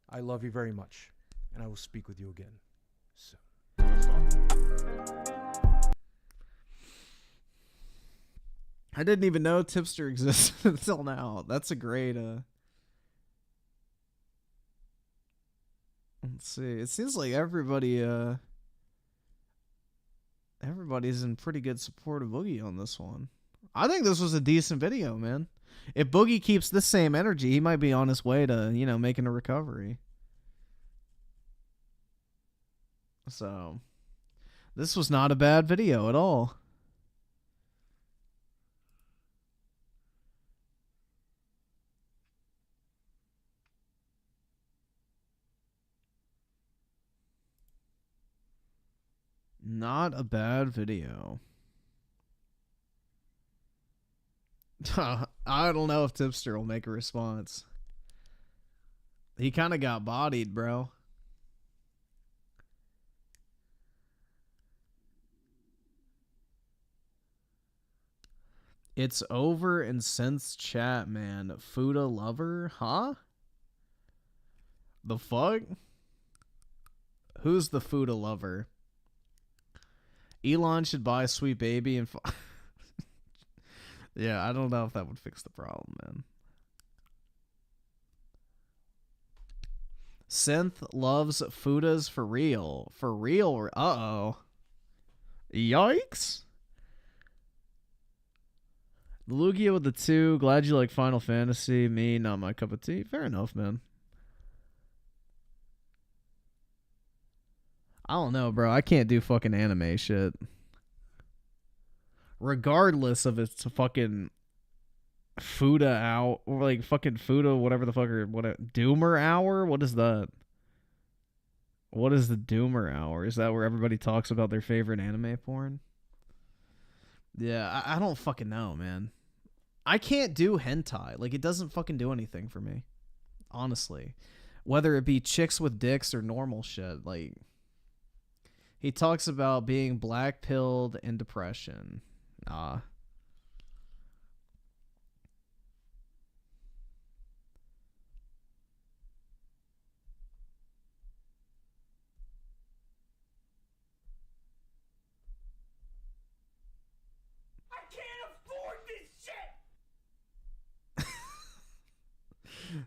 I love you very much, and I will speak with you again soon. I didn't even know Tipster existed until now. That's a great let's see. It seems like everybody's in pretty good support of Boogie on this one. I think this was a decent video, man. If Boogie keeps the same energy, he might be on his way to, you know, making a recovery. So, this was not a bad video at all. Not a bad video. I don't know if Tipster will make a response. He kind of got bodied, bro. It's over and since chat, man. Fuda lover? Huh? The fuck? Who's the Fuda lover? Elon should buy Sweet Baby and... Yeah, I don't know if that would fix the problem, man. Synth loves Fudas for real. For real? Uh-oh. Yikes. Lugia with the 2. Glad you like Final Fantasy. Me, not my cup of tea. Fair enough, man. I don't know, bro. I can't do fucking anime shit. Regardless of its fucking Fuda out or like fucking Fuda, whatever the fuck, or what, Doomer Hour? What is that? What is the Doomer Hour? Is that where everybody talks about their favorite anime porn? Yeah, I don't fucking know, man. I can't do hentai. Like, it doesn't fucking do anything for me. Honestly. Whether it be chicks with dicks or normal shit. Like, he talks about being black-pilled and depression. Nah.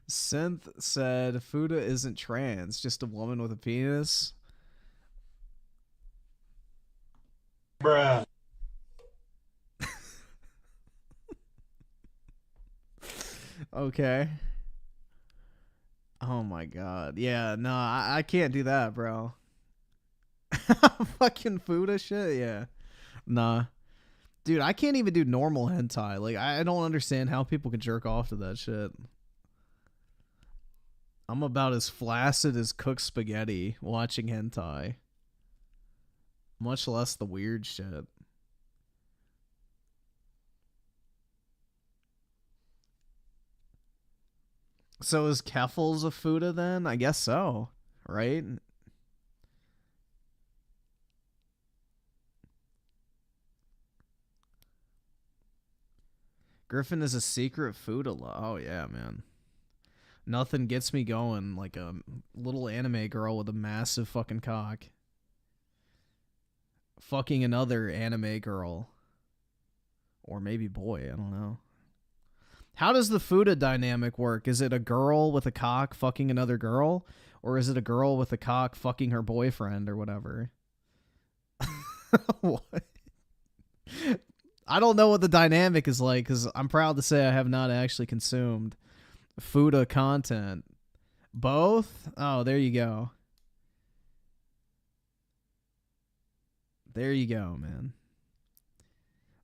Synth said Fuda isn't trans, just a woman with a penis. Bruh. Okay. Oh my god. Yeah, no, I can't do that, bro. Fucking Fuda shit, yeah. Nah. Dude, I can't even do normal hentai. Like, I don't understand how people can jerk off to that shit. I'm about as flaccid as cooked spaghetti watching hentai. Much less the weird shit. So is Keffels a Fuda then? I guess so, right? Griffin is a secret Fuda. Oh yeah, man. Nothing gets me going like a little anime girl with a massive fucking cock fucking another anime girl. Or maybe boy, I don't know. How does the Fuda dynamic work? Is it a girl with a cock fucking another girl? Or is it a girl with a cock fucking her boyfriend or whatever? What? I don't know what the dynamic is like, because I'm proud to say I have not actually consumed Fuda content. Both? Oh, there you go. There you go, man.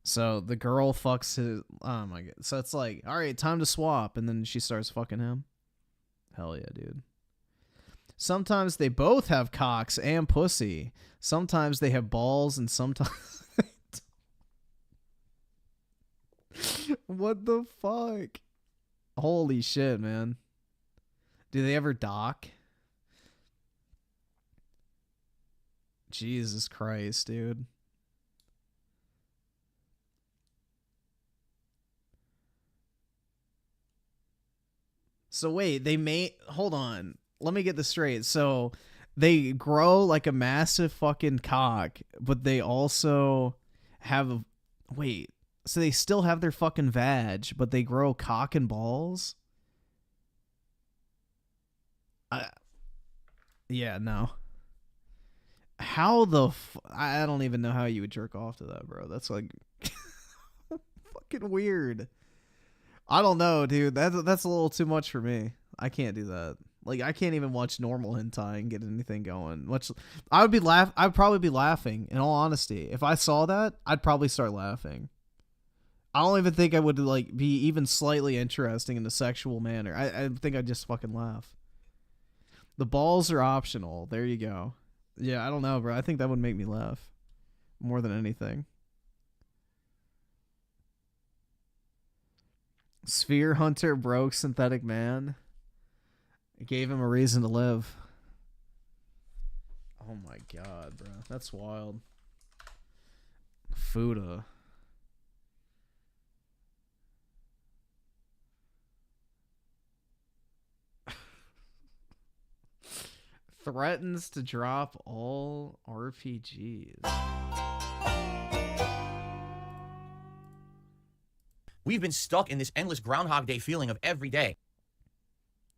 So the girl fucks his... Oh my god. So it's like, alright, time to swap. And then she starts fucking him. Hell yeah, dude. Sometimes they both have cocks and pussy. Sometimes they have balls and sometimes... What the fuck? Holy shit, man. Do they ever dock? Jesus Christ, dude. So wait, they may... Hold on. Let me get this straight. So they grow like a massive fucking cock, but they also have... Wait. So they still have their fucking vag, but they grow cock and balls? Yeah, no. How the I don't even know how you would jerk off to that, bro. That's like fucking weird. I don't know, dude. That's a little too much for me. I can't do that. Like, I can't even watch normal hentai and get anything going. I'd probably be laughing, in all honesty. If I saw that, I'd probably start laughing. I don't even think I would like be even slightly interesting in a sexual manner. I think I'd just fucking laugh. The balls are optional. There you go. Yeah, I don't know, bro. I think that would make me laugh more than anything. Sphere Hunter broke Synthetic Man. It gave him a reason to live. Oh my god, bro. That's wild. Fuda. Threatens to drop all RPGs. We've been stuck in this endless Groundhog Day feeling of every day.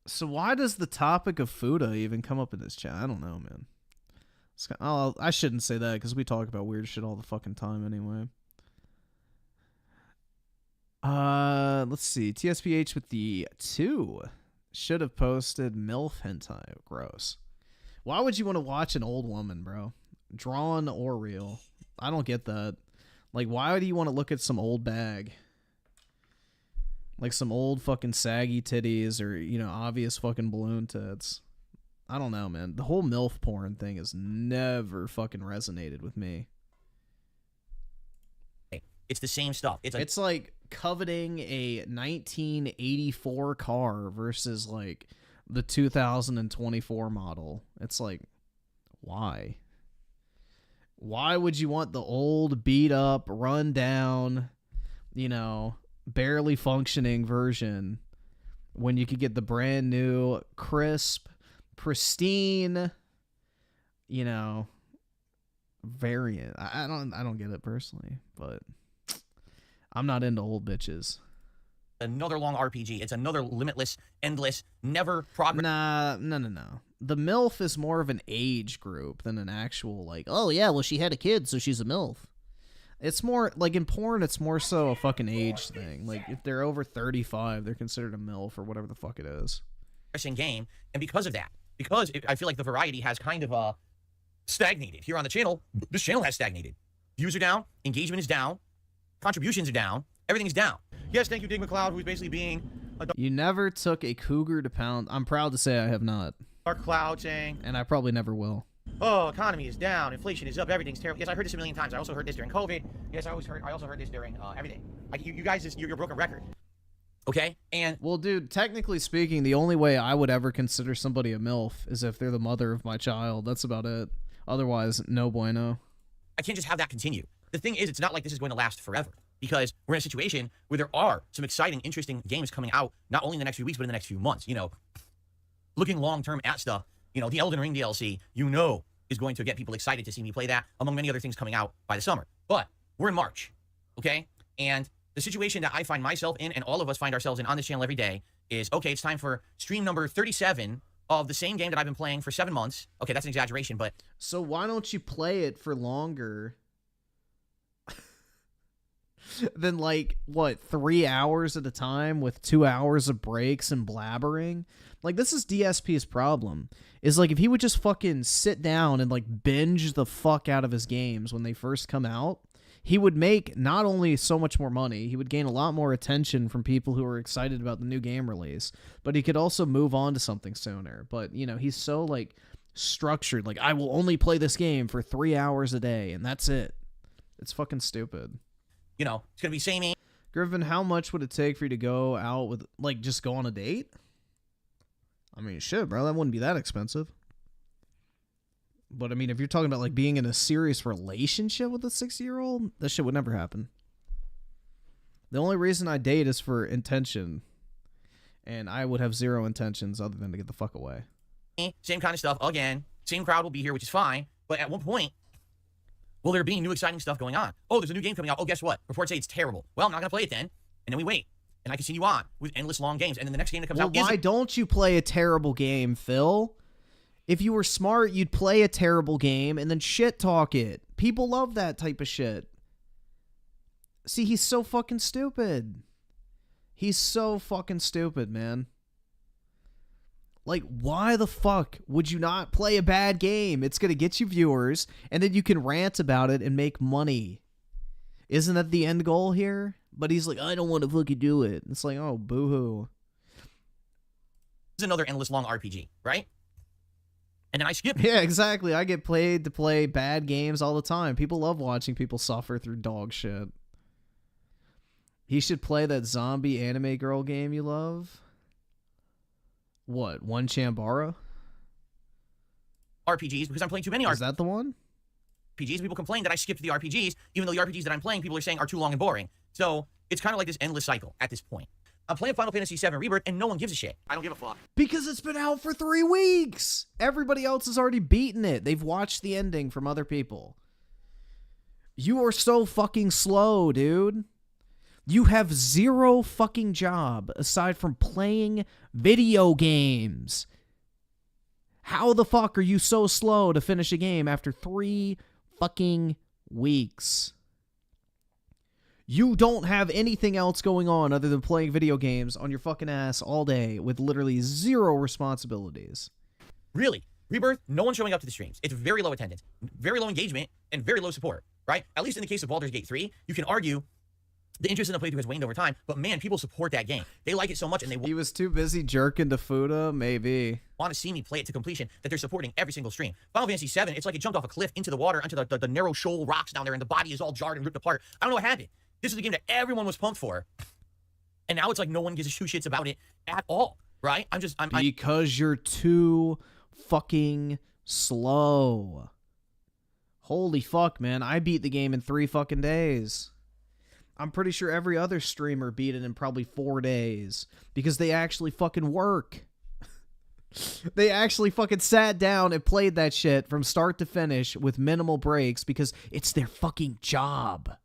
So why does the topic of Fuda even come up in this chat? I don't know, man. I shouldn't say that because we talk about weird shit all the fucking time anyway. Let's see. TSPH with the 2 should have posted MILF hentai. Gross. Why would you want to watch an old woman, bro? Drawn or real? I don't get that. Like, why do you want to look at some old bag? Like some old fucking saggy titties or, you know, obvious fucking balloon tits. I don't know, man. The whole MILF porn thing has never fucking resonated with me. It's the same stuff. It's like coveting a 1984 car versus like the 2024 model. It's like, why? Why would you want the old, beat up, run down, you know, barely functioning version when you could get the brand new, crisp, pristine, you know, variant? I don't get it personally, but I'm not into old bitches. Another long RPG. It's another limitless, endless, never progress. No. The MILF is more of an age group than an actual, like, oh yeah, well she had a kid, so she's a MILF. It's more, like in porn, it's more so a fucking age thing. Like, if they're over 35, they're considered a MILF or whatever the fuck it is. Game, and because of that, I feel like the variety has kind of stagnated. Here on the channel, this channel has stagnated. Views are down, engagement is down, contributions are down, everything's down. Yes, thank you, Dig McLeod, who's basically being a You never took a cougar to pound. I'm proud to say I have not. dark cloud saying, And I probably never will. oh, economy is down, inflation is up, everything's terrible. Yes, I heard this a million times. I also heard this during COVID. Yes, I also heard this during everything. You guys, you're a broken record. Okay? And well, dude, technically speaking, the only way I would ever consider somebody a MILF is if they're the mother of my child. That's about it. Otherwise, no bueno. I can't just have that continue. The thing is, it's not like this is going to last forever, because we're in a situation where there are some exciting, interesting games coming out, not only in the next few weeks, but in the next few months. You know, looking long-term at stuff, you know, the Elden Ring DLC, you know, is going to get people excited to see me play that, among many other things coming out by the summer. But we're in March, okay? And the situation that I find myself in, and all of us find ourselves in on this channel every day, is, okay, it's time for stream number 37 of the same game that I've been playing for 7 months. Okay, that's an exaggeration, but... So why don't you play it for longer than like what 3 hours at a time with 2 hours of breaks and blabbering. Like, this is DSP's problem, is like if he would just fucking sit down and like binge the fuck out of his games when they first come out, he would make not only so much more money, he would gain a lot more attention from people who are excited about the new game release, but he could also move on to something sooner. But, you know, he's so like structured, like, I will only play this game for 3 hours a day and that's it. It's fucking stupid. You know, it's gonna be samey. Griffin, how much would it take for you to go out with, like, just go on a date? I mean, shit, bro, that wouldn't be that expensive. But, I mean, if you're talking about, like, being in a serious relationship with a 60-year-old, that shit would never happen. The only reason I date is for intention. And I would have zero intentions other than to get the fuck away. Same kind of stuff. Again, same crowd will be here, which is fine. But at one point, will there be new exciting stuff going on? Oh, there's a new game coming out. Oh, guess what? Reports say it's terrible. Well, I'm not going to play it then. And then we wait. And I continue on with endless long games. And then the next game that comes out why don't you play a terrible game, Phil? If you were smart, you'd play a terrible game and then shit talk it. People love that type of shit. See, he's so fucking stupid. He's so fucking stupid, man. Like, why the fuck would you not play a bad game? It's going to get you viewers, and then you can rant about it and make money. Isn't that the end goal here? But he's like, I don't want to fucking do it. It's like, oh, boo-hoo. This is another endless long RPG, right? And then I skip it. Yeah, exactly. I get paid to play bad games all the time. People love watching people suffer through dog shit. He should play that zombie anime girl game you love. What, One Chambara? RPGs, because I'm playing too many RPGs. Is that the one? RPGs. People complain that I skipped the RPGs, even though the RPGs that I'm playing, people are saying are too long and boring. So it's kind of like this endless cycle at this point. I'm playing Final Fantasy VII Rebirth, and no one gives a shit. I don't give a fuck. Because it's been out for 3 weeks. Everybody else has already beaten it. They've watched the ending from other people. You are so fucking slow, dude. You have zero fucking job aside from playing video games. How the fuck are you so slow to finish a game after 3 fucking weeks? You don't have anything else going on other than playing video games on your fucking ass all day with literally zero responsibilities. Really? Rebirth, no one's showing up to the streams. It's very low attendance, very low engagement, and very low support, right? At least in the case of Baldur's Gate 3, you can argue the interest in the playthrough has waned over time, but man, people support that game. They like it so much, and He was too busy jerking to Fuda, maybe. Want to see me play it to completion, that they're supporting every single stream. Final Fantasy VII, it's like it jumped off a cliff into the water, onto the narrow shoal rocks down there, and the body is all jarred and ripped apart. I don't know what happened. This is a game that everyone was pumped for, and now it's like no one gives a two shits about it at all, right? Because you're too fucking slow. Holy fuck, man. I beat the game in 3 fucking days. I'm pretty sure every other streamer beat it in probably 4 days because they actually fucking work. They actually fucking sat down and played that shit from start to finish with minimal breaks because it's their fucking job.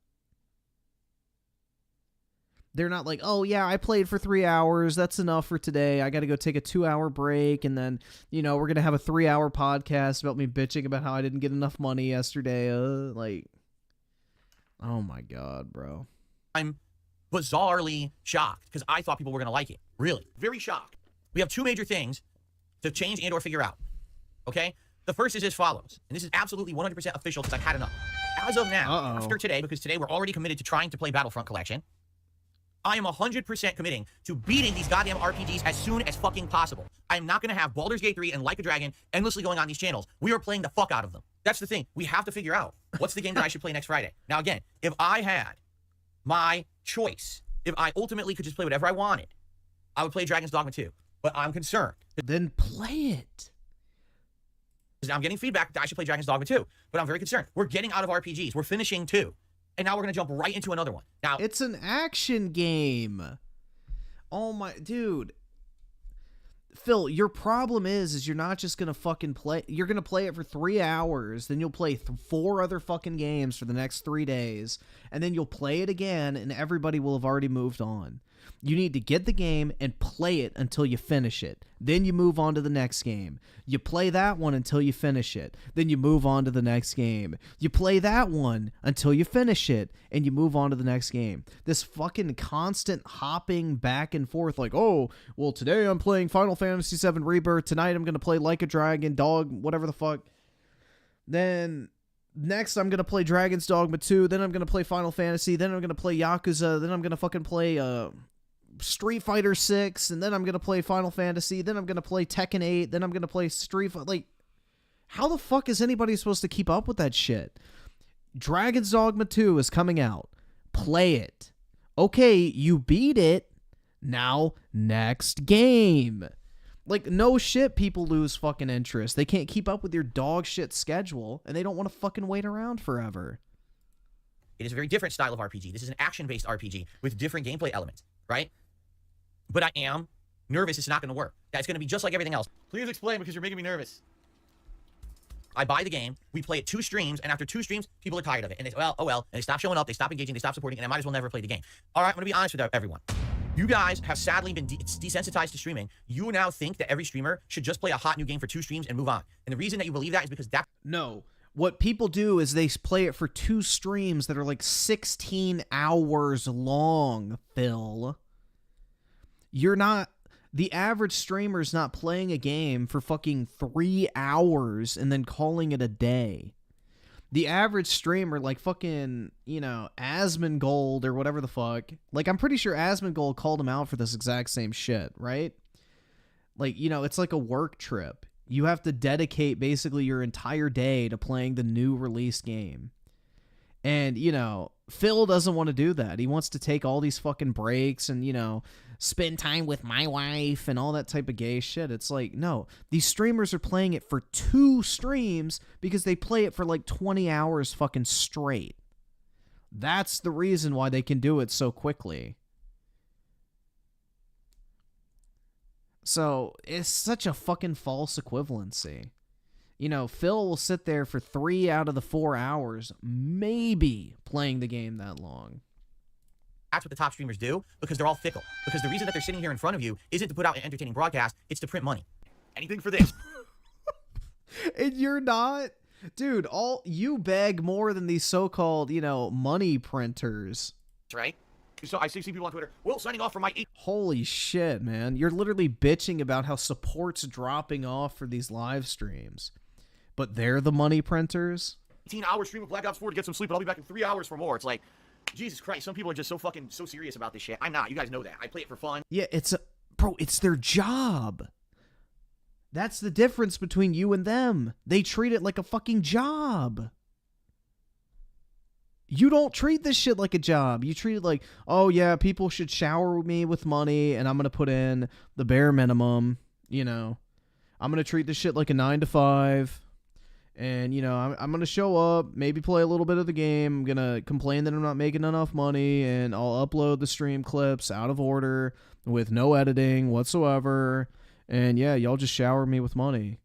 They're not like, oh, yeah, I played for 3 hours. That's enough for today. I got to go take a 2-hour break. And then, you know, we're going to have a 3-hour podcast about me bitching about how I didn't get enough money yesterday. Like, oh, my God, bro. I'm bizarrely shocked because I thought people were going to like it. Really. Very shocked. We have 2 major things to change and or figure out. Okay? The first is as follows. And this is absolutely 100% official because I've had enough. As of now, after today, because today we're already committed to trying to play Battlefront Collection, I am 100% committing to beating these goddamn RPGs as soon as fucking possible. I am not going to have Baldur's Gate 3 and Like a Dragon endlessly going on these channels. We are playing the fuck out of them. That's the thing. We have to figure out what's the game that I should play next Friday. Now, again, if I had my choice, if I ultimately could just play whatever I wanted, I would play Dragon's Dogma 2. But I'm concerned. Then play it. I'm getting feedback that I should play Dragon's Dogma 2. But I'm very concerned. We're getting out of RPGs. We're finishing 2. And now we're going to jump right into another one. Now, it's an action game. Oh my, dude. Phil, your problem is you're not just going to fucking play. You're going to play it for 3 hours. Then you'll play 4 other fucking games for the next 3 days. And then you'll play it again and everybody will have already moved on. You need to get the game and play it until you finish it. Then you move on to the next game. You play that one until you finish it. Then you move on to the next game. You play that one until you finish it, and you move on to the next game. This fucking constant hopping back and forth like, oh, well, today I'm playing Final Fantasy VII Rebirth. Tonight I'm going to play Like a Dragon, Dog, whatever the fuck. Then next I'm going to play Dragon's Dogma 2. Then I'm going to play Final Fantasy. Then I'm going to play Yakuza. Then I'm going to fucking play Street Fighter 6, and then I'm going to play Final Fantasy, then I'm going to play Tekken 8, then I'm going to play Street Fighter. Like, how the fuck is anybody supposed to keep up with that shit? Dragon's Dogma 2 is coming out. Play it. Okay, you beat it. Now, next game. Like, no shit, people lose fucking interest. They can't keep up with your dog shit schedule, and they don't want to fucking wait around forever. It is a very different style of RPG. This is an action-based RPG with different gameplay elements, right? But I am nervous it's not going to work. That it's going to be just like everything else. Please explain, because you're making me nervous. I buy the game, we play it 2 streams, and after 2 streams, people are tired of it. And they say, well, oh well, and they stop showing up, they stop engaging, they stop supporting, and I might as well never play the game. All right, I'm going to be honest with everyone. You guys have sadly been desensitized to streaming. You now think that every streamer should just play a hot new game for 2 streams and move on. And the reason that you believe that is because that... No. What people do is they play it for 2 streams that are like 16 hours long, Phil. You're not... The average streamer's not playing a game for fucking 3 hours and then calling it a day. The average streamer, like fucking, you know, Asmongold or whatever the fuck. Like, I'm pretty sure Asmongold called him out for this exact same shit, right? Like, you know, it's like a work trip. You have to dedicate basically your entire day to playing the new released game. And, you know, Phil doesn't want to do that. He wants to take all these fucking breaks and, you know, spend time with my wife and all that type of gay shit. It's like, no, these streamers are playing it for 2 streams because they play it for like 20 hours fucking straight. That's the reason why they can do it so quickly. So, it's such a fucking false equivalency. You know, Phil will sit there for 3 out of the 4 hours, maybe, playing the game that long. That's what the top streamers do, because they're all fickle. Because the reason that they're sitting here in front of you isn't to put out an entertaining broadcast, it's to print money. Anything for this. And you're not? Dude, you beg more than these so-called, you know, money printers. Right? So I see people on Twitter, well, signing off for my... Holy shit, man. You're literally bitching about how support's dropping off for these live streams. But they're the money printers? 18-hour stream of Black Ops 4 to get some sleep, but I'll be back in 3 hours for more. It's like, Jesus Christ, some people are just so serious about this shit. I'm not. You guys know that. I play it for fun. Yeah, bro, it's their job. That's the difference between you and them. They treat it like a fucking job. You don't treat this shit like a job. You treat it like, oh yeah, people should shower me with money and I'm going to put in the bare minimum, you know. I'm going to treat this shit like a 9 to 5. And, you know, I'm going to show up, maybe play a little bit of the game. I'm going to complain that I'm not making enough money, and I'll upload the stream clips out of order with no editing whatsoever. And, yeah, y'all just shower me with money.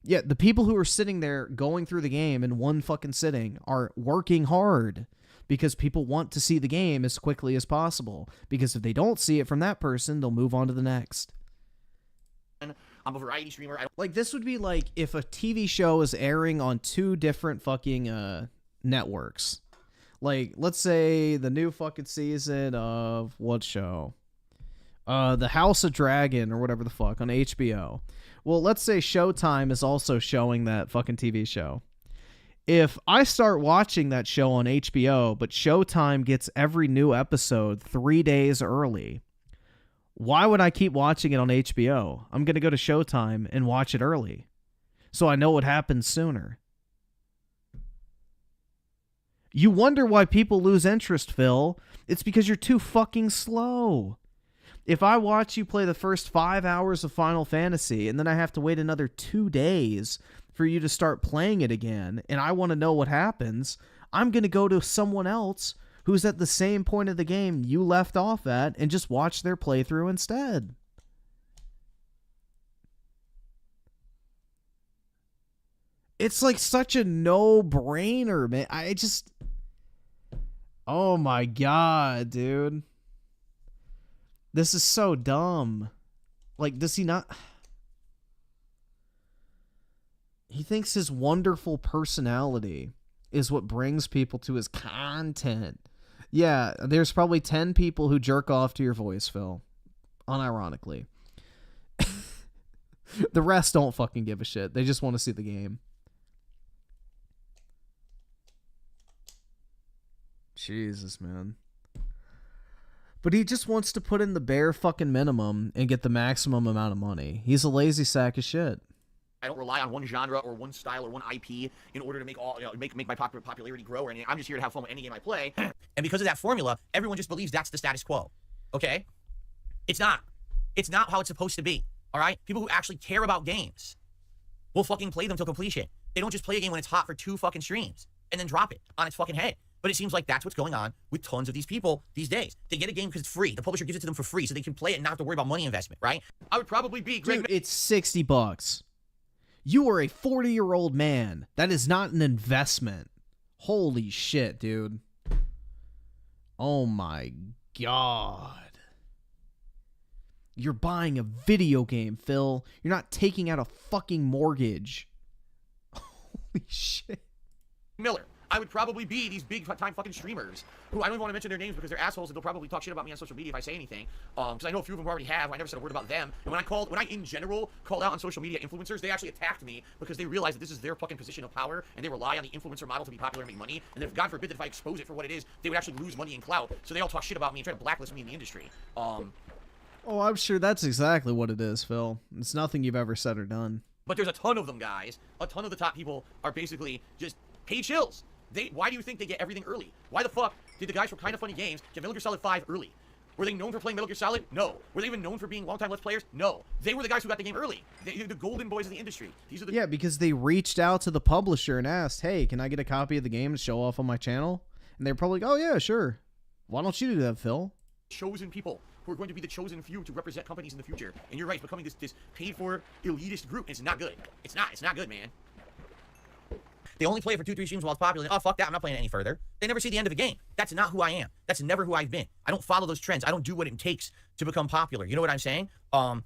Yeah, the people who are sitting there going through the game in one fucking sitting are working hard because people want to see the game as quickly as possible. Because if they don't see it from that person, they'll move on to the next. I'm a variety streamer. Like, this would be like if a TV show is airing on 2 different fucking networks. Like, let's say the new fucking season of what show? The House of Dragon or whatever the fuck on HBO. Well, let's say Showtime is also showing that fucking TV show. If I start watching that show on HBO, but Showtime gets every new episode 3 days early, why would I keep watching it on HBO? I'm going to go to Showtime and watch it early, so I know what happens sooner. You wonder why people lose interest, Phil. It's because you're too fucking slow. If I watch you play the first 5 hours of Final Fantasy, and then I have to wait another 2 days for you to start playing it again, and I want to know what happens, I'm going to go to someone else who's at the same point of the game you left off at and just watch their playthrough instead. It's like such a no-brainer, man. Oh my god, dude. This is so dumb. Like, does he not... He thinks his wonderful personality is what brings people to his content. Yeah, there's probably 10 people who jerk off to your voice, Phil. Unironically. The rest don't fucking give a shit. They just want to see the game. Jesus, man. But he just wants to put in the bare fucking minimum and get the maximum amount of money. He's a lazy sack of shit. I don't rely on one genre or one style or one IP in order to make all make my popularity grow or anything. I'm just here to have fun with any game I play. And because of that formula, everyone just believes that's the status quo. Okay? It's not. It's not how it's supposed to be. All right? People who actually care about games will fucking play them till completion. They don't just play a game when it's hot for 2 fucking streams and then drop it on its fucking head. But it seems like that's what's going on with tons of these people these days. They get a game because it's free. The publisher gives it to them for free so they can play it and not have to worry about money investment, right? I would probably be... Dude, it's $60. You are a 40-year-old man. That is not an investment. Holy shit, dude. Oh my god. You're buying a video game, Phil. You're not taking out a fucking mortgage. Holy shit. Miller. I would probably be these big-time fucking streamers who I don't even want to mention their names because they're assholes and they'll probably talk shit about me on social media if I say anything. Because I know a few of them already have. I never said a word about them. And when I in general called out on social media influencers, they actually attacked me because they realized that this is their fucking position of power and they rely on the influencer model to be popular and make money. And if God forbid that if I expose it for what it is, they would actually lose money and clout. So they all talk shit about me and try to blacklist me in the industry. Oh, I'm sure that's exactly what it is, Phil. It's nothing you've ever said or done. But there's a ton of them, guys. A ton of the top people are basically just paid shills. Why do you think they get everything early? Why the fuck did the guys from Kinda Funny Games get Metal Gear Solid 5 early? Were they known for playing Metal Gear Solid? No. Were they even known for being longtime Let's Players? No. They were the guys who got the game early. They're the golden boys of the industry. These are the... Yeah, because they reached out to the publisher and asked, hey, can I get a copy of the game to show off on my channel? And they're probably like, oh yeah, sure. Why don't you do that, Phil? Chosen people who are going to be the chosen few to represent companies in the future. And you're right, it's becoming this paid-for elitist group. It's not good. It's not good, man. They only play it for 2-3 streams while it's popular. Oh, fuck that. I'm not playing it any further. They never see the end of the game. That's not who I am. That's never who I've been. I don't follow those trends. I don't do what it takes to become popular. You know what I'm saying? I'm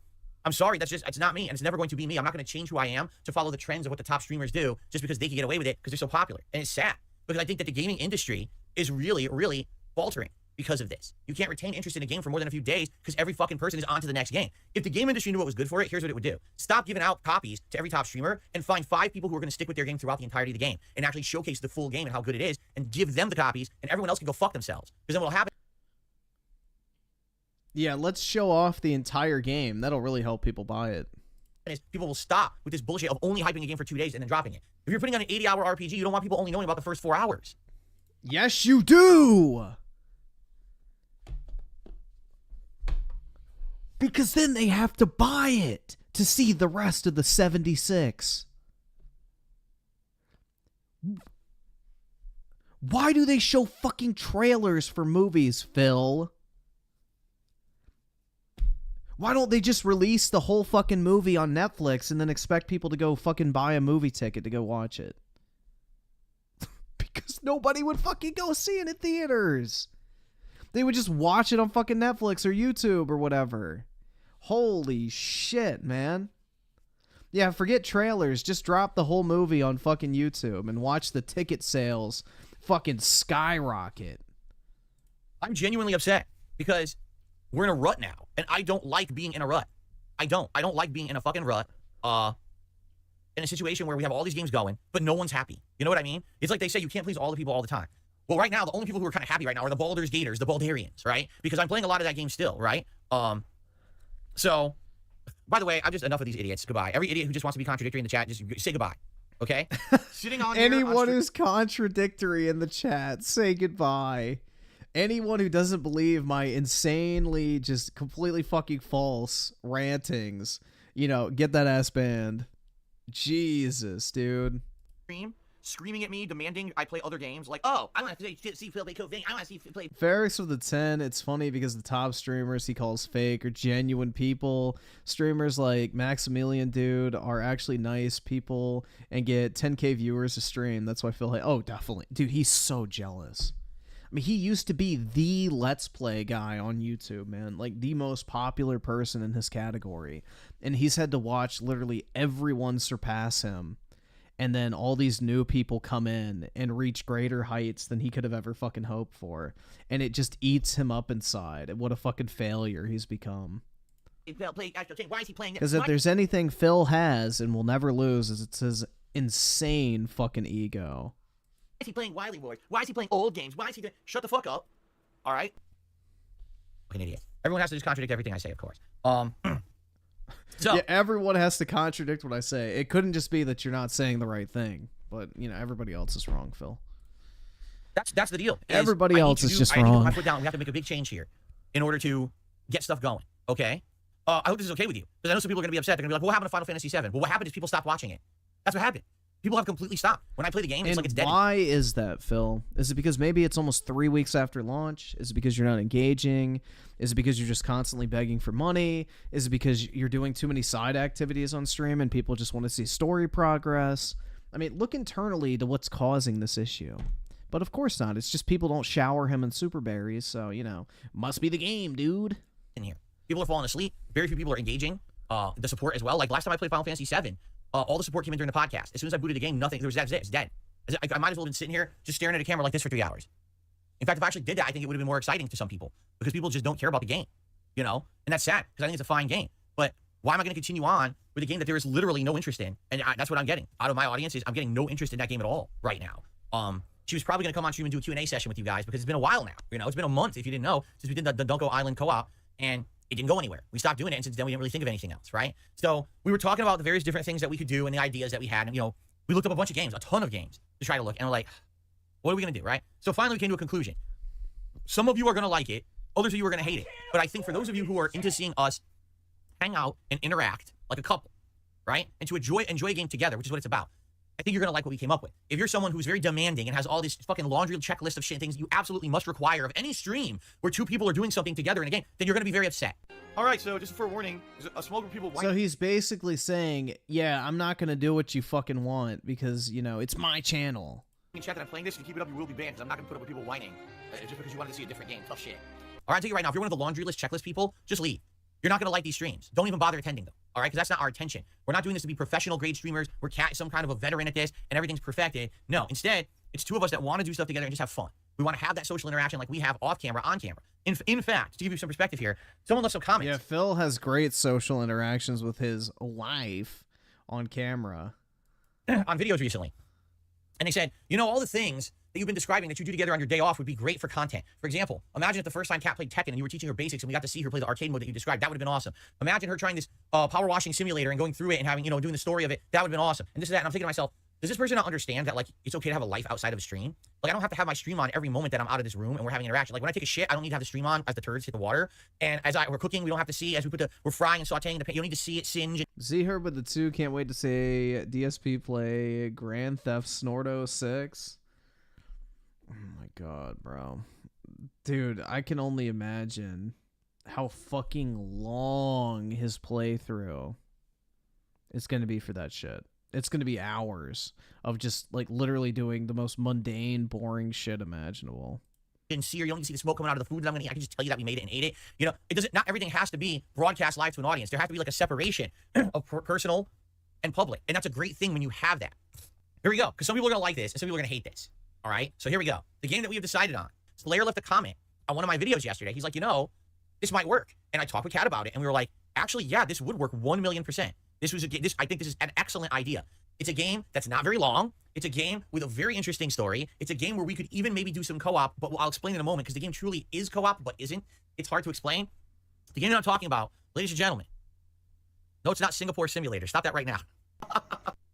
sorry. It's not me, and it's never going to be me. I'm not going to change who I am to follow the trends of what the top streamers do just because they can get away with it because they're so popular. And it's sad because I think that the gaming industry is really, really faltering because of this. You can't retain interest in a game for more than a few days because every fucking person is on to the next game. If the game industry knew what was good for it, here's what it would do. Stop giving out copies to every top streamer and find 5 people who are going to stick with their game throughout the entirety of the game and actually showcase the full game and how good it is and give them the copies and everyone else can go fuck themselves. Because then what'll happen... Yeah, let's show off the entire game. That'll really help people buy it. Is people will stop with this bullshit of only hyping a game for 2 days and then dropping it. If you're putting on an 80-hour RPG, you don't want people only knowing about the first 4 hours. Yes, you do! Because then they have to buy it to see the rest of the 76. Why do they show fucking trailers for movies, Phil? Why don't they just release the whole fucking movie on Netflix and then expect people to go fucking buy a movie ticket to go watch it? Because nobody would fucking go see it in theaters. They would just watch it on fucking Netflix or YouTube or whatever. Holy shit, man. Yeah, forget trailers. Just drop the whole movie on fucking YouTube and watch the ticket sales fucking skyrocket. I'm genuinely upset because we're in a rut now, and I don't like being in a rut. I don't like being in a fucking rut. In a situation where we have all these games going, but no one's happy. You know what I mean? It's like they say you can't please all the people all the time. Well, right now, the only people who are kind of happy right now are the Baldur's Gators, the Baldarians, right? Because I'm playing a lot of that game still, right? So, by the way, I'm just enough of these idiots. Goodbye. Every idiot who just wants to be contradictory in the chat, just say goodbye. Okay? Sitting on Anyone who's contradictory in the chat, say goodbye. Anyone who doesn't believe my insanely, just completely fucking false rantings, you know, get that ass banned. Jesus, dude. Screaming at me, demanding I play other games. Like, oh, I want to see Phil play Code. I want to see Phil play... Ferrix with the 10, it's funny because the top streamers he calls fake are genuine people. Streamers like Maximilian, dude, are actually nice people and get 10k viewers a stream. That's why Phil... Oh, definitely. Dude, he's so jealous. I mean, he used to be the Let's Play guy on YouTube, man. Like, the most popular person in his category. And he's had to watch literally everyone surpass him. And then all these new people come in and reach greater heights than he could have ever fucking hoped for. And it just eats him up inside. What a fucking failure he's become. Why is he playing? Because if there's anything Phil has and will never lose, is it's his insane fucking ego. Why is he playing Wily Wars? Why is he playing old games? Why is he doing... Shut the fuck up. All right? Fucking idiot. Everyone has to just contradict everything I say, of course. So yeah, everyone has to contradict what I say. It couldn't just be that you're not saying the right thing. But, you know, everybody else is wrong, Phil. That's the deal. Everybody else is just I need to put wrong. my foot down. We have to make a big change here in order to get stuff going, okay? I hope this is okay with you. Because I know some people are going to be upset. They're going to be like, well, what happened to Final Fantasy VII? Well, what happened is people stopped watching it. That's what happened. People have completely stopped. When I play the game, it's And like it's dead. why is that, Phil? Is it because maybe it's almost 3 weeks after launch? Is it because you're not engaging? Is it because you're just constantly begging for money? Is it because you're doing too many side activities on stream and people just want to see story progress? I mean, look internally to what's causing this issue. But of course not. It's just people don't shower him in super berries, so, you know, must be the game, dude. In here. People are falling asleep. Very few people are engaging. The support as well. Like last time I played Final Fantasy VII, all the support came in during the podcast. As soon as I booted the game, nothing. That's it. It's dead. I might as well have been sitting here just staring at a camera like this for 3 hours. In fact, if I actually did that, I think it would have been more exciting to some people because people just don't care about the game, you know? And that's sad because I think it's a fine game. But why am I going to continue on with a game that there is literally no interest in? And that's what I'm getting out of my audience is I'm getting no interest in that game at all right now. She was probably going to come on stream and do a Q&A session with you guys because it's been a while now. You know, it's been a month, if you didn't know, since we did the Dunko Island co-op, and it didn't go anywhere. We stopped doing it, and since then we didn't really think of anything else, right? So we were talking about the various different things that we could do and the ideas that we had, and, you know, we looked up a bunch of games, a ton of games, to try to look, and we're like, what are we going to do, right? So finally we came to a conclusion. Some of you are going to like it, others of you are going to hate it, but I think for those of you who are into seeing us hang out and interact like a couple, right? And to enjoy a game together, which is what it's about. I think you're going to like what we came up with. If you're someone who's very demanding and has all this fucking laundry checklist of shit things you absolutely must require of any stream where two people are doing something together in a game, then you're going to be very upset. All right, so just for a warning, a small group of people... So he's basically saying, yeah, I'm not going to do what you fucking want because, you know, it's my channel. In chat that I'm playing this, if you keep it up, you will be banned because I'm not going to put up with people whining just because you wanted to see a different game. Tough shit. All right, I'll tell you right now, if you're one of the laundry list checklist people, just leave. You're not going to like these streams. Don't even bother attending them, all right? Because that's not our intention. We're not doing this to be professional grade streamers. We're some kind of a veteran at this, and everything's perfected. No, instead, it's two of us that want to do stuff together and just have fun. We want to have that social interaction like we have off camera, on camera. In fact, to give you some perspective here, someone left some comments. Yeah, Phil has great social interactions with his wife on camera. On videos recently. And they said, you know, all the things that you've been describing that you do together on your day off would be great for content. For example, imagine if the first time Kat played Tekken and you were teaching her basics and we got to see her play the arcade mode that you described. That would have been awesome. Imagine her trying this power washing simulator and going through it and having, you know, doing the story of it. That would have been awesome. And this is that. And I'm thinking to myself, does this person not understand that, like, it's okay to have a life outside of a stream? Like, I don't have to have my stream on every moment that I'm out of this room and we're having interaction. Like, when I take a shit, I don't need to have the stream on as the turds hit the water. And as we're cooking, we don't have to see, as we're frying and sauteing the pan, you don't need to see it singe. Z Herb with the 2, can't wait to say DSP play Grand Theft Snorto 6. Oh my god, bro. Dude, I can only imagine how fucking long his playthrough is going to be for that shit. It's going to be hours of just, like, literally doing the most mundane, boring shit imaginable. And see, or you don't see the smoke coming out of the food that I'm gonna eat. I can just tell you that we made it and ate it. You know, it doesn't. Not everything has to be broadcast live to an audience. There has to be like a separation of personal and public, and that's a great thing when you have that. Here we go, because some people are gonna like this and some people are gonna hate this. All right, so here we go. The game that we have decided on. Slayer left a comment on one of my videos yesterday. He's like, you know, this might work, and I talked with Kat about it, and we were like, actually, yeah, this would work 1,000,000%. This was I think this is an excellent idea. It's a game that's not very long. It's a game with a very interesting story. It's a game where we could even maybe do some co-op, but I'll explain in a moment because the game truly is co-op, but isn't. It's hard to explain. The game that I'm talking about, ladies and gentlemen, no, it's not Singapore Simulator. Stop that right now.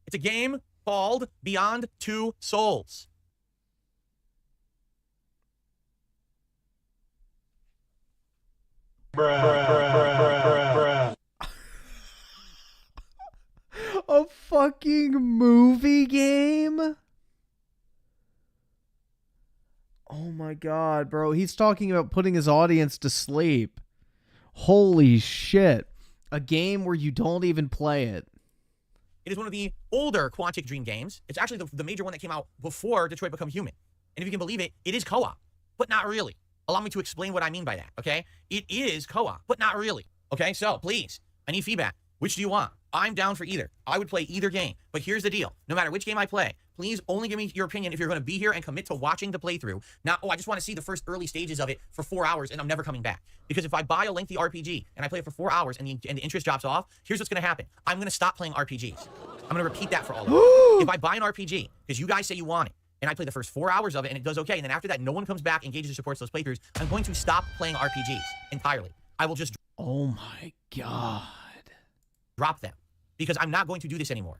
It's a game called Beyond Two Souls. A fucking movie game? Oh my god, bro. He's talking about putting his audience to sleep. Holy shit. A game where you don't even play it. It is one of the older Quantic Dream games. It's actually the major one that came out before Detroit Become Human. And if you can believe it, it is co-op. but not really. Allow me to explain what I mean by that, okay? It is co-op, but not really. Okay, so please, I need feedback. Which do you want? I'm down for either. I would play either game. But here's the deal. No matter which game I play, please only give me your opinion if you're going to be here and commit to watching the playthrough. Not, oh, I just want to see the first early stages of it for 4 hours and I'm never coming back. Because if I buy a lengthy RPG and I play it for 4 hours and the interest drops off, here's what's going to happen. I'm going to stop playing RPGs. I'm going to repeat that for all of you. If I buy an RPG, because you guys say you want it, and I play the first 4 hours of it and it does okay, and then after that no one comes back, engages, or supports those playthroughs, I'm going to stop playing RPGs entirely. I will just... Oh my god. Drop them. Because I'm not going to do this anymore.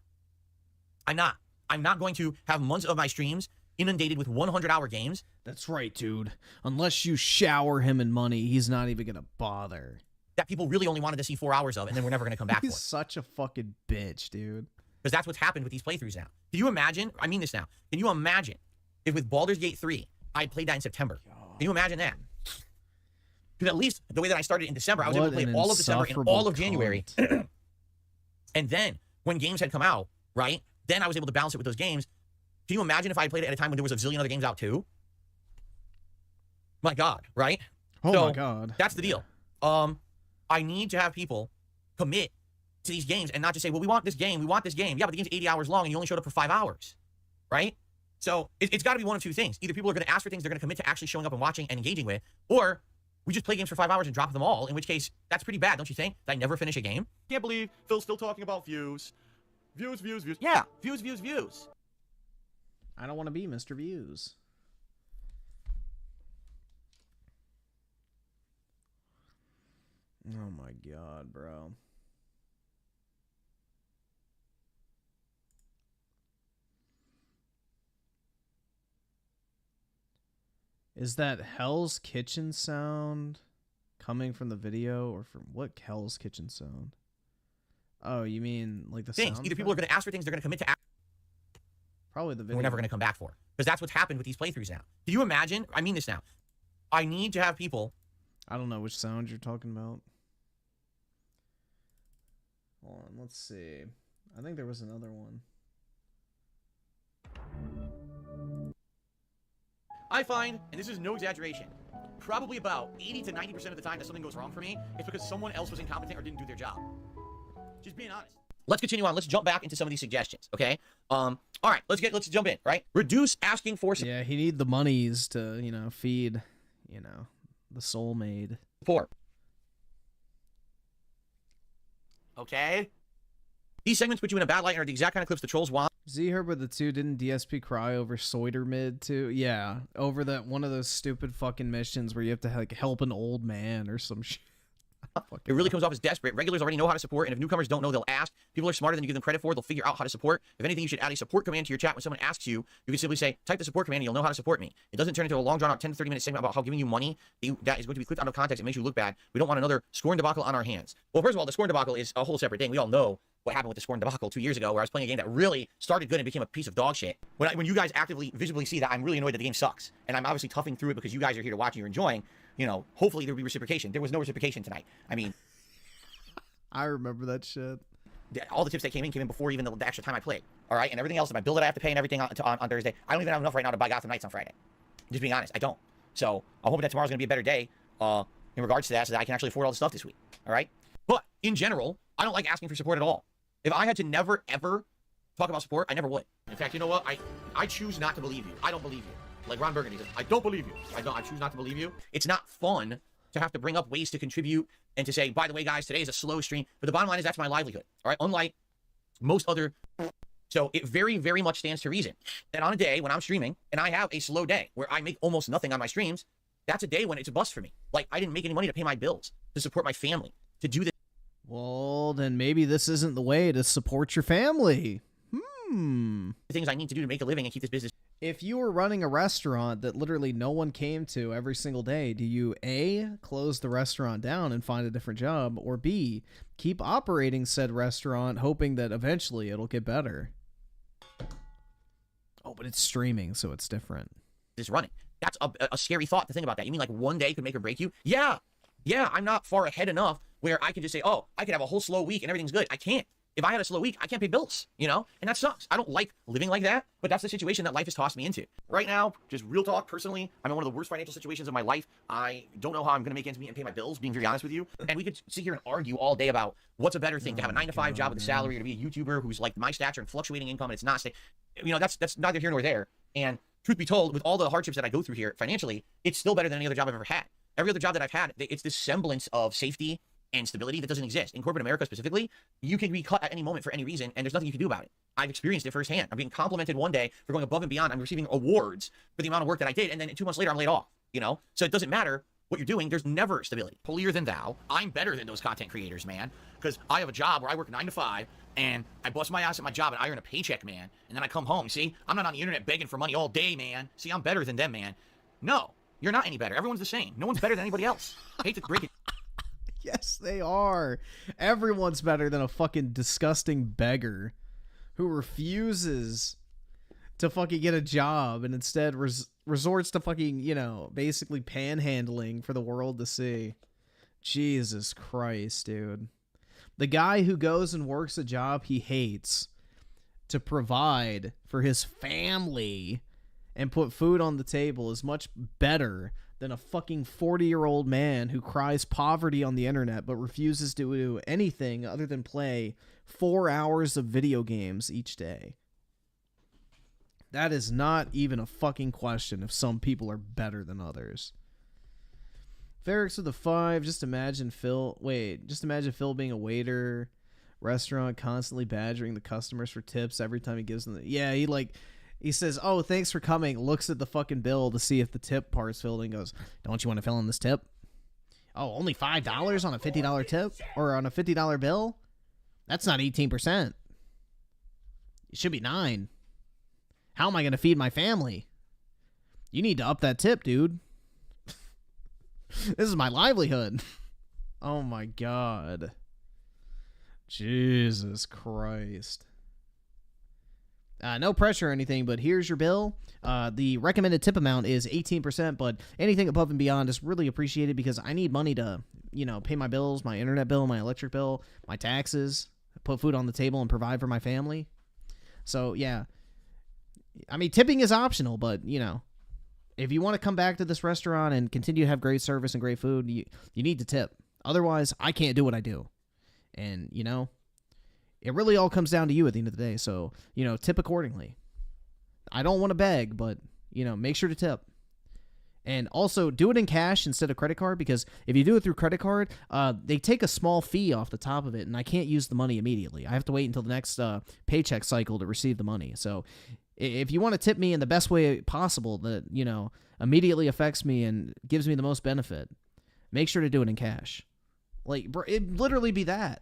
I'm not. I'm not going to have months of my streams inundated with 100-hour games. That's right, dude. Unless you shower him in money, he's not even gonna bother. That people really only wanted to see 4 hours of, and then we're never gonna come back for it. He's such a fucking bitch, dude. Because that's what's happened with these playthroughs now. Can you imagine? I mean this now. Can you imagine if with Baldur's Gate 3, I played that in September? Can you imagine that? Because at least the way that I started in December, I was able to play all of December and all of January. And then when games had come out, right? Then I was able to balance it with those games. Can you imagine if I played it at a time when there was a zillion other games out too? My God, right? Oh my God. That's the deal. I need to have people commit to these games and not just say, well, we want this game. Yeah, but the game's 80 hours long and you only showed up for 5 hours, right? So it's got to be one of two things. Either people are going to ask for things they're going to commit to actually showing up and watching and engaging with, or we just play games for 5 hours and drop them all, in which case, that's pretty bad, don't you think? That I never finish a game? Can't believe Phil's still talking about views. Views, views, views. Yeah, views, views, views. I don't want to be Mr. Views. Oh my God, bro. Is that Hell's Kitchen sound coming from the video or from what Hell's Kitchen sound? Oh, you mean like the things. sound Either people are going to ask for things they're going to commit to. Probably the video. We're never going to come back for. Because that's what's happened with these playthroughs now. Can you imagine? I mean this now. I need to have people. I don't know which sound you're talking about. Hold on, let's see. I think there was another one. I find, and this is no exaggeration, probably about 80 to 90% of the time that something goes wrong for me, it's because someone else was incompetent or didn't do their job. Just being honest. Let's continue on. Let's jump back into some of these suggestions, okay? All right, let's jump in, right? Reduce asking for support. Yeah, he need the monies to, you know, feed, you know, the soul maid. Support. Okay? These segments put you in a bad light and are the exact kind of clips the trolls want. Z Herbert the 2, didn't DSP cry over Soiter mid too? Yeah, over that one of those stupid fucking missions where you have to like help an old man or some shit. It really comes off as desperate. Regulars already know how to support, and if newcomers don't know, they'll ask. People are smarter than you give them credit for. They'll figure out how to support. If anything, you should add a support command to your chat when someone asks you. You can simply say, type the support command, and you'll know how to support me. It doesn't turn into a long, drawn-out 10 to 30-minute segment about how giving you money that is going to be clipped out of context. It makes you look bad. We don't want another scoring debacle on our hands. Well, first of all, the scoring debacle is a whole separate thing. We all know what happened with the scoring debacle 2 years ago, where I was playing a game that really started good and became a piece of dog shit. When you guys actively, visibly see that I'm really annoyed that the game sucks, and I'm obviously toughing through it because you guys are here to watch and you're enjoying, you know, hopefully there'll be reciprocation. There was no reciprocation tonight. I mean... I remember that shit. All the tips that came in before even the extra time I played. All right, and everything else, my bill that I have to pay and everything on Thursday. I don't even have enough right now to buy Gotham Knights on Friday. Just being honest, I don't. So I'm hoping that tomorrow's going to be a better day in regards to that, so that I can actually afford all the stuff this week. All right. But in general, I don't like asking for support at all. If I had to never ever talk about support, I never would. In fact, you know what? I choose not to believe you. I don't believe you. Like Ron Burgundy says, I don't believe you. I choose not to believe you. It's not fun to have to bring up ways to contribute and to say, by the way, guys, today is a slow stream. But the bottom line is that's my livelihood. All right. Unlike most other. So it very, very much stands to reason that on a day when I'm streaming and I have a slow day where I make almost nothing on my streams, that's a day when it's a bust for me. Like I didn't make any money to pay my bills, to support my family, to do this. Well, then maybe this isn't the way to support your family. The things I need to do to make a living and keep this business. If you were running a restaurant that literally no one came to every single day, do you A, close the restaurant down and find a different job, or B, keep operating said restaurant hoping that eventually it'll get better? Oh, but it's streaming, so it's different. This running. That's a scary thought to think about that. You mean like one day could make or break you? Yeah, I'm not far ahead enough where I can just say, oh, I could have a whole slow week and everything's good. I can't. If I had a slow week, I can't pay bills, you know? And that sucks. I don't like living like that, but that's the situation that life has tossed me into. Right now, just real talk, personally, I'm in one of the worst financial situations of my life. I don't know how I'm going to make ends meet and pay my bills, being very honest with you. And we could sit here and argue all day about what's a better thing, to have a 9-to-5 job with a salary, or to be a YouTuber who's like my stature and fluctuating income, and it's not, you know, that's neither here nor there. And truth be told, with all the hardships that I go through here financially, it's still better than any other job I've ever had. Every other job that I've had, it's this semblance of safety and stability that doesn't exist. In corporate America specifically, you can be cut at any moment for any reason, and there's nothing you can do about it. I've experienced it firsthand. I'm being complimented one day for going above and beyond. I'm receiving awards for the amount of work that I did, and then 2 months later, I'm laid off, you know? So it doesn't matter what you're doing. There's never stability. Holier than thou. I'm better than those content creators, man, because I have a job where I work 9 to 5, and I bust my ass at my job, and I earn a paycheck, man, and then I come home. See, I'm not on the internet begging for money all day, man. See, I'm better than them, man. No, you're not any better. Everyone's the same. No one's better than anybody else. I hate to break it. Yes, they are. Everyone's better than a fucking disgusting beggar who refuses to fucking get a job and instead resorts to fucking, you know, basically panhandling for the world to see. Jesus Christ, dude. The guy who goes and works a job he hates to provide for his family and put food on the table is much better than a fucking 40-year-old man who cries poverty on the internet but refuses to do anything other than play 4 hours of video games each day. That is not even a fucking question if some people are better than others. Ericutz4thewin, just imagine Phil being a waiter, restaurant, constantly badgering the customers for tips every time he gives them he says, "Oh, thanks for coming," looks at the fucking bill to see if the tip part's filled and goes, "Don't you want to fill in this tip?" "Oh, only $5 on a $50 tip or on a $50 bill? That's not 18%. It should be 9. How am I going to feed my family? You need to up that tip, dude. This is my livelihood." Oh my God. Jesus Christ. No pressure or anything, but here's your bill. The recommended tip amount is 18%, but anything above and beyond is really appreciated because I need money to, you know, pay my bills, my internet bill, my electric bill, my taxes, put food on the table, and provide for my family. So, yeah. I mean, tipping is optional, but, you know, if you want to come back to this restaurant and continue to have great service and great food, you need to tip. Otherwise, I can't do what I do. And, you know, it really all comes down to you at the end of the day. So, you know, tip accordingly. I don't want to beg, but, you know, make sure to tip. And also, do it in cash instead of credit card, because if you do it through credit card, they take a small fee off the top of it, and I can't use the money immediately. I have to wait until the next paycheck cycle to receive the money. So if you want to tip me in the best way possible that, you know, immediately affects me and gives me the most benefit, make sure to do it in cash. Like, bro, it'd literally be that.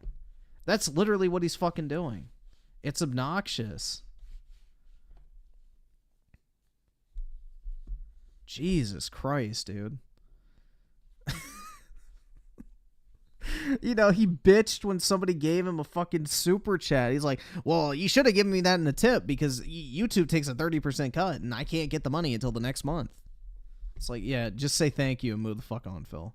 That's literally what he's fucking doing. It's obnoxious. Jesus Christ, dude. You know, he bitched when somebody gave him a fucking super chat. He's like, well, you should have given me that in a tip because YouTube takes a 30% cut and I can't get the money until the next month. It's like, yeah, just say thank you and move the fuck on, Phil.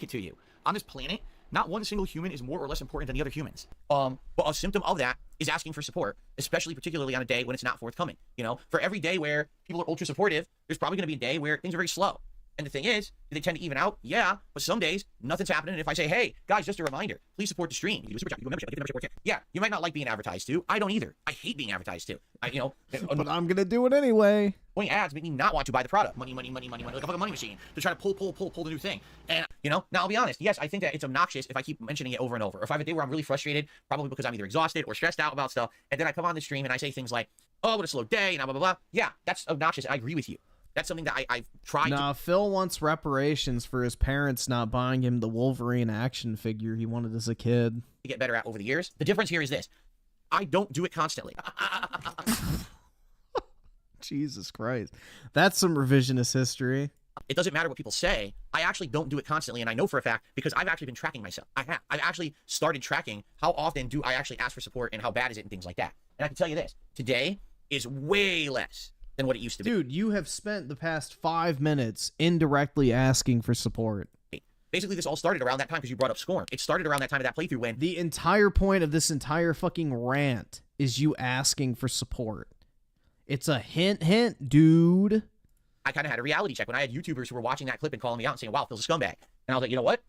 To you. On this planet, not one single human is more or less important than the other humans. But a symptom of that is asking for support, particularly on a day when it's not forthcoming. You know, for every day where people are ultra supportive, there's probably going to be a day where things are very slow. And the thing is, do they tend to even out? Yeah, but some days nothing's happening. And if I say, hey, guys, just a reminder, please support the stream. You do a super chat, you do a membership, give a membership work here. Yeah, you might not like being advertised to. I don't either. I hate being advertised to. But I'm gonna do it anyway. Only ads make me not want to buy the product. Money, like a fucking money machine to try to pull the new thing. And you know, now I'll be honest. Yes, I think that it's obnoxious if I keep mentioning it over and over. Or if I have a day where I'm really frustrated, probably because I'm either exhausted or stressed out about stuff, and then I come on the stream and I say things like, "Oh, what a slow day," and blah blah blah. Yeah, that's obnoxious. I agree with you. That's something that I've tried to... Phil wants reparations for his parents not buying him the Wolverine action figure he wanted as a kid. To get better at over the years. The difference here is this. I don't do it constantly. Jesus Christ. That's some revisionist history. It doesn't matter what people say. I actually don't do it constantly, and I know for a fact because I've actually been tracking myself. I've actually started tracking how often do I actually ask for support and how bad is it and things like that. And I can tell you this. Today is way less than what it used to be. Dude, you have spent the past 5 minutes indirectly asking for support. Basically, this all started around that time because you brought up Scorn. It started around that time of that playthrough when... The entire point of this entire fucking rant is you asking for support. It's a hint, dude. I kind of had a reality check when I had YouTubers who were watching that clip and calling me out and saying, wow, Phil's a scumbag. And I was like, you know what?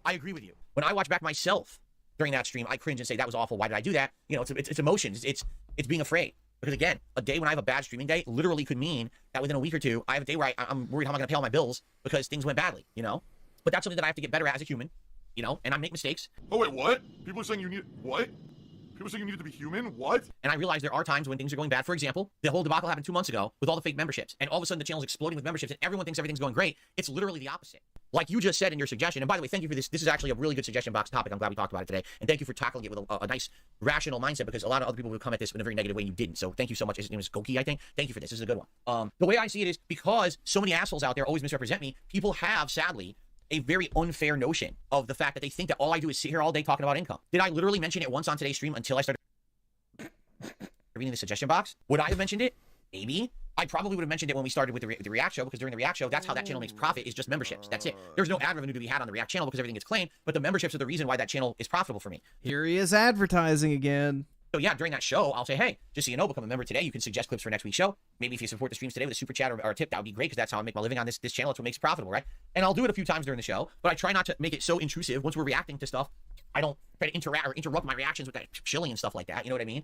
I agree with you. When I watch back myself during that stream, I cringe and say, that was awful. Why did I do that? You know, it's emotions. It's being afraid. Because again, a day when I have a bad streaming day literally could mean that within a week or two, I have a day where I'm worried how am I going to pay all my bills because things went badly, you know? But that's something that I have to get better at as a human, you know? And I make mistakes. Oh, wait, what? People are saying you need... What? People are saying you need to be human? What? And I realize there are times when things are going bad. For example, the whole debacle happened 2 months ago with all the fake memberships. And all of a sudden the channel's exploding with memberships and everyone thinks everything's going great. It's literally the opposite. Like you just said in your suggestion. And by the way, thank you for this. This is actually a really good suggestion box topic. I'm glad we talked about it today. And thank you for tackling it with a nice, rational mindset because a lot of other people would come at this in a very negative way and you didn't. So thank you so much. His name is Goki, I think. Thank you for this. This is a good one. The way I see it is because so many assholes out there always misrepresent me, people have, sadly, a very unfair notion of the fact that they think that all I do is sit here all day talking about income. Did I literally mention it once on today's stream until I started reading the suggestion box? Would I have mentioned it? Maybe. I probably would have mentioned it when we started with the React show because during the React show, that's how that channel makes profit is just memberships. That's it. There's no ad revenue to be had on the React channel because everything gets claimed, but the memberships are the reason why that channel is profitable for me. Here he is advertising again. So yeah, during that show, I'll say, hey, just so you know, become a member today. You can suggest clips for next week's show. Maybe if you support the streams today with a super chat or a tip, that would be great because that's how I make my living on this channel. That's what makes it profitable, right? And I'll do it a few times during the show, but I try not to make it so intrusive. Once we're reacting to stuff, I don't try to interact or interrupt my reactions with that shilling and stuff like that. You know what I mean?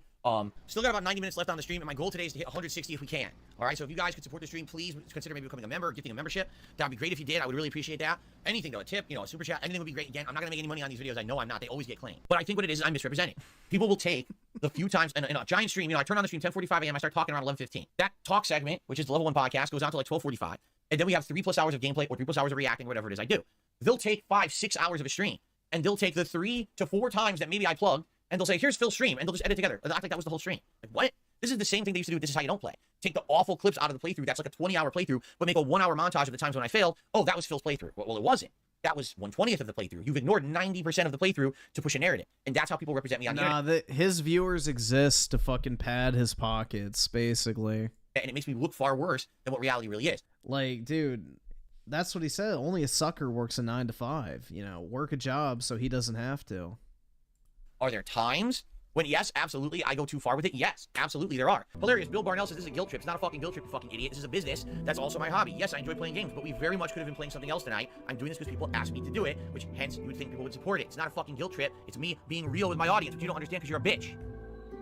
Still got about 90 minutes left on the stream, and my goal today is to hit 160 if we can. All right, so if you guys could support the stream, please consider maybe becoming a member or gifting a membership. That would be great if you did. I would really appreciate that. Anything though, a tip, you know, a super chat, anything would be great. Again, I'm not gonna make any money on these videos. I know I'm not. They always get claimed. But I think what it is I'm misrepresenting. People will take the few times in a giant stream. You know, I turn on the stream 10:45 a.m. I start talking around 11:15. That talk segment, which is the level 1 podcast, goes on to like 12:45, and then we have 3+ hours of gameplay or 3+ hours of reacting, whatever it is I do. They'll take 5-6 hours of a stream. And they'll take the 3 to 4 times that maybe I plug, and they'll say, here's Phil's stream, and they'll just edit together. They'll act like that was the whole stream. Like, what? This is the same thing they used to do with This Is How You Don't Play. Take the awful clips out of the playthrough, that's like a 20-hour playthrough, but make a 1-hour montage of the times when I failed. Oh, that was Phil's playthrough. Well, it wasn't. That was 1/20th of the playthrough. You've ignored 90% of the playthrough to push a narrative. And that's how people represent me on the internet. His viewers exist to fucking pad his pockets, basically. And it makes me look far worse than what reality really is. Like, dude... That's what he said. Only a sucker works a 9 to 5. You know, work a job so he doesn't have to. Are there times when, yes, absolutely, I go too far with it? Yes, absolutely, there are. Hilarious. Bill Barnell says this is a guilt trip. It's not a fucking guilt trip, you fucking idiot. This is a business. That's also my hobby. Yes, I enjoy playing games, but we very much could have been playing something else tonight. I'm doing this because people asked me to do it, which hence you would think people would support it. It's not a fucking guilt trip. It's me being real with my audience, which you don't understand because you're a bitch.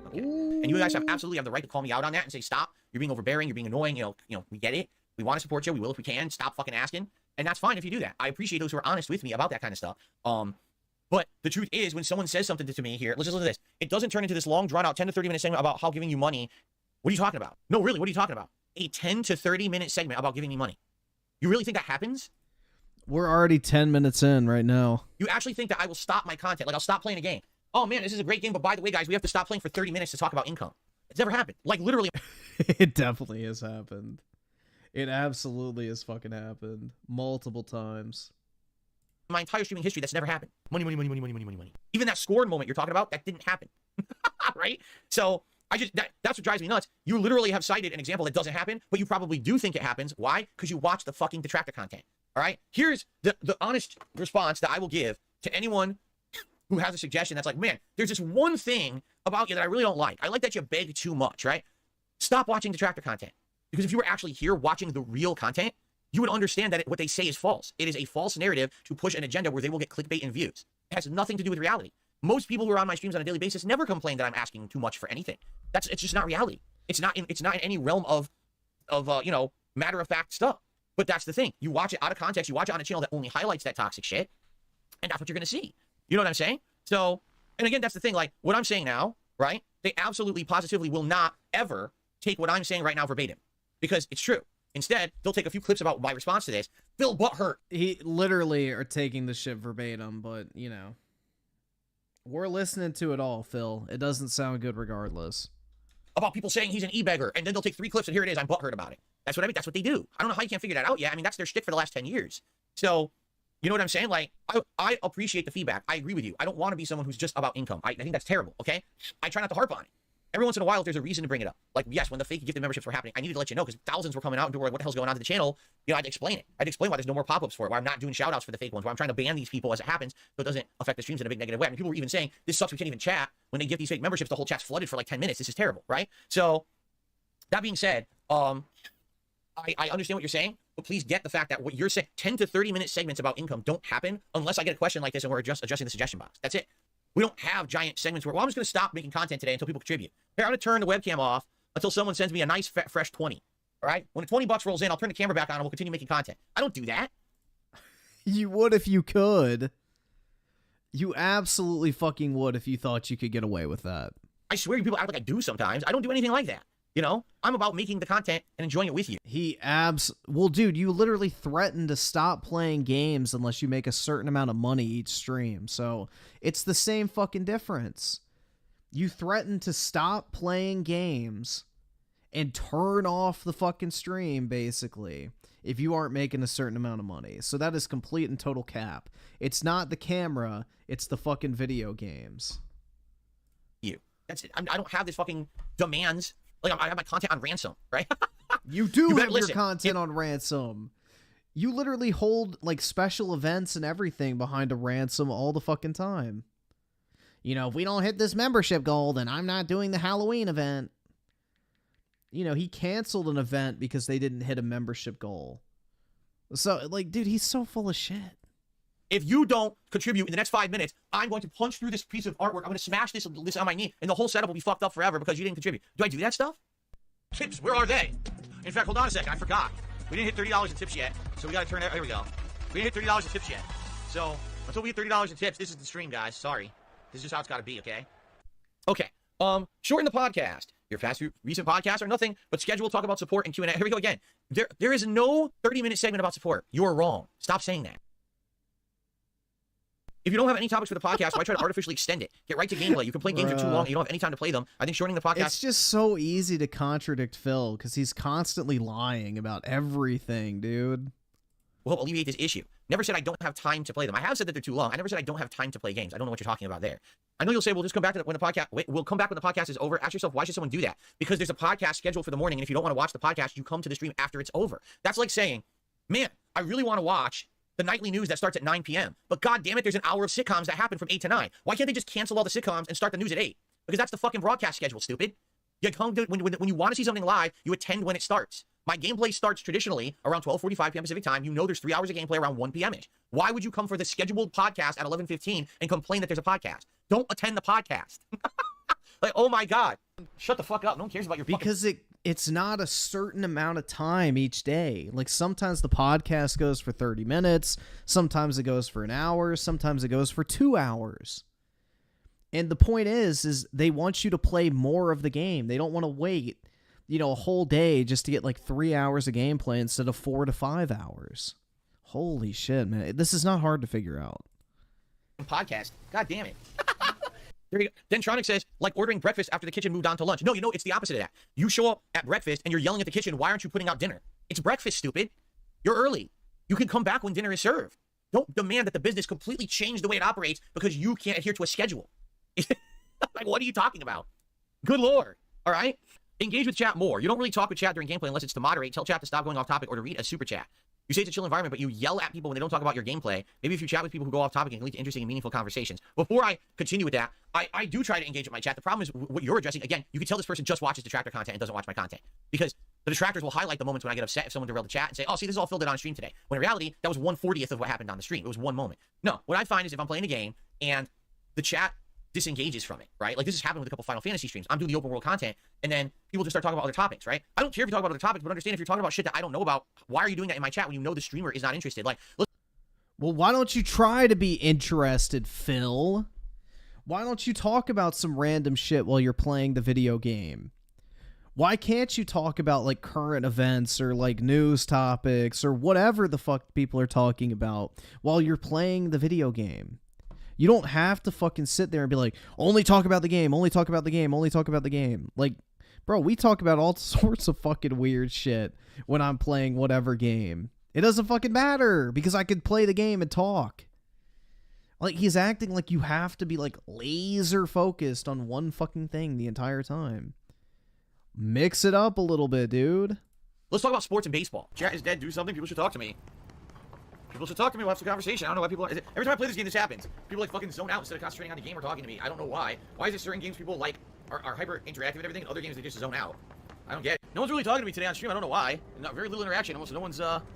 Okay. And you guys absolutely have the right to call me out on that and say, stop. You're being overbearing. You're being annoying. You know, we get it. We want to support you. We will if we can. Stop fucking asking. And that's fine if you do that. I appreciate those who are honest with me about that kind of stuff. But the truth is, when someone says something to me here, let's just listen to this. It doesn't turn into this long, drawn-out 10 to 30-minute segment about how giving you money. What are you talking about? No, really, what are you talking about? A 10 to 30-minute segment about giving me money. You really think that happens? We're already 10 minutes in right now. You actually think that I will stop my content? Like, I'll stop playing a game. Oh, man, this is a great game, but by the way, guys, we have to stop playing for 30 minutes to talk about income. It's never happened. Like, literally. It definitely has happened. It absolutely has fucking happened multiple times. My entire streaming history, that's never happened. Money, money, money, money, money, money, money, money. Even that scored moment you're talking about, that didn't happen. Right? So that's what drives me nuts. You literally have cited an example that doesn't happen, but you probably do think it happens. Why? Because you watch the fucking detractor content. All right? Here's the honest response that I will give to anyone who has a suggestion that's like, man, there's this one thing about you that I really don't like. I like that you beg too much, right? Stop watching detractor content. Because if you were actually here watching the real content, you would understand that what they say is false. It is a false narrative to push an agenda where they will get clickbait and views. It has nothing to do with reality. Most people who are on my streams on a daily basis never complain that I'm asking too much for anything. It's just not reality. It's not in any realm of you know, matter of fact stuff. But that's the thing. You watch it out of context. You watch it on a channel that only highlights that toxic shit, and that's what you're gonna see. You know what I'm saying? So, and again, that's the thing. Like what I'm saying now, right? They absolutely, positively will not ever take what I'm saying right now verbatim. Because it's true. Instead, they'll take a few clips about my response to this. Phil butthurt. He literally are taking the shit verbatim, but, you know. We're listening to it all, Phil. It doesn't sound good regardless. About people saying he's an e-beggar, and then they'll take 3 clips, and here it is, I'm butthurt about it. That's what I mean. That's what they do. I don't know how you can't figure that out yet. I mean, that's their shtick for the last 10 years. So, you know what I'm saying? Like, I appreciate the feedback. I agree with you. I don't want to be someone who's just about income. I think that's terrible, okay? I try not to harp on it. Every once in a while, if there's a reason to bring it up. Like, yes, when the fake gifted memberships were happening, I needed to let you know because thousands were coming out and people were like, what the hell's going on to the channel? You know, I'd explain it. I'd explain why there's no more pop-ups for it, why I'm not doing shout-outs for the fake ones, why I'm trying to ban these people as it happens so it doesn't affect the streams in a big negative way. I mean, people were even saying, this sucks, we can't even chat. When they give these fake memberships, the whole chat's flooded for like 10 minutes. This is terrible, right? So, that being said, I understand what you're saying, but please get the fact that what you're saying, 10 to 30-minute segments about income don't happen unless I get a question like this and we're just adjusting the suggestion box. That's it. We don't have giant segments where, well, I'm just going to stop making content today until people contribute. Here, I'm going to turn the webcam off until someone sends me a nice, fresh 20. All right? When the 20 bucks rolls in, I'll turn the camera back on and we'll continue making content. I don't do that. You would if you could. You absolutely fucking would if you thought you could get away with that. I swear you people act like I do sometimes. I don't do anything like that. You know? I'm about making the content and enjoying it with you. Well, dude, you literally threatened to stop playing games unless you make a certain amount of money each stream. So, it's the same fucking difference. You threatened to stop playing games and turn off the fucking stream, basically, if you aren't making a certain amount of money. So that is complete and total cap. It's not the camera, it's the fucking video games. That's it. I don't have this fucking demands. Like, I have my content on ransom, right? You do have your content on ransom. You literally hold, like, special events and everything behind a ransom all the fucking time. You know, if we don't hit this membership goal, then I'm not doing the Halloween event. You know, he canceled an event because they didn't hit a membership goal. So, like, dude, he's so full of shit. If you don't contribute in the next 5 minutes, I'm going to punch through this piece of artwork. I'm going to smash this on my knee, and the whole setup will be fucked up forever because you didn't contribute. Do I do that stuff? Tips, where are they? In fact, hold on a second. I forgot. We didn't hit $30 in tips yet, so we got to turn it. Here we go. We didn't hit $30 in tips yet. So, until we hit $30 in tips, this is the stream, guys. Sorry. This is just how it's got to be, okay? Okay. Shorten the podcast. Your fast recent podcasts are nothing but scheduled talk about support and Q&A. Here we go again. There is no 30-minute segment about support. You're wrong. Stop saying that. If you don't have any topics for the podcast, why try to artificially extend it? Get right to gameplay. You can play games that are too long and you don't have any time to play them. I think shortening the podcast... It's just so easy to contradict Phil because he's constantly lying about everything, dude. Will help alleviate this issue. Never said I don't have time to play them. I have said that they're too long. I never said I don't have time to play games. I don't know what you're talking about there. I know you'll say, we'll just come back to when the podcast... Wait, we'll come back when the podcast is over. Ask yourself, why should someone do that? Because there's a podcast scheduled for the morning, and if you don't want to watch the podcast, you come to the stream after it's over. That's like saying, man, I really want to watch the nightly news that starts at 9 p.m. But god damn it, there's an hour of sitcoms that happen from 8 to 9. Why can't they just cancel all the sitcoms and start the news at 8? Because that's the fucking broadcast schedule, stupid. You come to, when you want to see something live, you attend when it starts. My gameplay starts traditionally around 12:45 p.m. Pacific time. You know there's 3 hours of gameplay around 1 p.m.-ish. Why would you come for the scheduled podcast at 11:15 and complain that there's a podcast? Don't attend the podcast. Like, oh my god. Shut the fuck up. No one cares about your Because it's not a certain amount of time each day. Like, sometimes the podcast goes for 30 minutes, sometimes it goes for an hour, sometimes it goes for 2 hours. And the point is they want you to play more of the game. They don't want to wait, you know, a whole day just to get like 3 hours of gameplay instead of 4 to 5 hours. Holy shit, man. This is not hard to figure out. Podcast. God damn it. There you go. Dentronic says, like ordering breakfast after the kitchen moved on to lunch. No, you know, it's the opposite of that. You show up at breakfast and you're yelling at the kitchen, why aren't you putting out dinner? It's breakfast, stupid. You're early. You can come back when dinner is served. Don't demand that the business completely change the way it operates because you can't adhere to a schedule. Like, what are you talking about? Good lord. All right? Engage with chat more. You don't really talk with chat during gameplay unless it's to moderate, tell chat to stop going off topic, or to read a super chat. You say it's a chill environment, but you yell at people when they don't talk about your gameplay. Maybe if you chat with people who go off topic, it can lead to interesting and meaningful conversations. Before I continue with that, I do try to engage with my chat. The problem is what you're addressing. Again, you can tell this person just watches detractor content and doesn't watch my content. Because the detractors will highlight the moments when I get upset if someone derailed the chat and say, oh, see, this is all filled in on stream today. When in reality, that was 1/40th of what happened on the stream. It was one moment. No, what I find is if I'm playing a game and the chat disengages from it, right? Like, this has happened with a couple Final Fantasy streams. I'm doing the open world content, and then people just start talking about other topics, right? I don't care if you talk about other topics, but understand if you're talking about shit that I don't know about, why are you doing that in my chat when you know the streamer is not interested? Like, look. Well, why don't you try to be interested, Phil? Why don't you talk about some random shit while you're playing the video game? Why can't you talk about, like, current events or, like, news topics or whatever the fuck people are talking about while you're playing the video game? You don't have to fucking sit there and be like, only talk about the game, only talk about the game, only talk about the game. Like, bro, we talk about all sorts of fucking weird shit when I'm playing whatever game. It doesn't fucking matter because I could play the game and talk. Like, he's acting like you have to be, like, laser focused on one fucking thing the entire time. Mix it up a little bit, dude. Let's talk about sports and baseball. Chat is dead. Do something. People should talk to me. People should talk to me. We'll have some conversation. I don't know why people are... Every time I play this game, this happens. People, like, fucking zone out instead of concentrating on the game or talking to me. I don't know why. Why is it certain games people, like, are hyper interactive and everything, and other games they just zone out? I don't get it. No one's really talking to me today on stream. I don't know why. Not very little interaction. Almost no one's, talking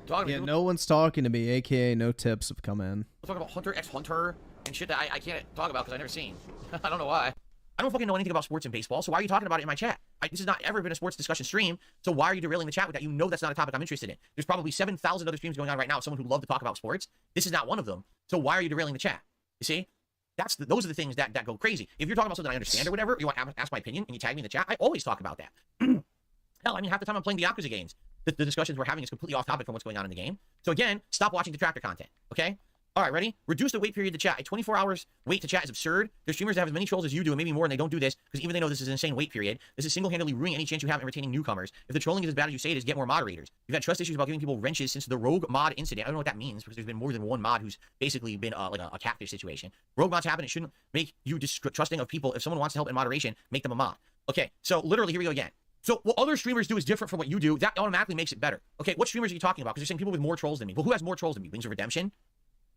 to me. Yeah, no one's talking to me, a.k.a. no tips have come in. We're talking about Hunter x Hunter and shit that I can't talk about because I've never seen. I don't know why. I don't fucking know anything about sports and baseball, so why are you talking about it in my chat? This has not ever been a sports discussion stream, so why are you derailing the chat with that? You know that's not a topic I'm interested in. There's probably 7,000 other streams going on right now of someone who love to talk about sports. This is not one of them, so why are you derailing the chat? You see? Those are the things that go crazy. If you're talking about something I understand or whatever, you want to ask my opinion and you tag me in the chat, I always talk about that. Hell, I mean, half the time I'm playing the Yakuza games. The discussions we're having is completely off topic from what's going on in the game. So again, stop watching detractor content, okay? All right, ready? Reduce the wait period to chat. A 24 hours wait to chat is absurd. There's streamers that have as many trolls as you do and maybe more, and they don't do this because even they know this is an insane wait period. This is single-handedly ruining any chance you have in retaining newcomers. If the trolling is as bad as you say it is, get more moderators. You've had trust issues about giving people wrenches since the rogue mod incident. I don't know what that means because there's been more than one mod who's basically been like a catfish situation. Rogue mods happen. It shouldn't make you distrusting of people. If someone wants to help in moderation, make them a mod. Okay, so literally, here we go again. So what other streamers do is different from what you do. That automatically makes it better. Okay, what streamers are you talking about? Because you're saying people with more trolls than me. Well, who has more trolls than me? Wings of Redemption?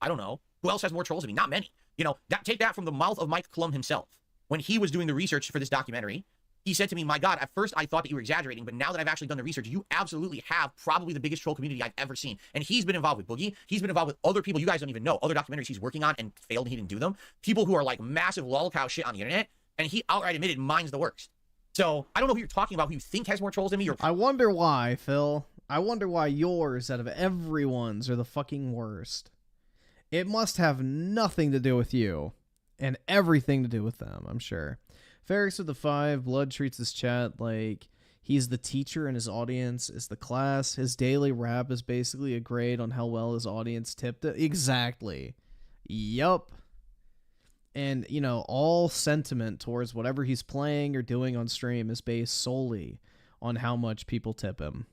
I don't know. Who else has more trolls than me? Not many. You know, take that from the mouth of Mike Klum himself. When he was doing the research for this documentary, he said to me, my God, at first I thought that you were exaggerating, but now that I've actually done the research, you absolutely have probably the biggest troll community I've ever seen. And he's been involved with Boogie. He's been involved with other people you guys don't even know. Other documentaries he's working on and failed and he didn't do them. People who are like massive lolcow shit on the internet. And he outright admitted mine's the worst. So I don't know who you're talking about who you think has more trolls than me. Or I wonder why, Phil. I wonder why yours out of everyone's are the fucking worst. It must have nothing to do with you and everything to do with them, I'm sure. Ericutz4thewin, Blood treats his chat like he's the teacher and his audience is the class. His daily rap is basically a grade on how well his audience tipped it. Exactly. Yup. And, you know, all sentiment towards whatever he's playing or doing on stream is based solely on how much people tip him.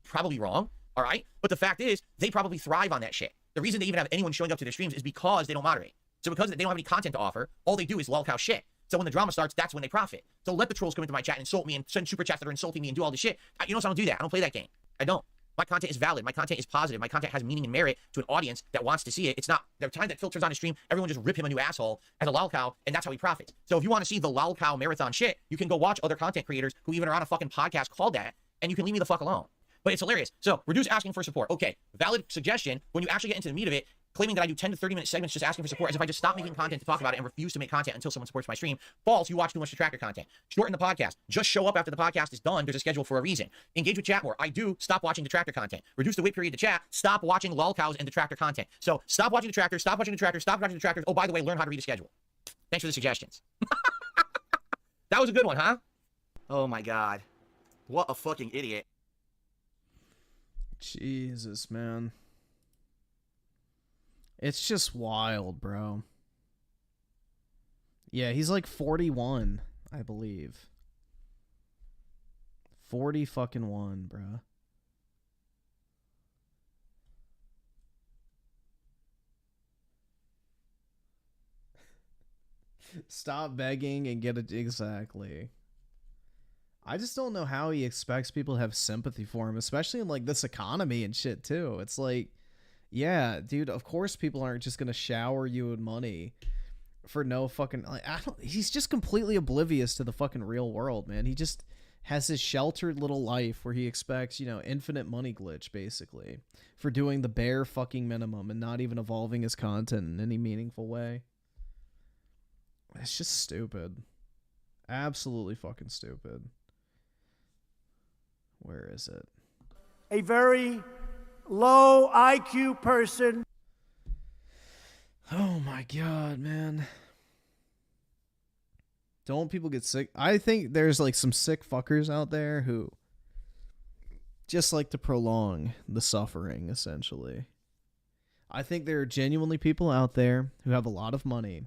probably wrong, all right? But the fact is, they probably thrive on that shit. The reason they even have anyone showing up to their streams is because they don't moderate. So because they don't have any content to offer, all they do is lolcow shit. So when the drama starts, that's when they profit. So let the trolls come into my chat and insult me and send super chats that are insulting me and do all this shit. You know, so I don't do that. I don't play that game. I don't. My content is valid. My content is positive. My content has meaning and merit to an audience that wants to see it. It's not the time that filters on his stream, everyone just rip him a new asshole as a lolcow, and that's how he profits. So if you want to see the lolcow marathon shit, you can go watch other content creators who even are on a fucking podcast called that, and you can leave me the fuck alone. But it's hilarious. So reduce asking for support. Okay, valid suggestion. When you actually get into the meat of it, claiming that I do 10 to 30 minute segments just asking for support as if I just stop making content to talk about it and refuse to make content until someone supports my stream. False, you watch too much detractor content. Shorten the podcast. Just show up after the podcast is done. There's a schedule for a reason. Engage with chat more. I do. Stop watching detractor content. Reduce the wait period to chat. Stop watching lolcows and detractor content. So stop watching detractors. Stop watching detractors. Stop watching detractors. Oh, by the way, learn how to read a schedule. Thanks for the suggestions. That was a good one, huh? Oh my God. What a fucking idiot. Jesus, man. It's just wild, bro. Yeah, he's like 41, I believe. 40 fucking 1, bro. Stop begging and get it exactly. I just don't know how he expects people to have sympathy for him, especially in like this economy and shit too. It's like, yeah, dude, of course people aren't just gonna shower you with money for no fucking, like, he's just completely oblivious to the fucking real world, man. He just has his sheltered little life where he expects, you know, infinite money glitch basically for doing the bare fucking minimum and not even evolving his content in any meaningful way. It's just stupid. Absolutely fucking stupid. Where is it? A very low IQ person. Oh my God, man. Don't people get sick? I think there's like some sick fuckers out there who just like to prolong the suffering, essentially. I think there are genuinely people out there who have a lot of money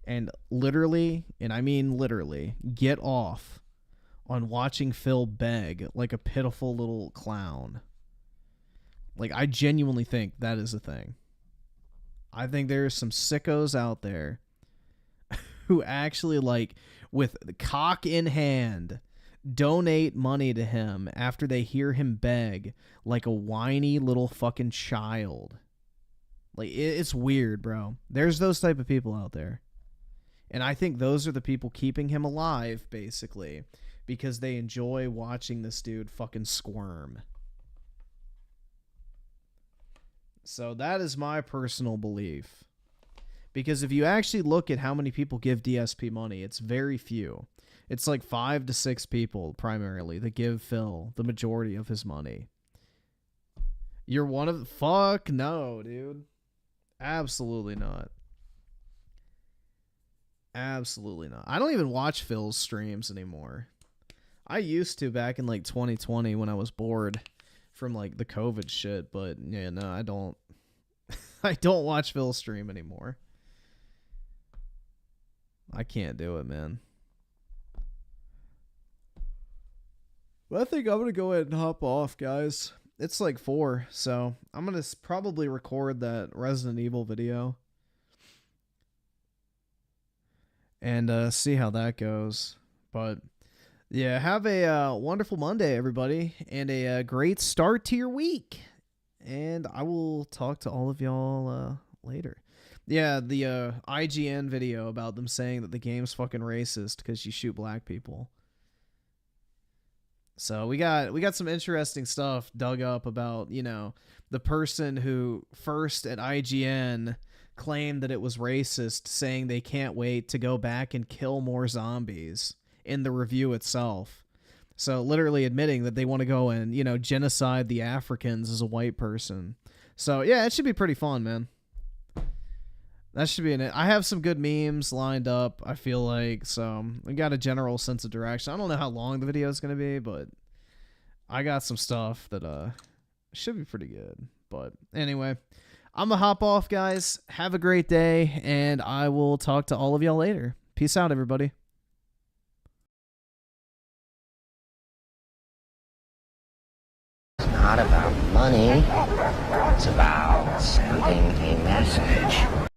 and literally, and I mean literally, get off on watching Phil beg like a pitiful little clown. Like, I genuinely think that is a thing. I think there's some sickos out there who actually, like, with the cock in hand, donate money to him after they hear him beg like a whiny little fucking child. Like, it's weird, bro. There's those type of people out there. And I think those are the people keeping him alive, basically, because they enjoy watching this dude fucking squirm. So that is my personal belief. Because if you actually look at how many people give DSP money, it's very few. It's like 5 to 6 people, primarily, that give Phil the majority of his money. You're one of... Fuck no, dude. Absolutely not. Absolutely not. I don't even watch Phil's streams anymore. I used to back in like 2020 when I was bored from like the COVID shit, but yeah, no, I don't. I don't watch Phil's stream anymore. I can't do it, man. But I think I'm gonna go ahead and hop off, guys. It's like 4, so I'm gonna probably record that Resident Evil video and see how that goes. But yeah, have a wonderful Monday, everybody, and a great start to your week. And I will talk to all of y'all later. Yeah, the IGN video about them saying that the game's fucking racist because you shoot black people. So we got some interesting stuff dug up about, you know, the person who first at IGN claimed that it was racist, saying they can't wait to go back and kill more zombies in the review itself. So literally admitting that they want to go and, you know, genocide the Africans as a white person. So yeah, it should be pretty fun, man. That should be in it. I have some good memes lined up, I feel like, so I got a general sense of direction. I don't know how long the video is going to be, but I got some stuff that should be pretty good. But anyway, I'm going to hop off, guys. Have a great day, and I will talk to all of y'all later. Peace out, everybody. It's not about money. It's about sending a message.